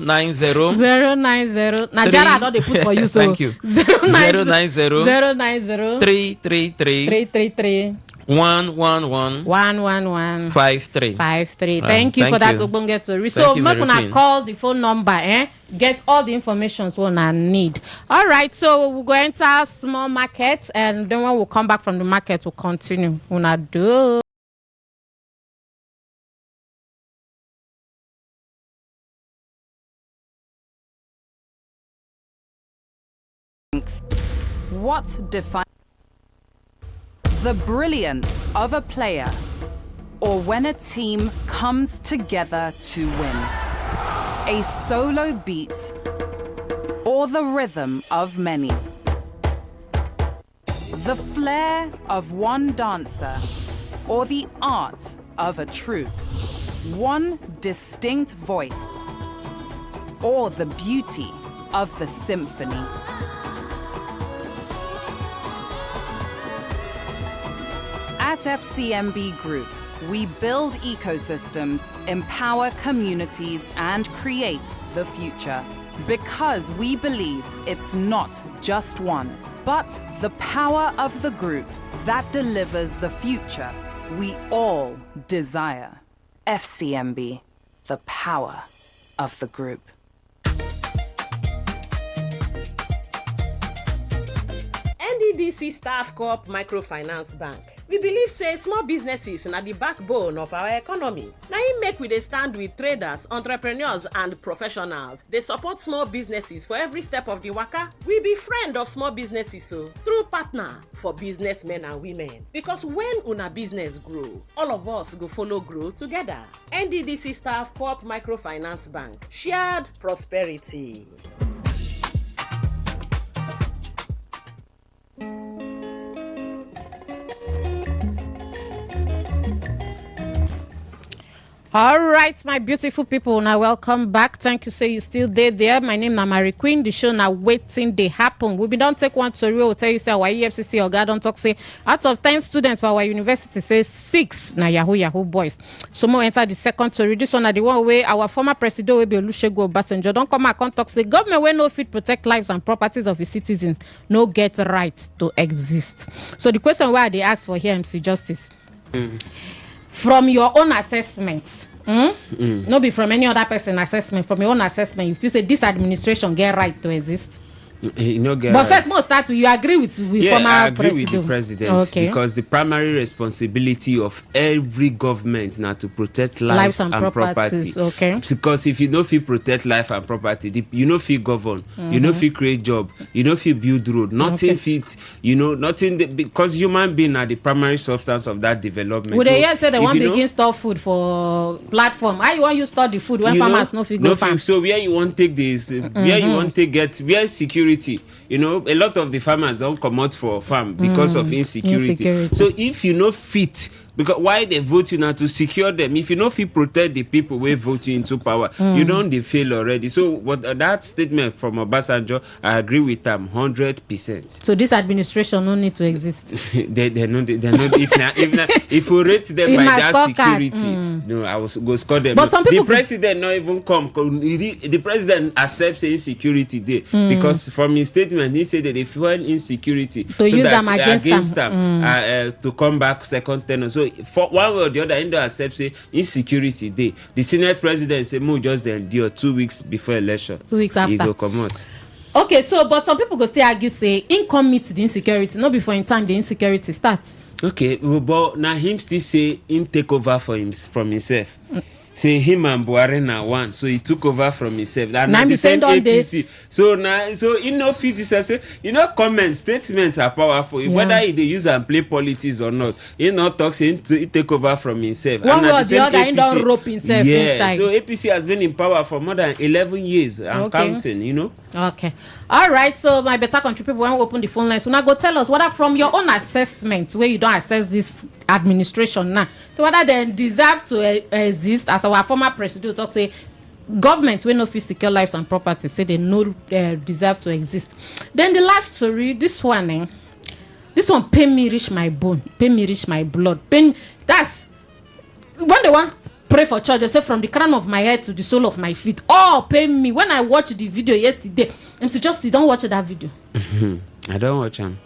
Now Jara don't they put for you, so thank you. 090 333 111 53. Thank you for that Ogbonge story. So make una call the phone number, get all the information so una need. All right, so we'll go enter small market, and then when we come back from the market, we'll continue. Una do. What defines the brilliance of a player, or when a team comes together to win? A solo beat, or the rhythm of many? The flair of one dancer, or the art of a troupe? One distinct voice, or the beauty of the symphony? At FCMB Group, we build ecosystems, empower communities, and create the future. Because we believe it's not just one, but the power of the group that delivers the future we all desire. FCMB, the power of the group. NDDC Staff Co-op Microfinance Bank. We believe say small businesses na the backbone of our economy. Na im make we dey stand with traders, entrepreneurs and professionals. They support small businesses for every step of the waka. We be friend of small businesses so through partner for businessmen and women. Because when una business grow, all of us go follow grow together. NDDC Staff Co-op Microfinance Bank. Shared prosperity. All right, my beautiful people, now welcome back. Thank you, say you still there. My name is Mary Queen. The show now waiting they happen. We don't take one to real. Tell you say our EFCC or God don't talk say out of 10 students for our university say 6 na Yahoo boys. So more enter the second story. This one are the one way our former president will be Olusegun Obasanjo. Don't come and talk say government will no fit protect lives and properties of its citizens. No get right to exist. So the question why they ask for here, MC Justice. From your own assessment, no be from any other person assessment, from your own assessment, you feel say this administration get right to exist? But first, most start with you agree with former I agree president. with the president, okay. Because the primary responsibility of every government now to protect lives and property. Okay. Because if you know if you protect life and property, you know if you govern, you know if you create job, you know if you build road, nothing fits, nothing because human being are the primary substance of that development. Would they say they want to begin store food for platform? How you want you store the food when farmers no fit go farm? So where you want take this, where you want to get, where security? A lot of the farmers don't come out for farm because of insecurity. So if you know fit, because why they vote you now to secure them? If you know fit protect the people who vote you into power, you don't they fail already. So what that statement from Obasanjo, I agree with them 100%. So this administration no need to exist. they not. If we rate them by that security, no, I was go score them. But some people the president not even come. The president accepts insecurity there because from his statement he said that they fuel insecurity to use them against them to come back second tenure. So for one way or the other, Indo accepts say insecurity there. The Senate president say more just endure 2 weeks before election. 2 weeks after. He go come out. Okay, so but some people go still argue say income meet the insecurity, not before in time the insecurity starts. Okay, but now him still say him take over from himself. Say him and Buhari na one, so he took over from himself. And now the same APC. So now, so you know, fit this say, comment statements are powerful. Whether they use and play politics or not, not talk saying he take over from himself. One and way or the other, he don't rope himself inside. So APC has been in power for more than 11 years and counting. Okay, all right. So my better country people, when we open the phone lines, so now go tell us whether from your own assessment, where you don't assess this administration now. So whether they deserve to exist, as our former president talk say, government wey no fit secure lives and property say they no deserve to exist. Then the last story, this one pain me reach my bone, pain me reach my blood, pain. That's when they want pray for church, they say from the crown of my head to the sole of my feet. Oh, pain me. When I watched the video yesterday, MC Justice, don't watch that video. I don't watch them.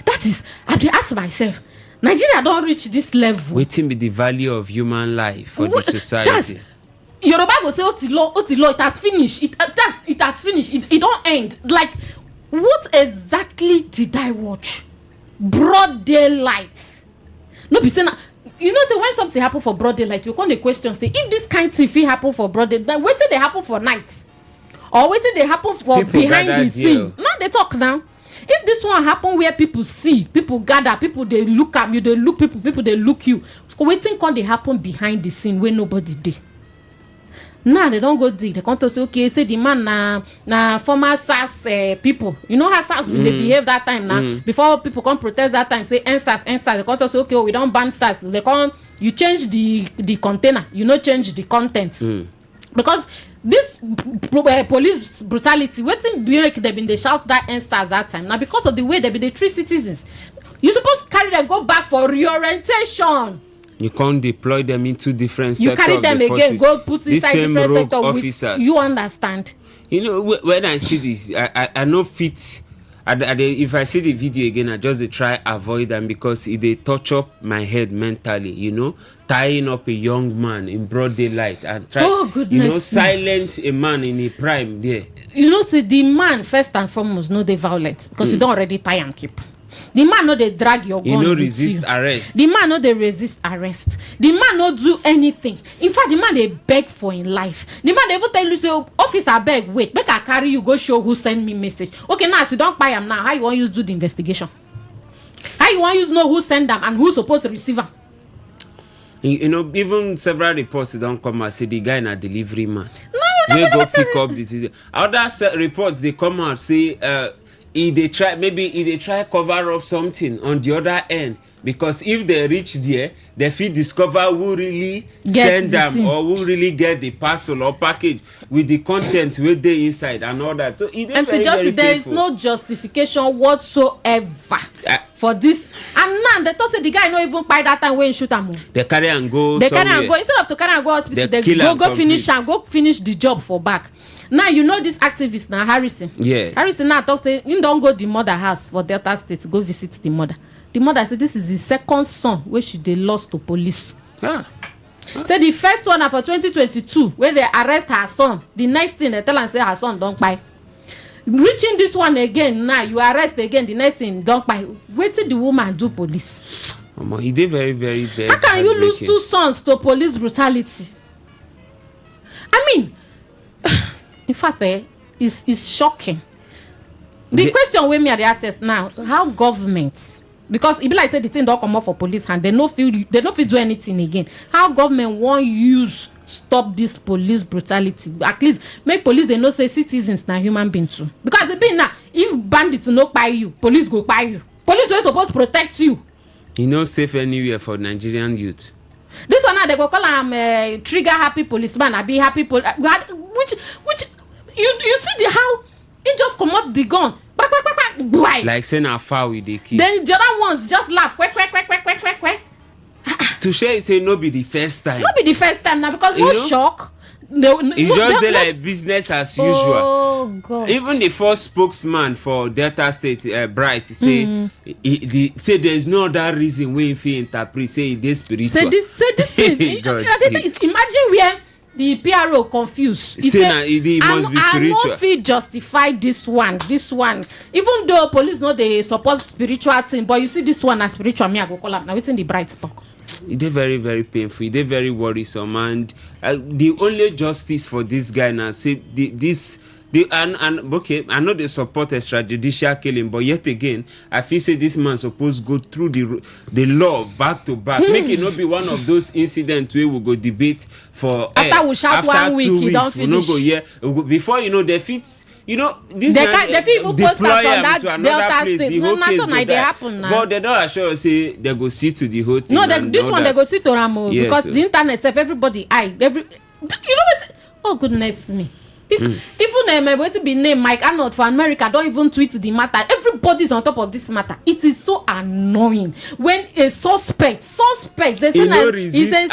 That is, I have to ask myself, Nigeria don't reach this level. Waiting be the value of human life for the society. Yoruba go say otilo, it has finished. It has finished. It don't end. Like, what exactly did I watch? Broad daylight. No be saying, you know, say when something happen for broad daylight, you come the question say, if this kind of thing happen for broad daylight, wait till they happen for night, or wait till they happen for people behind the scene. Now they talk now. If this one happen where people see, people gather, people they look at you, they look people they look you. So waiting can they happen behind the scene where nobody did. Now they don't go dig. They come to say, okay, say the man na former SARS people. You know how SARS they behave that time now. Before people come protest that time, say NSAS. They come to say, okay, we don't ban SARS. They come, you change the container, you not change the content. Because this police brutality, waiting make they been they shout that NSAS that time. Now because of the way they be they treat citizens, you supposed to carry them go back for reorientation. You can't deploy them into different sectors. You carry them again, go put inside different sector officers. You understand? You know, when I see this, I know fit. If I see the video again, I just try avoid them because they touch up my head mentally. You know, tying up a young man in broad daylight and try, silence a man in a prime there. You know, see, the man first and foremost no they violent because you don't already tie and keep. The man no they drag your gun. You no resist arrest. The man no they resist arrest. The man no do anything. In fact, the man they beg for in life. The man they even tell you say, officer beg, wait, make I carry you go show who send me message. Okay, now so don't buy him now. How you want use do the investigation? How you want use know who send them and who's supposed to receive them? You know, even several reports don't come and say the guy na delivery man. No, go pick up the other reports they come out say they try cover up something on the other end because if they reach there they feel discover who really send them or who really get the parcel or package with the content with the inside and all that. So there is no justification whatsoever for this. And now they thought say the guy not even buy that time when shoot him. They carry and go instead of to carry and go hospital they go finish the job for back. Now you know this activist now Harrison. Yes. Harrison now talk say you don't go the mother house for Delta State go visit the mother. The mother said this is the second son where they lost to police. Say the first one for 2022 when they arrest her son. The next thing they tell and say her son don't buy. Reaching this one again now you arrest again the next thing don't buy. Wait till the woman do police. He did very very bad. How can you lose two sons to police brutality? I mean. In fact, it's shocking. The question with me at the access now, how government, because it be like say the thing don't come up for police and they no feel do anything again. How government want use stop this police brutality? At least make police they know say citizens na human being too. Because it be now if bandits no buy you, police go buy you. Police were supposed to protect you. You no safe anywhere for Nigerian youth. This one now they go call him trigger happy policeman. I be happy which you see how he just come up the gun. Like saying how far with the kid. Then the other ones just laugh. Quack. To share say no be the first time. No be the first time now because no shock. It's just like business as usual. Oh God. Even the first spokesman for Delta State, Bright, say say there is no other reason we interpret say this spiritual. Say this thing. Imagine where the PRO confused. He said, must be spiritual. I no fit justify this one. Even though police know they support spiritual thing, but you see this one as spiritual, me I go call up. Now it's in the Bright talk. It is very, very painful. It is very worrisome, and the only justice for this guy now say okay, I know they support extrajudicial killing, but yet again, I feel say this man supposed to go through the law back to back. Make it not be one of those incidents where we go debate for after we shout 1 week, 2 he don't finish. We'll not go here before you know they fit. You know, this they fit even post am from that to another Delta place. State. The whole No, case so go now they die. happen now. But they don't assure us say they go see to the whole thing. No, and this all one that. they go see to Ramo Yes, because sir. the internet self everybody you know what? Oh goodness me. Even wait to be named Mike Arnold for America don't even tweet the matter. Everybody's on top of this matter. It is so annoying when a suspect they say that he's a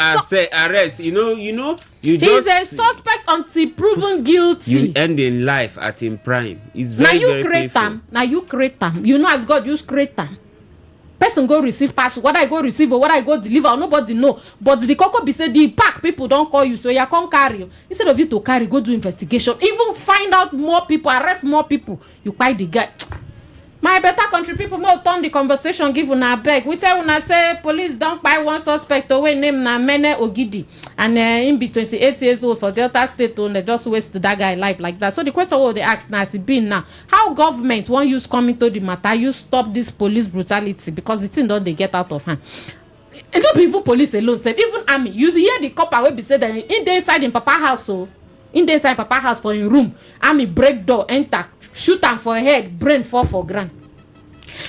arrest. You know. You just, he's a suspect until proven guilty. You end in life at in prime. It's very, now you very create painful. them. Now you create them. You know as God use create them. Person go receive parcel, whether I go receive or whether I go deliver, nobody know. But the cocoa be say the pack people don't call you, so you can't carry you. Instead of you to carry, go do investigation. Even find out more people, arrest more people. You buy the guy. My better country people more turn the conversation give una beg. We tell una say police don't buy one suspect away name na Mene Ogidi and him be 28 years old for Delta State and they just waste that guy life like that. So the question what they ask now is been now how government won't use coming to the matter you stop this police brutality because the thing don't they get out of hand. It don't be even police alone, even army. You hear the copper will be said that in the inside in Papa house so in the inside Papa house for in room army break door enter shoot am for head brain fall for ground.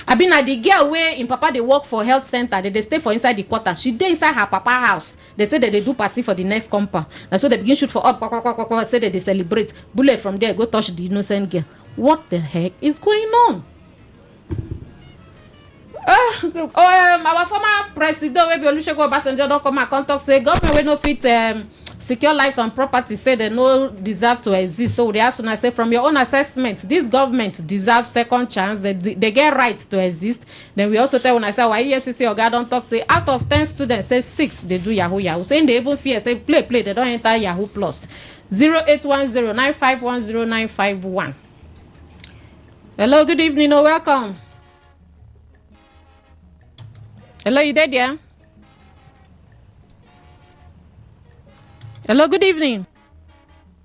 I been at the girl where in Papa they work for health center they stay for inside the quarter she dey inside her Papa house they say that they do party for the next compound and so they begin shoot for up say that they celebrate bullet from there go touch the innocent girl. What the heck is going on? Our former president wey be Olusegun Obasanjo don come and come talk say government wey no fit secure lives and property say they no deserve to exist. So they ask una say from your own assessment this government deserve second chance, they get right to exist. Then we also tell una say our EFCC oga don talk say out of 10 students say 6 they do yahoo saying they even fear say play they don't enter yahoo plus. 08109510951. Hello, good evening or welcome. Hello, you there? Hello, good evening.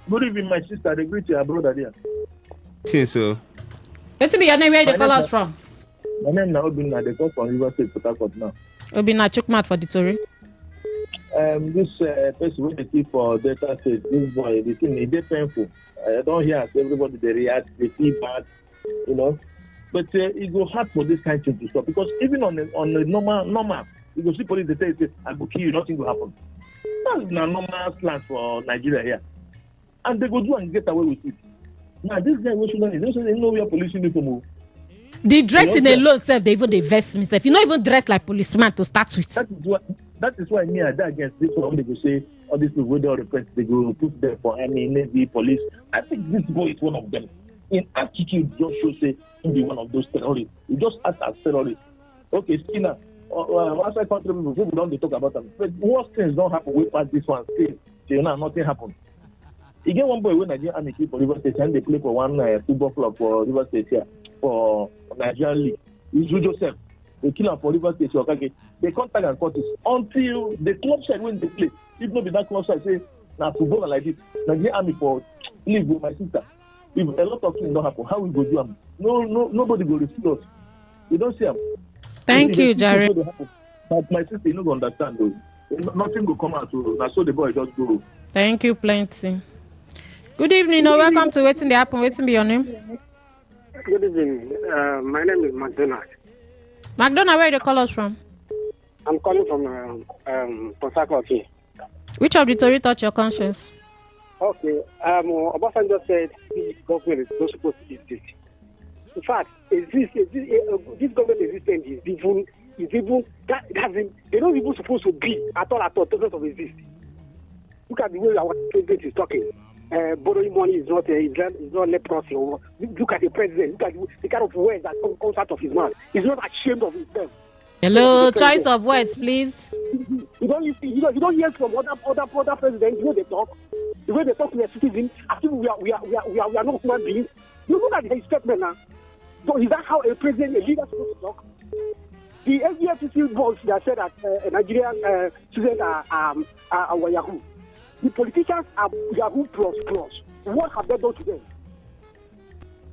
Good evening, my sister. They greet your brother there. See so. Let's be your name. Where they call us from? My name is Obina. They come from River State, Port Harcourt now. Obina, Chukmat for the story. This person when they keep for Delta State, this boy, the thing is painful. I don't hear everybody they react, they feel bad, you know. But it go hard for this kind of thing to stop because even on the normal, you go see police they say I go kill you, nothing will happen. That's not normal slant for Nigeria here, and they go do and get away with it. Now this guy we shouldn't. They say they know where police uniform. The dressing alone self, they even they vest himself. You not even dress like policeman to start with. That is why me I die against this one. They go say all these people with all request they go put them for army, navy, police. I think this boy is one of them. In attitude, just show say he be one of those terrorists. He just act as terrorist. Okay, still now. Outside country people don't talk about them. But worst things don't happen. We pass this one still. Till now nothing happened. You get one boy when Nigerian army keep for River State and they play for one football club for River State here for Nigerian league. It's Joseph. They kill him for River State. Okay. They contact and court until the club side when they play. If not be that club side say now football like this. Nigerian army for league with my sister. If a lot of things don't happen, how we go do them? Nobody will refuse us. You don't see them. Thank you, Jerry. But my sister, you don't understand though. Nothing will come out. So the boy just go. Thank you, plenty. Good evening, or welcome to Waiting the Happen. Waiting be your name. Good evening. My name is McDonald. McDonald, where you call us from? I'm calling from Port Harcourt here. Which of the story touch your conscience? Okay. Obasanjo said this government is not supposed to exist. In fact, this government existence is even that they're not even supposed to be at all doesn't exist. Look at the way our president is talking. Borrowing money is not leprosy. Look at the president. Look at the kind of words that comes out of his mouth. He's not ashamed of himself. Hello, choice of words, please. You don't hear from other presidents the way they talk. The way they talk to their citizens, as if we are not human beings. You look at his statement now. So is that how a president, a leader, is supposed to talk? The SDFCC boss that said that Nigerian students are Yahoo. The politicians are Yahoo plus. What have they done to them?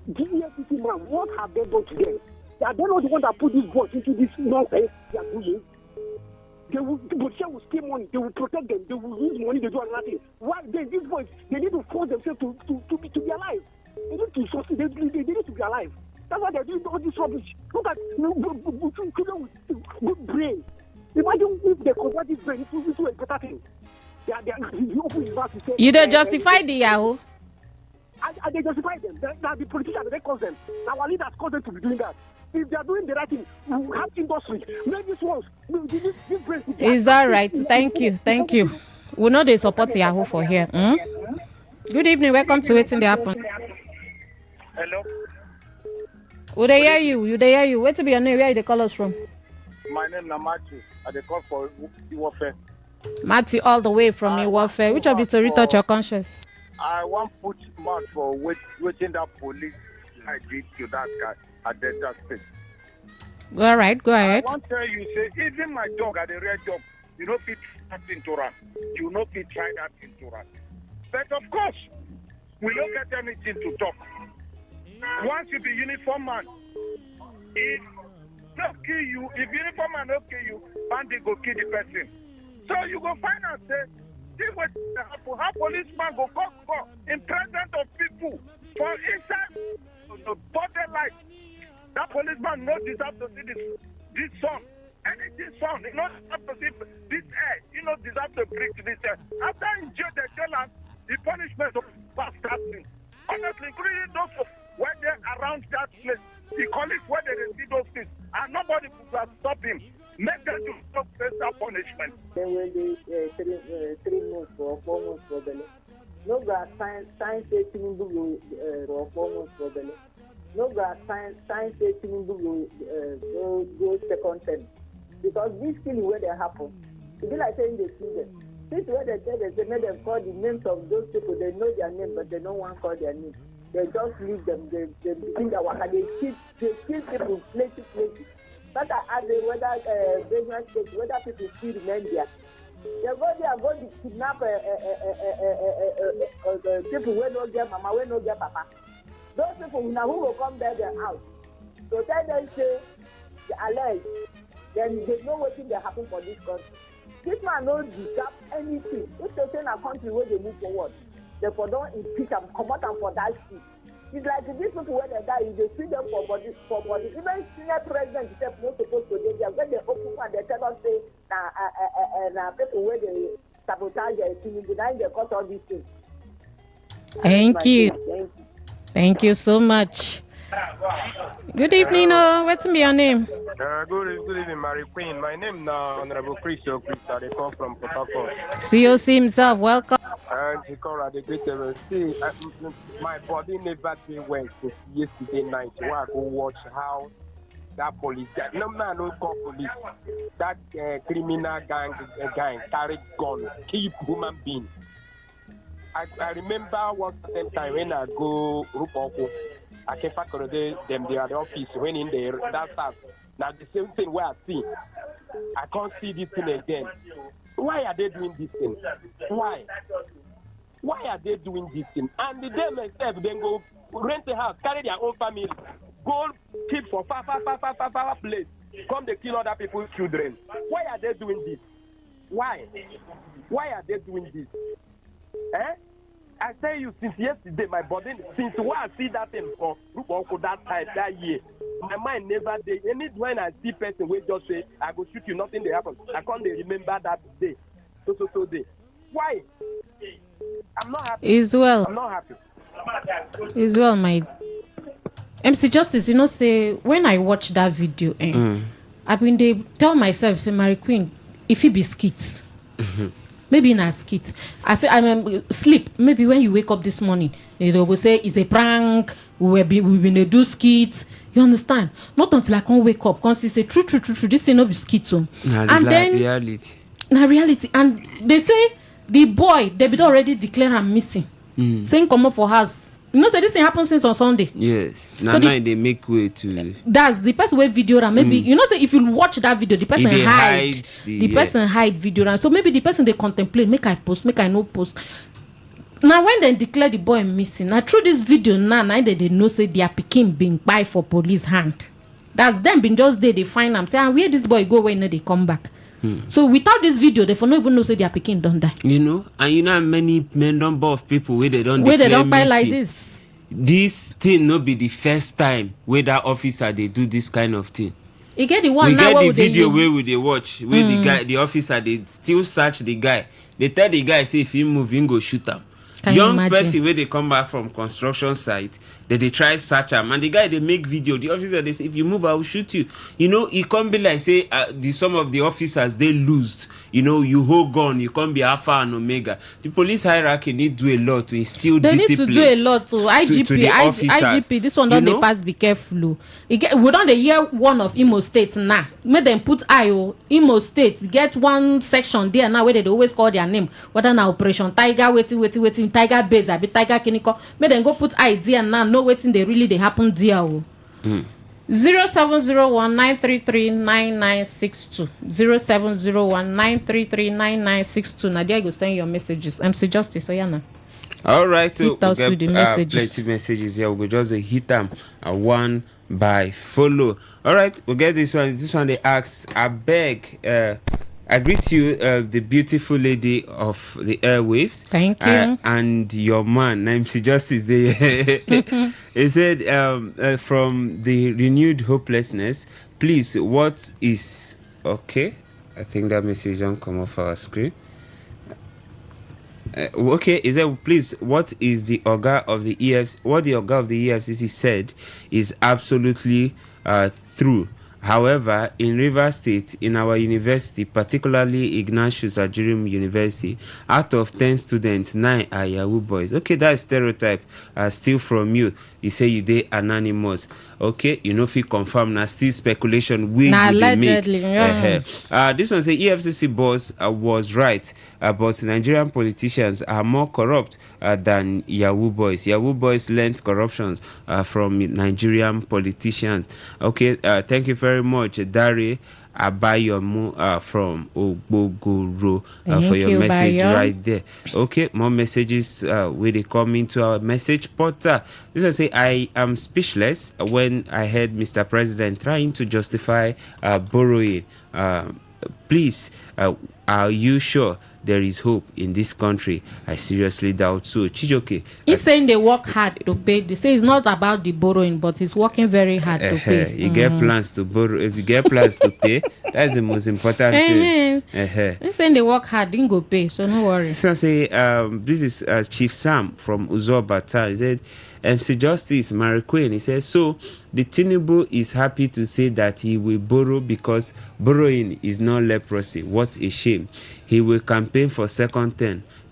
The SDFCC man, what have they done to them? They are not the one that put this boys into this nonsense they are doing. The politicians will steal money, they will protect them, they will use money, they do nothing. Why then these boys they need to force themselves to be alive. They need to succeed. They need to be alive. That's why they're doing all this rubbish. Look at children with good brain. Imagine if they convert this brain into a better thing. You open his mouth to say, You don't justify the Yahoo. And they justify them. Now the politicians, they cause them. Now our leaders cause them to be doing that. If they are doing the right thing, we have industry. Make this ones. This brain. It's all right. Thank you. We know they support Yahoo for here. Good evening. Welcome to Waiting the Happen. Hello. Would they hear you? Where to be your name? Where are they call us from? My name is Matthew. I dey call for warfare. Matthew, all the way from warfare. Which of the story touch your conscience? I want put mouth for waiting that police I did to that guy at Delta State. Go ahead. I want to tell you, say, even my dog at the red dog, you know, fit that into run. You know, fit try that into run. But of course, we don't get anything to talk. Once you be uniform man, if not kill you, if uniform man not kill you, bandit go kill the person. So you go find out, say, see what happen. How policeman go in presence of people for inside the border light. That policeman no deserve to see this sun. Anything sun, he not deserve to see this air. He not deserve to breathe this air. After in jail, they tell us the punishment of fasting. Honestly, including those where they're around that place, the colleagues where they see those things, and nobody could stop him. Make them to stop that punishment. They will be 3 months or 4 months for the no science taking or 4 months for the no science taking go second term. Because this killing where they happen, it be like saying they see them. This where they made them call the names of those people, they know their name, but they don't want to call their name. They just leave them, they begin their work, and they kill people places. But as a whether business state, whether people still remain there. They go to kidnap people who don't get mama, who don't get papa. Those people now who will come back their house. So tell them say they alleged, then they know what thing they happen for this country. This man don't deserve anything. If they say in a country where they move forward, therefore don't impeach them, come out for that shit. It's like these people when they die, they see them for body. Even senior president is not supposed to do that. When they open and they tell us say people where they sabotage their team, then they cut all these things. Thank you so much. Good evening, what's your name? Good evening, Mary Queen. My name is Honorable Chris Okrista. They come from Port Harcourt. COC himself, welcome. And he called the great see, my body never did well since yesterday night. Where I go watch how that police, no man no call police, that criminal gang carry gun, keep human beings. I remember one time when I go Rupoko, I came back to them they are the office when in there that stuff. Now the same thing where I see, I can't see this thing again. Why are they doing this thing? Why are they doing this thing? And the them themselves then go rent a house, carry their own family, go keep for far place, come they kill other people's children. Why are they doing this? Why are they doing this? I tell you, since yesterday, my body, since when I see that thing for that time, that year, my mind never did. Any when I see person will just say, I go shoot you, nothing they happen. I can't remember that day. So day. Why? I'm not happy. I'm not happy. Israel, my MC Justice, you know, say when I watch that video, I mean, they tell myself, say, Mary Queen, if it be skit. Maybe in a skit. I sleep. Maybe when you wake up this morning, they will say it's a prank. We're gonna do skit. You understand? Not until I can't wake up. Can't say true. This is not be skit. And then reality. And they say the boy they be already declare I'm missing. Saying come up for house. You know, say this thing happens since on Sunday. Yes. Now So they make way to. That's the person who video and maybe you know say if you watch that video, the person hide the person hide video and so maybe the person they contemplate make I post, make I no post. Now when they declare the boy missing, now through this video now they know say their pikin being buy for police hand. That's them been just there they find them say where this boy go when they come back. So without this video, they for no even know say their pikin don't die. You know, and you know many number of people where they don't buy like this. this thing no be the first time where that officer they do this kind of thing. You get the one we now get the video they where we they watch where the officer they still search the guy. They tell the guy say if he move he go shoot him. Can you Young imagine? person where they come back from construction site, they try search him, and the guy they make video. The officer they say if you move I will shoot you. You know it can't be like say some of the officers they lose. You know you hold gun, you can't be alpha and omega. The police hierarchy need do a lot to instill discipline. Need to do a lot to IGP. This one don't they pass be careful. We don't the year one of Imo State now. Make them put Imo State get one section there now where they always call their name. Whether now Operation Tiger waiting Tiger Base abi Tiger Kiniko. Make them go put idea now know waiting they happen there. 0701-933-9962 0701-933-9962. Nadia go send your messages. MC Justice Oyana. All right, hit us with the messages. Plenty messages here. We'll just hit them one by follow. All right, we'll get this one. This one they ask, I beg, I greet you, the beautiful lady of the airwaves. Thank you. And your man, MC Justice. He said, from the renewed hopelessness, please, what is... Okay, I think that message don't come off our screen. Okay, is that please? What is the Oga of the EFC? What the Oga of the EFCC said is absolutely true. However, in Rivers State, in our university, particularly Ignatius Ajurim University, out of 10 students, 9 are Yahoo boys. Okay, that's stereotype. Still from you. You say you dey anonymous. Okay, you know if you confirm now, still speculation. Allegedly, this one say EFCC boss was right, but Nigerian politicians are more corrupt than Yahoo boys. Yahoo boys learned corruptions from Nigerian politicians. Okay, thank you very much, Dari Abayomu from Ogbogoro for your message Bayo. right there. Okay, more messages where they come into our message portal. This one say I am speechless when I heard Mr. President trying to justify borrowing. Please, are you sure there is hope in this country? I seriously doubt so. Chijoke. He's saying they work hard to pay. They say it's not about the borrowing, but he's working very hard to pay. You get plans to borrow. If you get plans to pay, that's the most important thing. He's saying they work hard, didn't go pay, so no worry. So say, this is Chief Sam from Uzobata. He said, MC Justice, Mary Queen, he says, so the Tinubu is happy to say that he will borrow because borrowing is not leprosy. What a shame. He will campaign for second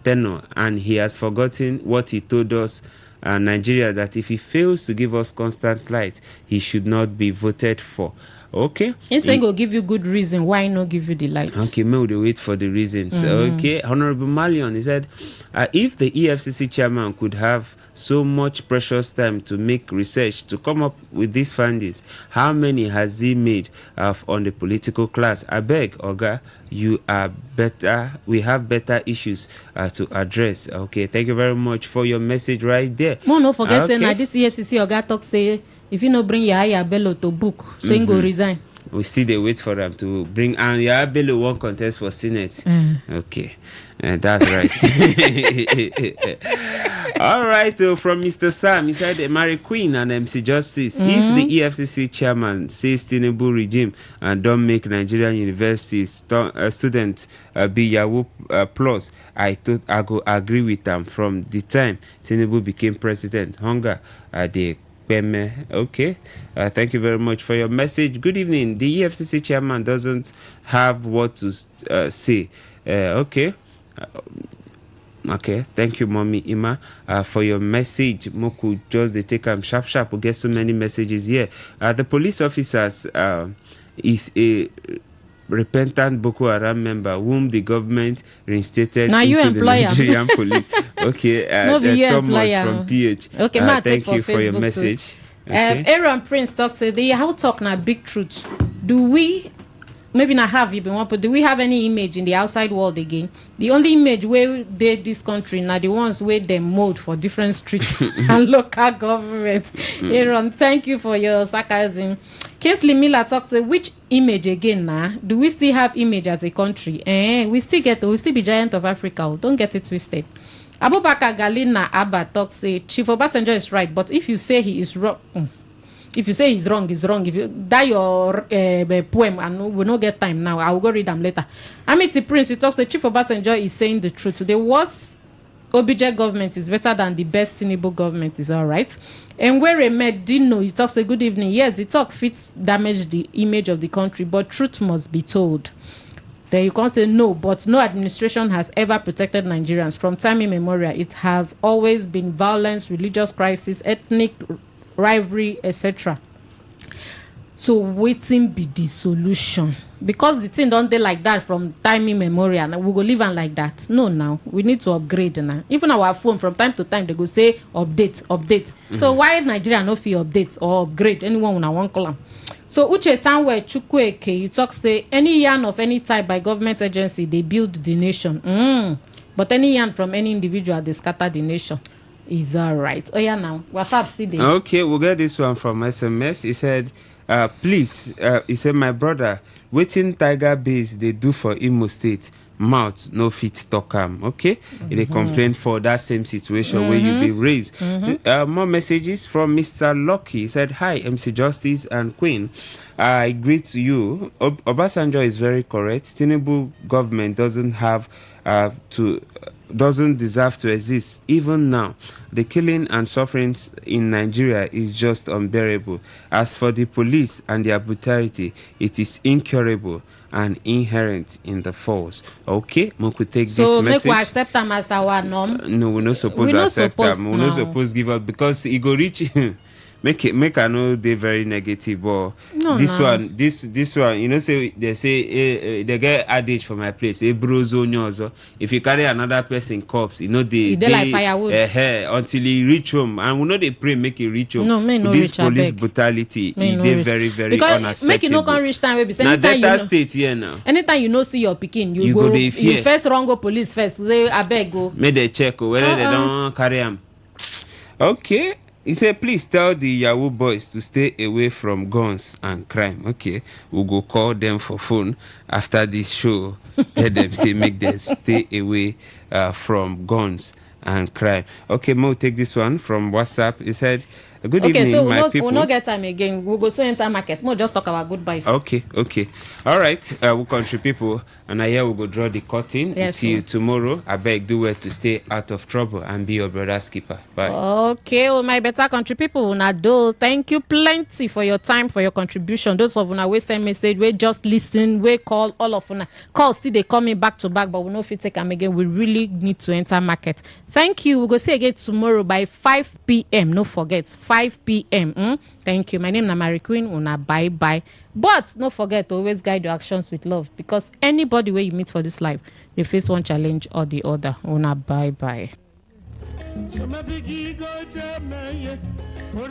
tenure, and he has forgotten what he told us, Nigeria, that if he fails to give us constant light, he should not be voted for. Okay. He's saying he'll give you good reason why not give you the light. Okay, may we wait for the reasons. Okay, Honorable Malion, he said, if the EFCC chairman could have so much precious time to make research to come up with these findings, how many has he made on the political class? I beg, Oga, you are better. We have better issues to address. Okay, thank you very much for your message right there. No forget saying that this EFCC Oga talk say if you no bring Yahaya Bello to book, so he go resign. We still they wait for them to bring, and Yahaya Bello won't contest for Senate. Okay, that's right. All right, from Mr. Sam, he said, Mary Queen and MC Justice, if the EFCC chairman says Tinubu regime and don't make Nigerian universities students be Yahoo plus, I go agree with them. From the time Tinubu became president, hunger they okay, thank you very much for your message. Good evening. The EFCC chairman doesn't have what to say. Okay. Okay, thank you, Mommy Ima, for your message. Moku just they take sharp. We get so many messages here. The police officers is a repentant Boko Haram member whom the government reinstated into the Nigerian police. Okay, Thomas from PH. Okay, thank you for your message. Okay. Aaron Prince talks the how talk now big truth. Do we maybe not have you been one, but do we have any image in the outside world again? The only image where they this country now the ones where they mold for different streets and local government. Aaron, thank you for your sarcasm. Kingsley Miller talks which image again now? Do we still have image as a country? We still be giant of Africa. Don't get it twisted. Abubakar Galina Abba talks say Chief Obasanjo is right, but if you say he is wrong, if you say he's wrong, he's wrong. If you that your poem, and we don't get time now, I will go read them later. Amity Prince, he talks say Chief Obasanjo is saying the truth. The worst OBJ government is better than the best Tinubu government is all right. And where Medino, he talks say good evening. Yes, the talk fits damage the image of the country, but truth must be told. Then you can't say no, but no administration has ever protected Nigerians. From time immemorial, it have always been violence, religious crisis, ethnic rivalry, etc. So waiting be the solution. Because the thing don't dey like that from time immemorial, we go live on like that. No, now we need to upgrade now. Even our phone from time to time they go say update. So why Nigeria no fit update or upgrade? Anyone una one column. So Uche Samuel Chukwueke, you talk say any yarn of any type by government agency, they build the nation. But any yarn from any individual, they scatter the nation. Is all right. Oh yeah, now WhatsApp still there. Okay, we'll get this one from SMS. He said, please, he said, my brother, waiting Tiger Base they do for Imo State. Mouth no fit talk am. Okay, they complain for that same situation where you be raised. More messages from Mr. Lucky. He said, hi, MC Justice and Queen. I greet to you. Obasanjo is very correct. Tinubu government doesn't deserve to exist. Even now, the killing and suffering in Nigeria is just unbearable. As for the police and their brutality, it is incurable and inherent in the force. Okay, we could take this message. So make we accept them as our norm. No, we're not supposed to accept them. We're not supposed to give up because it go reach. Make I know they very negative, but this one, you know, say they say they get adage for my place. Also, if you carry another person corpse, you know they like firewood until he reach home, and we know they pray make it reach home. No, no this reach, police brutality, they very because unacceptable. Make it no can reach time. Now that state here now. Anytime you know see your pikin, you go you first run go police first. Say I beg go. Make they check whether they don't carry them. Okay. He said, please tell the Yahoo boys to stay away from guns and crime. Okay, we'll go call them for phone after this show. Tell them, say, make them stay away from guns and crime. Okay, Mo, take this one from WhatsApp. He said, good evening, my people. We'll not get time again. We'll go so enter market. Mo, just talk about goodbyes. Okay. All right, we'll country people. And here we'll go draw the curtain. Till tomorrow. I beg, do well to stay out of trouble and be your brother's keeper. Bye. Okay, well, my better country people, una do. Thank you plenty for your time, for your contribution. Those of una we send message, we just listen, we call, all of una. Call still they coming back to back, but we know if you take them again, we really need to enter market. Thank you. We'll go see again tomorrow by 5 p.m. No forget, 5 p.m. Thank you. My name is Mary Queen. Una bye. But don't forget to always guide your actions with love, because anybody where you meet for this life, they face one challenge or the other. Una bye.